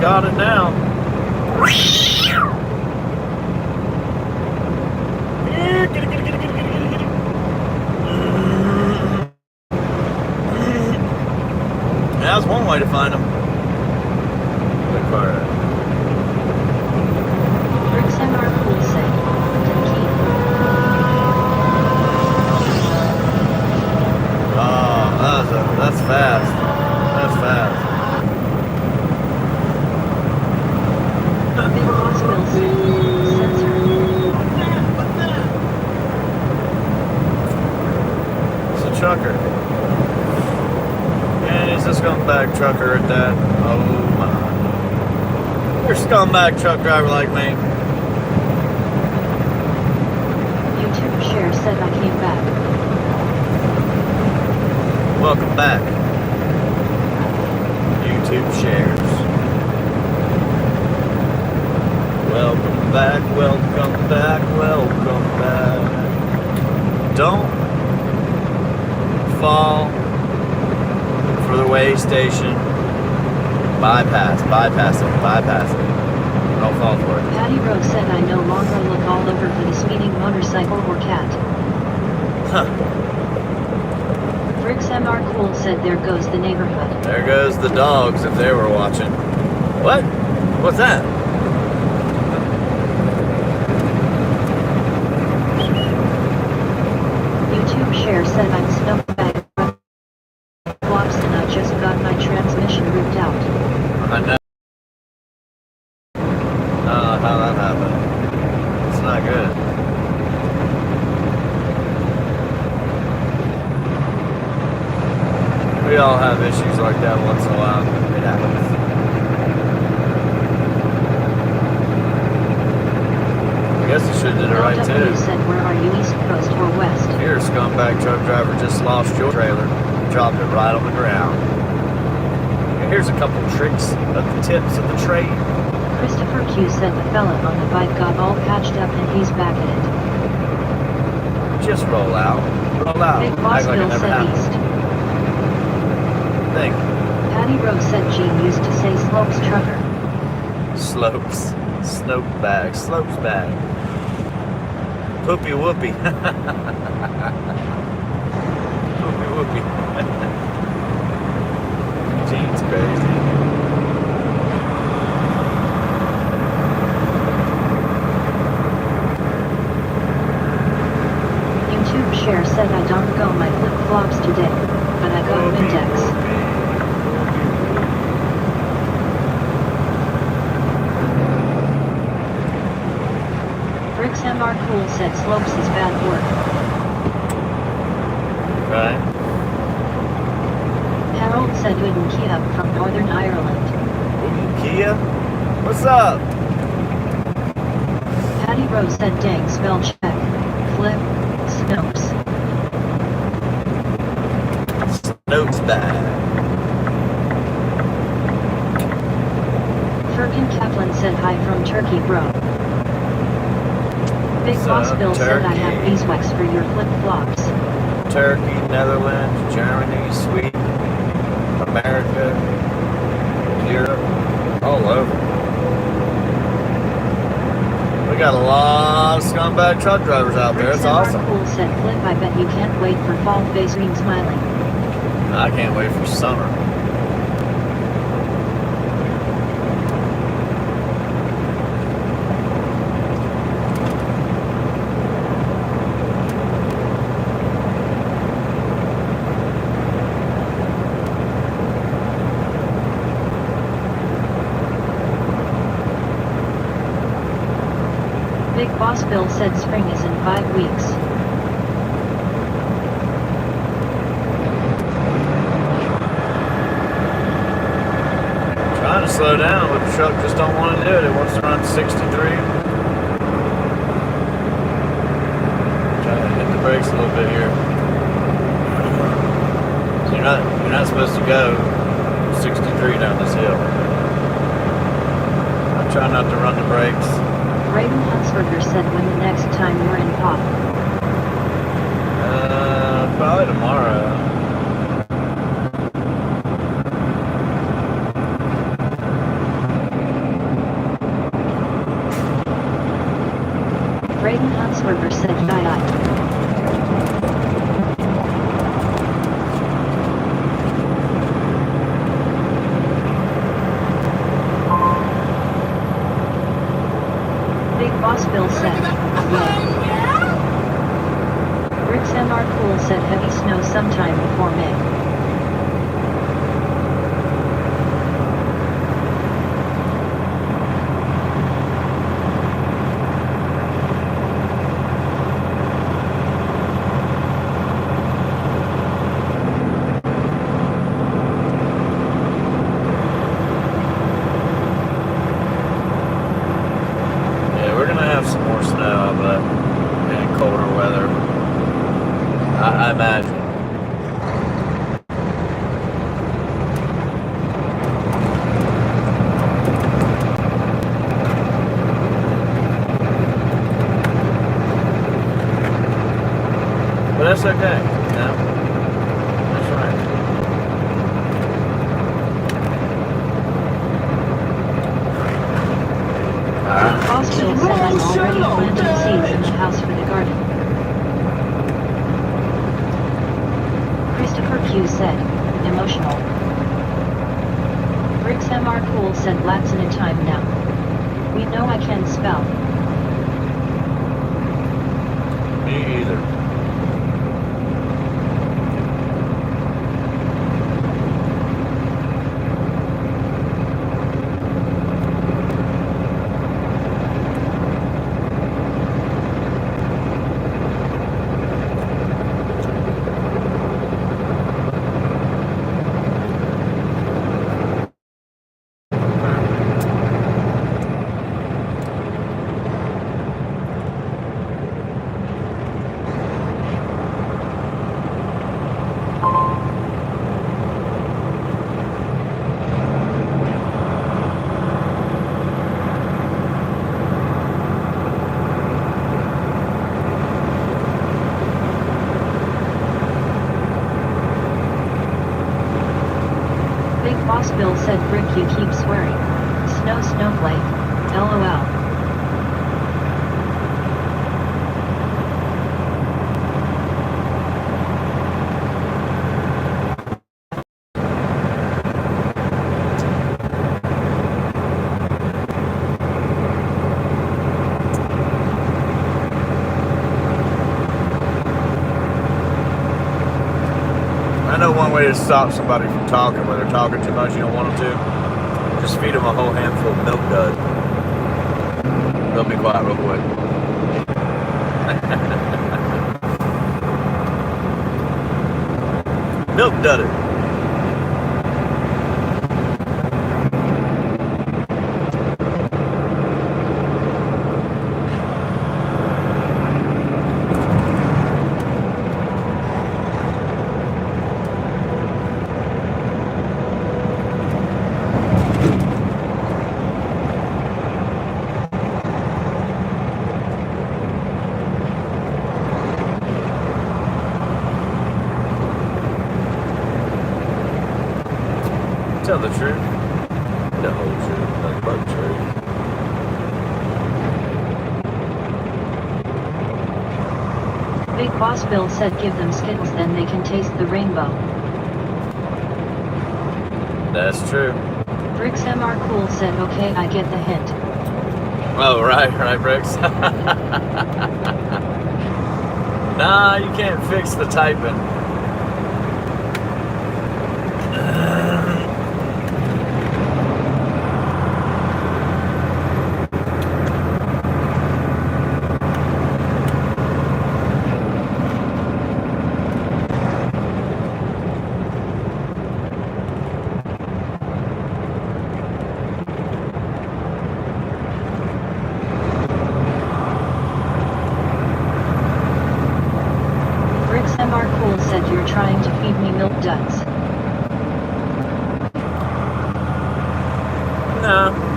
Got it now. That's one way to find them. The car. Bricks and our pool set. Oh, that's fast. That's fast. Big hospital sensor. It's a trucker. And he's a scumbag trucker at that. Oh my. You're a scumbag truck driver like me. YouTube share said I came back. Welcome back. YouTube shares. Welcome back, welcome back, welcome back. Don't fall for the way station. Bypass it. Don't fall for it. Patty Rose said I no longer look all over for the speeding motorcycle or cat. Huh. Bricks MR Cool said there goes the neighborhood. There goes the dogs if they were watching. What? What's that? Share said I'm scumbag flops and I just got my transmission ripped out. I know. How that happened. It's not good. We all have issues like that once in a while. It happens. I guess you should have did it right too. Said, where are you, East Coast or West? Here, scumbag truck driver just lost your trailer, dropped it right on the ground. And here's a couple tricks of the tips of the trade. Christopher Q said the fella on the bike got all patched up and he's back at it. Just roll out. Roll out. Big Boss Bill said happened. East. Thank you. Patty Rose said Gene used to say Slopes trucker. Slopes. Snope bag. Slopes bag. Poopy whoopie. Poopy whoopie. Gene's crazy. YouTube share said I don't go my flip-flops today, but I got Windex. MR Cool said slopes is bad work. Okay. Harold said Uden Kia from Northern Ireland. Kia? What's up? Patty Rose said dang spell check. Flip. Snopes. Notes bad. Firkin Kaplan said hi from Turkey bro. Big Boss Bill said I have beeswax for your flip-flops. Turkey, Netherlands, Germany, Sweden, America, Europe, all over. We got a lot of scumbag truck drivers out there. It's awesome. Cool said Flip, I bet you can't wait for fall face green smiling. I can't wait for summer. Big Boss Bill said spring is in 5 weeks. Trying to slow down, but the truck just don't want to do it. It wants to run 63. Trying to hit the brakes a little bit here. So you're not supposed to go 63 down this hill. I'm trying not to run the brakes. Raven Hunsberger said when the next time you're in pop. Probably tomorrow. Raven Hunsberger said die. Big Boss Bill said, yeah. Rick's MR Cool said heavy snow sometime before May. Some more snow, but in colder weather, I imagine. But that's okay, you know? That's right. Bill said I'm already planting seeds in the house for the garden. Christopher Q said, emotional. Rick's MR Cool said Lat's in a time now. We know I can spell. Me either. Bill said Rick you keep swearing. Snowflake. LOL. I know one way to stop somebody from talking when they're talking too much, you don't want them to. Just feed them a whole handful of milk dud. They'll be quiet real quick. Milk Dudder. Tell the truth, the whole truth, nothing but the truth. Big Boss Bill said give them Skittles then they can taste the rainbow. That's true. Bricks MR Cool said okay I get the hint. Oh, right, Bricks. Nah, you can't fix the typing. MR Cool said you're trying to feed me milk duds. No.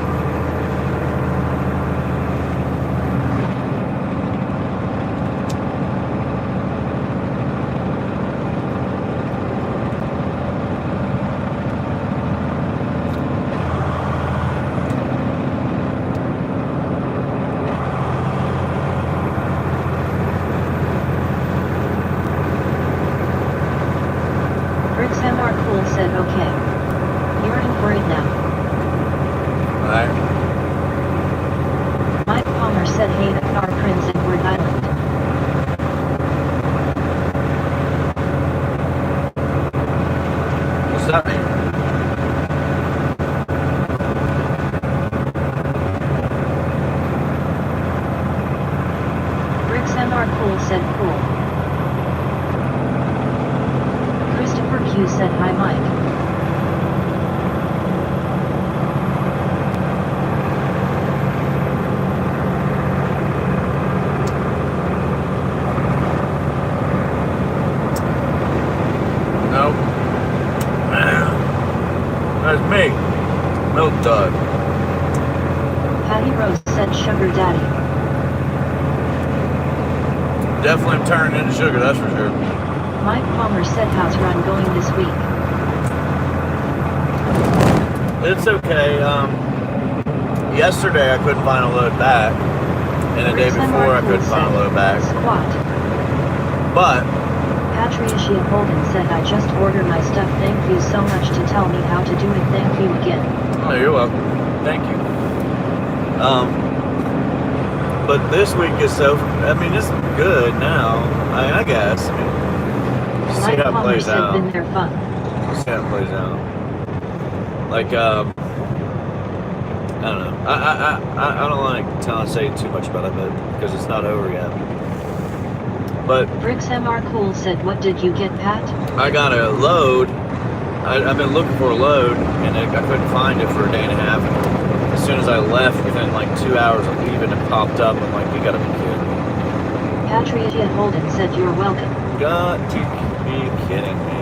MR Cool said okay. You're in for it now. Alright. Mike Palmer said hey the car Prince Edward Island. What's that mean? Bricks MR Cool said cool. Q said hi Mike. Nope. That's me. Milk Dud. Patty Rose said sugar daddy. Definitely turning into sugar, that's for sure. Mike Palmer said how's run going this week? It's okay. Yesterday I couldn't find a load back, and the day before I couldn't find a load back. Squat. But Patricia Holden said I just ordered my stuff. Thank you so much to tell me how to do it. Thank you again. Oh, you're welcome. Thank you. But this week is so. I mean, it's good now. I guess. I mean, see how it plays out. Been there fun. See how it plays out. Like, I don't know. I don't like to say too much about it, but because it's not over yet. But Bricks MR Cool said, what did you get, Pat? I got a load. I've been looking for a load, and I couldn't find it for a day and a half. And as soon as I left, within like 2 hours of leaving, it popped up. I'm like, you gotta be kidding me. Patricia Holden said, you're welcome. Got to be kidding me.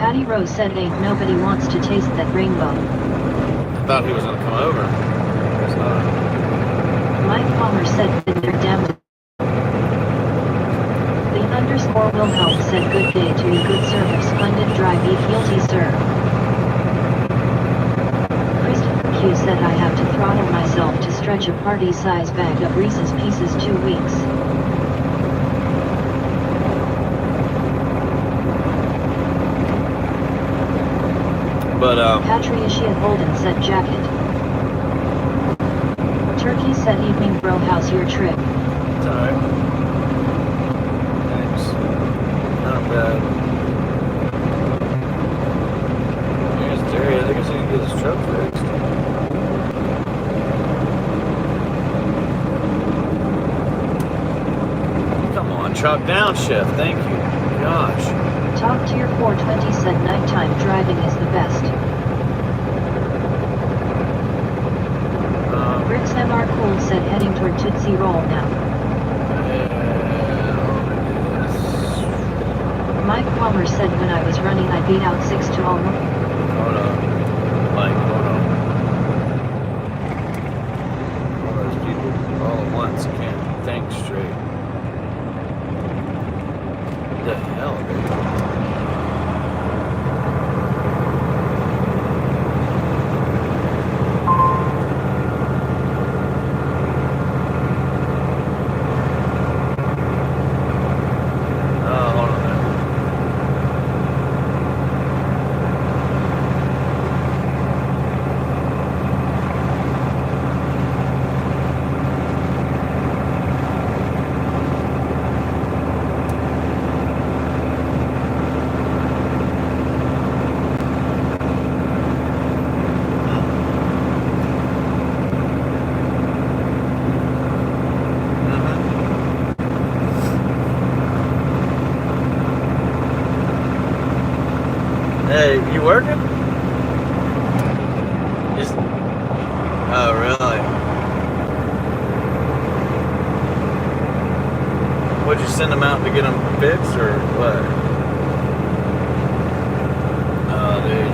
Patty Rose said ain't nobody wants to taste that rainbow. I thought he was gonna come over. Guess not. Mike Palmer said that they're damned. The _ Wilhelm said good day to you, good service, splendid dry beef, guilty sir. Christopher Q said I have to throttle myself to stretch a party-size bag of Reese's Pieces 2 weeks. But Patricia Holden said jacket. Turkey said evening bro, how's your trip? it's alright. Thanks. Not bad. Here's Terry. I think he's gonna get his truck fixed. truck downshift. Thank you. Gosh. Top Tier 420 said nighttime driving is the best. Brits MR Cool said heading toward Tootsie Roll now. Mike Palmer said when I was running I beat out 6 to all. Hold on. Mike, hold on. All those people all at once can't think straight. What the hell, dude? Hey, you working? Just... Oh, really? Would you send them out to get them fixed, or what? Oh, dude.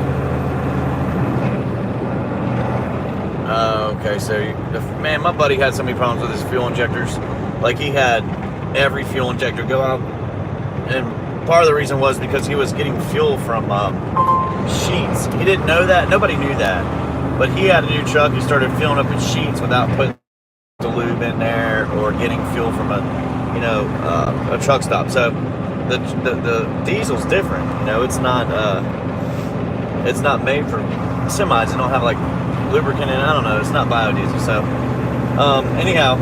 Oh, okay, so, man, my buddy had so many problems with his fuel injectors. Like, he had every fuel injector go out, and part of the reason was because he was getting fuel from sheets. He didn't know that. Nobody knew that. But he had a new truck. He started filling up his sheets without putting the lube in there or getting fuel from a truck stop. So the diesel's different. You know, it's not made for semis. It don't have like lubricant in it. I don't know. It's not biodiesel. So anyhow,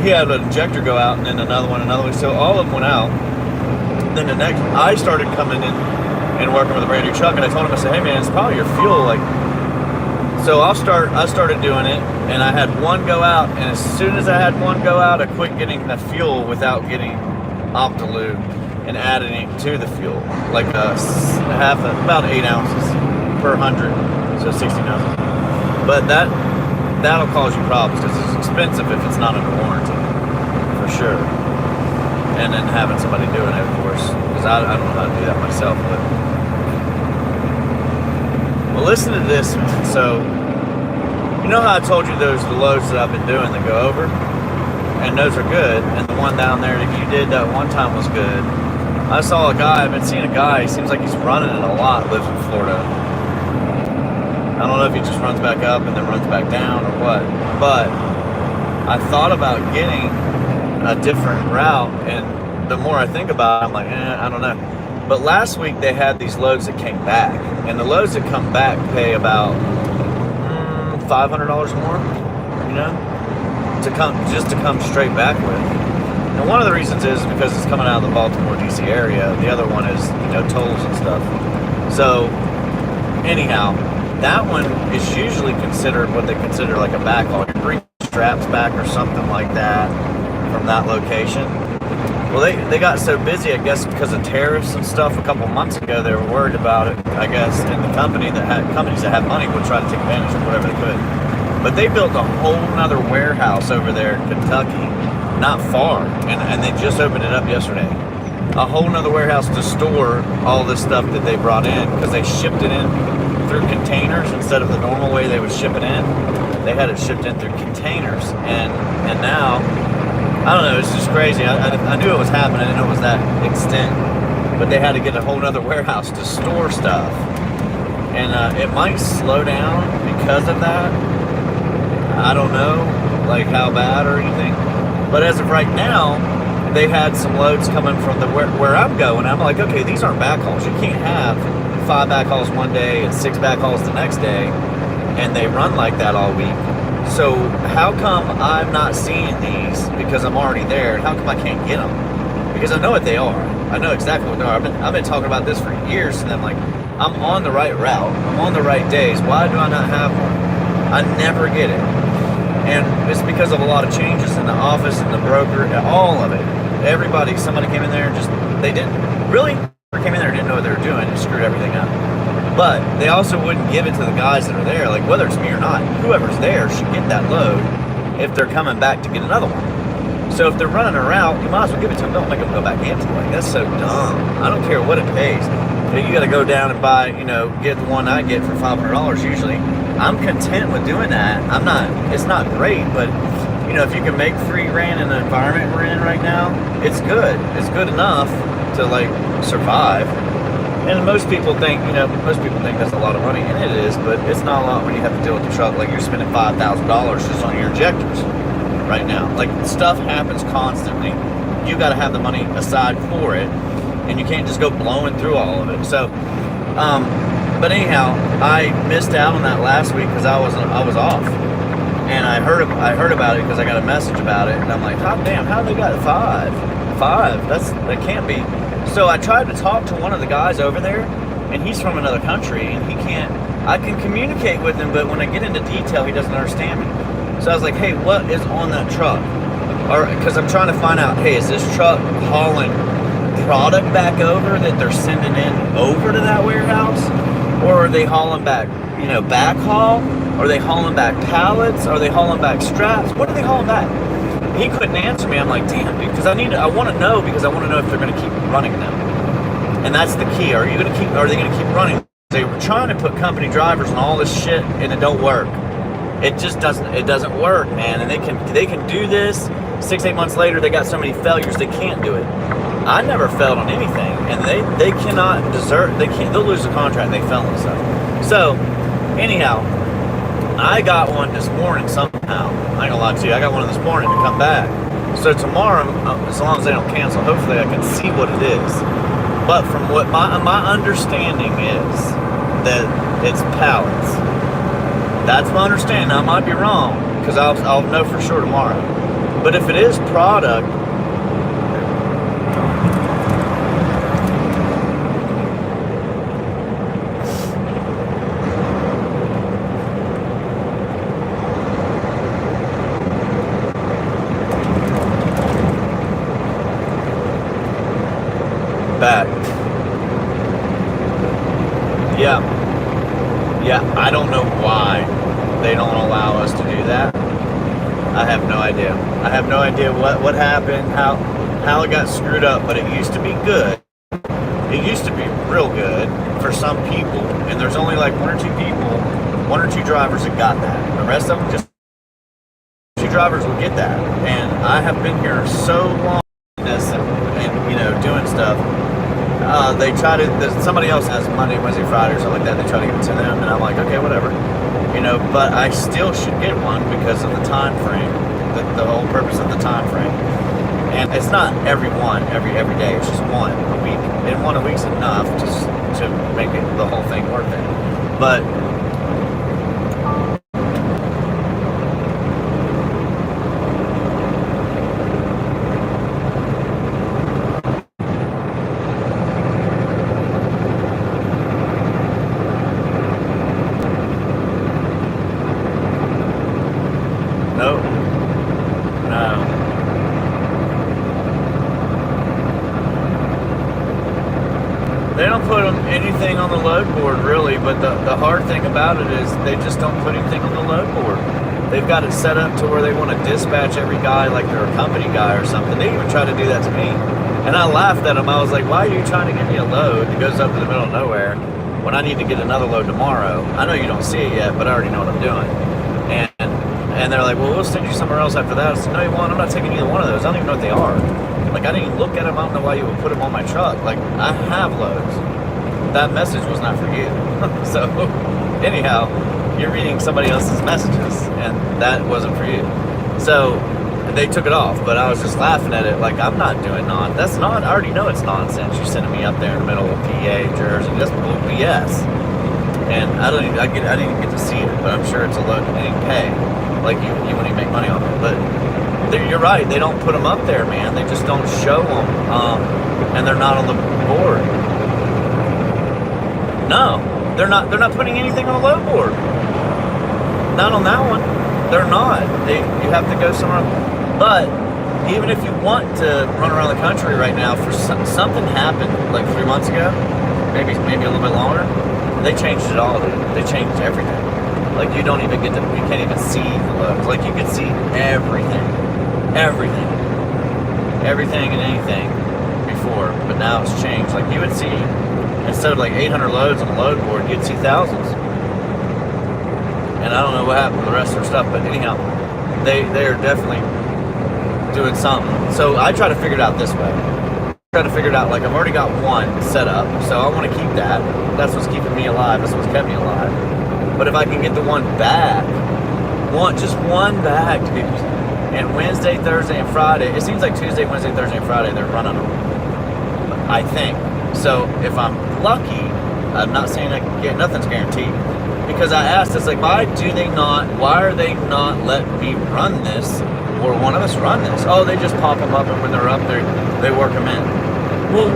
he had an injector go out and then another one. So all of them went out. Then the next, I started coming in and working with a brand new truck, and I told him, I said, hey man, it's probably your fuel. Like, so I started doing it, and I had one go out, and as soon as I had one go out, I quit getting the fuel without getting Optilube and adding it to the fuel, like about 8 ounces per 100, so 16 ounces. But that'll cause you problems because it's expensive if it's not under warranty, for sure. And then having somebody doing it, of course, because I don't know how to do that myself. But well, listen to this. So, you know how I told you the loads that I've been doing that go over, and those are good. And the one down there that you did that one time was good. I saw a guy. I've been seeing a guy. He seems like he's running it a lot. Lives in Florida. I don't know if he just runs back up and then runs back down or what. But I thought about getting a different route, and the more I think about it, I'm like, I don't know. But last week they had these loads that came back, and the loads that come back pay about $500 more, you know, to come straight back with. And one of the reasons is because it's coming out of the Baltimore DC area. The other one is, you know, tolls and stuff. So anyhow, that one is usually considered what they consider like a backhaul. You bring straps back or something like that from that location. Well, they got so busy, I guess, because of tariffs and stuff a couple months ago. They were worried about it, I guess, and the companies that have money would try to take advantage of whatever they could. But they built a whole nother warehouse over there in Kentucky, not far, and they just opened it up yesterday. A whole nother warehouse to store all this stuff that they brought in, because they shipped it in through containers instead of the normal way they would ship it in. They had it shipped in through containers, and now, I don't know, it's just crazy. I knew it was happening, I didn't know it was that extent, but they had to get a whole nother warehouse to store stuff, and it might slow down because of that. I don't know, like how bad or anything, but as of right now, they had some loads coming from where I'm going. I'm like, okay, these aren't backhauls. You can't have 5 backhauls one day and 6 backhauls the next day, and they run like that all week. So how come I'm not seeing these because I'm already there, and how come I can't get them? Because I know what they are. I know exactly what they are. I've been talking about this for years, and I'm like, I'm on the right route. I'm on the right days. Why do I not have one? I never get it. And it's because of a lot of changes in the office and the broker, all of it. everybody, somebody came in there and just, they didn't, really came in there and didn't know what they were doing and screwed everything up. But they also wouldn't give it to the guys that are there, like whether it's me or not, whoever's there should get that load if they're coming back to get another one. So if they're running a route, you might as well give it to them. Don't make them go back empty. Like, that's so dumb. I don't care what it pays. You got to go down and buy, get the one I get for $500 usually. I'm content with doing that. It's not great, but if you can make $3,000 in the environment we're in right now, it's good. It's good enough to like survive. And most people think that's a lot of money, and it is, but it's not a lot when you have to deal with the truck. Like, you're spending $5,000 just on your injectors right now. Like, stuff happens constantly. You got to have the money aside for it, and you can't just go blowing through all of it. So, but anyhow, I missed out on that last week because I was off, and I heard about it because I got a message about it, and I'm like, hot damn, how they got five? That can't be. So I tried to talk to one of the guys over there, and he's from another country, and I can communicate with him, but when I get into detail, he doesn't understand me. So I was like, hey, what is on that truck? Or, because I'm trying to find out, hey, is this truck hauling product back over that they're sending in over to that warehouse? Or are they hauling back, backhaul? Are they hauling back pallets? Are they hauling back straps? What are they hauling back? He couldn't answer me. I'm like, damn, dude, because I want to know, because I want to know if they're going to keep running them. And that's the key. Are they going to keep running? They were trying to put company drivers on all this shit, and it don't work. It just doesn't work, man. And they can do this. 6-8 months later, they got so many failures, they can't do it. I never failed on anything, and they cannot desert. They'll lose the contract. They fail on stuff. So, anyhow, I got one this morning somehow. I ain't gonna lie to you. I got one this morning to come back. So tomorrow, as long as they don't cancel, hopefully I can see what it is. But from what my understanding is that it's pallets. That's my understanding. I might be wrong, because I'll know for sure tomorrow. But if it is product, back. Yeah, I don't know why they don't allow us to do that. I have no idea. I have no idea what happened, how it got screwed up, but it used to be good. It used to be real good for some people, and there's only like one or two drivers that got that. The rest of them, just two drivers will get that. And I have been here so long and doing stuff. They try to, somebody else has Monday, Wednesday, Friday or something like that. They try to give it to them, and I'm like, okay, whatever. But I still should get one because of the time frame, the whole purpose of the time frame. And it's not every day. It's just one a week, and one a week's enough to make the whole thing worth it. But they don't put anything on the load board, really, but the hard thing about it is they just don't put anything on the load board. They've got it set up to where they want to dispatch every guy like they're a company guy or something. They even try to do that to me. And I laughed at them. I was like, why are you trying to get me a load that goes up in the middle of nowhere when I need to get another load tomorrow? I know you don't see it yet, but I already know what I'm doing. And they're like, well, we'll send you somewhere else after that. I said, no, you won't. I'm not taking either one of those. I don't even know what they are. Like, I didn't even look at them. I don't know why you would put them on my truck. Like, I have loads. That message was not for you. So, anyhow, you're reading somebody else's messages, and that wasn't for you. So, they took it off, but I was just laughing at it. Like, I'm not doing that's not, I already know it's nonsense. You're sending me up there in the middle of PA, Jersey. That's BS. And I didn't even get to see it, but I'm sure it's a load that they pay. Like, you wouldn't even make money on it. But you're right, they don't put them up there, man. They just don't show them, and they're not on the board. No, they're not putting anything on the load board. Not on that one. They're not. You have to go somewhere. But even if you want to run around the country right now, for something happened like 3 months ago, maybe a little bit longer. They changed it all, dude. They changed everything. Like you don't even you can't even see the loads. Like you could see everything and anything before, but now it's changed. Like you would see, instead of like 800 loads on the load board, you'd see thousands. And I don't know what happened to the rest of their stuff, but anyhow, they are definitely doing something. So I try to figure it out this way. Try to figure it out, like I've already got one set up, so I want to keep that. That's what's keeping me alive. That's what's kept me alive. But if I can get the one back, just one back to people, and Wednesday, Thursday, and Friday, it seems like Tuesday, Wednesday, Thursday, and Friday, they're running them, I think. So if I'm lucky, I'm not saying I can get, nothing's guaranteed. Because I asked, it's like, why are they not letting me run this, or one of us run this? Oh, they just pop them up, and when they're up there, they work them in. Well,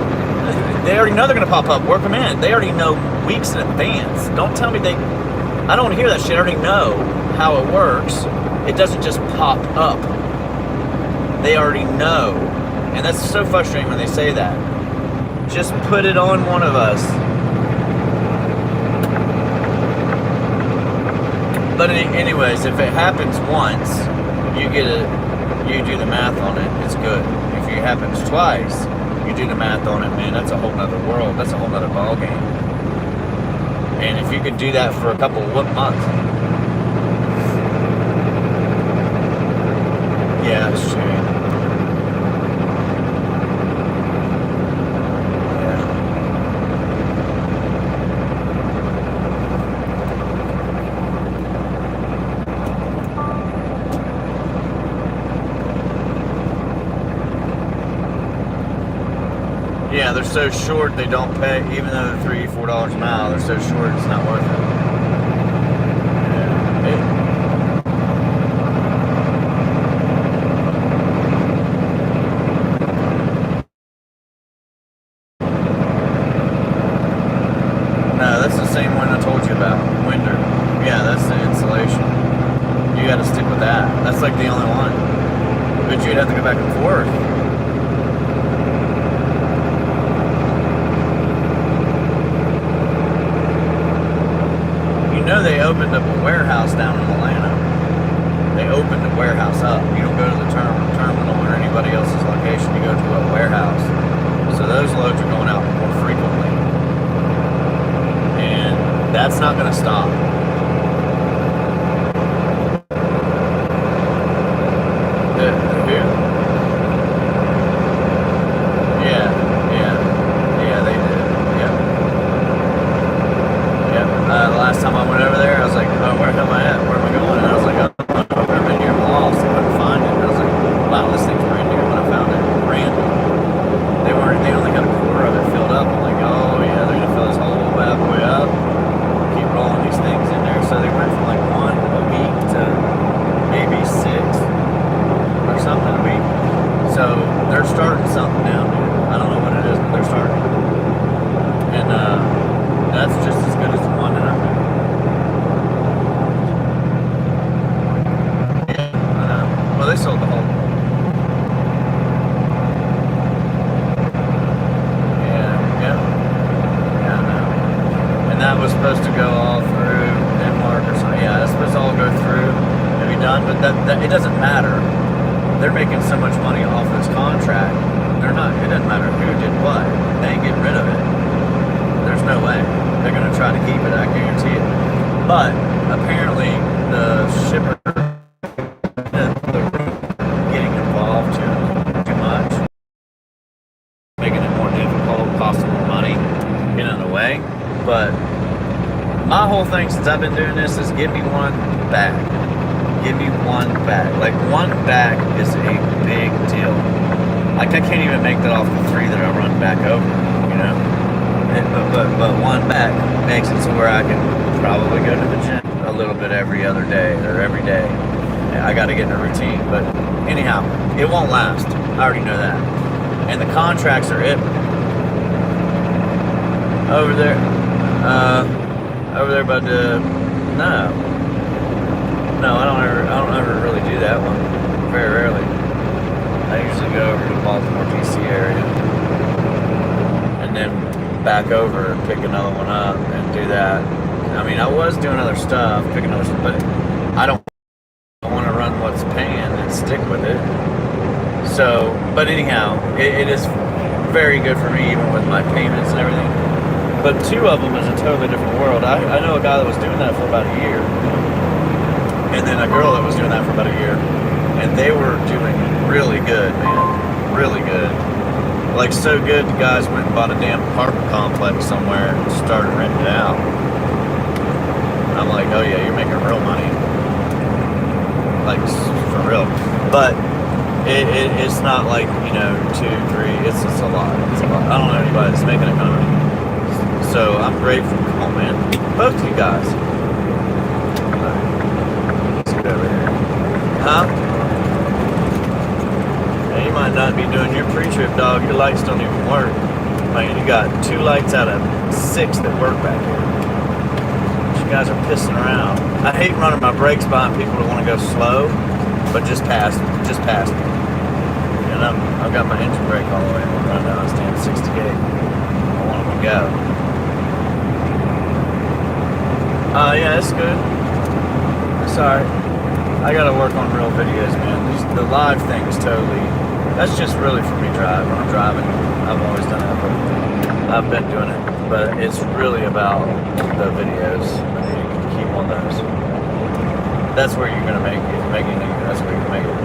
they already know they're going to pop up, work them in. They already know weeks in advance. Don't tell me I don't want to hear that shit. I already know how it works. It doesn't just pop up. They already know. And that's so frustrating when they say that. Just put it on one of us. But anyways, if it happens once, you do the math on it, it's good. If it happens twice, you do the math on it, man, that's a whole nother world. That's a whole nother ball game. And if you could do that for a couple of months. Yeah, it's true. Yeah, they're so short they don't pay, even though they're $3-4 a mile, they're so short it's not worth it. No, that's the same one I told you about, Winder. Yeah, that's the insulation. You gotta stick with that. That's like the only one. But you'd have to go back and forth. They opened up a warehouse down in Atlanta. They opened the warehouse up. You don't go to the terminal or anybody else's location. You go to a warehouse. So those loads are going out more frequently. And that's not going to stop. The who? Yeah, they did. The last time I went over there, I was like, oh, where am I at? Where am I going? And I was like, oh, I've been here lost. I couldn't find it. And I was like, wow, this thing's brand new. When I found it, brand new. They only got a quarter of it filled up. I'm like, oh yeah, they're gonna fill this whole bad boy up. Keep rolling these things in there. So they went from like 1 a week to maybe 6 or something a week. So they're starting something now, dude. I don't know what it is, but they're starting. And that's just as good as the one that I'm doing. Yeah, well, they sold the whole. Yeah, I know. And that was supposed to go all through Denmark or something. Yeah, that's supposed to all go through and be done, but that it doesn't matter. They're making so much money off this contract. It doesn't matter who did what. They ain't getting rid of it. There's no way. They're going to try to keep it, I guarantee it. But apparently the shipper, the getting involved too much, making it more difficult, costing more money, getting in the way. But my whole thing since I've been doing this is give me one back. Give me one back. Like one back is a big deal. Like I can't even make that off the 3 that I run back over, you know? But one back makes it to where I can probably go to the gym a little bit every other day or every day. I got to get in a routine. But anyhow, it won't last. I already know that. And the contracts are it. Over there, but no, I don't ever really do that one. Very rarely. I Baltimore, DC area. And then back over and pick another one up and do that. I mean, I was doing other stuff, picking other stuff, but I don't want to run what's paying and stick with it. So, but anyhow, it is very good for me, even with my payments and everything. But two of them is a totally different world. I know a guy that was doing that for about a year, and then a girl that was doing that for about a year, and they were doing really good, man, really good. Like, so good, the guys went and bought a damn apartment complex somewhere and started renting it out. I'm like, oh yeah, you're making real money. Like, for real. But it's not like, you know, 2, 3, it's a lot. It's a lot. I don't know anybody that's making a ton of money. So I'm grateful. Come on, man. Both of you guys. Let's get over here. Huh? Yeah, you might not be doing your pre-trip, dog. Your lights don't even work. Man, you got 2 lights out of 6 that work back here. You guys are pissing around. I hate running my brakes behind people that want to go slow, but just past me. And I've got my engine brake all the way right now. I stand 68. I want them to go. Yeah, it's good. It's alright. I gotta work on real videos, man. The live thing is totally, that's just really for me driving. When I'm driving, I've always done it, but I've been doing it. But it's really about the videos. I need to keep on those. That's where you're gonna make it. That's where you can make it.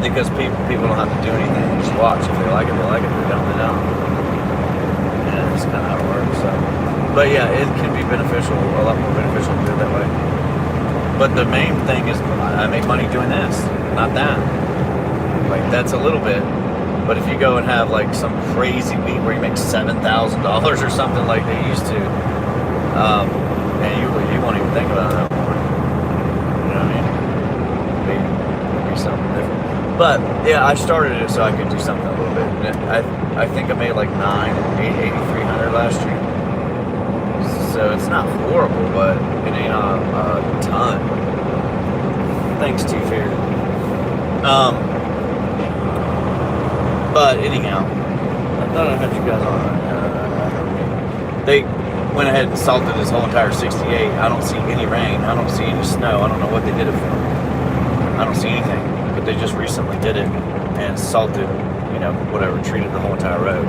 Because people don't have to do anything. They just watch. If they like it, they like it. If they don't, they don't. Yeah, that's kind of how it works. So. But yeah, it can be beneficial, a lot more beneficial to do it that way. But the main thing is I make money doing this, not that. Like, that's a little bit. But if you go and have like some crazy week where you make $7,000 or something like they used to, man, you won't even think about it anymore. You know what I mean? It'd be something different. But yeah, I started it so I could do something a little bit. I think I made like 8,300 last year. So it's not horrible, but it ain't a ton. Thanks to Fear. But anyhow, I thought I had you guys on. They went ahead and salted this whole entire 68. I don't see any rain. I don't see any snow. I don't know what they did it for. I don't see anything. But they just recently did it and salted, you know, whatever, treated the whole entire road.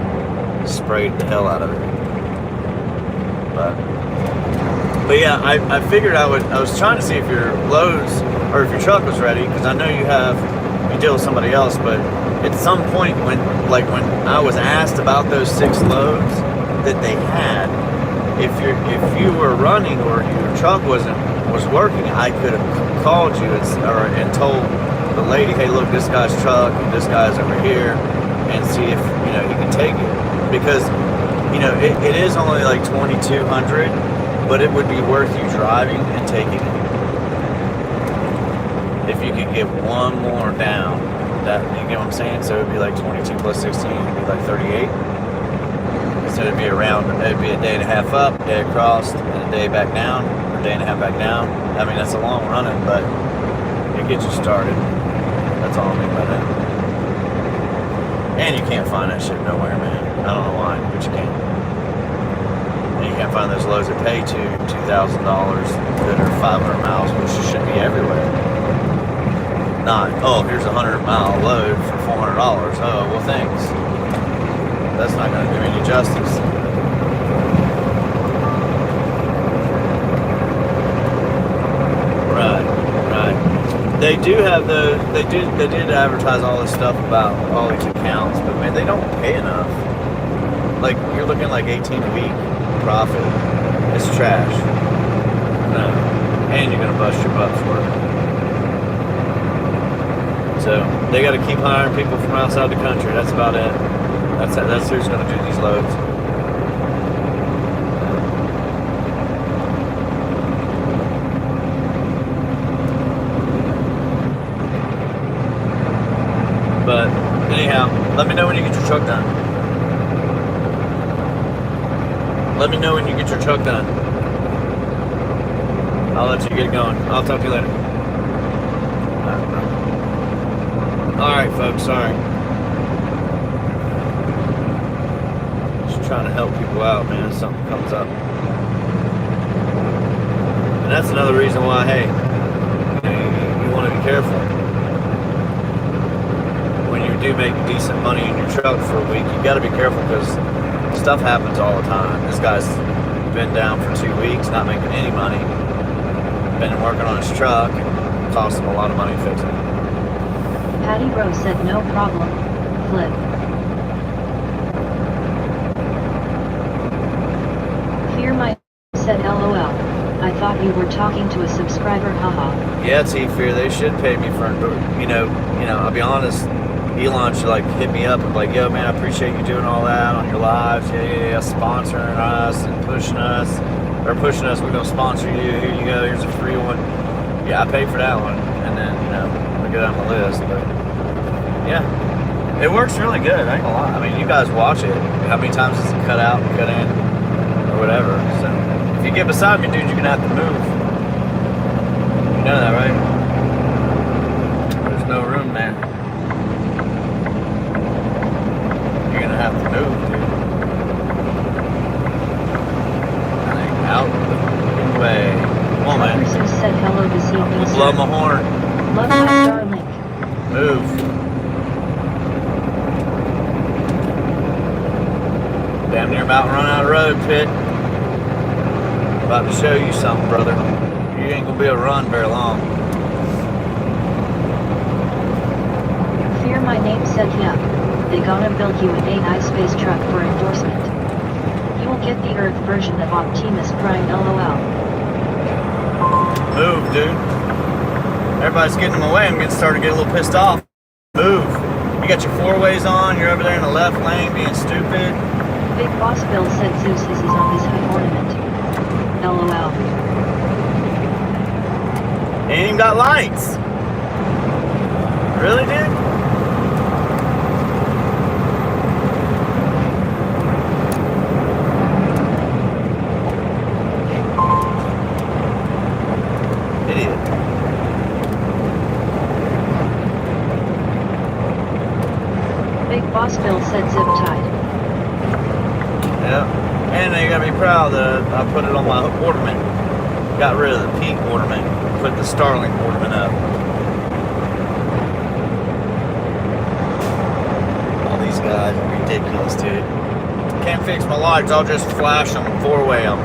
Sprayed the hell out of it. But yeah, I figured I was trying to see if your loads or if your truck was ready, because I know you deal with somebody else, but at some point when I was asked about those 6 loads that they had, if you were running or your truck was working, I could have called you and told the lady, hey, look, this guy's truck and this guy's over here, and see if, you know, he can take it. Because, you know, it is only like 2,200, but it would be worth you driving and taking it. If you could get one more down, that, you get what I'm saying? So it'd be like 22 plus 16, it'd be like 38. So it'd be a day and a half up, a day across, and a day back down, or a day and a half back down. I mean, that's a long running, but it gets you started. That's all I mean by that. And you can't find that shit nowhere, man. I don't know why, but you can't. And you can't find those loads that pay $2,000 that are 500 miles, which should be everywhere. Not, oh, here's a 100-mile load for $400. Oh, well, thanks. That's not going to do any justice. Right. They do have they did advertise all this stuff about all these accounts, but man, they don't pay enough. Like, you're looking like 18 a week profit. It's trash. No. And you're gonna bust your butt for it. So they got to keep hiring people from outside the country. That's about it. That's who's gonna do these loads. But anyhow, let me know when you get your truck done. Let me know when you get your truck done. I'll let you get going. I'll talk to you later. All right, bro. Alright, folks, sorry. Just trying to help people out, man, if something comes up. And that's another reason why, hey, you want to be careful. When you do make decent money in your truck for a week, you got to be careful because stuff happens all the time. This guy's been down for 2 weeks, not making any money. Been working on his truck, and cost him a lot of money fixing it. Patty Rose said no problem. Flip. Fear my said LOL. I thought you were talking to a subscriber, haha. Yeah, T-Fear, they should pay me for, you know, I'll be honest, Elon should like hit me up and be like, yo man, I appreciate you doing all that on your lives, yeah, sponsoring us and pushing us, we're gonna sponsor you, here you go, here's a free one. Yeah, I paid for that one, and then, we get on the list, but yeah, it works really good, I ain't gonna lie. I mean, you guys watch it, how many times does it cut out and cut in, or whatever, so if you get beside me, dude, you're gonna have to move. You know that, right? There's no room there. You're gonna have to move, dude. Like, out the way. Come on, man. Person said hello this evening. I'm gonna blow my horn. Love my darling. Move. Damn near about run out of road, Pit. About to show you something, brother. You ain't gonna be able to run very long. Fear my name said yeah. They gonna build you an AI space truck for endorsement. You will get the Earth version of Optimus Prime, LOL. Move, dude. Everybody's getting in my way. I'm starting to get a little pissed off. Move. You got your four ways on. You're over there in the left lane being stupid. Big Boss Bill said Zeus is on his high ornament. LOL. Ain't even got lights. Really, dude? Idiot. Big Boss Bill said zip tied. Yeah. And you gotta be proud that I put it on my ornament. Got rid of the peak ornament. Put the Starlink ornament up. All these guys are ridiculous, dude. Can't fix my lights, I'll just flash them, four-way them.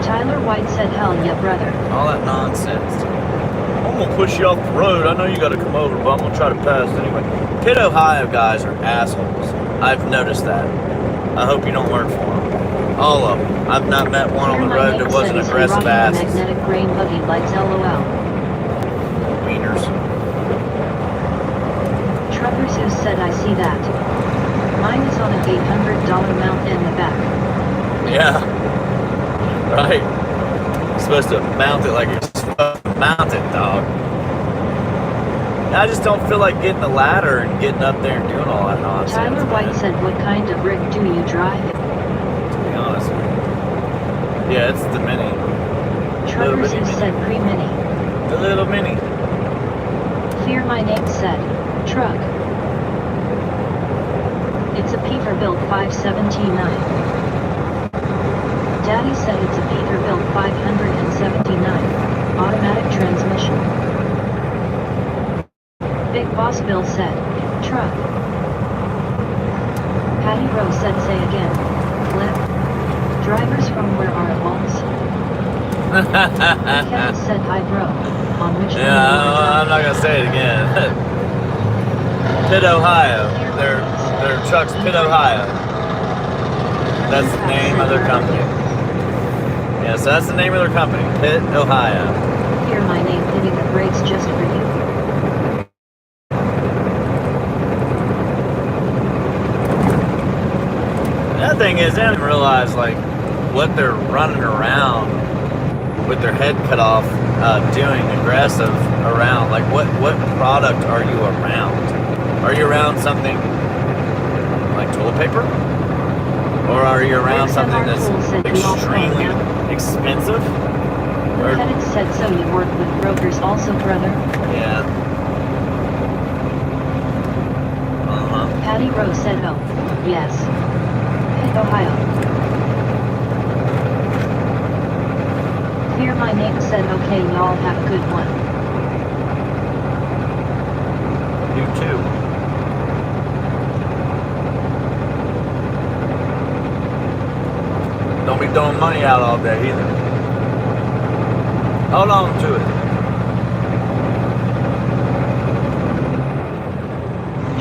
Tyler White said hell yeah, brother. All that nonsense. I'm gonna push you off the road. I know you gotta come over, but I'm gonna try to pass anyway. Pitt, Ohio guys are assholes. I've noticed that. I hope you don't work for them. All of them. I've not met one on the road that wasn't aggressive ass. Magnetic grain buggy lights, LOL. Wieners. Truckers who said I see that. Mine is on an $800 mount in the back. Yeah. Right. You're supposed to mount it like you're supposed to mount it, dog. I just don't feel like getting a ladder and getting up there and doing all that nonsense. Tyler White man. said, what kind of rig do you drive? To be honest with you. Yeah, it's the Mini. Truckers who said pre-mini. The little Mini. Fear my name said, truck. It's a Peterbilt 579. Daddy said it's a Peterbilt 579. Automatic transmission. Big Boss Bill said, truck. Patty Rose said say again, flip. Drivers from where are balls? Kevin said hi bro, on which Yeah, I'm not gonna say it again. Pitt, Ohio. Their truck's Pitt, Ohio. That's the name of their company. Yeah, so that's the name of their company, Pitt, Ohio. Hear my name hitting the brakes just for you. That thing is, they don't even realize like what they're running around with their head cut off, doing aggressive around. Like what product are you around? Are you around something like toilet paper? Or are you around something that's extremely expensive? Lieutenant said so. You work with brokers also, brother? Yeah. Patty Rose said, oh, yes. Pitt, Ohio. Fear My Name said, okay, y'all have a good one. You too. Don't be throwing money out all day either. Hold on to it.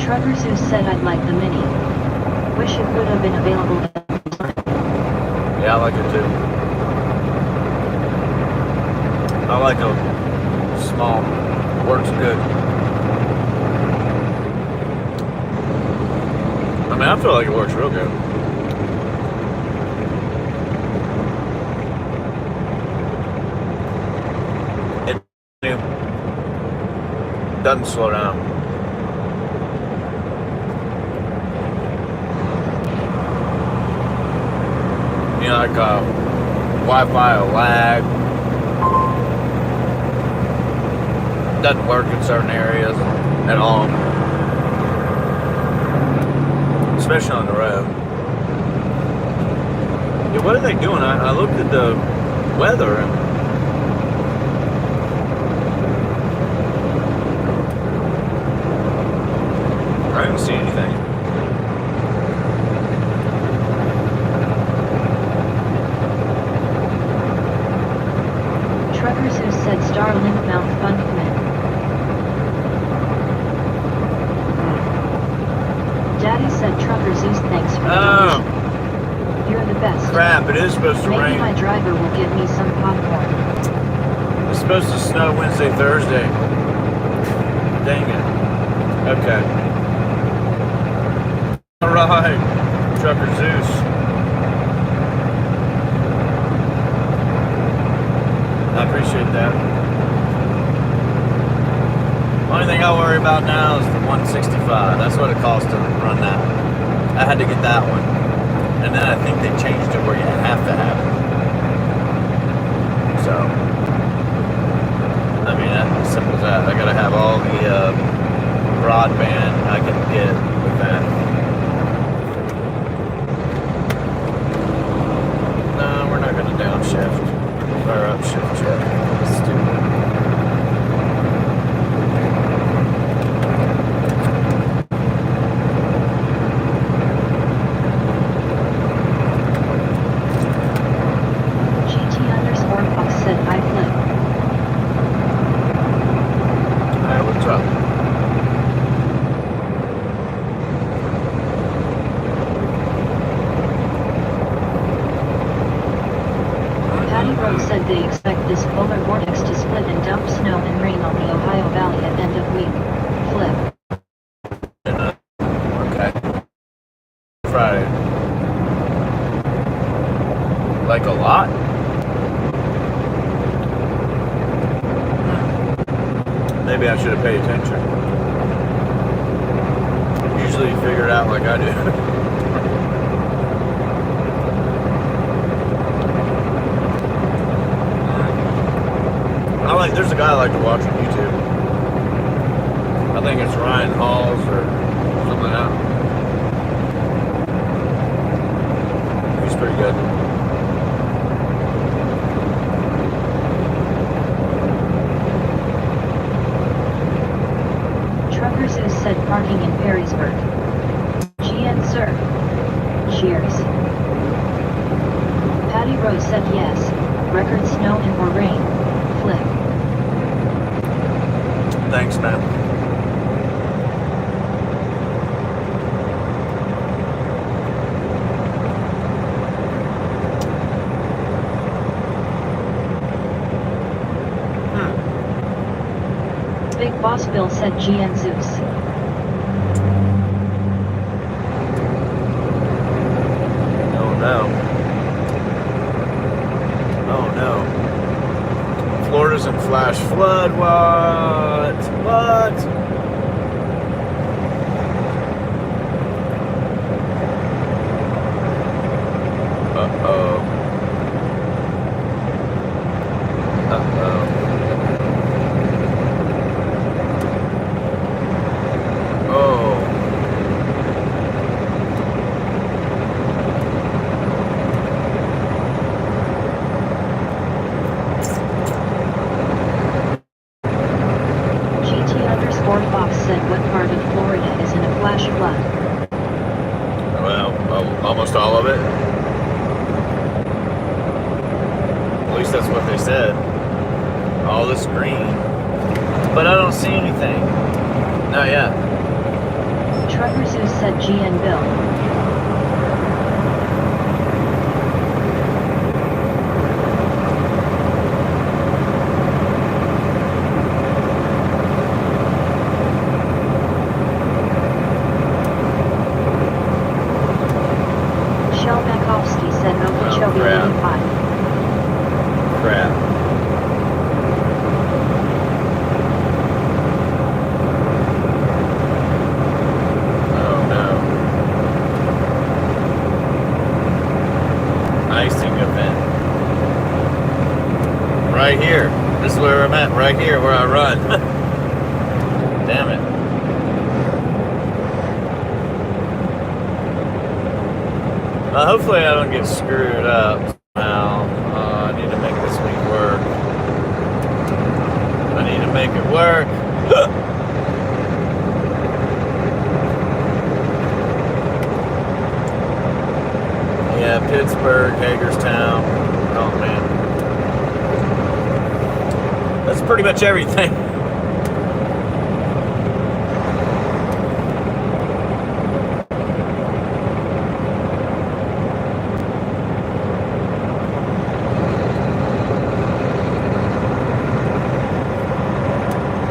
Trucker Zeus said, I'd like the Mini. Wish it would have been available. Yeah, I like it too. I like a small, works good. I mean, I feel like it works real good. It doesn't slow down. You know, like Wi-Fi will lag. Doesn't work in certain areas at all. Especially on the road. Yeah, what are they doing? I looked at the weather and I didn't see anything. Trucker Zeus said, Starlink malfunction. Daddy said, Trucker Zeus, thanks for the donation. You're the best. Crap, it is supposed to Maybe rain. my driver will give me some popcorn. It's supposed to snow Wednesday, Thursday. Dang it. Okay. Alright, Trucker Zeus. I appreciate that. Only thing I worry about now is the 165. That's what it costs to run that. I had to get that one. And then I think they changed it where you have to have it. So, I mean, that's as simple as that. I gotta have all the broadband I can get with that. No, we're not gonna downshift. Or upshift yet. That's stupid. GT_Fox said, I flip. Hey, what's up? Patty Rose said they expect this polar vortex to split and dump snow and rain on the Ohio Valley at end of week. Flip. Okay. Friday. Like a lot? Maybe I should have paid attention. Usually you figure it out like I do. There's a guy I like to watch on YouTube. I think it's Ryan Halls or something like that. He's pretty good. Trucker Zeus said parking in Perrysburg. GN sir. Cheers. Patty Rose said yes. Record snow and or rain. Flip. Thanks, man. Big Boss Bill said GN Zeus. Oh no. Oh no. Florida's in flash flood. What? What? Uh-oh. Almost all of it. At least that's what they said. All this green. But I don't see anything. Not yet. Truckers who said GN Bill. Right here. This is where I'm at. Right here, where I run. Damn it. Hopefully I don't get screwed up now. I need to make this week work. I need to make it work. Yeah, Pittsburgh, Hagerstown. Oh, man. That's pretty much everything.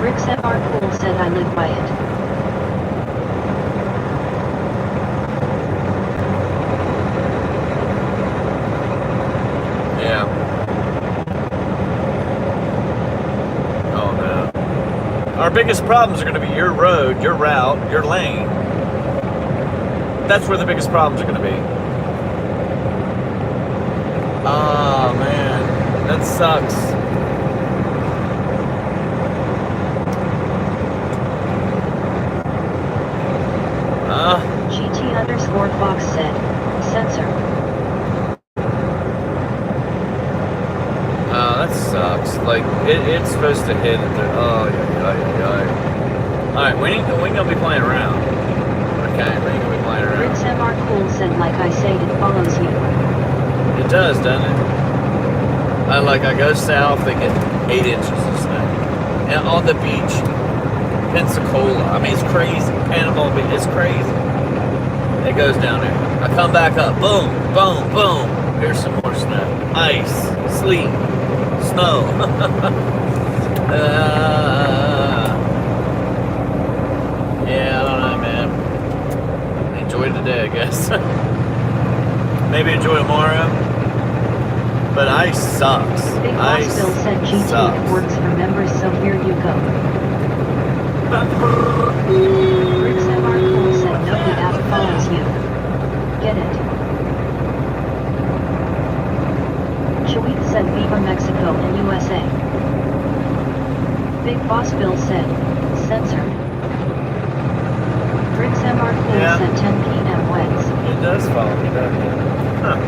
Rick's MR Cool said I live by it. Our biggest problems are going to be your road, your route, your lane. That's where the biggest problems are going to be. Oh, man. That sucks. GT_Fox said, censor. Oh, that sucks. Like, it's supposed to hit at the... Oh, yeah. Alright, we ain't gonna be playing around. Okay, we ain't gonna be playing around. Rick's MR Cool said, like I say, it follows you. It does, doesn't it? I go south, they get 8 inches of snow. And on the beach, Pensacola. I mean, it's crazy. Panama Beach, it's crazy. It goes down there. I come back up. Boom, boom, boom. Here's some more snow. Ice, sleet, snow. Yeah, I don't know, man. Enjoy today, I guess. Maybe enjoy tomorrow. But ice sucks. Big Ice Boss Bill said GT sucks. works for members, so here you go. Rick's MR Cool said no, the app follows you. Get it. Chewit said Viva Mexico and USA. Big Boss Bill said, censored. Rick's MR Cool said 10 p.m. Weds. It does follow me, doesn't it? Huh.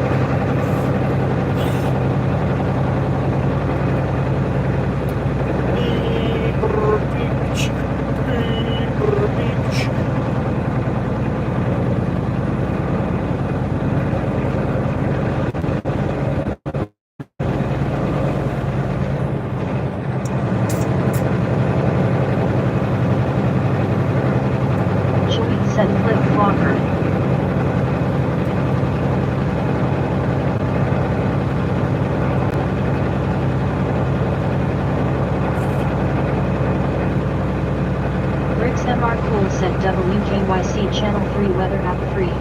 Said flip flopper. Rick's MR Cool said WKYC Channel 3 Weather App 3.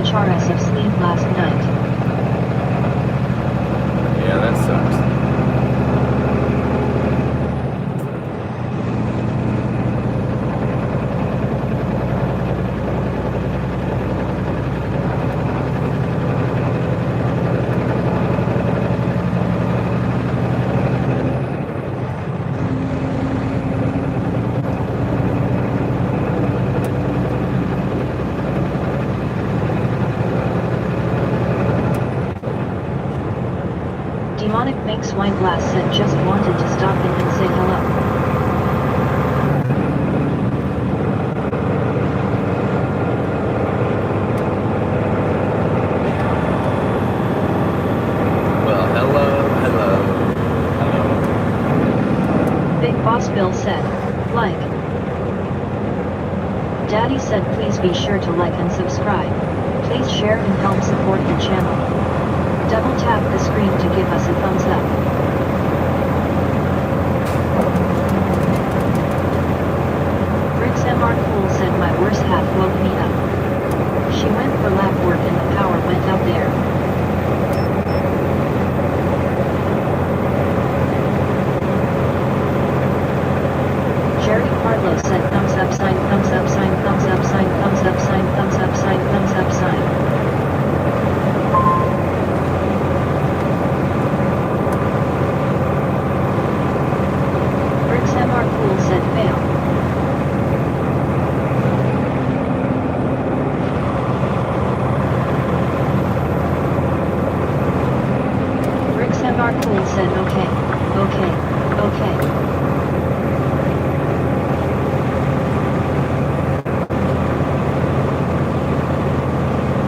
HRS of sleep last night. Yeah, that sucks. Demonic Minx Wineglass said just wanted to stop in and say hello. Well, hello. Big Boss Bill said, like. Daddy said please be sure to like and subscribe. Please share and help support the channel. Double tap the screen to give us a thumbs up. Briggs MR Cool said my worst half woke me up. She went for lab work and the power went out there. Jerry Carlo said thumbs up sign, thumbs up sign, thumbs up sign, thumbs up sign, thumbs up sign, thumbs up sign. Cool said fail. Bricks MR Cool said okay.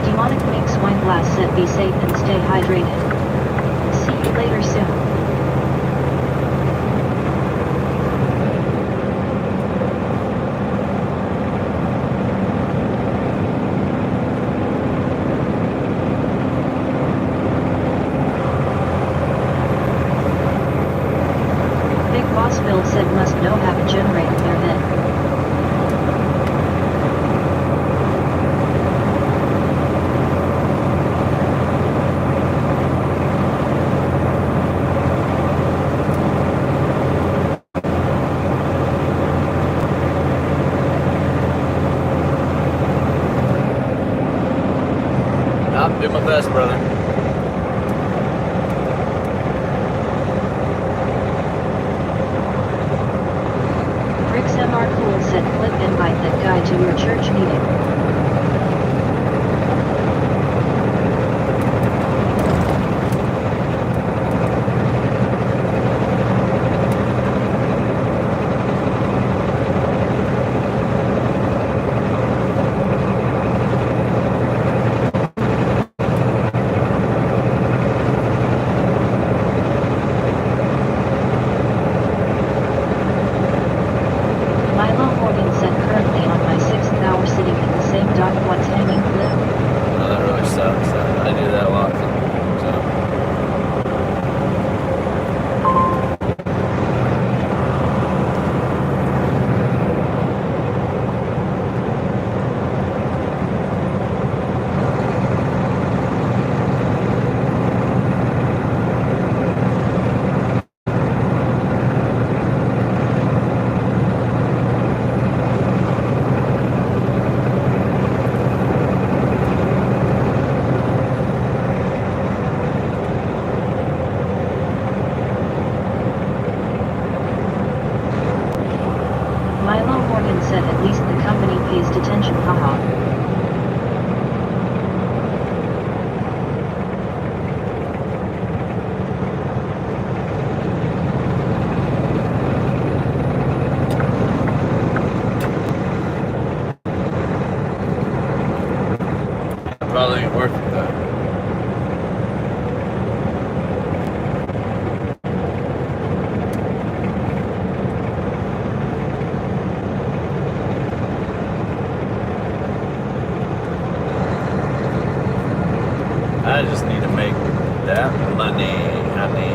Demonic Minx Wineglass said be safe and stay hydrated. See you later soon. Bill said must know have a generator there then. I'll do my best, brother. MR Cool said click invite that guy to your church meeting. Said at least the company pays detention, haha. Probably ain't worth it though. I just need to make that money, honey.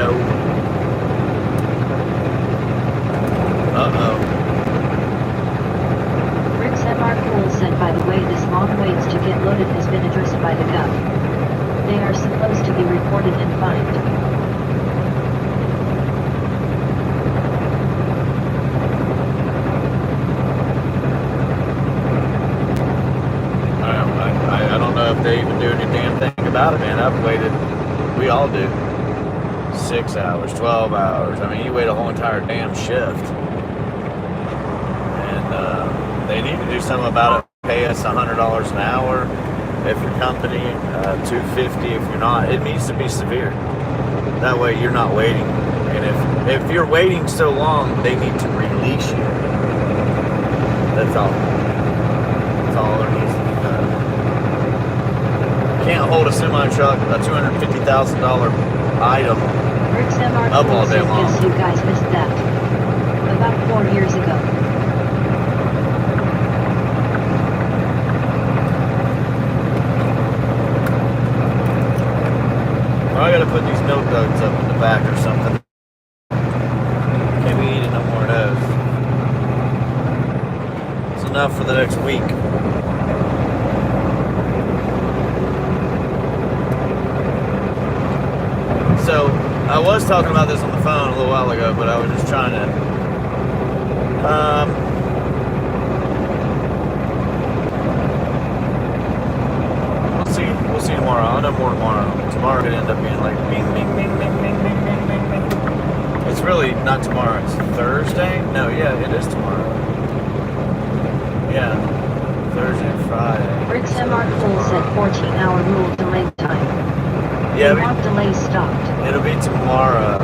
yo. Uh-oh. Rick's MR Cool said, by the way, this long waits to get loaded has been addressed by the Gov. They are supposed to be reported and fined. I don't know if they even do any damn thing about it, man. I've waited, we all do, 6 hours, 12 hours. I mean, you wait a whole entire damn shift. And they need to do something about it. Pay us $100 an hour if your company, $250 if you're not. It needs to be severe. That way you're not waiting. And if you're waiting so long, they need to release you. That's all. That's all there needs to be done. Can't hold a semi-truck, a $250,000 item Rick's MR up all Cool day says, long. guess you guys missed that. About 4 years ago. I gotta put these milk duds up in the back or something. Can't be eating no more of those. It's enough for the next week. So, I was talking about this on the phone a little while ago, but I was just trying to, we'll see tomorrow. I'll know more tomorrow. Tomorrow could end up being like bing, bing, bing, bing, bing, bing, bing, bing, bing. It's really not tomorrow, it's Thursday? No, yeah, it is tomorrow. Yeah, Thursday, Friday. Rick's MR Cool said 14-hour rule delay time. Yeah, They want delays stopped. it'll be tomorrow.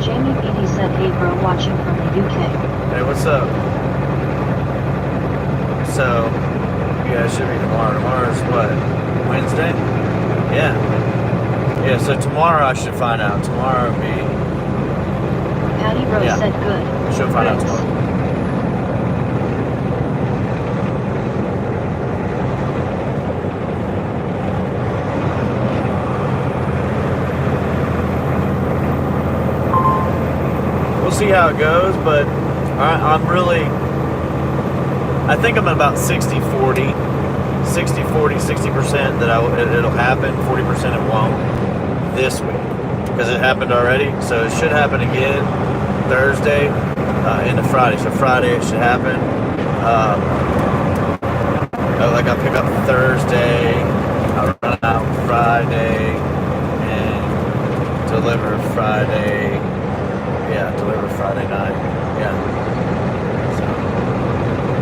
Jamie Beatty said, hey bro, watching from the UK. Hey, what's up? So, yeah, it should be tomorrow. Tomorrow's what? Wednesday? Yeah. Yeah, so tomorrow I should find out. Tomorrow will be... Patty Rose Yeah. said, good. Should find out Thanks. tomorrow. We'll see how it goes, but I'm really... I think I'm at about 60-40. 60-40, 60% that it'll happen, 40% it won't this week. Because it happened already, so it should happen again Thursday into Friday. So Friday it should happen. Like I pick up Thursday, I run out Friday, and deliver Friday. Yeah, deliver Friday night. Yeah. So,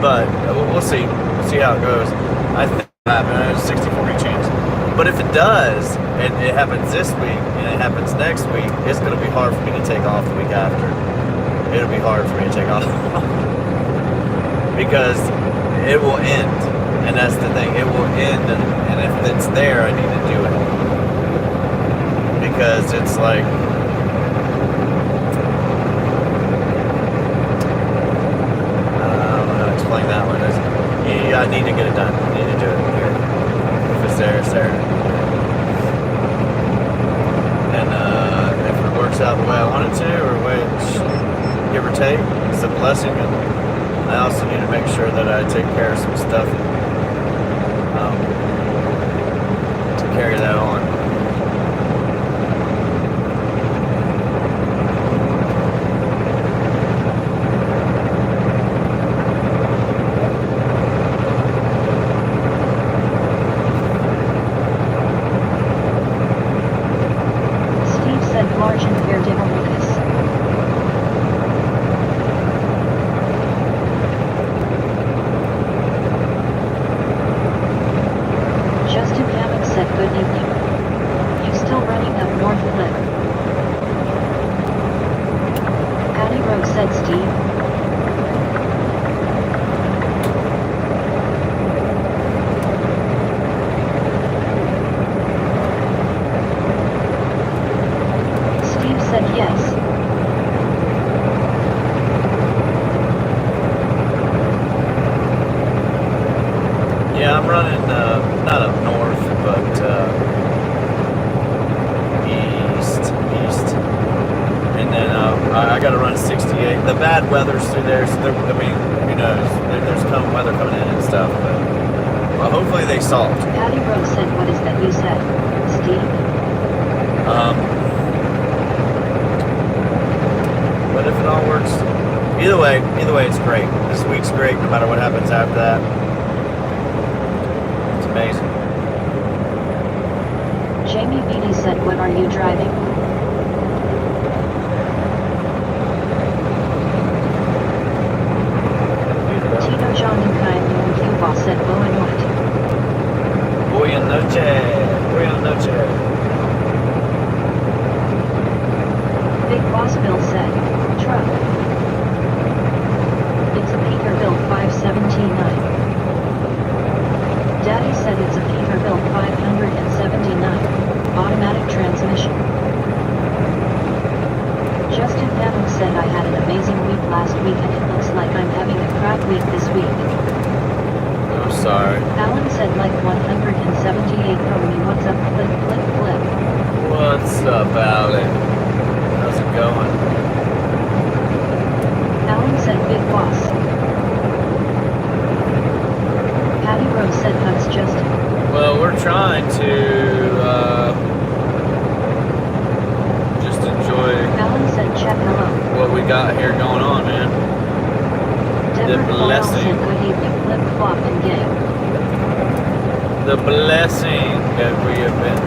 but we'll see. We'll see how it goes. I think it'll happen. There's a 60-40 chance. But if it does, and it happens this week, and it happens next week, it's going to be hard for me to take off the week after. It'll be hard for me to take off. Because it will end. And that's the thing. It will end, and if it's there, I need to do it. Because it's like... explain that one. I need to get it done. I need to do it here. If it's there, it's there. And if it works out the way I want it to, or the way it should, give or take, it's a blessing. And I also need to make sure that I take care of some stuff to carry that on. Margin fair devil Lucas. Justin Hammond said, good evening. bad weather's through there, so I mean, who knows? There's weather coming in and stuff, but well, hopefully they salt. Patty Rose said, what is that you said, Steve? But if it all works, either way, it's great. This week's great, no matter what happens after that. It's amazing. Jamie Beatty said, what are you driving? Tito John and Kai Moon Cuba said, Boa Noite. Buenas noches. Buenas noches. Big Boss Bill said, truck. It's a Peterbilt 579. Daddy said it's a Peterbilt 579. Automatic transmission. Justin Evans said, I had an amazing week last week and it looks like I'm having a crap week this week. I'm sorry. Alan said, like 178 Pony, what's up, flip, flip, flip. What's up, Alan? How's it going? Alan said, big boss. Patty Rose said, hugs Justin. Well, we're trying to just enjoy Alan said, check hello. what we got here going on, man. Deborah Coyle blessing. said, good evening, flip, flop, and gang. The blessing that we have been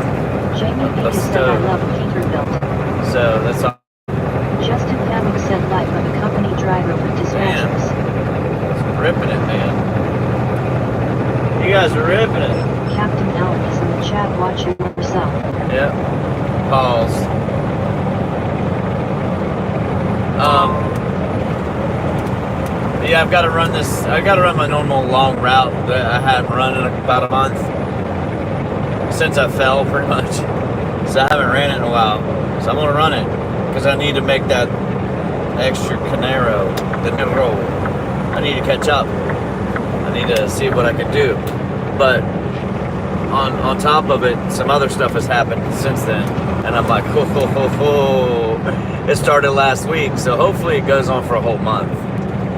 Jamie Beatty said, I bestowed. love Peterbilt. So that's all. Justin Hammock said, life of a company driver with dispatchers. It's ripping it, man. You guys are ripping it. Captain Allen is in the chat, watch yourself. Yep. Pause. Yeah, I've got to run this. I got to run my normal long route that I haven't run in about a month since I fell, pretty much. So I haven't ran it in a while. So I'm gonna run it because I need to make that extra Canero, the new roll. I need to catch up. I need to see what I can do. But on top of it, some other stuff has happened since then, and I'm like, oh. It started last week, so hopefully it goes on for a whole month.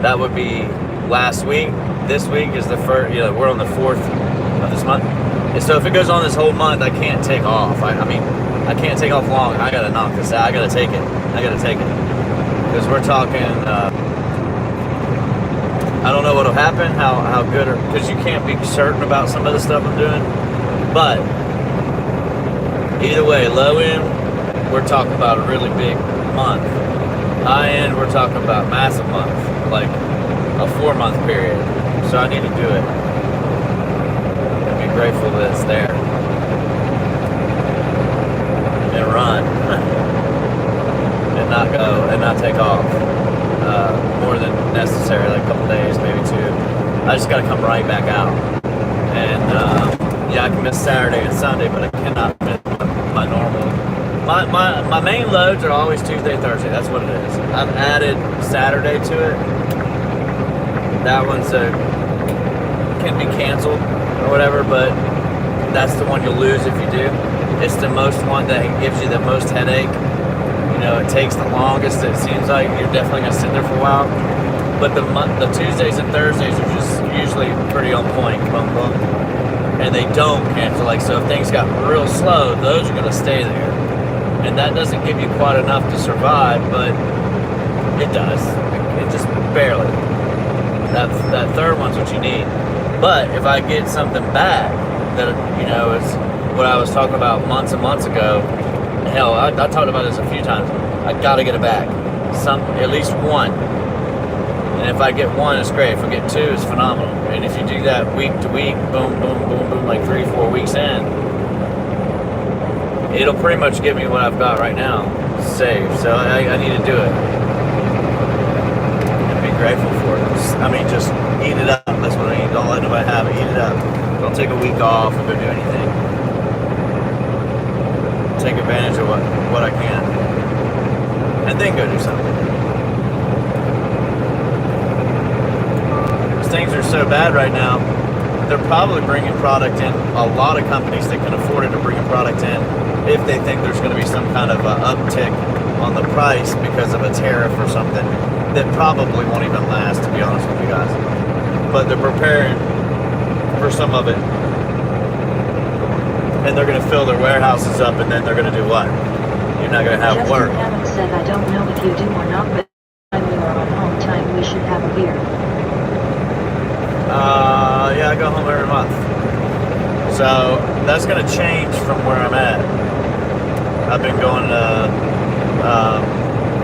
That would be last week. This week is the first. We're on the 4th of this month. And so if it goes on this whole month, I can't take off. I mean, I can't take off long. I gotta knock this out. I gotta take it. Because we're talking. I don't know what'll happen. How good because you can't be certain about some of the stuff I'm doing. But either way, low end, we're talking about a really big month. High end, we're talking about massive month, like a 4-month period. So I need to do it. And be grateful that it's there. And run. And not go, and not take off. More than necessary, like a couple days, maybe 2. I just gotta come right back out. And yeah, I can miss Saturday and Sunday, but I cannot miss my normal. My main loads are always Tuesday, Thursday. That's what it is. I've added Saturday to it. That one's can be canceled or whatever, but that's the one you'll lose if you do. It's the most one that gives you the most headache. It takes the longest. It seems like you're definitely gonna sit there for a while. But the Tuesdays and Thursdays are just usually pretty on point. Boom, boom. And they don't cancel. So if things got real slow, those are gonna stay there. And that doesn't give you quite enough to survive, but it does. It just barely. That third one's what you need. But if I get something back that is what I was talking about months and months ago. Hell, I talked about this a few times. I gotta get it back. At least one. And if I get one, it's great. If I get 2, it's phenomenal. And if you do that week to week, boom, boom, boom, boom, like 3-4 weeks in, it'll pretty much give me what I've got right now saved. So I need to do it. And be grateful for it. Just eat it up. That's what I need. Don't let nobody have it. Eat it up. Don't take a week off or go do anything. Take advantage of what I can. And then go do something. Because things are so bad right now, they're probably bringing product in. A lot of companies that can afford it to bring a product in if they think there's going to be some kind of uptick on the price because of a tariff or something. that probably won't even last, to be honest with you guys. But they're preparing for some of it. And they're going to fill their warehouses up, and then they're going to do what? You're not going to have Justin work. Hammond said, I don't know if you do or not, but when we are on home time, we should have a beer. Yeah, I go home every month. So that's going to change from where I'm at. I've been going to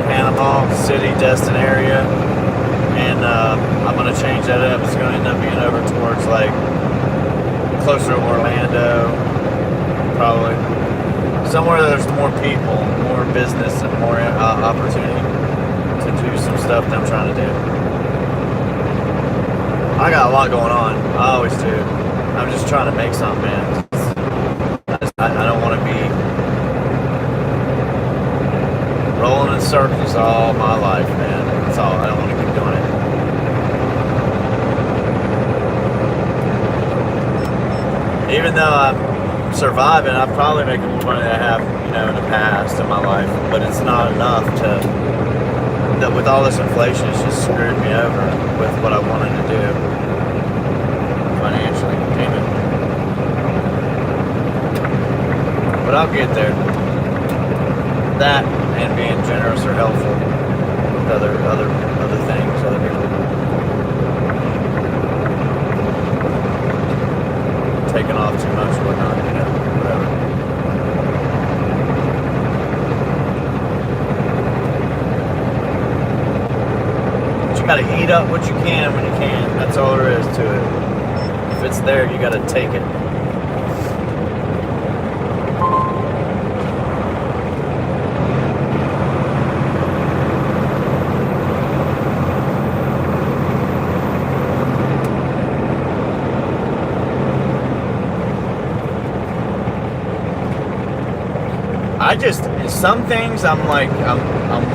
Panama City, Destin area, and I'm going to change that up. It's going to end up being over towards like closer to Orlando, probably somewhere there's more people, more business, and more opportunity to do some stuff that I'm trying to do. I got a lot going on. I always do. I'm just trying to make something, man. I don't want to be rolling in circles all my life, man. That's all. I don't want to keep doing it. Even though I'm surviving, I'm probably making more money than I have, in the past in my life. But it's not enough that with all this inflation, it's just screwed me over with what I wanted to do financially. Damn it. But I'll get there. That and being generous or helpful with other things, other people. Taking off too much or whatnot, whatever. But you gotta eat up what you can when you can. That's all there is to it. If it's there, you gotta take it. Some things I'm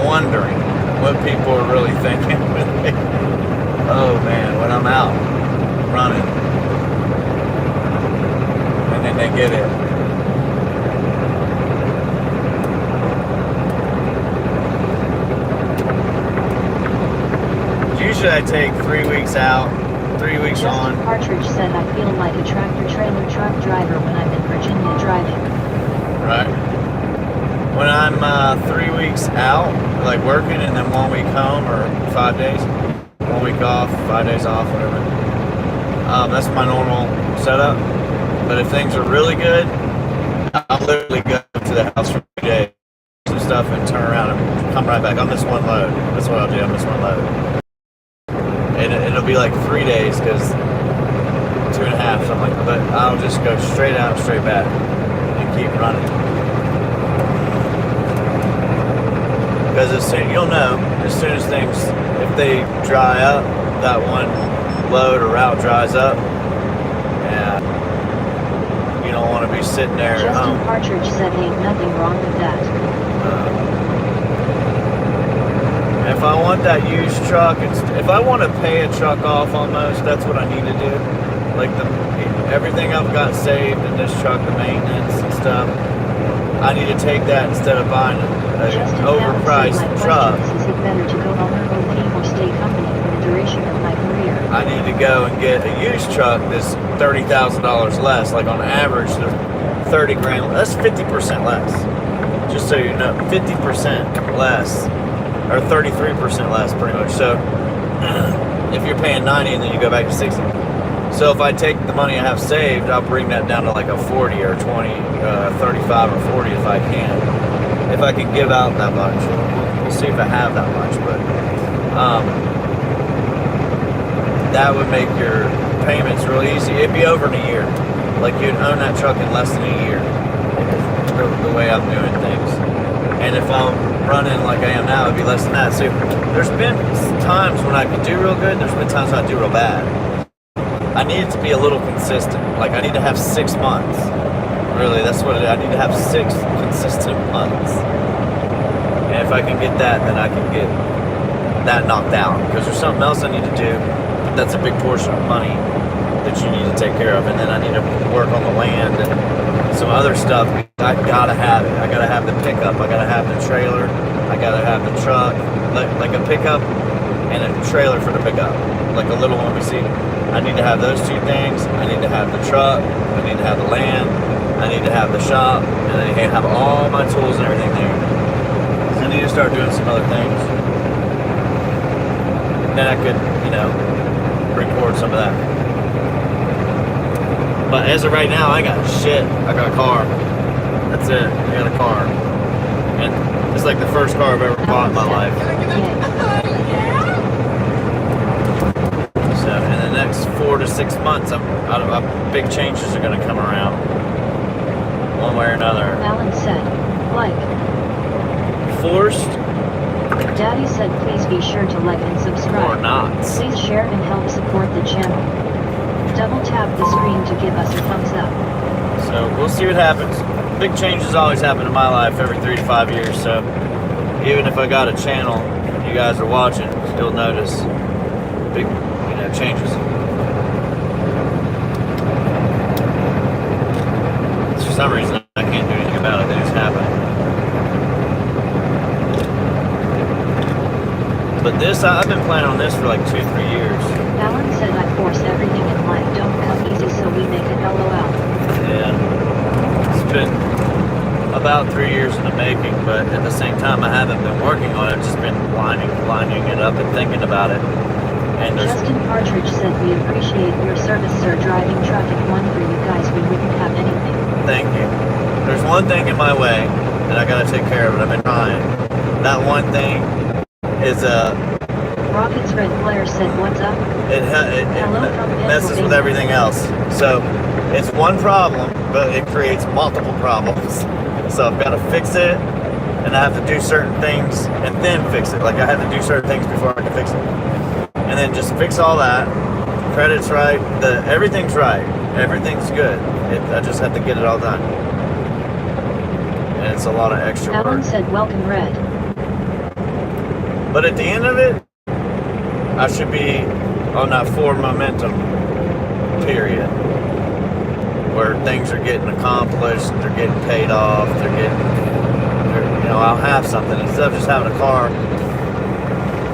wondering what people are really thinking when they, oh man, when I'm out running and then they get it. Usually I take 3 weeks out, 3 weeks Justin on. Partridge said, I feel like a tractor-trailer truck driver when I'm in Virginia driving. Right. When I'm 3 weeks out, like working, and then 1 week home, or 5 days, 1 week off, 5 days off, whatever. That's my normal setup. But if things are really good, I'll literally go to the house for 3 days, some stuff, and turn around and come right back. I'll miss one load. That's what I'll do. I'll miss one load. And it'll be like 3 days, because 2.5, something like that. But I'll just go straight out, straight back, and keep running. Because as soon, you'll know, as soon as things, if they dry up, that one load or route dries up, yeah, you don't want to be sitting there at home. Justin Partridge said, ain't nothing wrong with that. If I want that used truck, if I want to pay a truck off almost, that's what I need to do. Like everything I've got saved in this truck, the maintenance and stuff, I need to take that instead of buying an overpriced truck. Is it better to go home or leave or stay company for the duration of my career? I need to go and get a used truck that's $30,000 less. Like on average, they're 30 grand. That's 50% less. Just so you know, 50% less, or 33% less, pretty much. So if you're paying 90 and then you go back to 60. So if I take the money I have saved, I'll bring that down to like a 40 or 20, 35 or 40 if I can. If I can give out that much. We'll see if I have that much, but that would make your payments real easy. It'd be over in a year. Like you'd own that truck in less than a year, the way I'm doing things. And if I'm running like I am now, it'd be less than that. So there's been times when I could do real good, there's been times when I do real bad. I need it to be a little consistent. Like I need to have 6 months. Really, that's what I need to have 6 consistent months. And if I can get that, then I can get that knocked out. Because there's something else I need to do. That's a big portion of money that you need to take care of. And then I need to work on the land and some other stuff. I gotta have it. I gotta have the pickup. I gotta have the trailer. I gotta have the truck. Like a pickup and a trailer for the pickup, like a little one we see. I need to have those two things. I need to have the truck. I need to have the land. I need to have the shop, and I need to have all my tools and everything there. So I need to start doing some other things. Then I could, record some of that. But as of right now, I got shit. I got a car. That's it. I got a car. And it's like the first car I've ever bought in my life. So in the next 4 to 6 months, big changes are going to come around. One way or another. Alan said, like. Forced. Daddy said please be sure to like and subscribe. Or not. Please share and help support the channel. Double tap the screen to give us a thumbs up. So we'll see what happens. Big changes always happen in my life every 3 to 5 years, so even if I got a channel you guys are watching, you'll notice big, changes. For some reason I can't do anything about it, they just happen. But this, I've been planning on this for like 2-3 years. Alan said I force everything in life don't come easy so we make it LOL. Yeah. It's been about 3 years in the making, but at the same time I haven't been working on it, I've just been lining it up and thinking about it. And Justin Partridge said we appreciate your service sir, driving truck if one for you guys we wouldn't have anything. Thank you. There's one thing in my way that I gotta take care of it. I've been trying. That one thing is Rockets Red Blair said what's up? It messes with everything else. So it's one problem, but it creates multiple problems. So I've got to fix it, and I have to do certain things and then fix it. Like I have to do certain things before I can fix it, and then just fix all that. Credit's right. Everything's right. Everything's good. I just have to get it all done, and it's a lot of extra work. Alan said welcome Red. But at the end of it, I should be on that forward momentum period where things are getting accomplished, they're getting paid off, I'll have something instead of just having a car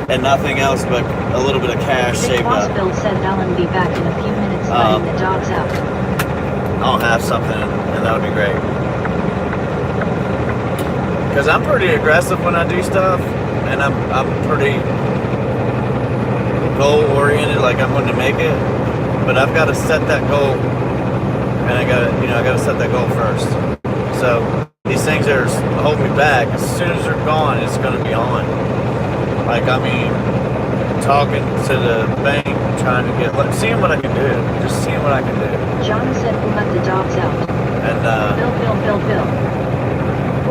and nothing else but a little bit of cash saved up. Bill said Alan be back in a few minutes letting the dogs out. I'll have something and that would be great. Because I'm pretty aggressive when I do stuff. And I'm pretty goal oriented, like I'm going to make it, but I've got to set that goal, and I got to set that goal first. So these things that are holding me back, as soon as they're gone, it's going to be on. Like talking to the bank, trying to seeing what I can do, just seeing what I can do. John said we'll let the dogs out. And Bill.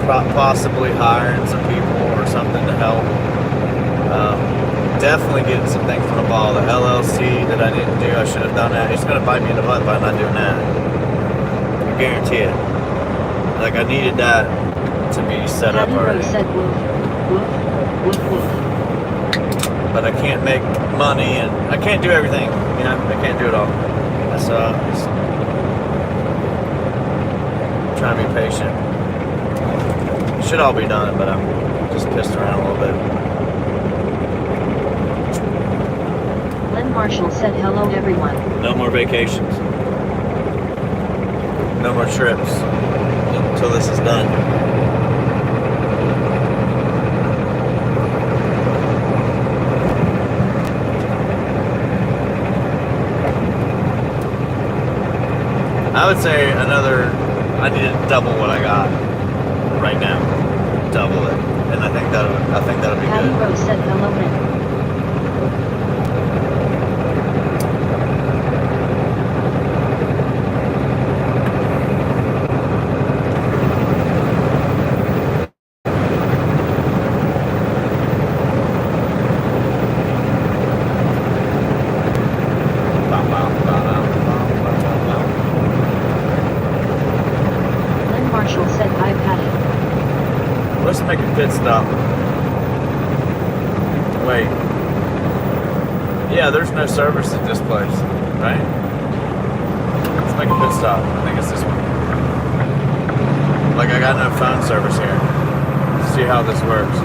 Possibly hiring some people or something to help. Definitely getting some things on the ball. The LLC that I didn't do, I should have done that. It's going to bite me in the butt by not doing that. I guarantee it. Like I needed that to be set up already. Said woof, woof, woof, woof. But I can't make money and I can't do everything. I can't do it all. So just trying to be patient. It should all be done, but I'm just pissed around a little bit. Lynn Marshall said hello everyone. No more vacations. No more trips until this is done. I would say I need to double what I got right now. Double it. And I think that'll be Patty good. Rose said hello Lynn. Let's make a pit stop. Wait. Yeah, there's no service at this place, right? Let's make a pit stop. I think it's this one. Like I got no phone service here. Let's see how this works.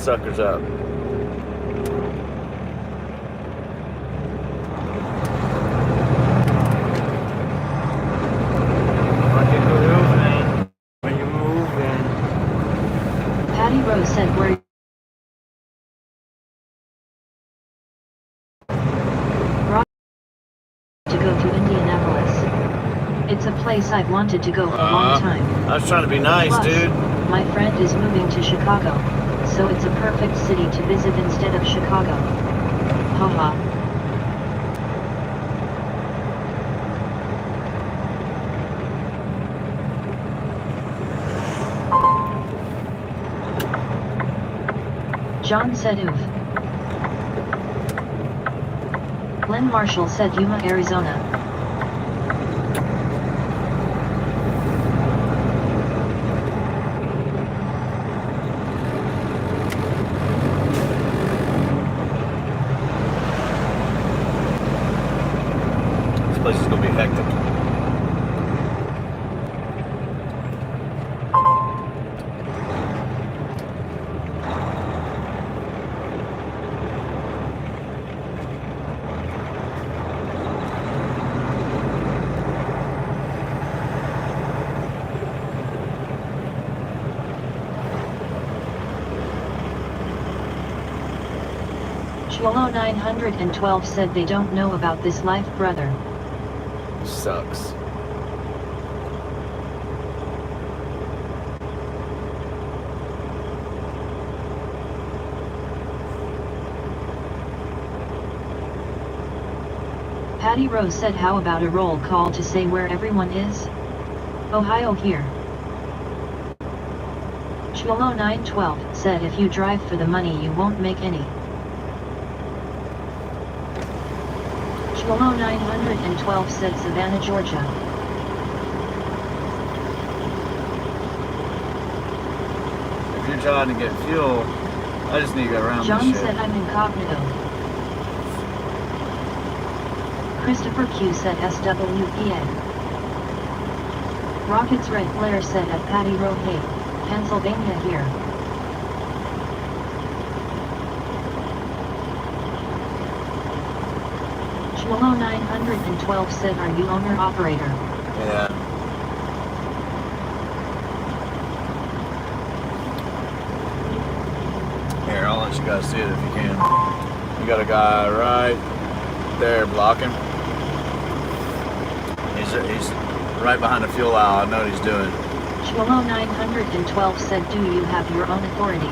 suckers up. Patty Rose said where to go to Indianapolis. It's a place I've wanted to go for a long time. I was trying to be nice, Plus, dude. my friend is moving to Chicago, so it's a perfect city to visit instead of Chicago. Haha. John said oof. Glenn Marshall said Yuma, Arizona. This place is gonna be hectic. Cholo 912 said they don't know about this life, brother. Sucks. Patty Rose said how about a roll call to say where everyone is? Ohio here. Cholo 912 said if you drive for the money you won't make any. Cholo 912 said Savannah, Georgia. If you're trying to get fuel, I just need to go around John this shit. said I'm incognito. Christopher Q said SWPA. Rockets Red Flare said at Patty Row, hey, Pennsylvania here. Cholo 912 said are you owner operator? Yeah. Here, I'll let you guys see it if you can. You got a guy right there blocking. He's right behind the fuel aisle. I know what he's doing. Cholo 912 said do you have your own authority?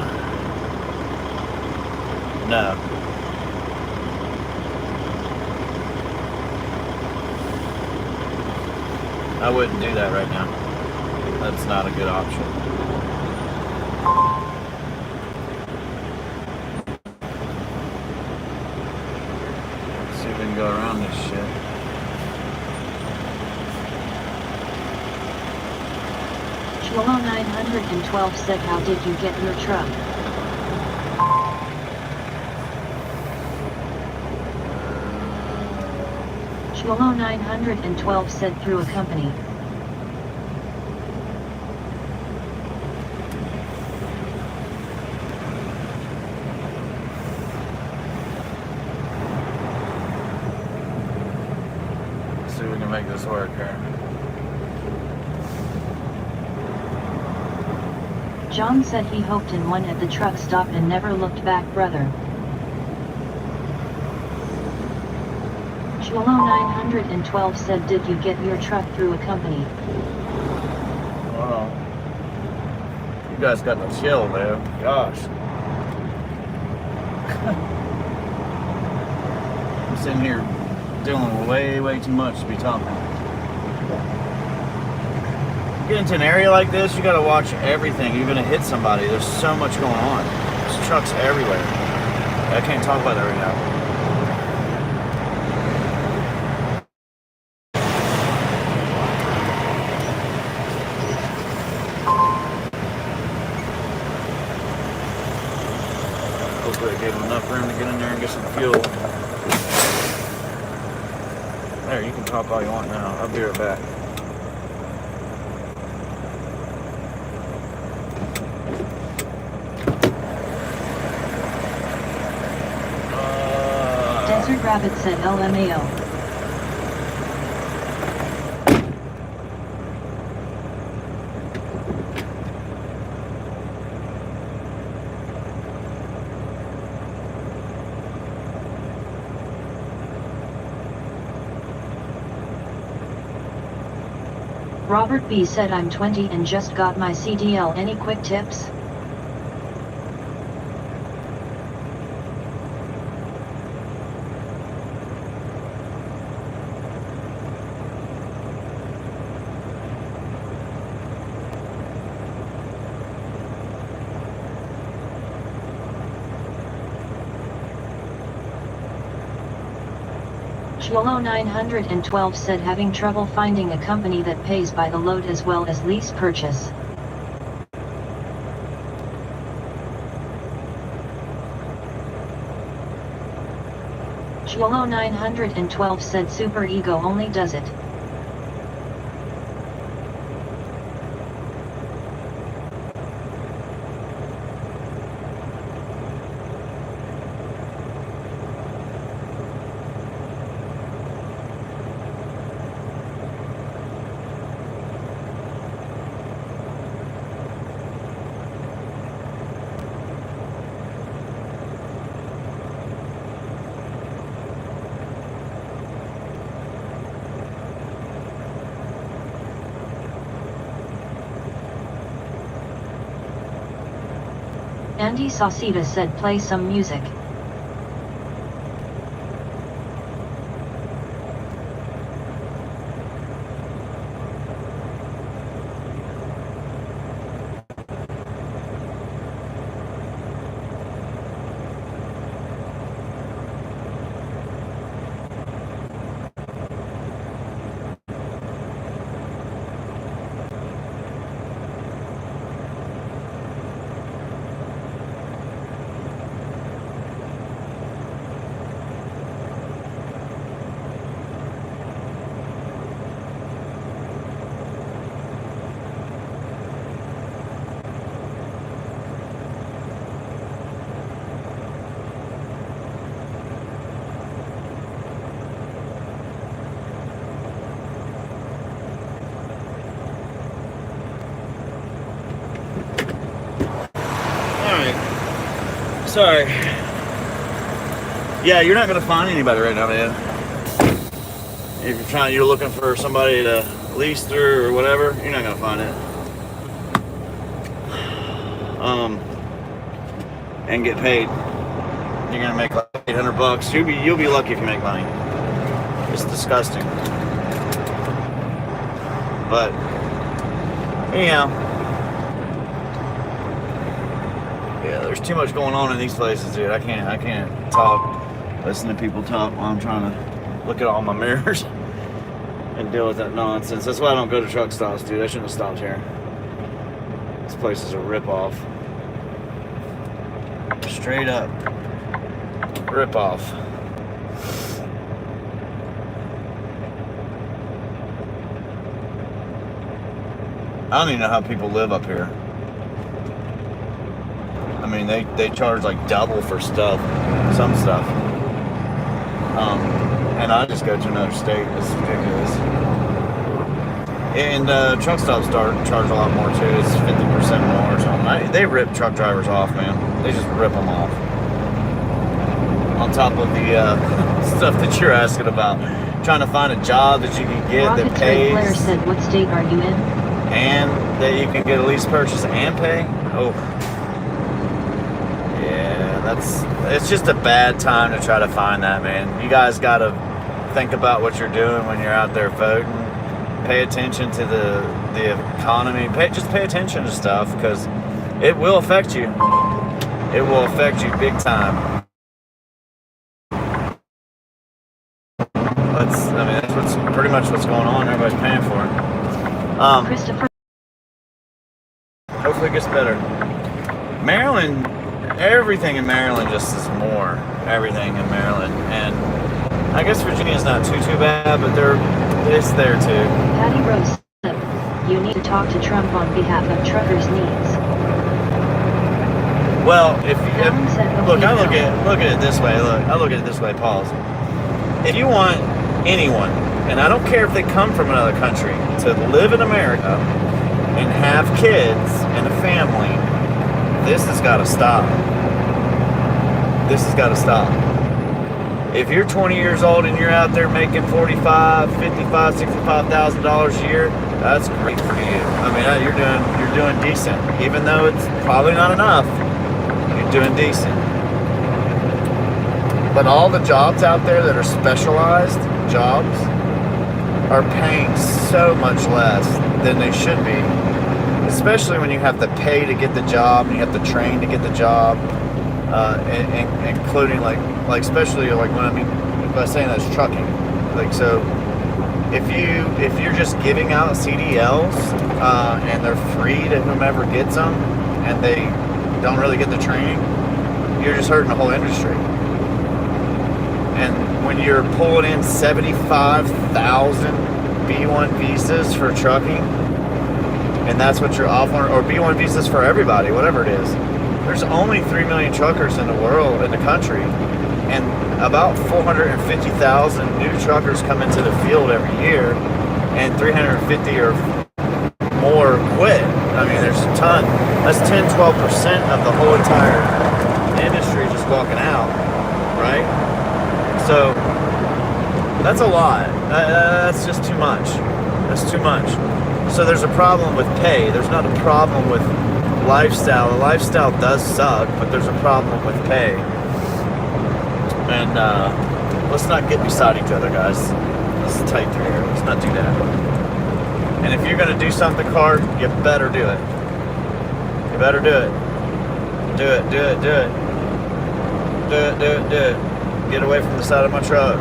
No. I wouldn't do that right now. That's not a good option. Let's see if we can go around this shit. Cholo 912 said how did you get your truck? Cholo 912 said through a company. Let's see if we can make this work here. John said he hoped in one at the truck stop and never looked back, brother. Cholo 912 said did you get your truck through a company? Wow. You guys got to chill, man. Gosh. I'm sitting here doing way too much to be talking. Get into an area like this, you gotta watch everything. You're gonna hit somebody. There's so much going on. There's trucks everywhere. I can't talk about that right now. Hopefully I gave him enough room to get in there and get some fuel. There, you can talk all you want now. I'll be right back. Lizard Rabbit said LMAO. Robert B said I'm 20 and just got my CDL. Any quick tips? Cholo 912 said having trouble finding a company that pays by the load as well as lease purchase. Cholo 912 said Super Ego only does it. Andy Sauceda said play some music. Sorry. Yeah, you're not gonna find anybody right now, man. If you're looking for somebody to lease through or whatever, you're not gonna find it. And get paid. You're gonna make like $800. You'll be lucky if you make money. It's disgusting. But anyhow. Yeah, there's too much going on in these places, dude. I can't talk, listen to people talk while I'm trying to look at all my mirrors and deal with that nonsense. That's why I don't go to truck stops, dude. I shouldn't have stopped here. This place is a ripoff. Straight up ripoff. I don't even know how people live up here. I mean, they charge like double for stuff, some stuff. And I just go to another state. It's ridiculous. And truck stops charge a lot more too. It's 50% more or something. They rip truck drivers off, man. They just rip them off. On top of the stuff that you're asking about, trying to find a job that you can get Rocket that pays. Blair said, "What state are you in?" And that you can get a lease purchase and pay. Oh. It's just a bad time to try to find that, man. You guys got to think about what you're doing when you're out there voting. Pay attention to the economy. Just pay attention to stuff because it will affect you. It will affect you big time. That's what's pretty much what's going on. Everybody's paying for it. Christopher. Hopefully it gets better. Maryland. Everything in Maryland just is more. Everything in Maryland. And I guess Virginia's not too bad, but it's there too. Patty Rose said, "You need to talk to Trump on behalf of truckers' needs." Well, if Alan said, look, okay, I no. look at it this way. Look, I look at it this way. Pause. If you want anyone, and I don't care if they come from another country, to live in America and have kids and a family, this has got to stop. This has got to stop. If you're 20 years old and you're out there making $45,000, $55,000, $65,000 a year, that's great for you. I mean, you're doing decent, even though it's probably not enough. You're doing decent. But all the jobs out there that are specialized jobs are paying so much less than they should be. Especially when you have to pay to get the job and you have to train to get the job, including like especially like when I mean by saying that's trucking. Like so, if you're just giving out CDLs and they're free to whomever gets them, and they don't really get the training, you're just hurting the whole industry. And when you're pulling in 75,000 B1 visas for trucking, and that's what you're offering, or B1 visas for everybody, whatever it is. There's only 3 million truckers in the world, in the country, and about 450,000 new truckers come into the field every year, and 350 or more quit. I mean, there's a ton. That's 10-12% of the whole entire industry just walking out, right? So that's a lot. That's just too much. That's too much. So there's a problem with pay. There's not a problem with lifestyle. The lifestyle does suck, but there's a problem with pay. And let's not get beside each other, guys. Let's tight through here. Let's not do that. And if you're going to do something hard, you better do it. You better do it. Do it, do it, do it. Do it, do it, do it. Get away from the side of my truck.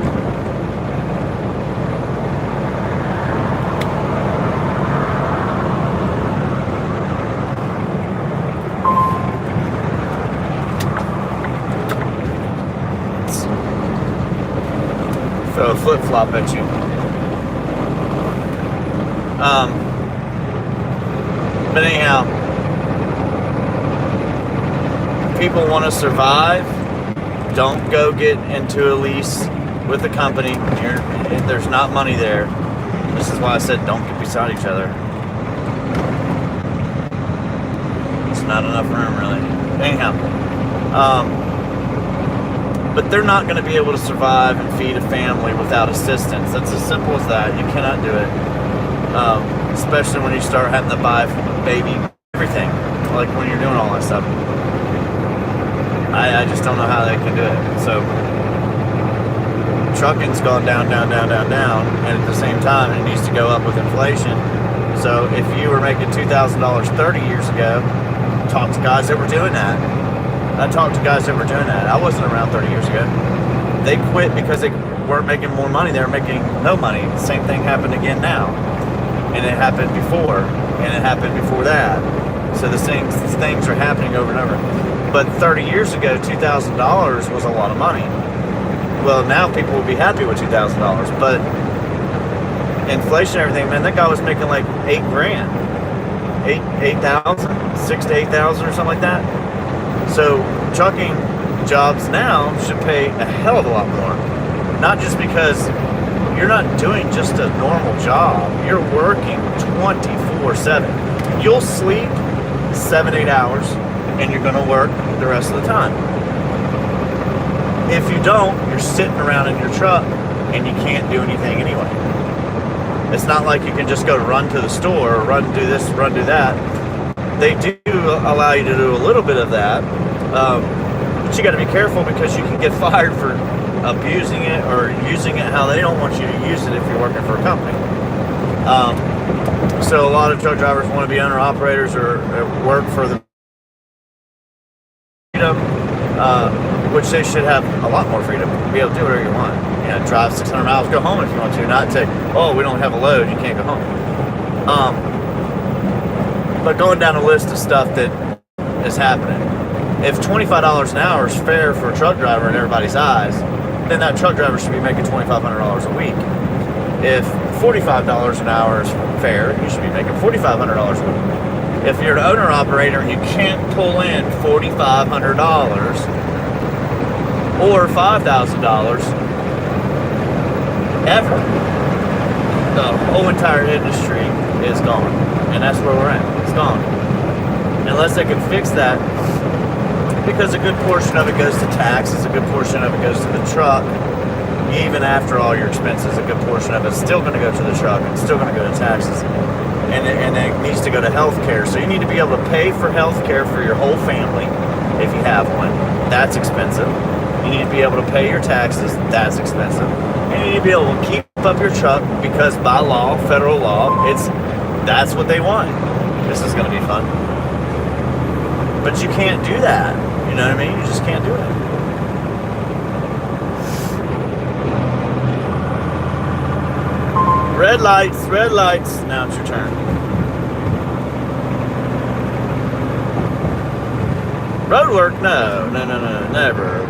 Throw a flip-flop at you. But anyhow, people want to survive. Don't go get into a lease with a company. There's not money there. This is why I said don't get beside each other. It's not enough room, really. Anyhow, but they're not going to be able to survive and feed a family without assistance. That's as simple as that. You cannot do it. Especially when you start having to buy baby everything, like when you're doing all that stuff. I just don't know how they can do it. So trucking's gone down, down, down, down, down, and at the same time it needs to go up with inflation. So if you were making $2,000 30 years ago, talk to guys that were doing that. I talked to guys that were doing that. I wasn't around 30 years ago. They quit because they weren't making more money. They were making no money. The same thing happened again now. And it happened before. And it happened before that. So the same things are happening over and over. But 30 years ago, $2,000 was a lot of money. Well, now people will be happy with $2,000. But inflation and everything, man, that guy was making like $8,000. 8,000, 6,000 to 8,000 or something like that. So trucking jobs now should pay a hell of a lot more. Not just because you're not doing just a normal job. You're working 24/7. You'll sleep 7-8 hours and you're going to work the rest of the time. If you don't, you're sitting around in your truck and you can't do anything anyway. It's not like you can just go run to the store or run do this, run do that. They do allow you to do a little bit of that, but you got to be careful because you can get fired for abusing it or using it how they don't want you to use it if you're working for a company. So a lot of truck drivers want to be owner operators or work for the freedom, which they should have a lot more freedom to be able to do whatever you want. You know, drive 600 miles, go home if you want to, not say, oh, we don't have a load, you can't go home. But going down a list of stuff that is happening, if $25 an hour is fair for a truck driver in everybody's eyes, then that truck driver should be making $2,500 a week. If $45 an hour is fair, you should be making $4,500 a week. if you're an owner-operator and you can't pull in $4,500 or $5,000 ever, the whole entire industry is gone. And that's where we're at. It's gone. Unless they can fix that, because a good portion of it goes to taxes, a good portion of it goes to the truck. Even after all your expenses, a good portion of it's still going to go to the truck. It's still going to go to taxes. And it needs to go to health care. So you need to be able to pay for health care for your whole family if you have one. That's expensive. You need to be able to pay your taxes. That's expensive. And you need to be able to keep up your truck because by law, federal law, that's what they want. This is going to be fun. But you can't do that. You know what I mean? You just can't do it. Red lights, red lights. Now it's your turn. Road work? No, never.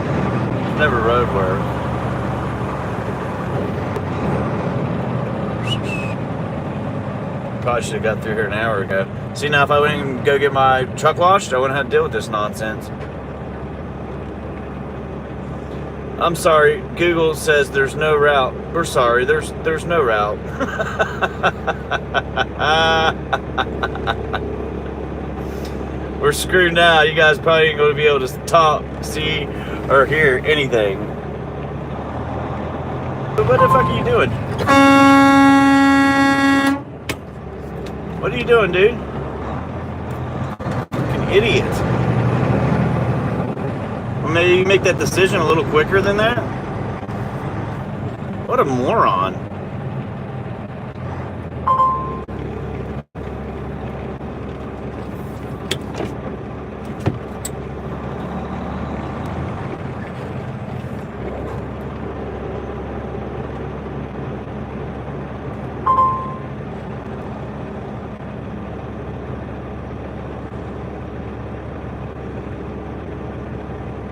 Never road work. Probably should have got through here an hour ago. See, now if I went and go get my truck washed, I wouldn't have to deal with this nonsense. I'm sorry, Google says there's no route. We're sorry, there's no route. We're screwed now. You guys probably ain't going to be able to talk, see, or hear anything. But what the fuck are you doing? What are you doing, dude? Fucking idiot. Maybe you make that decision a little quicker than that? What a moron.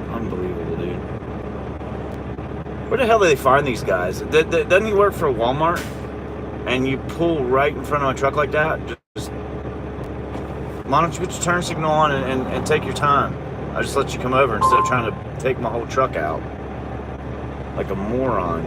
Unbelievable, dude. Where the hell do they find these guys? Doesn't he work for Walmart? And you pull right in front of my truck like that? Just why don't you put your turn signal on and take your time? I just let you come over instead of trying to take my whole truck out. Like a moron.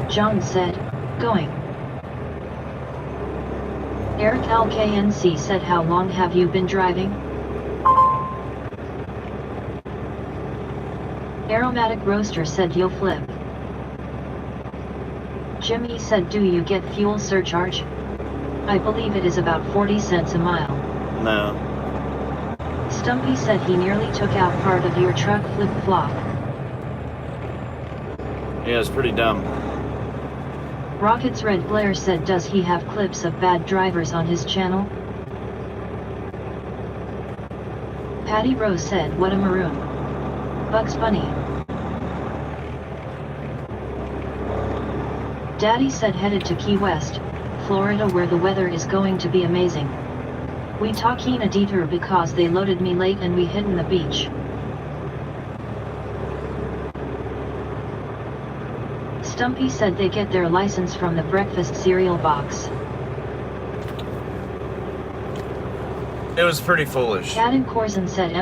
John said, going. Eric LKNC said, how long have you been driving? Aromatic Roaster said, you'll flip. Jimmy said, do you get fuel surcharge? I believe it is about 40 cents a mile. No. Stumpy said he nearly took out part of your truck flip-flop. Yeah, it's pretty dumb. Rocket's Red Glare said, does he have clips of bad drivers on his channel? Patty Rose said, what a maroon. Bugs Bunny. Daddy said, headed to Key West, Florida, where the weather is going to be amazing. We talking a detour because they loaded me late and we hidden the beach. Stumpy said they get their license from the breakfast cereal box. It was pretty foolish. Cat and Corzin said,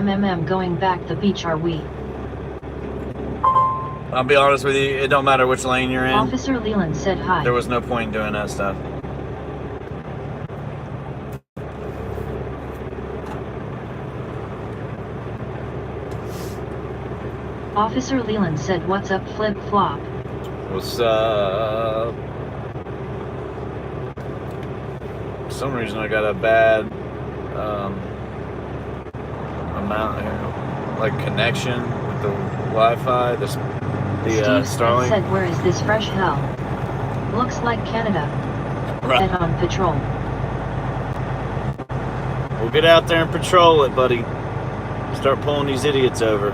going back the beach are we. I'll be honest with you, it don't matter which lane you're in. Officer Leland said hi. There was no point in doing that stuff. Officer Leland said, what's up, flip-flop? What's up? For some reason I got a bad amount here, like connection with the Wi-Fi. The Starlink said, where is this fresh hell? Looks like Canada. Right. Head on patrol. We'll get out there and patrol it, buddy. Start pulling these idiots over.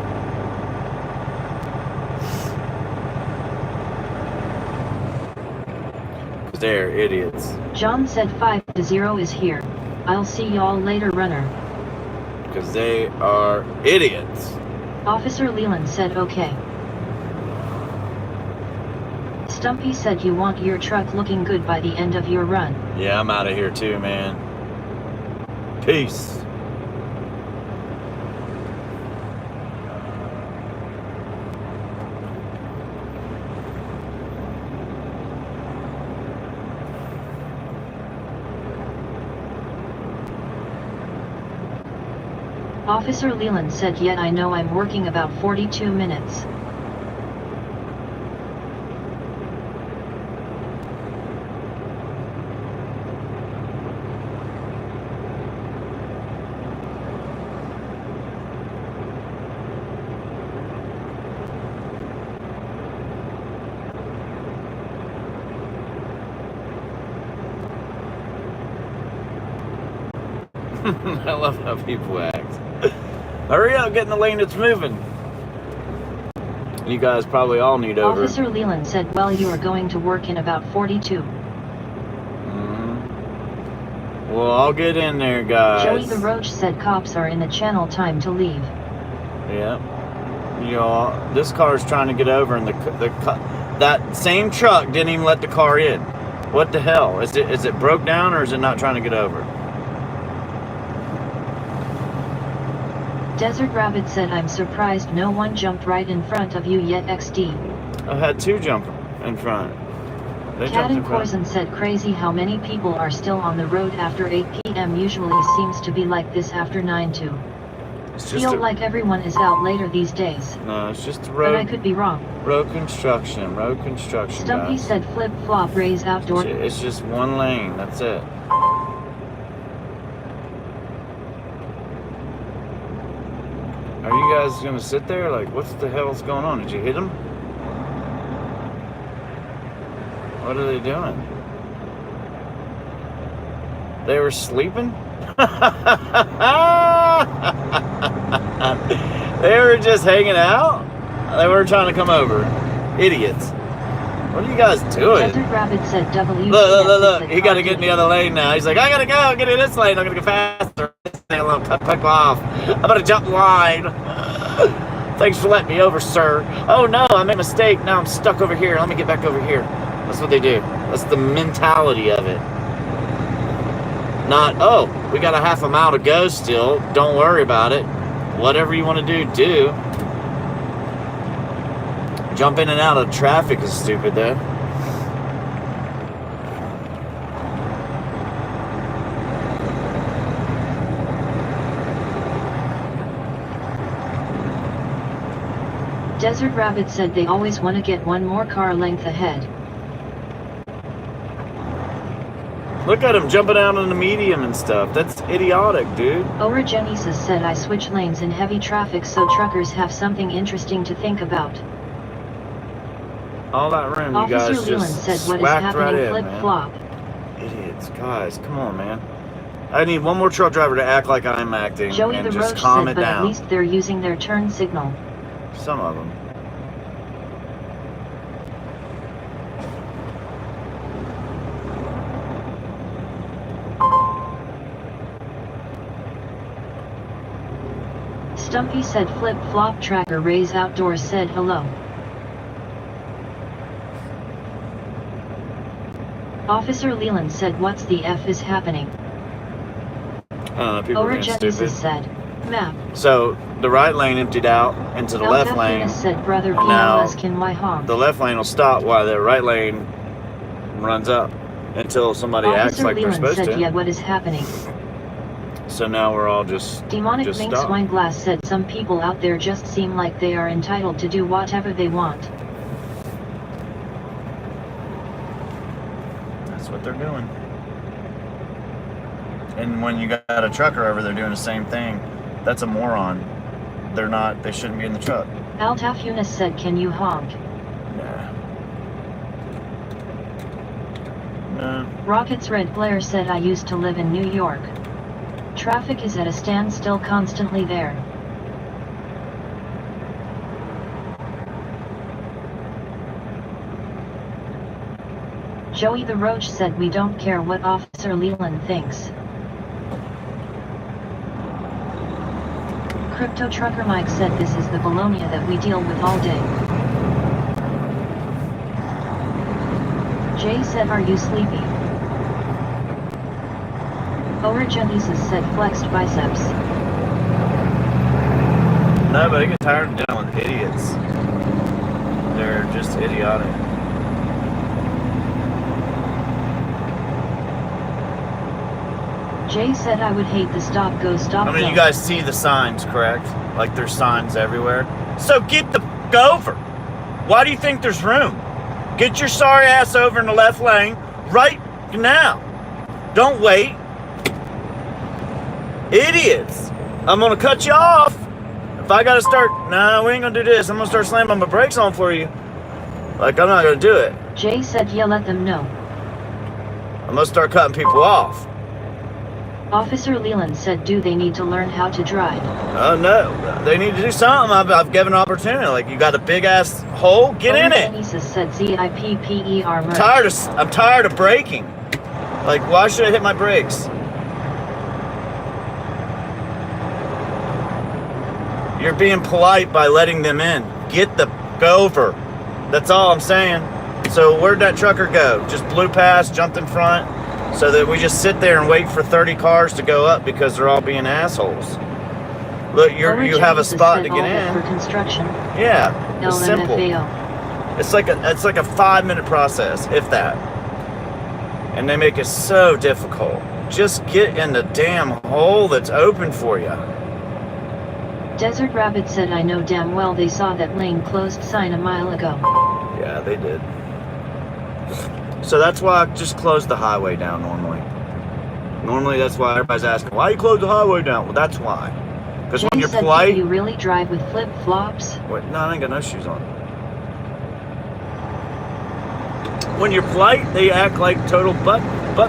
They're idiots. John said 5-0 is here. I'll see y'all later, runner. Because they are idiots. Officer Leland said okay. Stumpy said you want your truck looking good by the end of your run. Yeah, I'm out of here too, man. Peace. Officer Leland said, yet I know I'm working about 42 minutes. I love how people act. Hurry up, get in the lane that's moving. You guys probably all need over. Officer Leland said, well, you are going to work in about 42. Well, I'll get in there, guys. Joey the Roach said cops are in the channel, time to leave. Yeah. You know, this car's trying to get over, and that same truck didn't even let the car in. What the hell? Is it broke down, or is it not trying to get over? Desert Rabbit said, I'm surprised no one jumped right in front of you yet, XD. I had two jump in front. They Cat jumped in and front. Corson said, crazy how many people are still on the road after 8 p.m. Usually seems to be like this after 9 too. Feel like everyone is out later these days. No, it's just the road. But I could be wrong. Road construction, Stumpy guys. said flip-flop raise outdoor. It's just one lane, that's it. Are you guys gonna sit there? Like, what the hell's going on? Did you hit them? What are they doing? They were sleeping? They were just hanging out? They weren't trying to come over. Idiots. What are you guys doing? Desert Rabbit said W. Look. He got to get in the other lane now. He's like, I gotta go. Get in this lane. I'm gonna go faster. Cut off. I'm gonna jump line. Thanks for letting me over, sir. Oh no, I made a mistake. Now I'm stuck over here. Let me get back over here. That's what they do. That's the mentality of it. Not, oh, we got a half a mile to go still. Don't worry about it. Whatever you want to do, do. Jump in and out of traffic is stupid, though. Desert Rabbit said they always want to get one more car length ahead. Look at him jumping out on the medium and stuff. That's idiotic, dude. Genesis said I switch lanes in heavy traffic so truckers have something interesting to think about. All that room, you Officer guys Leland just said what is swacked happening, right in, flip-flop. Idiots, guys, come on, man. I need one more truck driver to act like I'm acting Joey and the just Roach calm said, it but down. at least they're using their turn signal. Some of them. Stumpy said flip-flop. Tracker Rays Outdoors said hello. Officer Leland said what's the F is happening? People are being stupid. Genesis said, map. So the right lane emptied out into the left lane. Said brother And now PLS can why honk? the left lane will stop while the right lane runs up until somebody acts like they're supposed said, to. yeah, what is happening? So now we're all just Demonic just Minx stop. Wineglass said some people out there just seem like they are entitled to do whatever they want. That's what they're doing. And when you got a trucker over there doing the same thing, that's a moron. They're not, they shouldn't be in the truck. Altaf Yunus said, can you honk? Nah. No. Rockets Red Blair said, I used to live in New York. Traffic is at a standstill constantly there. Joey the Roach said, we don't care what Officer Leland thinks. Crypto Trucker Mike said this is the bologna that we deal with all day. Jay said are you sleepy? Genesis said flexed biceps. No, but I get tired of dealing with idiots. They're just idiotic. Jay said I would hate the stop go stop I mean, go. you guys see the signs, correct? Like there's signs everywhere. So get the f over. Why do you think there's room? Get your sorry ass over in the left lane right now. Don't wait. Idiots. I'm gonna cut you off. If I gotta start, nah, we ain't gonna do this. I'm gonna start slamming my brakes on for you. Like, I'm not gonna do it. Jay said yeah, let them know. I'm gonna start cutting people off. Officer Leland said do they need to learn how to drive? Oh no, they need to do something. I've given an opportunity. Like, you got a big ass hole, get in it. Genesis said ZIPPER merch. I'm tired of braking. Like, why should I hit my brakes? You're being polite by letting them in. Get the f over. That's all I'm saying. So where'd that trucker go? Just blew past, jumped in front, so that we just sit there and wait for 30 cars to go up because they're all being assholes. Look, you have a spot to get in. For construction. Yeah, it's simple. LMFAO. It's like a 5-minute process, if that. And they make it so difficult. Just get in the damn hole that's open for you. Desert Rabbit said I know damn well they saw that lane closed sign a mile ago. Yeah, they did. So that's why I just close the highway down normally. Normally that's why everybody's asking, why you close the highway down? Well, that's why. Because when you're polite... Do you really drive with flip-flops? Wait, no, I ain't got no shoes on. When you're polite, they act like total butt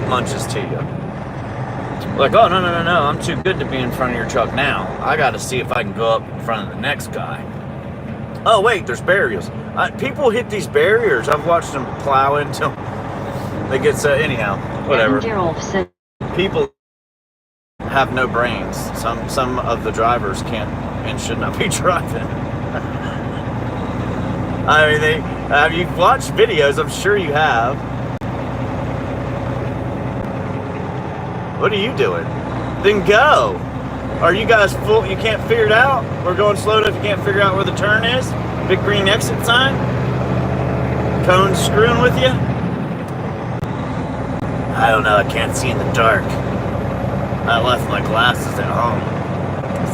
munches to you. Like, oh, no, I'm too good to be in front of your truck now. I got to see if I can go up in front of the next guy. Oh, wait, there's barriers. People hit these barriers. I've watched them plow into them. They get, anyhow, whatever. Said People have no brains. Some of the drivers can't and should not be driving. I mean, you've watched videos, I'm sure you have. What are you doing? Then go. Are you guys full? You can't figure it out? We're going slow enough you can't figure out where the turn is? Big green exit sign? Cones screwing with you? I don't know, I can't see in the dark. I left my glasses at home.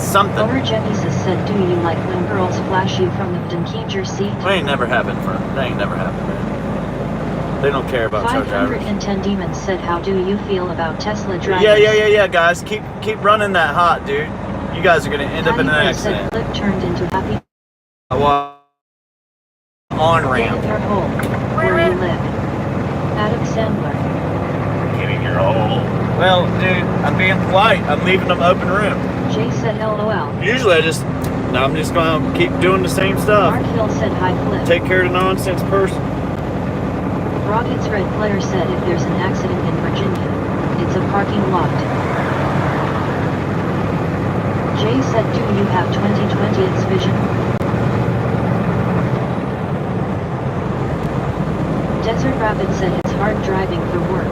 Something. Genesis said do you like when girls flash you from the Dunkinger seat? That ain't never happened, That ain't never happened, man. They don't care about truck drivers. 510 Demons said how do you feel about Tesla drivers? Yeah, guys. Keep running that hot, dude. You guys are gonna end up in an accident. Said Flip turned into happy on ramp. Get in your hole, where you live. Adam Sandler. Get in your hole. Well, dude, I'm being polite. I'm leaving them open room. Jay said LOL. Usually I'm just gonna keep doing the same stuff. Mark Hill said hi Flip. Take care of the nonsense person. Rockets Red Player said if there's an accident in Virginia, it's a parking lot. Jay said do you have 20/20's vision? Desert Rabbit said it's hard driving for work,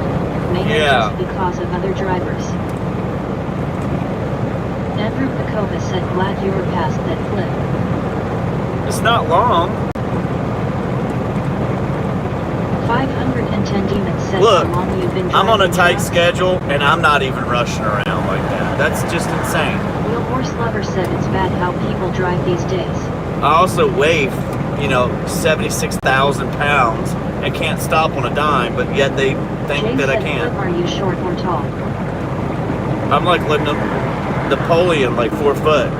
mainly just because of other drivers. Andrew Pacova said glad you were past that flip. It's not long. 510 Demons said look, how long you've been I'm on a tight trucks? schedule and I'm not even rushing around like that. That's just insane. Wheel Horse Lover said it's bad how people drive these days. I also weigh, 76,000 pounds and can't stop on a dime, but yet they think Jay that I said, can. Are you short or tall? I'm like Napoleon, like 4 foot.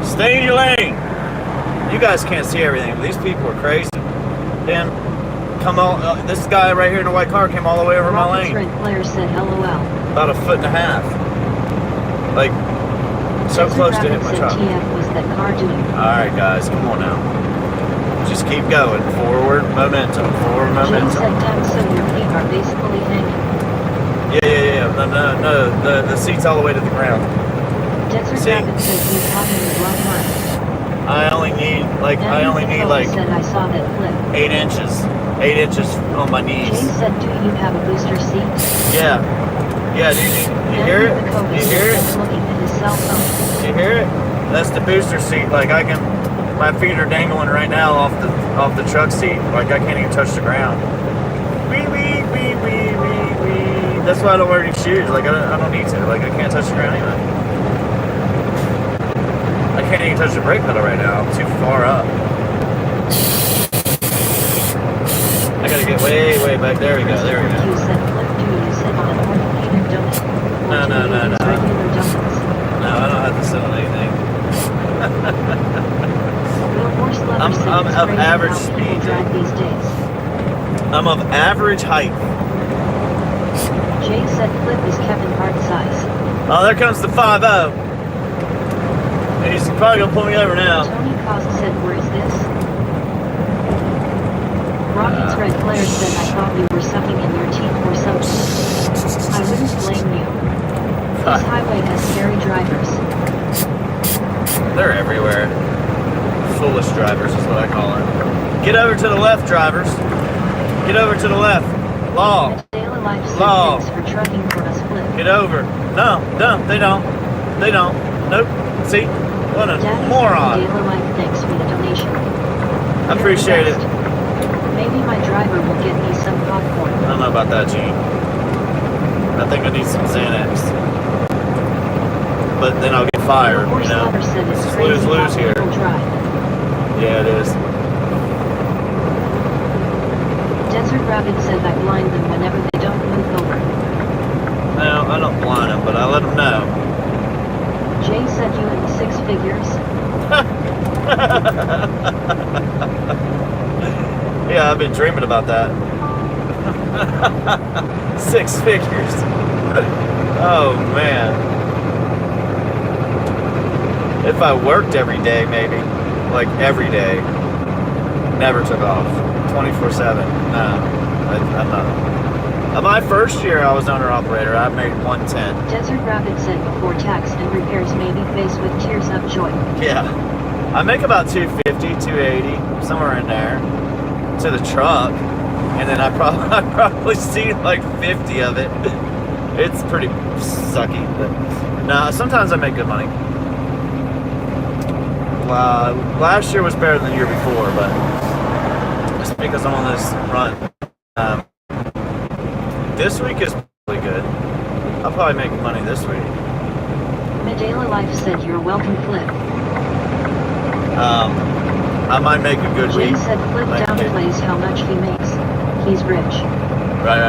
Stay in your lane. You guys can't see everything, but these people are crazy. Damn, this guy right here in the white car came all the way over my lane. Red Player said LOL. About 1.5 feet. Like, so close to hit my truck. TF was that car doing? Alright guys, come on now. Just keep going. Forward momentum. Forward momentum. James said damn so your feet are basically hanging. Yeah. No. The seat's all the way to the ground. Desert See? Rabbit said you caught him in blood line. I only need like said I saw that flip. 8 inches. 8 inches on my knees. Jay said, do you have a booster seat? Yeah. Yeah, do you hear it? You hear it? Looking at his cell phone. You hear it? That's the booster seat. Like my feet are dangling right now off the truck seat. Like I can't even touch the ground. Wee wee wee wee wee wee. That's why I don't wear any shoes. Like I don't need to. Like I can't touch the ground anyway. I can't even touch the brake pedal right now. I'm too far up. I gotta get way back. There we go. There we go. You said flip. Do you sit on an orthopedic donut? No. Regular donuts. No, I don't have to sit on anything. I'm of average speed. Drive these days. I'm of average height. Jay said flip is Kevin Hart size. Oh, there comes the 5-0. He's probably gonna pull me over now. Tony Cost said, where is this? Rocket's red flare said, I thought you were sucking in your teeth or something. I wouldn't blame you. This highway has scary drivers. They're everywhere. Foolish drivers is what I call them. Get over to the left, drivers. Get over to the left. Law. Daily Life said, Law. thanks for trucking for us, flip. Get over. No, they don't. They don't. Nope. See? What a Daddy moron. Daily Life, thanks for the donation. I appreciate it. Maybe my driver will get me some popcorn. I don't know about that, Gene. I think I need some Xanax. But then I'll get fired, you know? It's just lose here. Yeah, it is. Desert Rabbit said I blind them whenever they don't move over. No, I don't blind them, but I let them know. Jay said you in the 6 figures. Yeah, I've been dreaming about that. 6 figures. Oh, man. If I worked every day, maybe. Like, every day. Never took off. 24/7. No. I'm not. My first year I was owner-operator, I made 110. Desert Rabbit said before tax and repairs may be faced with tears of joy. Yeah. I make about 250, 280, somewhere in there. To the truck. And then I probably see like 50 of it. It's pretty sucky. But no, sometimes I make good money. Last year was better than the year before, but just because I'm on this run. This week is really good. I'll probably make money this week. Medela Life said you're welcome, Flip. I might make a good Jay week. said Flip downplays how much he makes. He's rich. Right.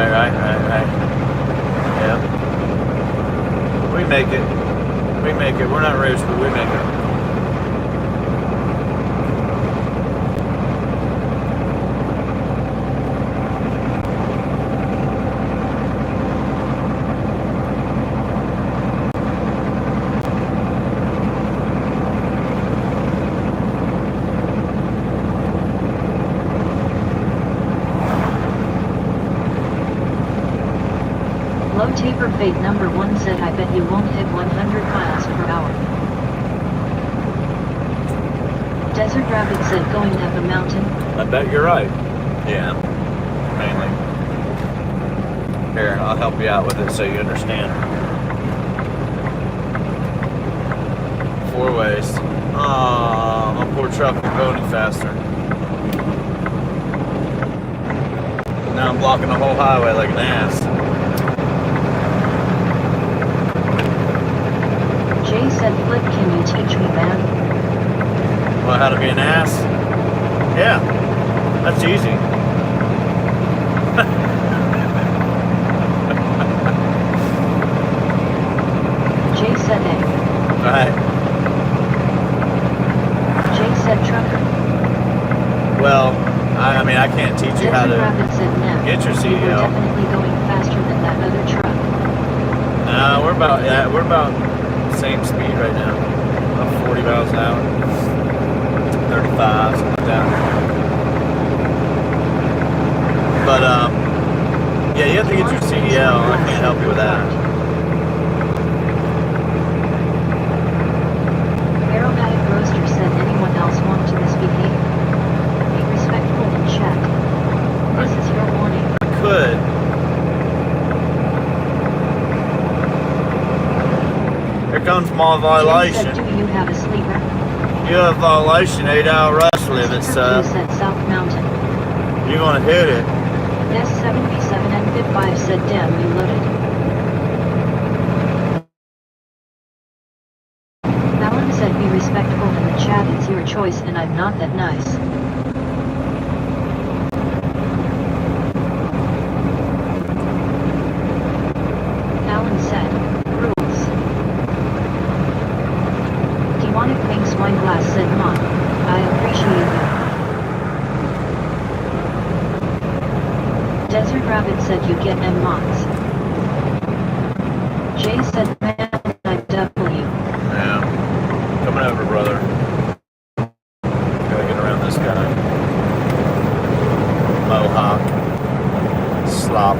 Yeah. We make it. We're not rich, but we make it. Low Taper Fate number 1 said I bet you won't hit 100 miles per hour. Desert Rabbit said going up a mountain. I bet you're right. Yeah. Mainly. Here, I'll help you out with it so you understand. 4 ways. Oh, my poor truck won't go any faster. Now I'm blocking the whole highway like an ass. Jay said, Flip, can you teach me, man? Well, how to be an ass? Yeah, that's easy. Jay said A. Right. Jay said trucker. Well, I mean, I can't teach you how to get your You were CEO. definitely going faster than that other truck. No, we're about the same speed right now. About 40 miles an hour. 35, something like that. But, yeah, you have to get your CDL. I can't help you with that. Small violation. Jay said, do you have a sleeper? You have a violation, 8-hour rush limit, sir. said South Mountain. You're gonna hit it. S77 and Fit 5 said, damn, you loaded. Alan said, be respectful in the chat, it's your choice and I'm not that nice. Alan said, rules. Demonic Pink's wine glass said, Mom, I appreciate you. Desert Rabbit said, you get M mods. Jay said, man, I W. Yeah. Coming over, brother. Gotta get around this guy. Mohawk. Slop.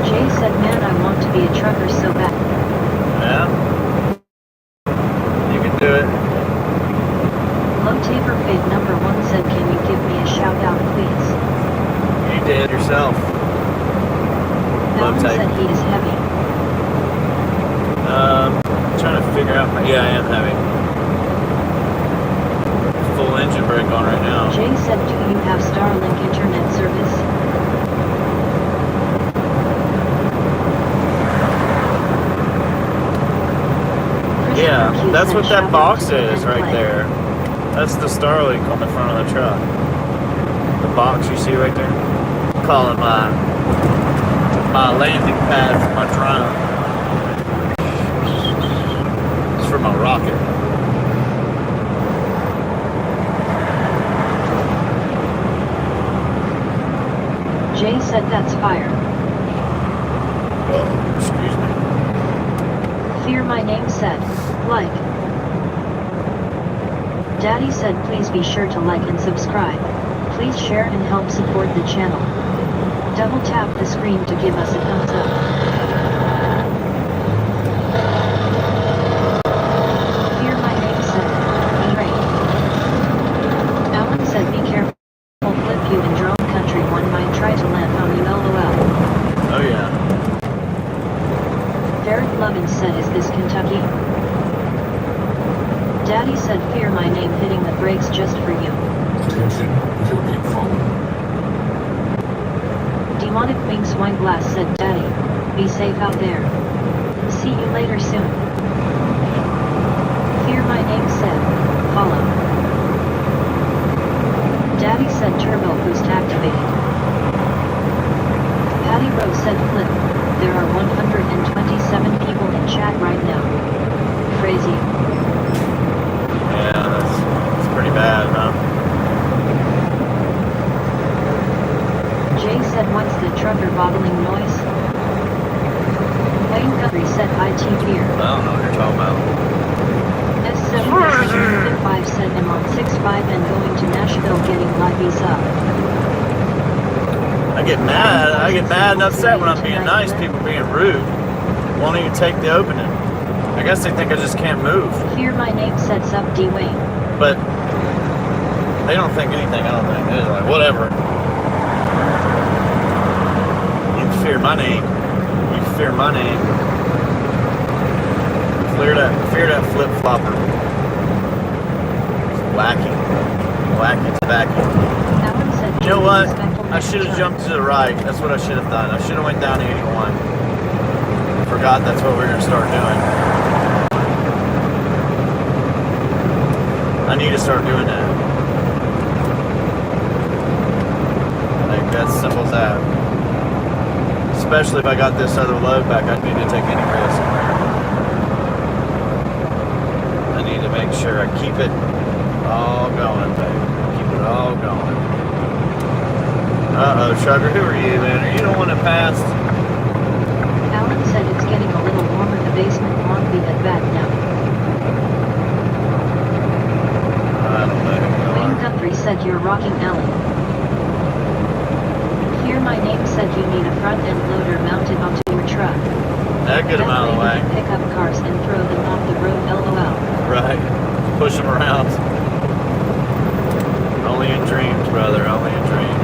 Jay said, man, I want to be a trucker so bad. Yeah. You can do it. Low Taper Fade number 1 said, can you give me a shout out please? You did yourself. Alan said he is heavy. Trying to figure out yeah, I am heavy. Full engine brake on right now. Jay said, do you have Starlink internet service? Yeah, that's what that box is right there. That's the Starlink on the front of the truck. The box you see right there. I'm calling my landing pad for my drone. It's for my rocket. Jay said, that's fire. Oh, excuse me. Fear my name said, like. Daddy said, please be sure to like and subscribe. Please share and help support the channel. Double tap the screen to give us a thumbs up. Fear my name said, E-Ray. Alan said, be careful, I'll flip you in drone country, one might try to land on you, LOL. Oh yeah. Derek Lovin said, is this Kentucky? Daddy said, fear my name, hitting the brakes just for you. Attention, you're being followed. Demonic Minx Wine Glass said, Daddy, be safe out there. See you later soon. Fear my name said, follow. Daddy said, turbo boost activated. Patty Rose said, flip. There are 127 people in chat right now. Crazy. Yeah, that's pretty bad, huh? Jay said, what's the trucker bottling noise? Wayne Guthrie said, IT fear. I don't know what you're talking about. S7 said, I'm on 6.5 and going to Nashville getting my visa. I get mad and upset when I'm being nice, people being rude. Won't even take the opening. I guess they think I just can't move. Fear my name said, sup D Wayne. But they don't think anything, I don't think. They're like, whatever. You fear my name. You fear my name. Fear that flip-flopper. It's wacky. Wacky tobacco. Alan said, You know what? respectful I should have jumped to the right. That's what I should have done. I should have went down to 81. Forgot that's what we we're going to start doing. I need to start doing that. Like, that's simple as that. Especially if I got this other load back, I need to take any risk. I need to make sure I keep it all going, babe. Keep it all going. Uh-oh, Sugar, who are you, man? Are you the one that passed? Alan said, it's getting a little warmer, the basement won't be that bad now. I don't know. Wayne Guthrie said, you're rocking Alan. Fear my name said, you need a front end loader mounted onto your truck. That get them out of the way. Pick up cars and throw them off the road, LOL. Right. Push them around. Only in dreams, brother. Only in dreams.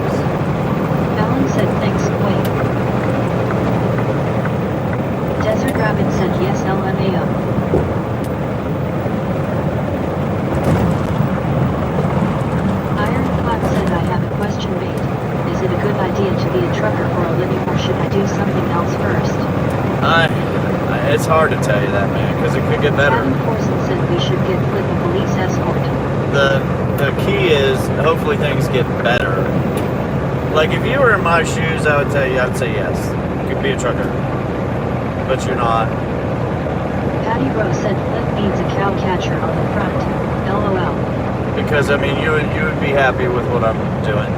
Alan said, thanks, Wayne. Yes, LMAO. Ironclad said I have a question mate. Is it a good idea to be a trucker for a living or should I do something else first? It's hard to tell you that, man, because it could get better. Adam Corson said we should get Flip a police escort. The key is hopefully things get better. Like if you were in my shoes, I'd say yes. You could be a trucker, but you're not. Patty Rose said Flip needs a cow catcher on the front. LOL. Because I mean, you would be happy with what I'm doing,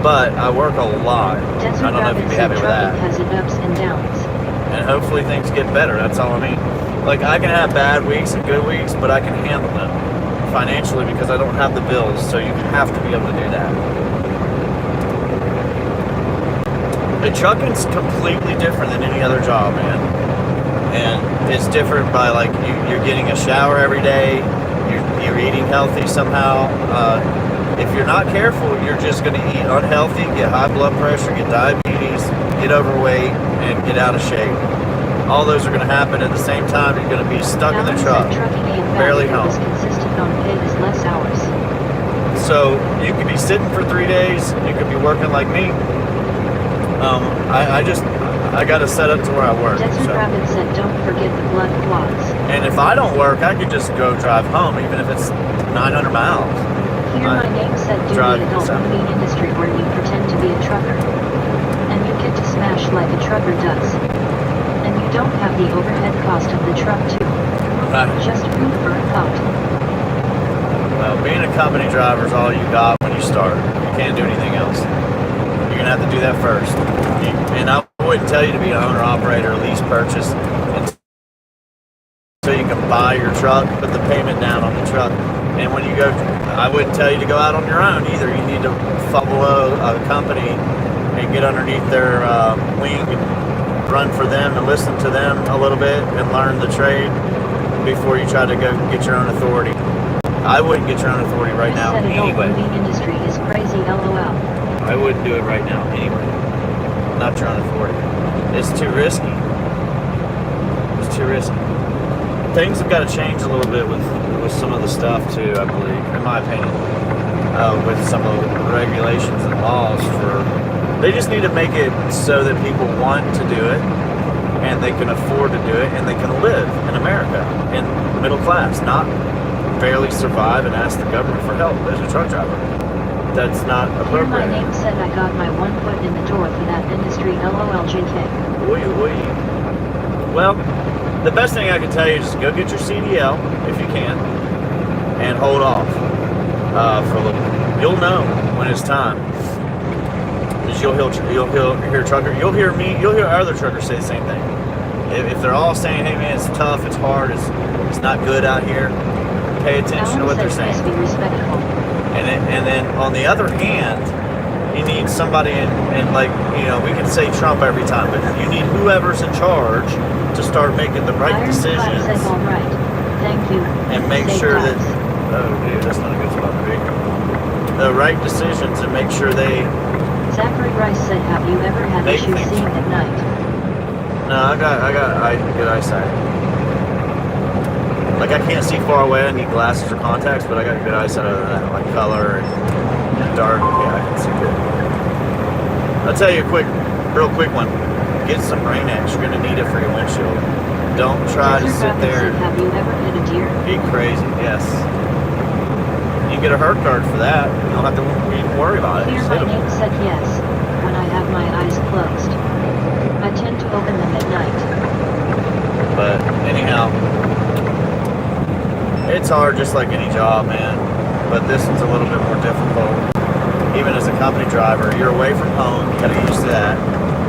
but I work a lot. Desert I don't know if you'd be happy with that. has its ups and downs. And hopefully things get better. That's all I mean. Like I can have bad weeks and good weeks, but I can handle them financially because I don't have the bills. So you have to be able to do that. The trucking's completely different than any other job, man. And it's different by like you're getting a shower every day. You're eating healthy somehow. If you're not careful, you're just going to eat unhealthy, get high blood pressure, get diabetes, get overweight, and get out of shape. All those are going to happen at the same time. You're going to be stuck in the truck, barely home. Consistent on paid is less hours. So you could be sitting for 3 days. You could be working like me. I got to set up to where I work. Desert Rabbit said, "Don't forget the blood clots." And if I don't work, I could just go drive home, even if it's 900 miles. Here my name said, "Do the adult movie industry where you pretend to be a trucker, and you get to smash like a trucker does, and you don't have the overhead cost of the truck too. Just food for thought." Well, being a company driver is all you got when you start. You can't do anything else. You're gonna have to do that first. And I wouldn't tell you to be an owner, operator, lease purchase until you can buy your truck, put the payment down on the truck. And when you go, I wouldn't tell you to go out on your own either. You need to follow a company and get underneath their wing and run for them and listen to them a little bit and learn the trade before you try to go get your own authority. I wouldn't get your own authority right now anyway. The movie industry is crazy, LOL. I wouldn't do it right now anyway. Not your own authority. It's too risky. It's too risky. Things have got to change a little bit with some of the stuff too, I believe, in my opinion. With some of the regulations and laws they just need to make it so that people want to do it and they can afford to do it and they can live in America in middle class, not barely survive and ask the government for help as a truck driver. That's not appropriate. Here my name said I got my one foot in the door for that industry, LOLJK. Well, the best thing I can tell you is go get your CDL if you can, and hold off for a little. You'll know when it's time. Because you'll hear trucker. You'll hear me. You'll hear other truckers say the same thing. If they're all saying, "Hey man, it's tough, it's hard, it's not good out here," pay attention to what they're saying. Be respectful. And then on the other hand, you need somebody and like, you know, we can say Trump every time, but you need whoever's in charge to start making the right decisions. Says all right. Thank you. And make sure that, oh dude, that's not a good spot to be. The right decisions and make sure they. Zachary Rice said, "Have you ever had issues seeing at night?" No, I got good eyesight. Like I can't see far away. I need glasses or contacts, but I got good eyesight other than that, like color and dark. Yeah, I can see good. I'll tell you a real quick one. Get some rain X. You're gonna need it for your windshield. Don't try to sit there. Have you ever hit a deer? Be crazy. Yes. You get a hurt card for that. You don't have to even worry about it. Here my name said yes. When I have my eyes closed, I tend to open them at night. But anyhow. It's hard just like any job, man, but this one's a little bit more difficult. Even as a company driver, you're away from home, you gotta get used to that.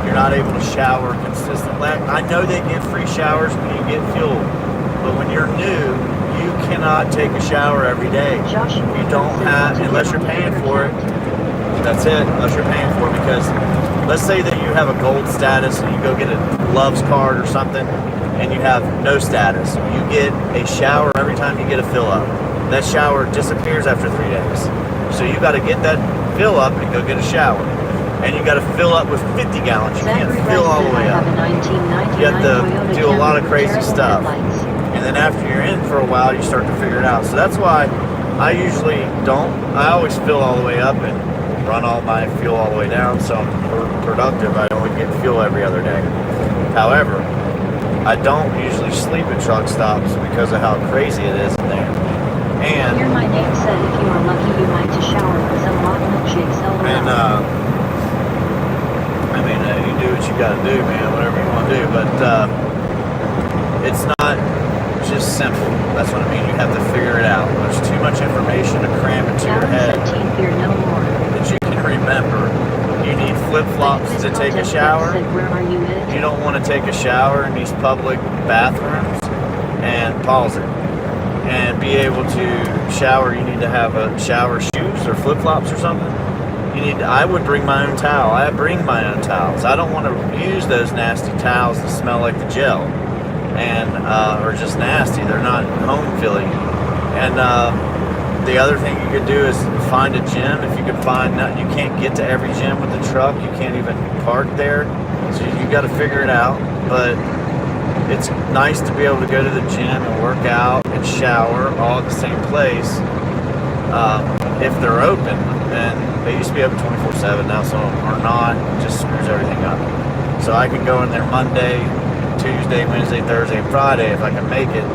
You're not able to shower consistently. I know they give free showers when you get fuel, but when you're new, you cannot take a shower every day. You don't have, unless you're paying for it. That's it, unless you're paying for it, because let's say that you have a gold status and you go get a Love's card or something, and you have no status. You get a shower every time you get a fill up. That shower disappears after 3 days. So you got to get that fill up and go get a shower. and you got to fill up with 50 gallons. You can't Zachary fill Rice all the said, way I up. have a 1999 You have to Toyota do a lot of Camry with crazy terrible stuff. headlights. And then after you're in for a while, you start to figure it out. So that's why I usually don't. I always fill all the way up and run all my fuel all the way down, so I'm productive. I only get fuel every other day. However, I don't usually sleep at truck stops because of how crazy it is in there. And Here my name said if you are lucky you might to shower with some hot milkshakes. I mean, you do what you gotta do, man, whatever you want to do, but it's not just simple. That's what I mean. You have to figure it out. There's too much information to cram into your head Team fear no more. that you can remember. You need flip-flops to take a shower. Said, where are you in? You don't want to take a shower in these public bathrooms and pause it. And be able to shower, you need to have a shower shoes or flip-flops or something. I would bring my own towel. I bring my own towels. I don't want to use those nasty towels that smell like the gel and or just nasty. They're not home feeling. And the other thing you could do is find a gym. If you could find, you can't get to every gym with the truck. You can't even park there. So you got to figure it out. But it's nice to be able to go to the gym and work out and shower all at the same place if they're open. And they used to be open 24/7. Now some of them are not. It just screws everything up. So I can go in there Monday, Tuesday, Wednesday, Thursday, and Friday if I can make it.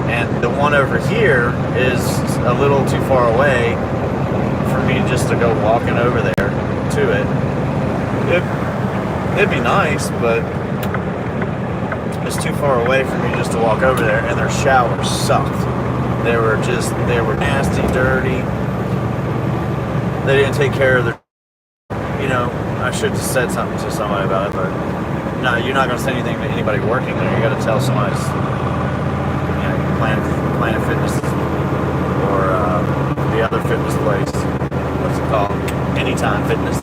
And the one over here is a little too far away for me just to go walking over there to it. It'd be nice, but it's too far away for me just to walk over there, and their showers sucked. They were nasty, dirty. They didn't take care of their, I should have said something to somebody about it, but no, you're not going to say anything to anybody working there. You got to tell somebody's, Planet Fitness or the other fitness place. What's it called? Anytime Fitness.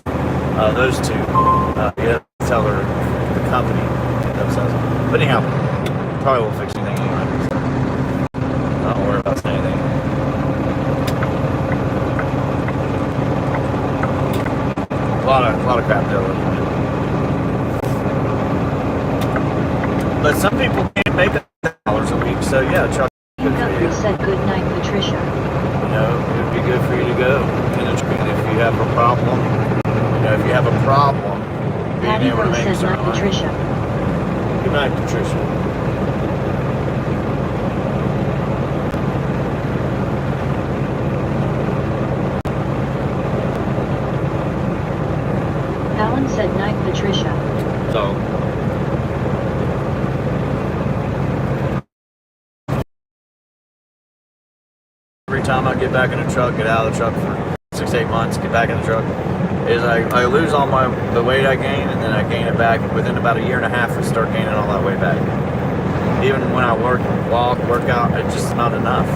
Those two. You have to tell the company themselves. But anyhow, probably won't fix anything anyway. So don't worry about saying anything. A lot of crap deal with it. But some people can't make $1,000 a week, so yeah, truck. Guthrie said good night, Patricia. It would be good for you to go. If you have a problem, Patty being able to Rose make said certain night, money. Patricia. Good night, Patricia. Alan said night, Patricia. So. Every time I get back in the truck, get out of the truck for 6-8 months, get back in the truck, is I lose all the weight I gain, and then I gain it back within about a year and a half. I start gaining all that weight back. Even when I work out, it's just not enough.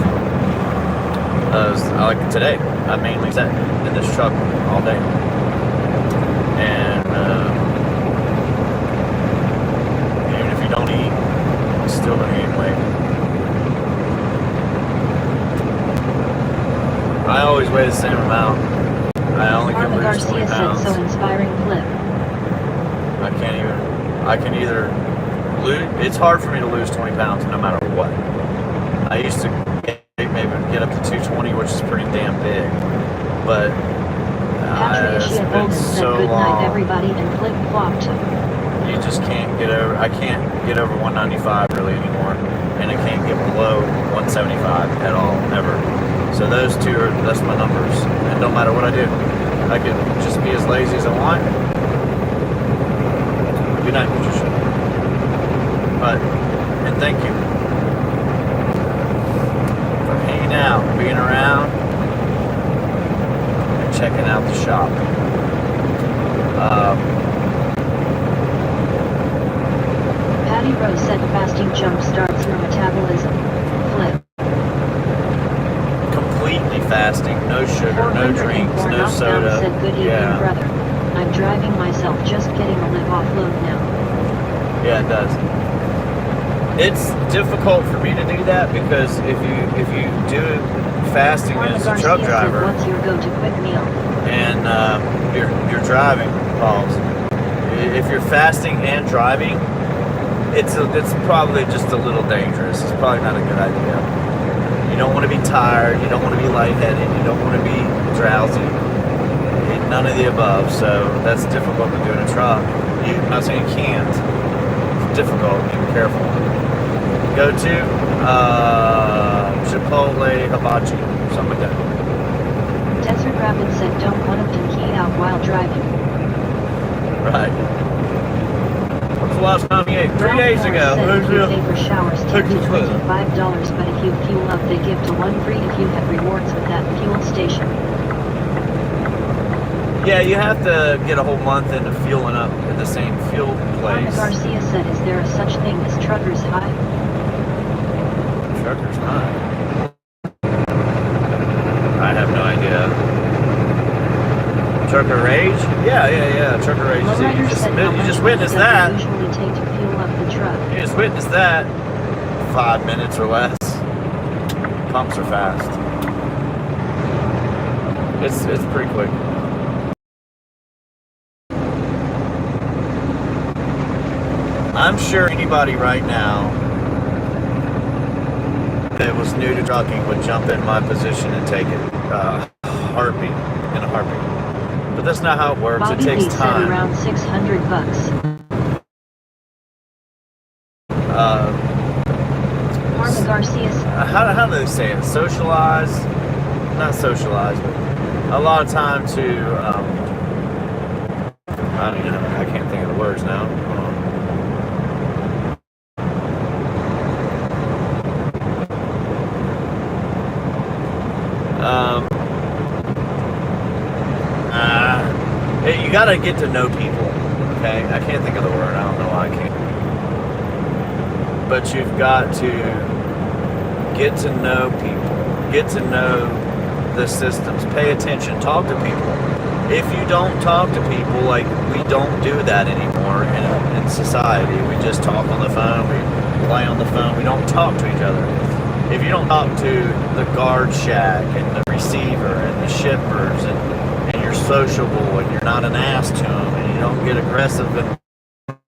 Like today, I mainly sat in this truck all day, and even if you don't eat, you're still gonna gain weight. I always weigh the same amount. I only can Martha lose 20 Garcia pounds. said so inspiring clip. I can either lose, it's hard for me to lose 20 pounds no matter what. I used to maybe get up to 220, which is pretty damn big. But it's Patricia been Bolden said so good night, long. everybody, and flip flopped. You just can't get over, I can't get over 195 really anymore. And I can't get below 175 at all, ever. So those two that's my numbers. And no matter what I do, I can just be as lazy as I want. Good night, Patricia. And thank you for hanging out, being around, and checking out the shop. Patty Rose said fasting jump starts your metabolism. Flip. Completely fasting, no sugar, no drinks, no soda. Said good evening, brother. I'm driving myself, just getting a live offload now. Yeah, it does. It's difficult for me to do that because if you do fasting as a truck driver, what's your go-to quick meal? and you're driving, pause. If you're fasting and driving, it's probably just a little dangerous. It's probably not a good idea. You don't want to be tired. You don't want to be lightheaded. You don't want to be drowsy. None of the above. So that's difficult to do in a truck. I'm not saying you can't. It's difficult. Be careful. Go to Chipotle Hibachi, something like that. Desert Rabbit said don't want to pinky out while driving. Right. When's the last time you ate? 3 days ago. Said if you pay for showers $10 to $25, but if you fuel up they give to one free if you have rewards with that fuel station. Yeah, you have to get a whole month into fueling up at the same fuel place. Anna Garcia said, is there a such thing as trucker's high? Trucker's high? I have no idea. Trucker rage? Yeah. Trucker rage. You just witnessed that. Usually take to fuel up the truck. You just witnessed that. 5 minutes or less. Pumps are fast. It's pretty quick. I'm sure anybody right now that was new to trucking would jump in my position and take it. Heartbeat, in a heartbeat. But that's not how it works. Bobby It takes Lee time. said around $600. Marma Garcia said, How do they say it? Socialize? Not socialize, but a lot of time to, I don't know, I can't think of the words now. Hold on. You gotta get to know people, okay? I can't think of the word, I don't know why I can't. But you've got to get to know people, get to know the systems, pay attention, talk to people. If you don't talk to people, like, we don't do that anymore in society. We just talk on the phone, we play on the phone, we don't talk to each other. If you don't talk to the guard shack and the receiver and the shippers and you're sociable and you're not an ass to them and you don't get aggressive and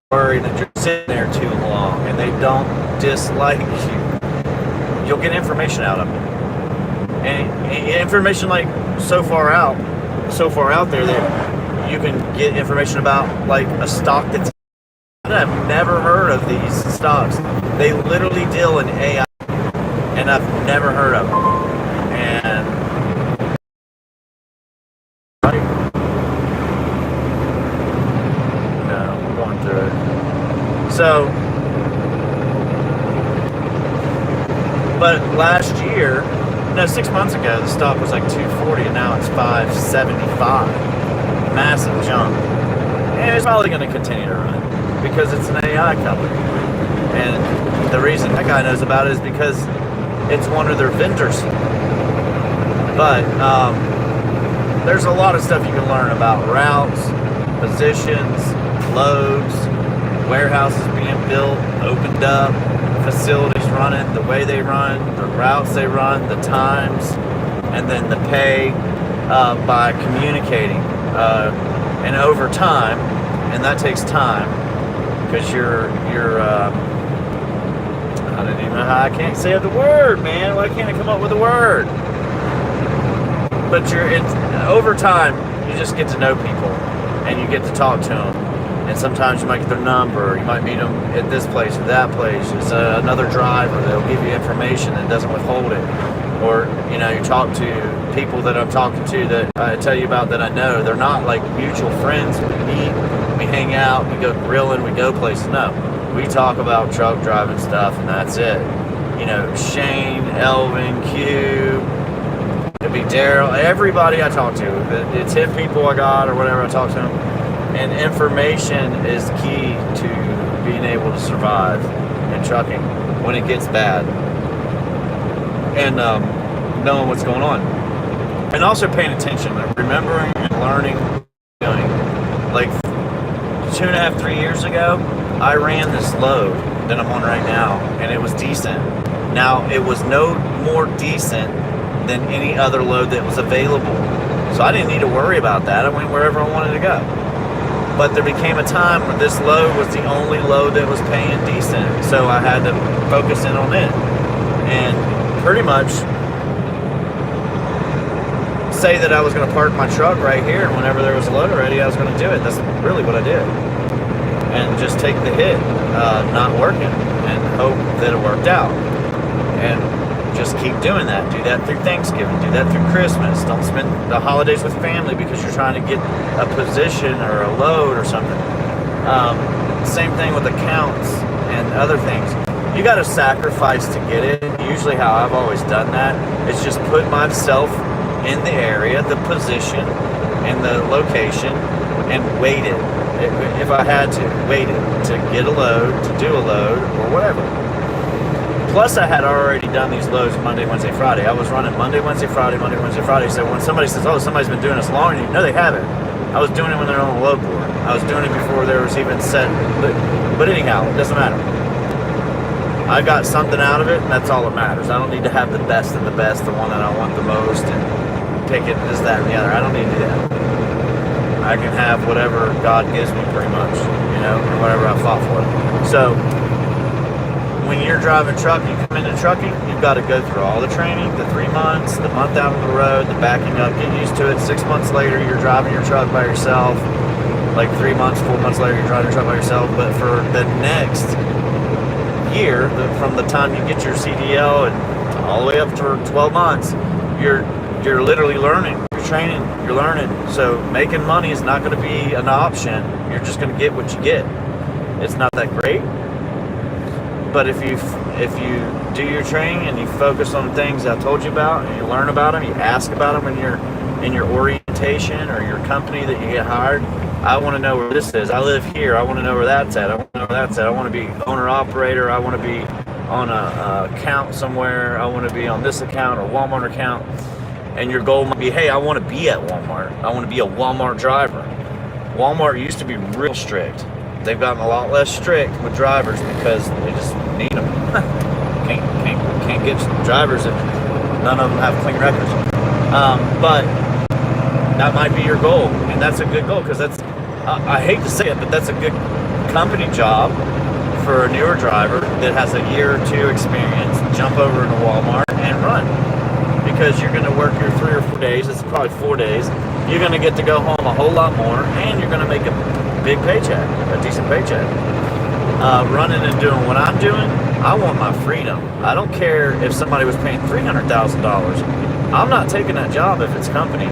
worried that you're sitting there too long and they don't dislike you, you'll get information out of them. And information like so far out there that you can get information about, like a stock that's, I've never heard of these stocks. They literally deal in AI and I've never heard of them. And so, but last year, 6 months ago, the stock was like 240 and now it's 575. Massive jump. And it's probably going to continue to run because it's an AI company. And the reason that guy knows about it is because it's one of their vendors. But there's a lot of stuff you can learn about routes, positions, loads, warehouses being built, opened up, facilities running, the way they run, the routes they run, the times, and then the pay by communicating. And over time, and that takes time, because I don't even know how I can't say the word, man. Why can't I come up with a word? But over time, you just get to know people, and you get to talk to them. And sometimes you might get their number, you might meet them at this place or that place. It's another driver, they'll give you information and doesn't withhold it. Or, you talk to people that I'm talking to that I tell you about that I know. They're not like mutual friends. We meet, we hang out, we go grilling, we go places. No, we talk about truck driving stuff and that's it. Shane, Elvin, Q, it'd be Daryl, everybody I talk to. It's hip people I got or whatever, I talk to them. And information is key to being able to survive in trucking when it gets bad. And knowing what's going on. And also paying attention, remembering and learning, doing. Like 2.5, 3 years ago, I ran this load that I'm on right now, and it was decent. Now, it was no more decent than any other load that was available. So I didn't need to worry about that. I went wherever I wanted to go. But there became a time where this load was the only load that was paying decent. So I had to focus in on it. And pretty much say that I was going to park my truck right here, and whenever there was a load ready, I was going to do it. That's really what I did. And just take the hit, not working, and hope that it worked out. And just keep doing that. Do that through Thanksgiving. Do that through Christmas. Don't spend the holidays with family because you're trying to get a position or a load or something. Same thing with accounts and other things. You got to sacrifice to get it. Usually how I've always done that is just put myself in the area, the position, and the location, and waited. If I had to, waited to get a load, to do a load, or whatever. Plus, I had already done these loads Monday, Wednesday, Friday. I was running Monday, Wednesday, Friday, Monday, Wednesday, Friday. So when somebody says, oh, somebody's been doing this longer than you, no, they haven't. I was doing it when they're on the load board. I was doing it before there was even set. But anyhow, it doesn't matter. I got something out of it, and that's all that matters. I don't need to have the best of the best, the one that I want the most, and pick it, this, that, and the other. I don't need to do that. I can have whatever God gives me, pretty much, or whatever I fought for. So, when you're driving truck, you come into trucking, you've got to go through all the training, the 3 months, the month out on the road, the backing up, get used to it. 6 months later, you're driving your truck by yourself. Like 3 months, 4 months later, you're driving your truck by yourself. But for the next year, from the time you get your CDL and all the way up for 12 months, you're literally learning, you're training, you're learning. So making money is not going to be an option. You're just going to get what you get. It's not that great. But if you do your training and you focus on the things I told you about, and you learn about them, you ask about them in your orientation or your company that you get hired. I want to know where this is. I live here. I want to know where that's at. I want to know where that's at. I want to be owner-operator. I want to be on a account somewhere. I want to be on this account or Walmart account. And your goal might be, hey, I want to be at Walmart. I want to be a Walmart driver. Walmart used to be real strict. They've gotten a lot less strict with drivers because they just need them. can't get drivers if none of them have clean records. But that might be your goal, and that's a good goal because that's, I hate to say it, but that's a good company job for a newer driver that has a year or two experience. Jump over into Walmart and run, because you're going to work your 3 or 4 days. It's probably 4 days. You're going to get to go home a whole lot more, and you're going to make a big paycheck, a decent paycheck. Running and doing what I'm doing, I want my freedom. I don't care if somebody was paying $300,000. I'm not taking that job if it's company.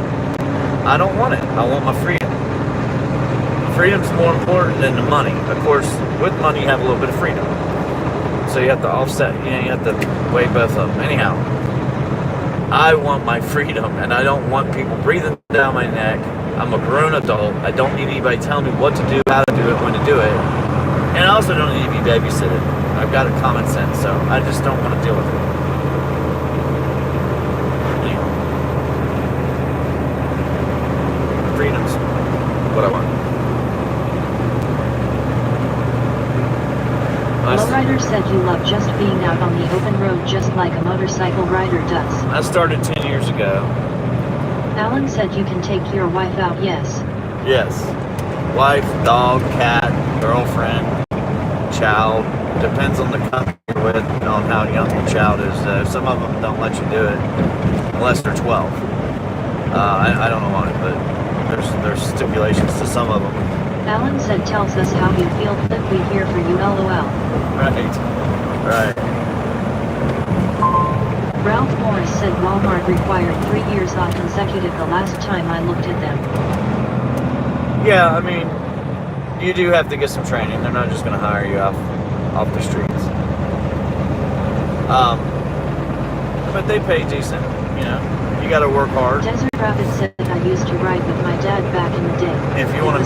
I don't want it. I want my freedom. Freedom's more important than the money. Of course, with money you have a little bit of freedom. So you have to offset, you have to weigh both of them. Anyhow, I want my freedom, and I don't want people breathing down my neck. I'm a grown adult. I don't need anybody telling me what to do, how to do it, when to do it. And I also don't need to be babysitted. I've got a common sense, so I just don't want to deal with it. Anyway. Freedom's what I want. Lowrider said you love just being out on the open road just like a motorcycle rider does. I started 10 years ago. Alan said you can take your wife out, yes. Yes. Wife, dog, cat, girlfriend, child. Depends on the company you're with, on how young the child is. Some of them don't let you do it unless they're 12. I don't know why, but there's stipulations to some of them. Alan said tells us how you feel that we here for you, lol. Right. Ralph Morris said Walmart required 3 years on consecutive the last time I looked at them. Yeah, I mean, you do have to get some training. They're not just going to hire you off the streets. But they pay decent, You got to work hard. Desert Rabbit said I used to ride with my dad back in the day. If you want to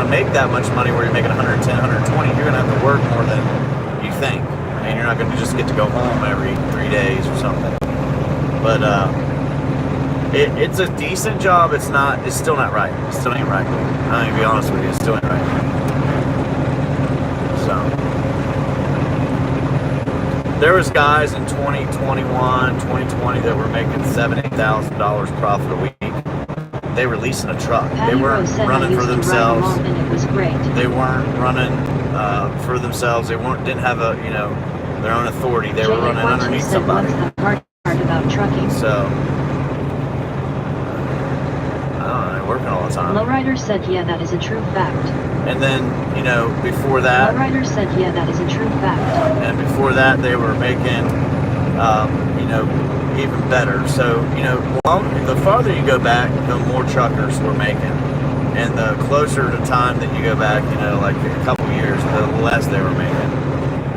make that much money where you're making 110, 120, you're going to have to work more than you think. And you're not going to just get to go home every 3 days or something. But it's a decent job. It's still not right. It still ain't right. I'm going to be honest with you. It still ain't right. So there was guys in 2021, 2020 that were making $7,000, $8,000 profit a week. they were leasing a truck. Patty They weren't Rose said running I for used to ride themselves. along and it was great. They weren't running for themselves. They didn't have their own authority. They were running JY2 underneath said, somebody. what's the hard part about trucking? So, I don't know, they're working all the time. Lowrider said, yeah, that is a true fact. And then, before that, Lowrider said, yeah, that is a true fact. and before that, they were making, even better. So, the farther you go back, the more truckers were making. And the closer to time that you go back, like a couple years, the less they were making.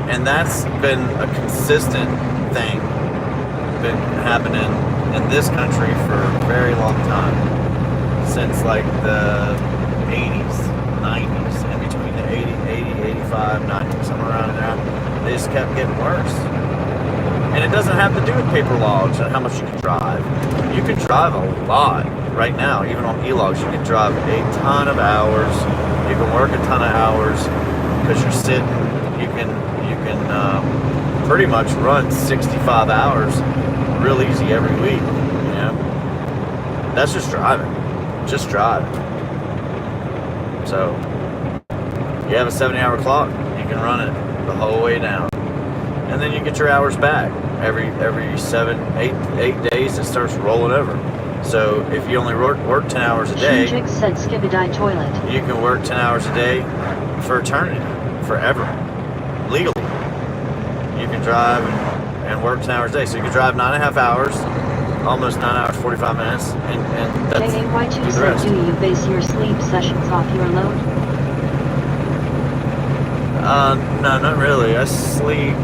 And that's been a consistent thing, been happening in this country for a very long time. Since like the 80s, 90s, in between the 80, 85, 90, somewhere around there, they just kept getting worse. And it doesn't have to do with paper logs and how much you can drive. You can drive a lot right now, even on e-logs. You can drive a ton of hours. You can work a ton of hours because you're sitting. You can pretty much run 65 hours real easy every week. That's just driving. Just driving. So you have a 70-hour clock. You can run it the whole way down. And then you get your hours back every 8 days. It starts rolling over. So if you only work 10 hours a day, Shinjik said skibidi toilet. you can work 10 hours a day for eternity, forever, legally. You can drive and work 10 hours a day. So you can drive 9.5 hours, almost 9 hours, 45 minutes, and that's JAY2 do the said, rest. do you base your sleep sessions off your load? No, not really. I sleep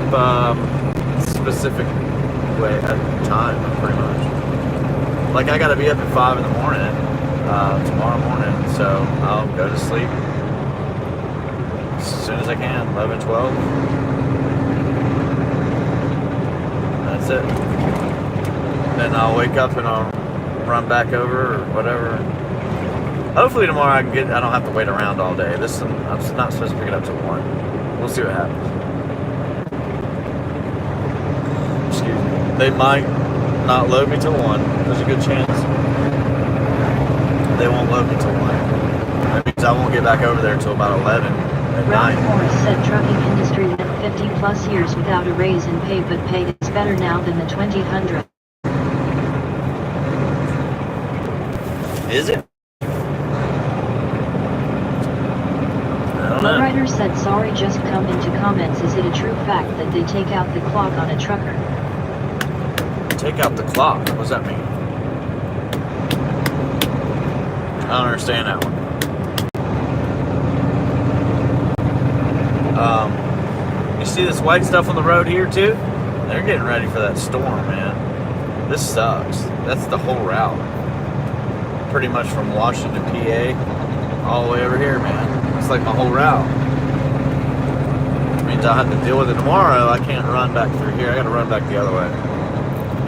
specific way at a time, pretty much. Like I gotta be up at 5 in the morning tomorrow morning, so I'll go to sleep as soon as I can, 11, 12. That's it. Then I'll wake up and I'll run back over or whatever. Hopefully tomorrow I don't have to wait around all day. I'm not supposed to pick it up till 1. We'll see what happens. Excuse me. They might not load me till 1. There's a good chance. They won't load me till 1. That means I won't get back over there till about 11 at Ralph night. Morris said trucking industry went 50 plus years without a raise in pay, but pay is better now than the 2000. Is it? I don't know. Lowrider said, sorry, just come into comments. Is it a true fact that they take out the clock on a trucker? Take out the clock. What does that mean? I don't understand that one. You see this white stuff on the road here too? They're getting ready for that storm, man. This sucks. That's the whole route. Pretty much from Washington, PA, all the way over here, man. It's like my whole route. It means I'll have to deal with it tomorrow. I can't run back through here. I gotta run back the other way.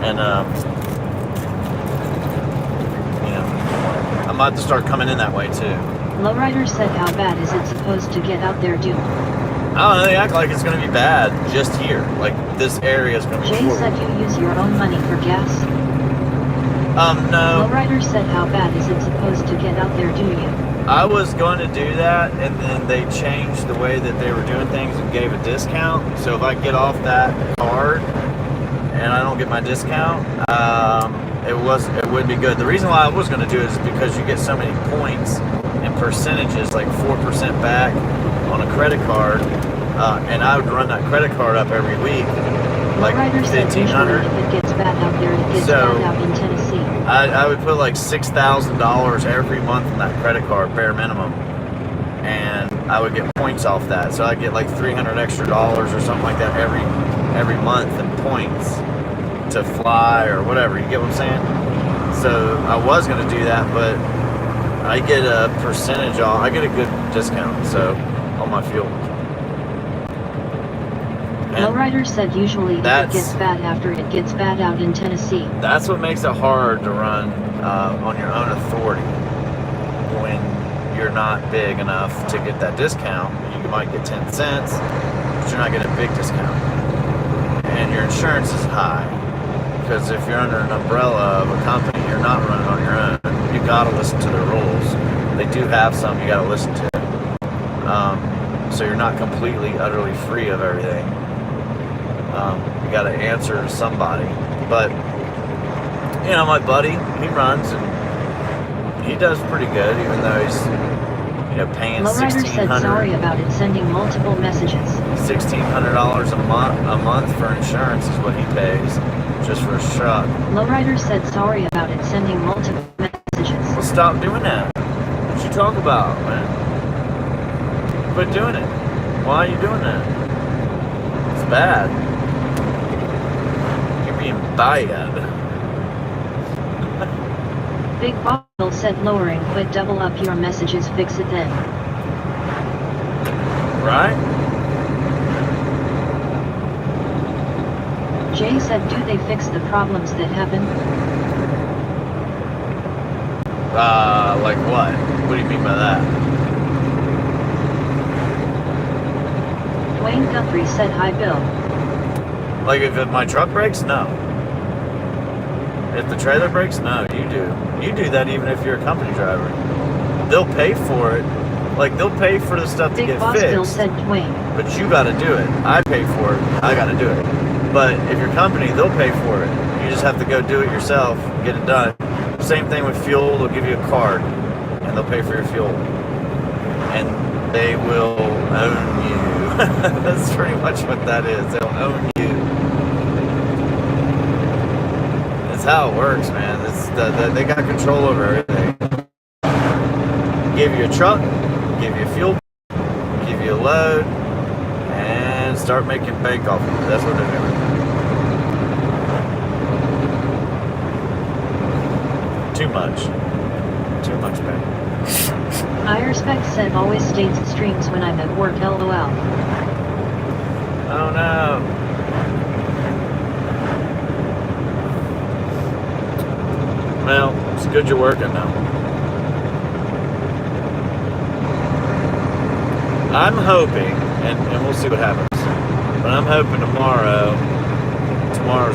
And, I might have to start coming in that way too. Lowrider said, how bad is it supposed to get out there, dude? I don't know, they act like it's gonna be bad just here. Like, this area is gonna be Jay horrible. said you use your own money for gas. No. Lowrider said, how bad is it supposed to get out there, do you? I was going to do that, and then they changed the way that they were doing things and gave a discount. So if I get off that card and I don't get my discount, it would be good. The reason why I was going to do it is because you get so many points and percentages, like 4% back on a credit card, and I would run that credit card up every week, like Lowrider said, usually $1,500. if it gets bad out there, it gets So, bad out in Tennessee. I would put like $6,000 every month in that credit card, bare minimum, and I would get points off that. So I get like $300 extra or something like that every month in points to fly or whatever. You get what I'm saying? So I was going to do that, but I get a percentage off. I get a good discount, so on my fuel. Lowrider said usually if it that's- gets bad after it gets bad out in Tennessee. That's what makes it hard to run on your own authority when you're not big enough to get that discount. You might get 10 cents, but you're not getting a big discount. And your insurance is high, because if you're under an umbrella of a company, you're not running on your own. you gotta listen to their rules. They do have some you gotta listen to. So you're not completely, utterly free of everything. You gotta answer to somebody. But, you know, my buddy, he runs and he does pretty good, even though he's, you know, paying Lowrider said sorry about it, sending multiple messages. $1,600 a month for insurance is what he pays just for his truck. Lowrider said sorry about it, sending multiple messages. Well, stop doing that. What you talk about, man? Quit doing it. Why are you doing that? It's bad. You're being bad. Big Bottle said lowering, quit, double up your messages, fix it then. Right? Jay said, do they fix the problems that happen? Like what? What do you mean by that? Dwayne Guthrie said, hi Bill. Like if my truck breaks? No. If the trailer breaks? No, you do. You do that even if you're a company driver. They'll pay for it. Like, they'll pay for the stuff to Big get Boss fixed. Bill said Dwayne. But you gotta do it. I pay for it. I gotta do it. But if your company, they'll pay for it. You just have to go do it yourself, get it done. Same thing with fuel. They'll give you a card, and they'll pay for your fuel. And they will own you. That's pretty much what that is. They'll own you. That's how it works, man. They got control over everything. Give you a truck, give you fuel, give you a load, and start making bank off of it. That's what they're doing. Too much. Too much, man. Irespect said always states streams when I'm at work, lol. Oh no. Well, it's good you're working now. I'm hoping, and we'll see what happens, but I'm hoping tomorrow's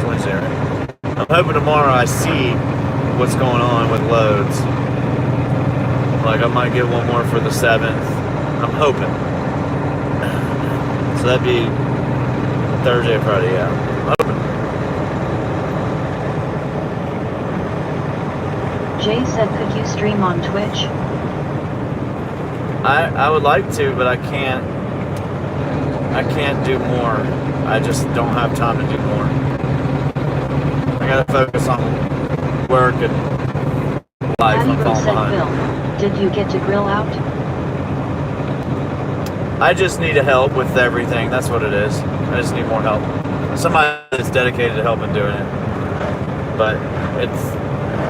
Wednesday, right? I'm hoping tomorrow I see what's going on with loads. Like, I might get one more for the 7th. I'm hoping. So that'd be Thursday or Friday, yeah. I'm hoping. Jay said, could you stream on Twitch? I would like to, but I can't do more. I just don't have time to do more. I gotta focus on work and life. I'm falling said, behind. Bill, did you get to grill out? I just need help with everything. That's what it is. I just need more help. Somebody that's dedicated to helping doing it. But it's,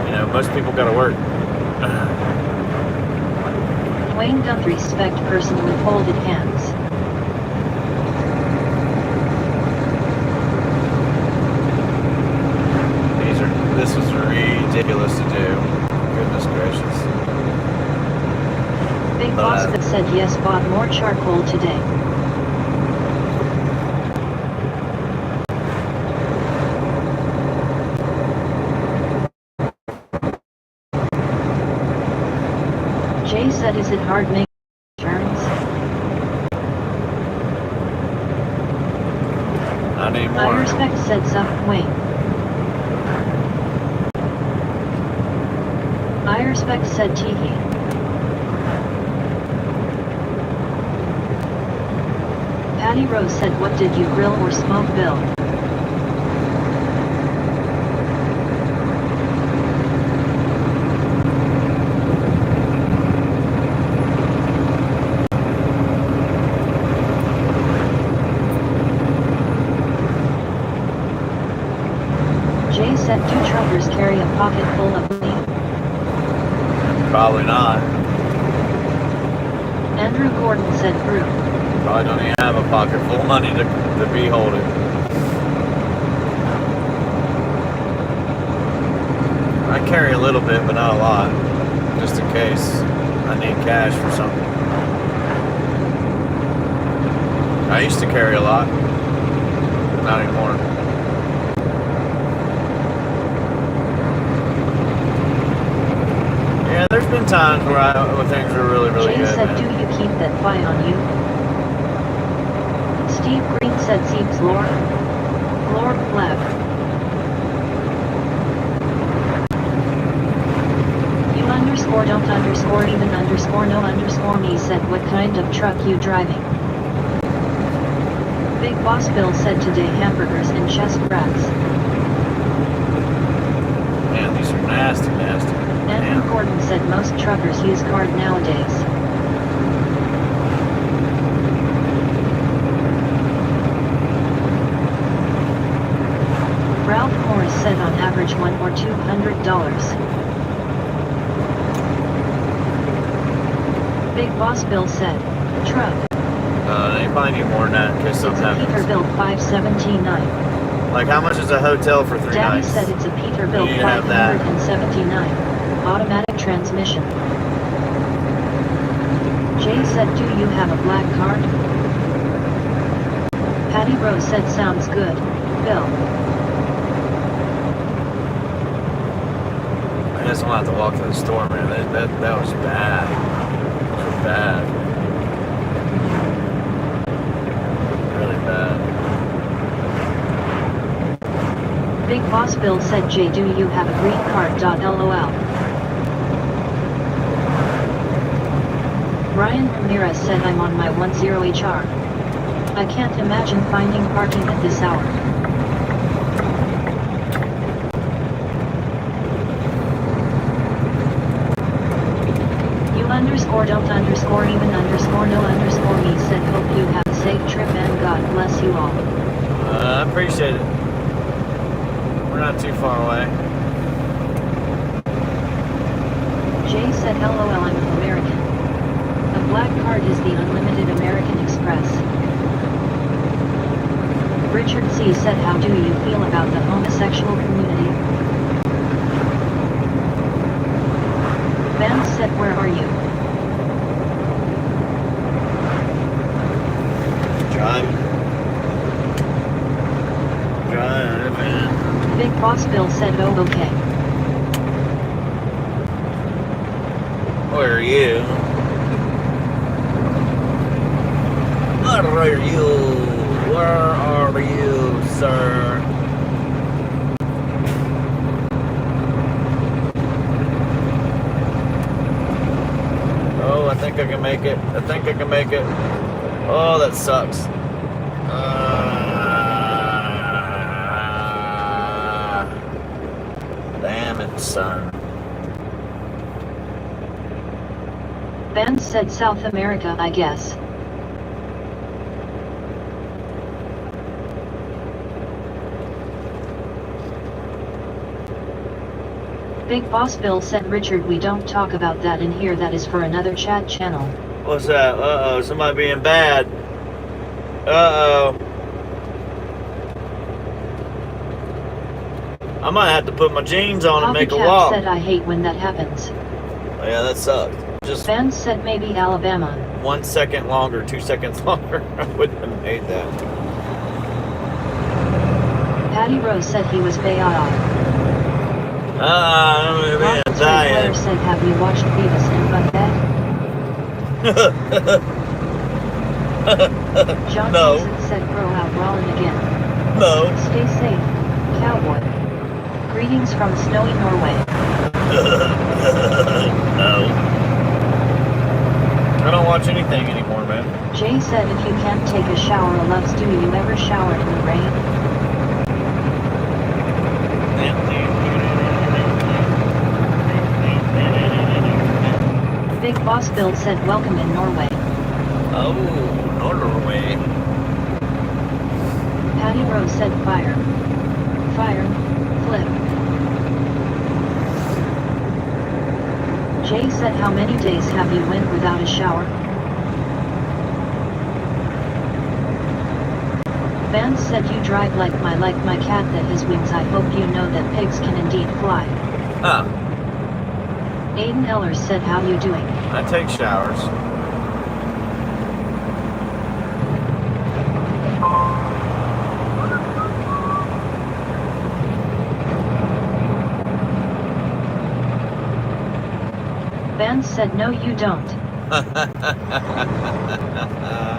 you know, most people gotta work. Wayne Guthrie spec person with folded hands. This was ridiculous to do. Goodness gracious. Big Boss that said yes, bought more charcoal today. Jay said, is it hard making turns? Not anymore. I respect said suck Wayne. I respect said Teehee. Patty Rose said, what did you grill or smoke, Bill? Jay said, do truckers carry a pocket full of money? Probably not. Andrew Gordon said, brew. Probably don't even have a pocket full of money to be holding. I carry a little bit, but not a lot. Just in case I need cash for something. I used to carry a lot. Not anymore. times where things are really, really Jay good. said, Man. do you keep that fly on you? Steve Green said, seems Lord Fleb. You underscore don't underscore even underscore no underscore me said, what kind of truck you driving? Big Boss Bill said, today hamburgers and chest wraps. Man, these are nasty, nasty. Andrew Damn. Gordon said most truckers use card nowadays. Ralph Morris said on average $100 or $200. Big Boss Bill said, truck. They might need more than that in case It's something a happens. Peterbilt 579. Like, how much is a hotel for 3 Daddy nights? said it's a Peterbilt You have that. 579. Automatic transmission. Jay said, do you have a black card? Patty Rose said, sounds good, Bill. I just want to have to walk to the store, man. That was bad. That was bad. Really bad. Big Boss Bill said, Jay, do you have a green card? LOL. Ryan Ramirez said, I'm on my 10HR. I can't imagine finding parking at this hour. You underscore don't underscore even underscore no underscore me said, hope you have a safe trip and God bless you all. I appreciate it. We're not too far away. Jay said, LOL, I'm American. A black card is the unlimited American Express. Richard C. said, how do you feel about the homosexual community? Vance said, where are you? Driving. Big Boss Bill said, oh okay. Where are you? Where are you? Where are you, sir? Oh, I think I can make it. I think I can make it. Oh, that sucks. Damn it, son. Vance said, South America, I guess. Big Boss Bill said, Richard, we don't talk about that in here, that is for another chat channel. What's that? Uh-oh, somebody being bad. Uh-oh. I might have to put my jeans on and make a Copycat walk. said, I hate when that happens. Oh, yeah, that sucked. Just Vance said, maybe Alabama. 1 second longer, 2 seconds longer. I wouldn't have made that. Patty Rose said he was Bayada. I'm gonna be Robert a diet. Blair said, have you watched Beavis and Butthead? John No. Mason said, bro, out brawling again. No. Stay safe, cowboy. Greetings from snowy Norway. No. I don't watch anything anymore, man. Jay said, if you can't take a shower, loves, do you ever shower in the rain? Big Boss Bill said, welcome in Norway. Oh, Norway. Patty Rose said, fire. Fire. Flip. Jay said, how many days have you went without a shower? Vance said, you drive like my cat that has wings. I hope you know that pigs can indeed fly. Huh. Aiden Eller said, how you doing? I take showers. Vance Vance said no you don't.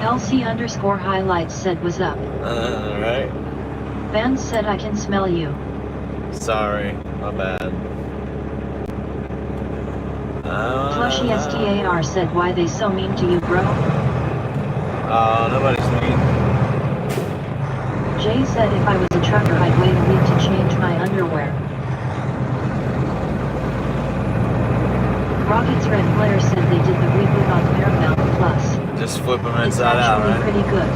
LC_highlights said was up. Alright. Vance said I can smell you. Sorry, my bad. Plushy STAR said why they so mean to you bro? Nobody's mean. Jay said if I was a trucker I'd wait a week to change my underwear. Rocket's Red Flare said they did the reboot on Paramount Plus. Just flip them It's inside out, actually right? pretty good.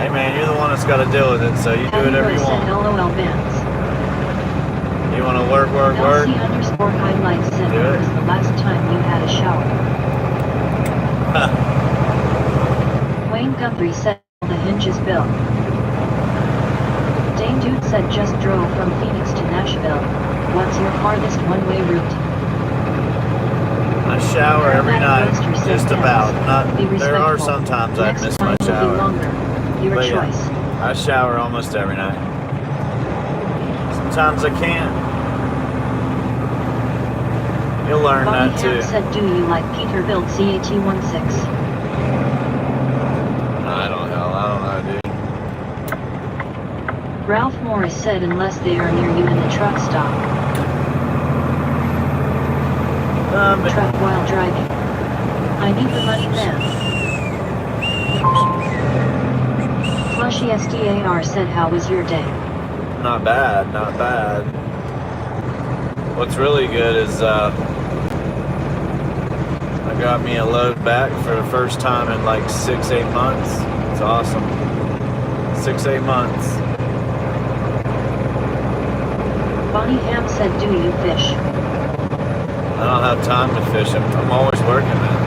Hey man, you're the one that's got to deal with it, so you do whatever you said want. LOL Vance. You want to work? LC_highlights said Do when it. was the last time you had a shower? Wayne Guthrie said the hinges built. Dane Dude said just drove from Phoenix to Nashville. What's your farthest one-way route? I shower every night, Roaster said just yes. about. Be There are respectful. sometimes I Next miss time my will be shower. longer. Your But yeah, choice. I shower almost every night. Sometimes I can't. You'll learn Bonnie that too. Ham said do you like Peterbilt CAT-16? I don't know, dude. Ralph Morris said unless they are near you in the truck stop. Truck while driving. I need the money then. Plushy STAR said how was your day? Not bad, not bad. What's really good is I got me a load back for the first time in like 6-8 months. It's awesome. 6-8 months. Bonnie Ham said do you fish? I don't have time to fish. I'm always working, man.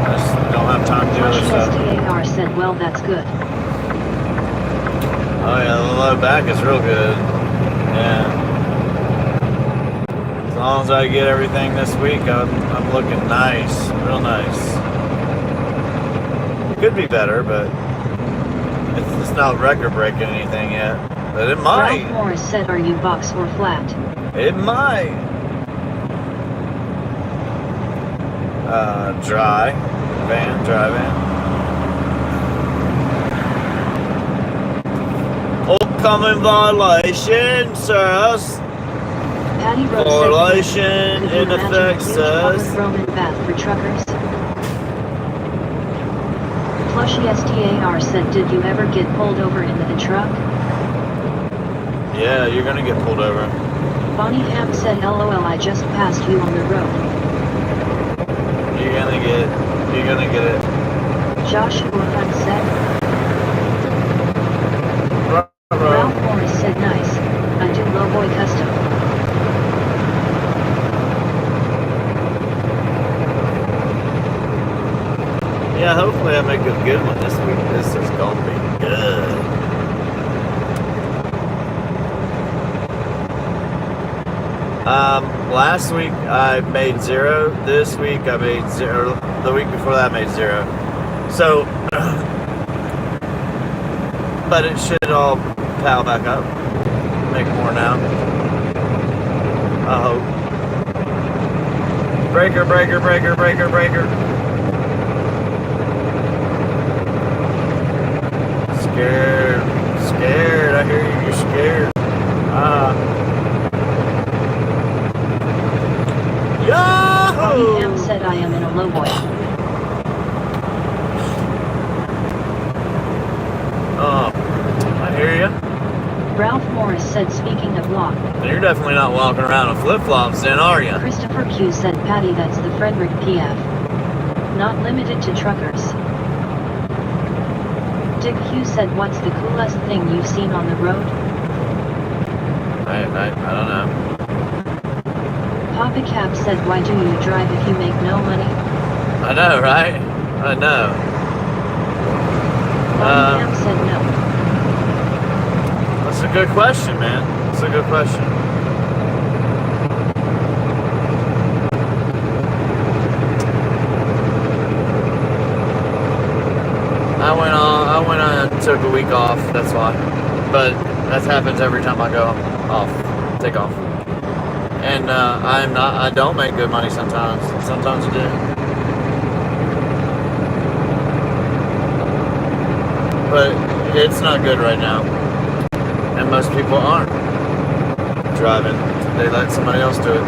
I just don't have time to do other Plushy stuff. STAR said well that's good. Oh yeah, the load back is real good. Yeah. As long as I get everything this week, I'm looking nice, real nice. It could be better, but it's not record-breaking anything yet. But it might. Ralph Morris said are you box or flat? It might. Dry van. Upcoming violation, sirs. Patty Rose Correlation said, could you in imagine effect a huge says. public Roman bath for truckers? Plushy STAR said did you ever get pulled over into the truck? Yeah, you're gonna get pulled over. Bonnie Ham said LOL I just passed you on the road. You're gonna get it. Joshua Hunt said. Bro. Ralph Morris said nice. I do lowboy custom. Yeah, hopefully I make a good one this week. This is gonna be good. Last week I made 0. This week I made 0. The week before that I made 0. So, but it should all pal back up. Make more now. I hope. Breaker. Scared. I hear you. You're scared. Bonnie Yahoo! Ham said I am in a lowboy. Oh, I hear you. Ralph Morris said speaking of law. You're definitely not walking around in flip-flops then, are you? Christopher Q said Patty that's the Frederick PF. Not limited to truckers. Dick Hugh said what's the coolest thing you've seen on the road? I don't know. Papa Cap said why do you drive if you make no money? I know, right? I know. Bonnie Ham said no. That's a good question, man. That's a good question. I went on and took a week off, that's why. But That happens every time I go off, take off. And I don't make good money sometimes. Sometimes I do. But it's not good right now. And most people aren't driving. They let somebody else do it.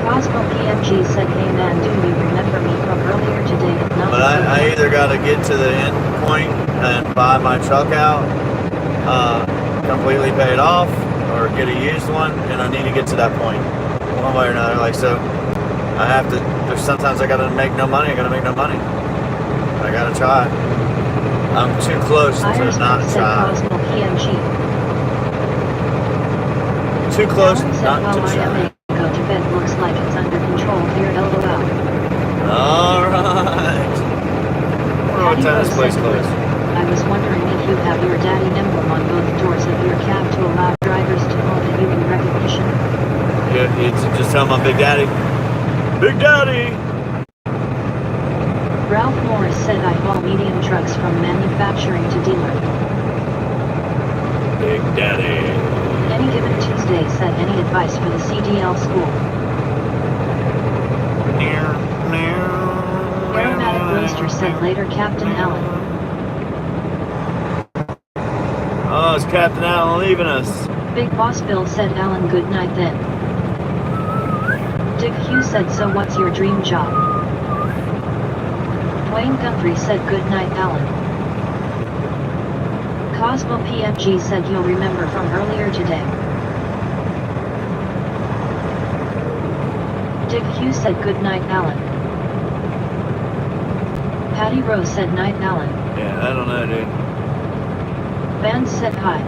Cosmo PMG said, hey man, do you remember me from earlier today? Not But I either got to get to the end point and buy my truck out, completely paid off, or get a used one, and I need to get to that point one way or another. Like, so I have to, there's sometimes I got to make no money. I got to make no money. I got to try. I'm too close to not try. Cosmo PMG. Too close Alan said, not to well, I try. may go to bed, looks like it's under control here, LOL. Alright. What time is this place closed? I was wondering if you have your daddy emblem on both doors of your cab to allow drivers to know that you in recognition. Yeah, it's just tell my Big Daddy. Big Daddy! Ralph Morris said, I haul medium trucks from manufacturing to dealer. Big Daddy. Any Given Tuesday said, any advice for the CDL school? Aromatic Roaster said, later Captain Allen. Oh, it's Captain Allen leaving us. Big Boss Bill said, Alan, good night then. Dick Hughes said, so what's your dream job? Dwayne Guthrie said, good night Alan. Cosmo PMG said, you'll remember from earlier today. Dick Hughes said, good night Alan. Patty Rose said, night Alan. Yeah, I don't know, dude. Vance said, hi.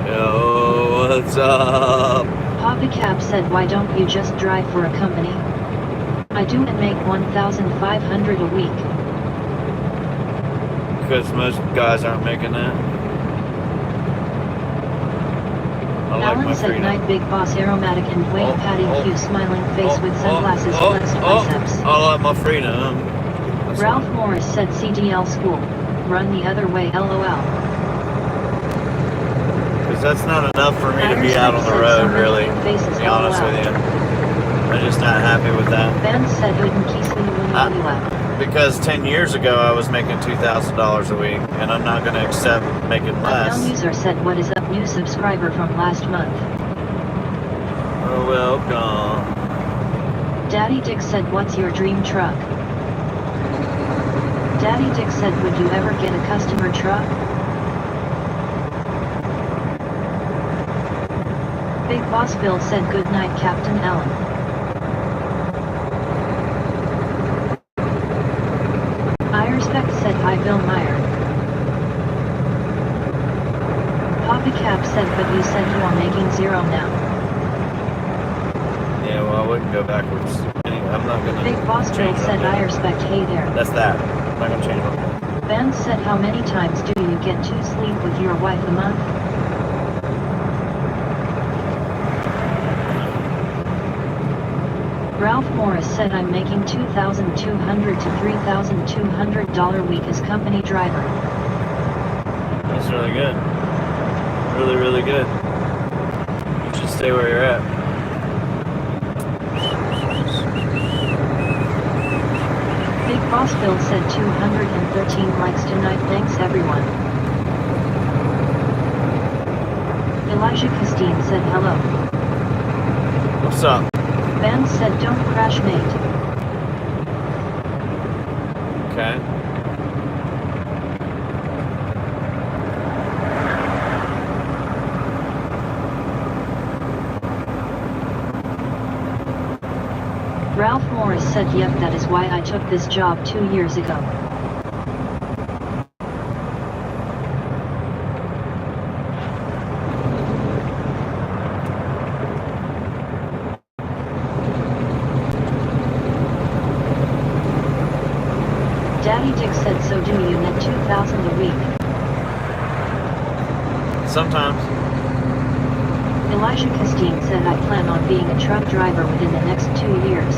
Yo, what's up? Poppy Cap said, why don't you just drive for a company? I do and make $1,500 a week. Because most guys aren't making that. I like Alan my said, freedom. night Big Boss Aromatic and Dwayne Patty Hughes smiling face with sunglasses, flexed biceps. I like my freedom. That's Ralph fine. Morris said, CDL school. Run the other way, LOL. Because that's not enough for me to be out on the road, really. To be honest with you. I'm just not happy with that. Ben said, Because 10 years ago I was making $2,000 a week, and I'm not going to accept making less. Unknown user said, what is up, new subscriber from last month. Oh, welcome. Daddy Dick said, what's your dream truck? Daddy Dick said, would you ever get a customer truck? Big Boss Bill said, good night Captain Allen. Irespect said, hi Bill Meyer. Poppy Cap said, but you said you are making $0 now. Yeah, well, I wouldn't go backwards. Anyway, I'm not going to Big Boss Bill said, Irespect, hey there. That's that. I'm not going to change it. Ben said, how many times do you get to sleep with your wife a month? Ralph Morris said, I'm making $2,200 to $3,200 a week as company driver. That's really good. Really, really good. You should stay where you're at. Big Boss Bill said 213 likes tonight, thanks everyone. Elijah Castine said hello. What's up? Ben said don't crash mate. Okay. Ralph Morris said yep, that is why I took this job 2 years ago. Daddy Dick said, so do you net $2,000 a week? Sometimes. Elijah Castine said, I plan on being a truck driver within the next 2 years.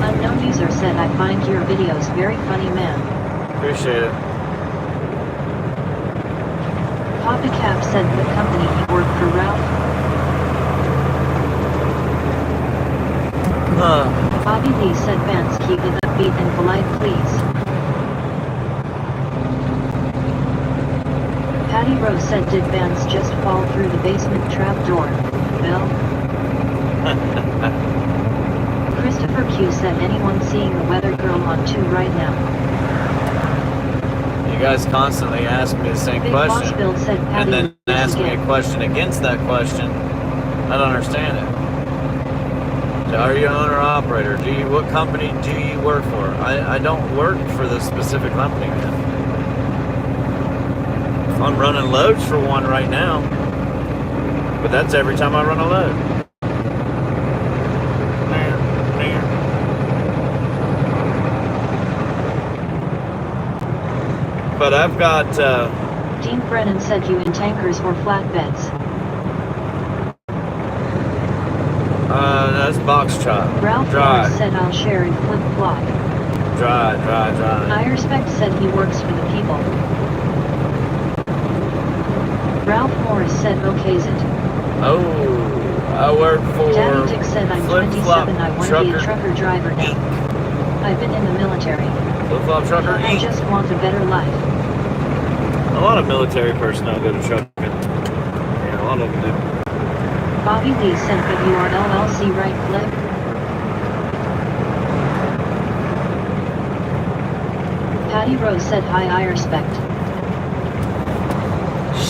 Unknown user said, I find your videos very funny, man. Appreciate it. Papa Cap said, what company you work for, Ralph? Bobby Lee said, Vance, keep it upbeat and polite, please. Patty Rose said, did Vance just fall through the basement trap door? Bill? Christopher Q said, anyone seeing the weather girl on 2 right now? You guys constantly ask me the same Big question, Boss Bill said, Patty and then ask me again. a question against that question. I don't understand it. Are you an owner operator? What company do you work for? I don't work for this specific company, man. I'm running loads for one right now, but that's every time I run a load. But I've got Dean Brennan said, you in tankers or flatbeds? That's box chop. Ralph Dry. Morris said, I'll share and flip flop. Dry. I respect said, he works for the people. Ralph Morris said, okay's it. Oh, I work for Daddy Dick said, I'm Flip 27, I want to be a Trucker trucker driver now. I've been in the military. Flip-flop trucker. I just want a better life. A lot of military personnel go to trucking. Yeah, a lot of them do. Bobby Lee said, but you are LLC, right, Flip? Patty Rose said, hi, I respect.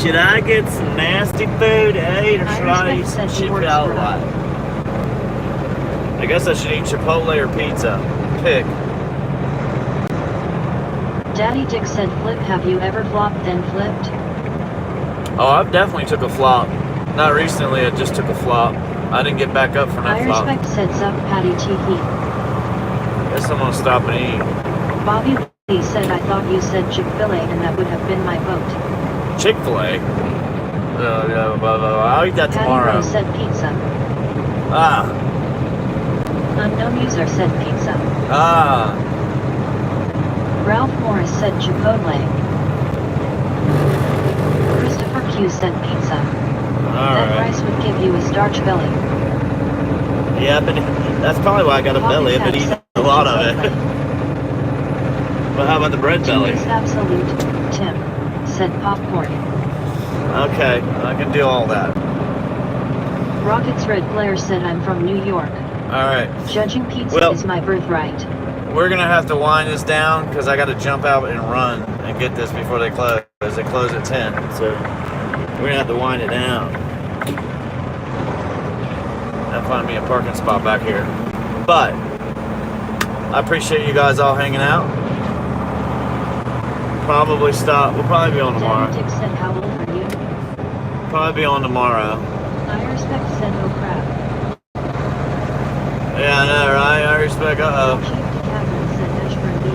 Should I get some nasty food to eat, or should I eat some shit out a lot? I guess I should eat Chipotle or pizza. Pick. Daddy Dick said, Flip, have you ever flopped then flipped? Oh, I've definitely took a flop. Not recently, I just took a flop. I didn't get back up from that I flop. respect said, sup, Patty Tee. Guess I'm gonna stop and eat. Bobby Lee said, I thought you said Chick-fil-A and that would have been my vote. Chick-fil-A? I'll eat that Patty tomorrow. Rose said pizza. Ah. Unknown user said pizza. Ah. Ralph Morris said Chipotle. Christopher Q said pizza. That Alright. rice would give you a starch belly. Yeah, but that's probably why I got a belly. I've been eating a lot of it. But how about the bread belly? Genius absolute, Tim, said popcorn. Okay, I can do all that. Rockets Red Blair said, I'm from New York. Alright. Judging pizza is my birthright. We're gonna have to wind this down because I gotta jump out and run and get this before they close. They close at 10, so we're gonna have to wind it down. And find me a parking spot back here. But I appreciate you guys all hanging out. Probably stop. We'll probably be on tomorrow. Daddy Dick said, how old are you? Probably be on tomorrow. I respect said, oh crap. Yeah, I know, right? I respect. Uh-oh. Chief Catherine said, Ashburn BA.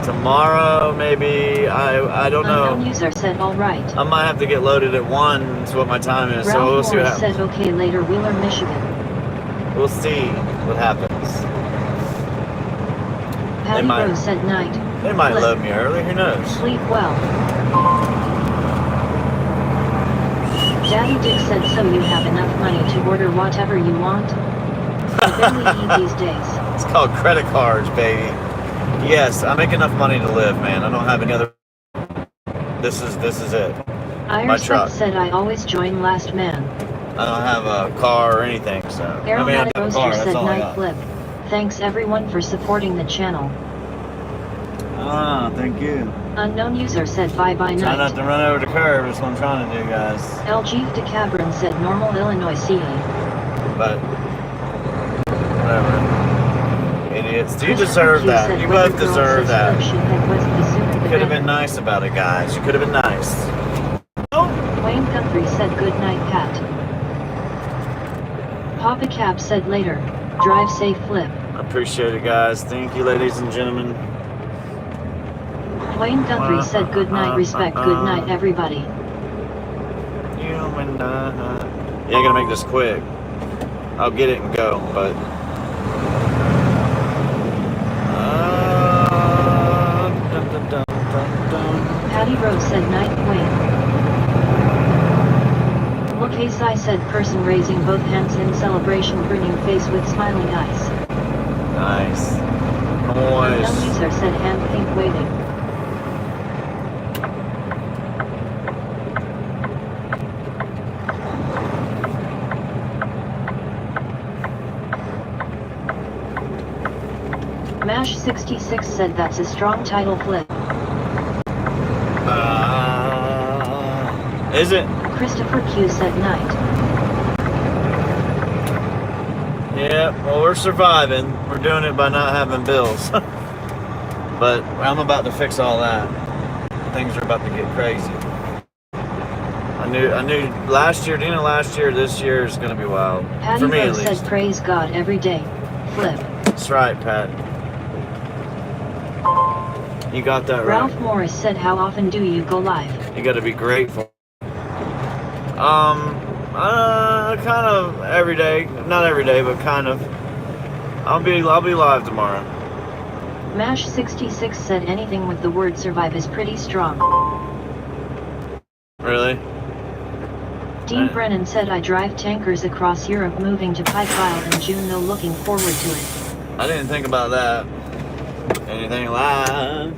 Tomorrow, maybe. I don't Unknown know. user said, all right. I might have to get loaded at 1. That's what my time is. So Ralph we'll see what Morris happens. said, okay, later, Wheeler, Michigan. We'll see what happens. Patty might- Rose said, night. They might Flip. load me early. Who knows? Sleep well. Daddy Dick said, so you have enough money to order whatever you want? I barely eat these days. It's called credit cards, baby. Yes, I make enough money to live, man. I don't have any other. This is it. I My respect truck. said, I always join last man. I don't have a car or anything, so. I mean, I Aromatic have a car. Roaster That's said, all I night got. Flip. Thanks everyone for supporting the channel. Ah, thank you. Unknown user said, bye bye Try not night. to run over the curb. That's what I'm trying to do, guys. LG DeCabron said, normal Illinois CA. But whatever. Idiots. You Christopher deserve Q that. said, You weather both girl deserve says that. Flip should head west the sooner the You could have been better. nice about it, guys. You could have been nice. Wayne Guthrie said, good night Pat. Papa Cap said later, drive safe Flip. I appreciate it, guys. Thank you, ladies and gentlemen. Wayne Guthrie said, good night respect, good night everybody. You and I. Yeah, I gotta make this quick. I'll get it and go, but Patty Rose said night wing. Look, I said person raising both hands in celebration, grinning face with smiling eyes. Nice. Unknown Nice. user said hand pink waving. Mash66 said that's a strong title flip. Is it? Christopher Q said night. Yeah, well, we're surviving. We're doing it by not having bills. But I'm about to fix all that. Things are about to get crazy. I knew last year, this year is going to be wild. Patty For me, Rose at least. said praise God every day. Flip. That's right, Pat. You got that right. Ralph Morris said how often do you go live? You got to be grateful. Kind of every day. Not every day, but kind of. I'll be live tomorrow. Mash66 said anything with the word survive is pretty strong. Really? Dean Brennan said I drive tankers across Europe, moving to Pikeville in June, though looking forward to it. I didn't think about that. Anything live.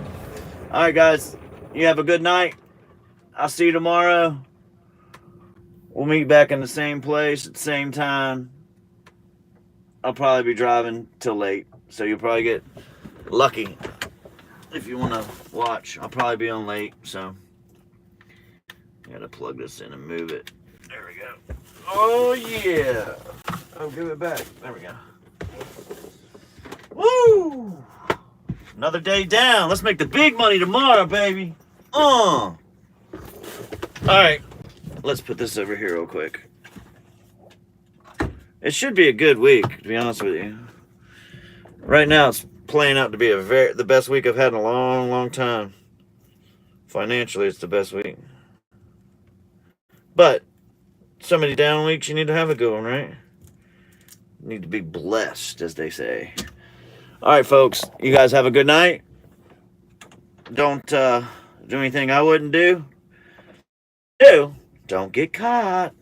Alright guys, you have a good night. I'll see you tomorrow. We'll meet back in the same place at the same time. I'll probably be driving till late, so you'll probably get lucky if you want to watch. I'll probably be on late, so I gotta plug this in and move it. There we go. Oh yeah. Oh, give it back. There we go. Woo! Another day down. Let's make the big money tomorrow, baby. All right. Let's put this over here real quick. It should be a good week, to be honest with you. Right now, it's playing out to be the best week I've had in a long, long time. Financially, it's the best week. But so many down weeks, you need to have a good one, right? You need to be blessed, as they say. All right, folks. You guys have a good night. Don't do anything I wouldn't do. Don't get caught.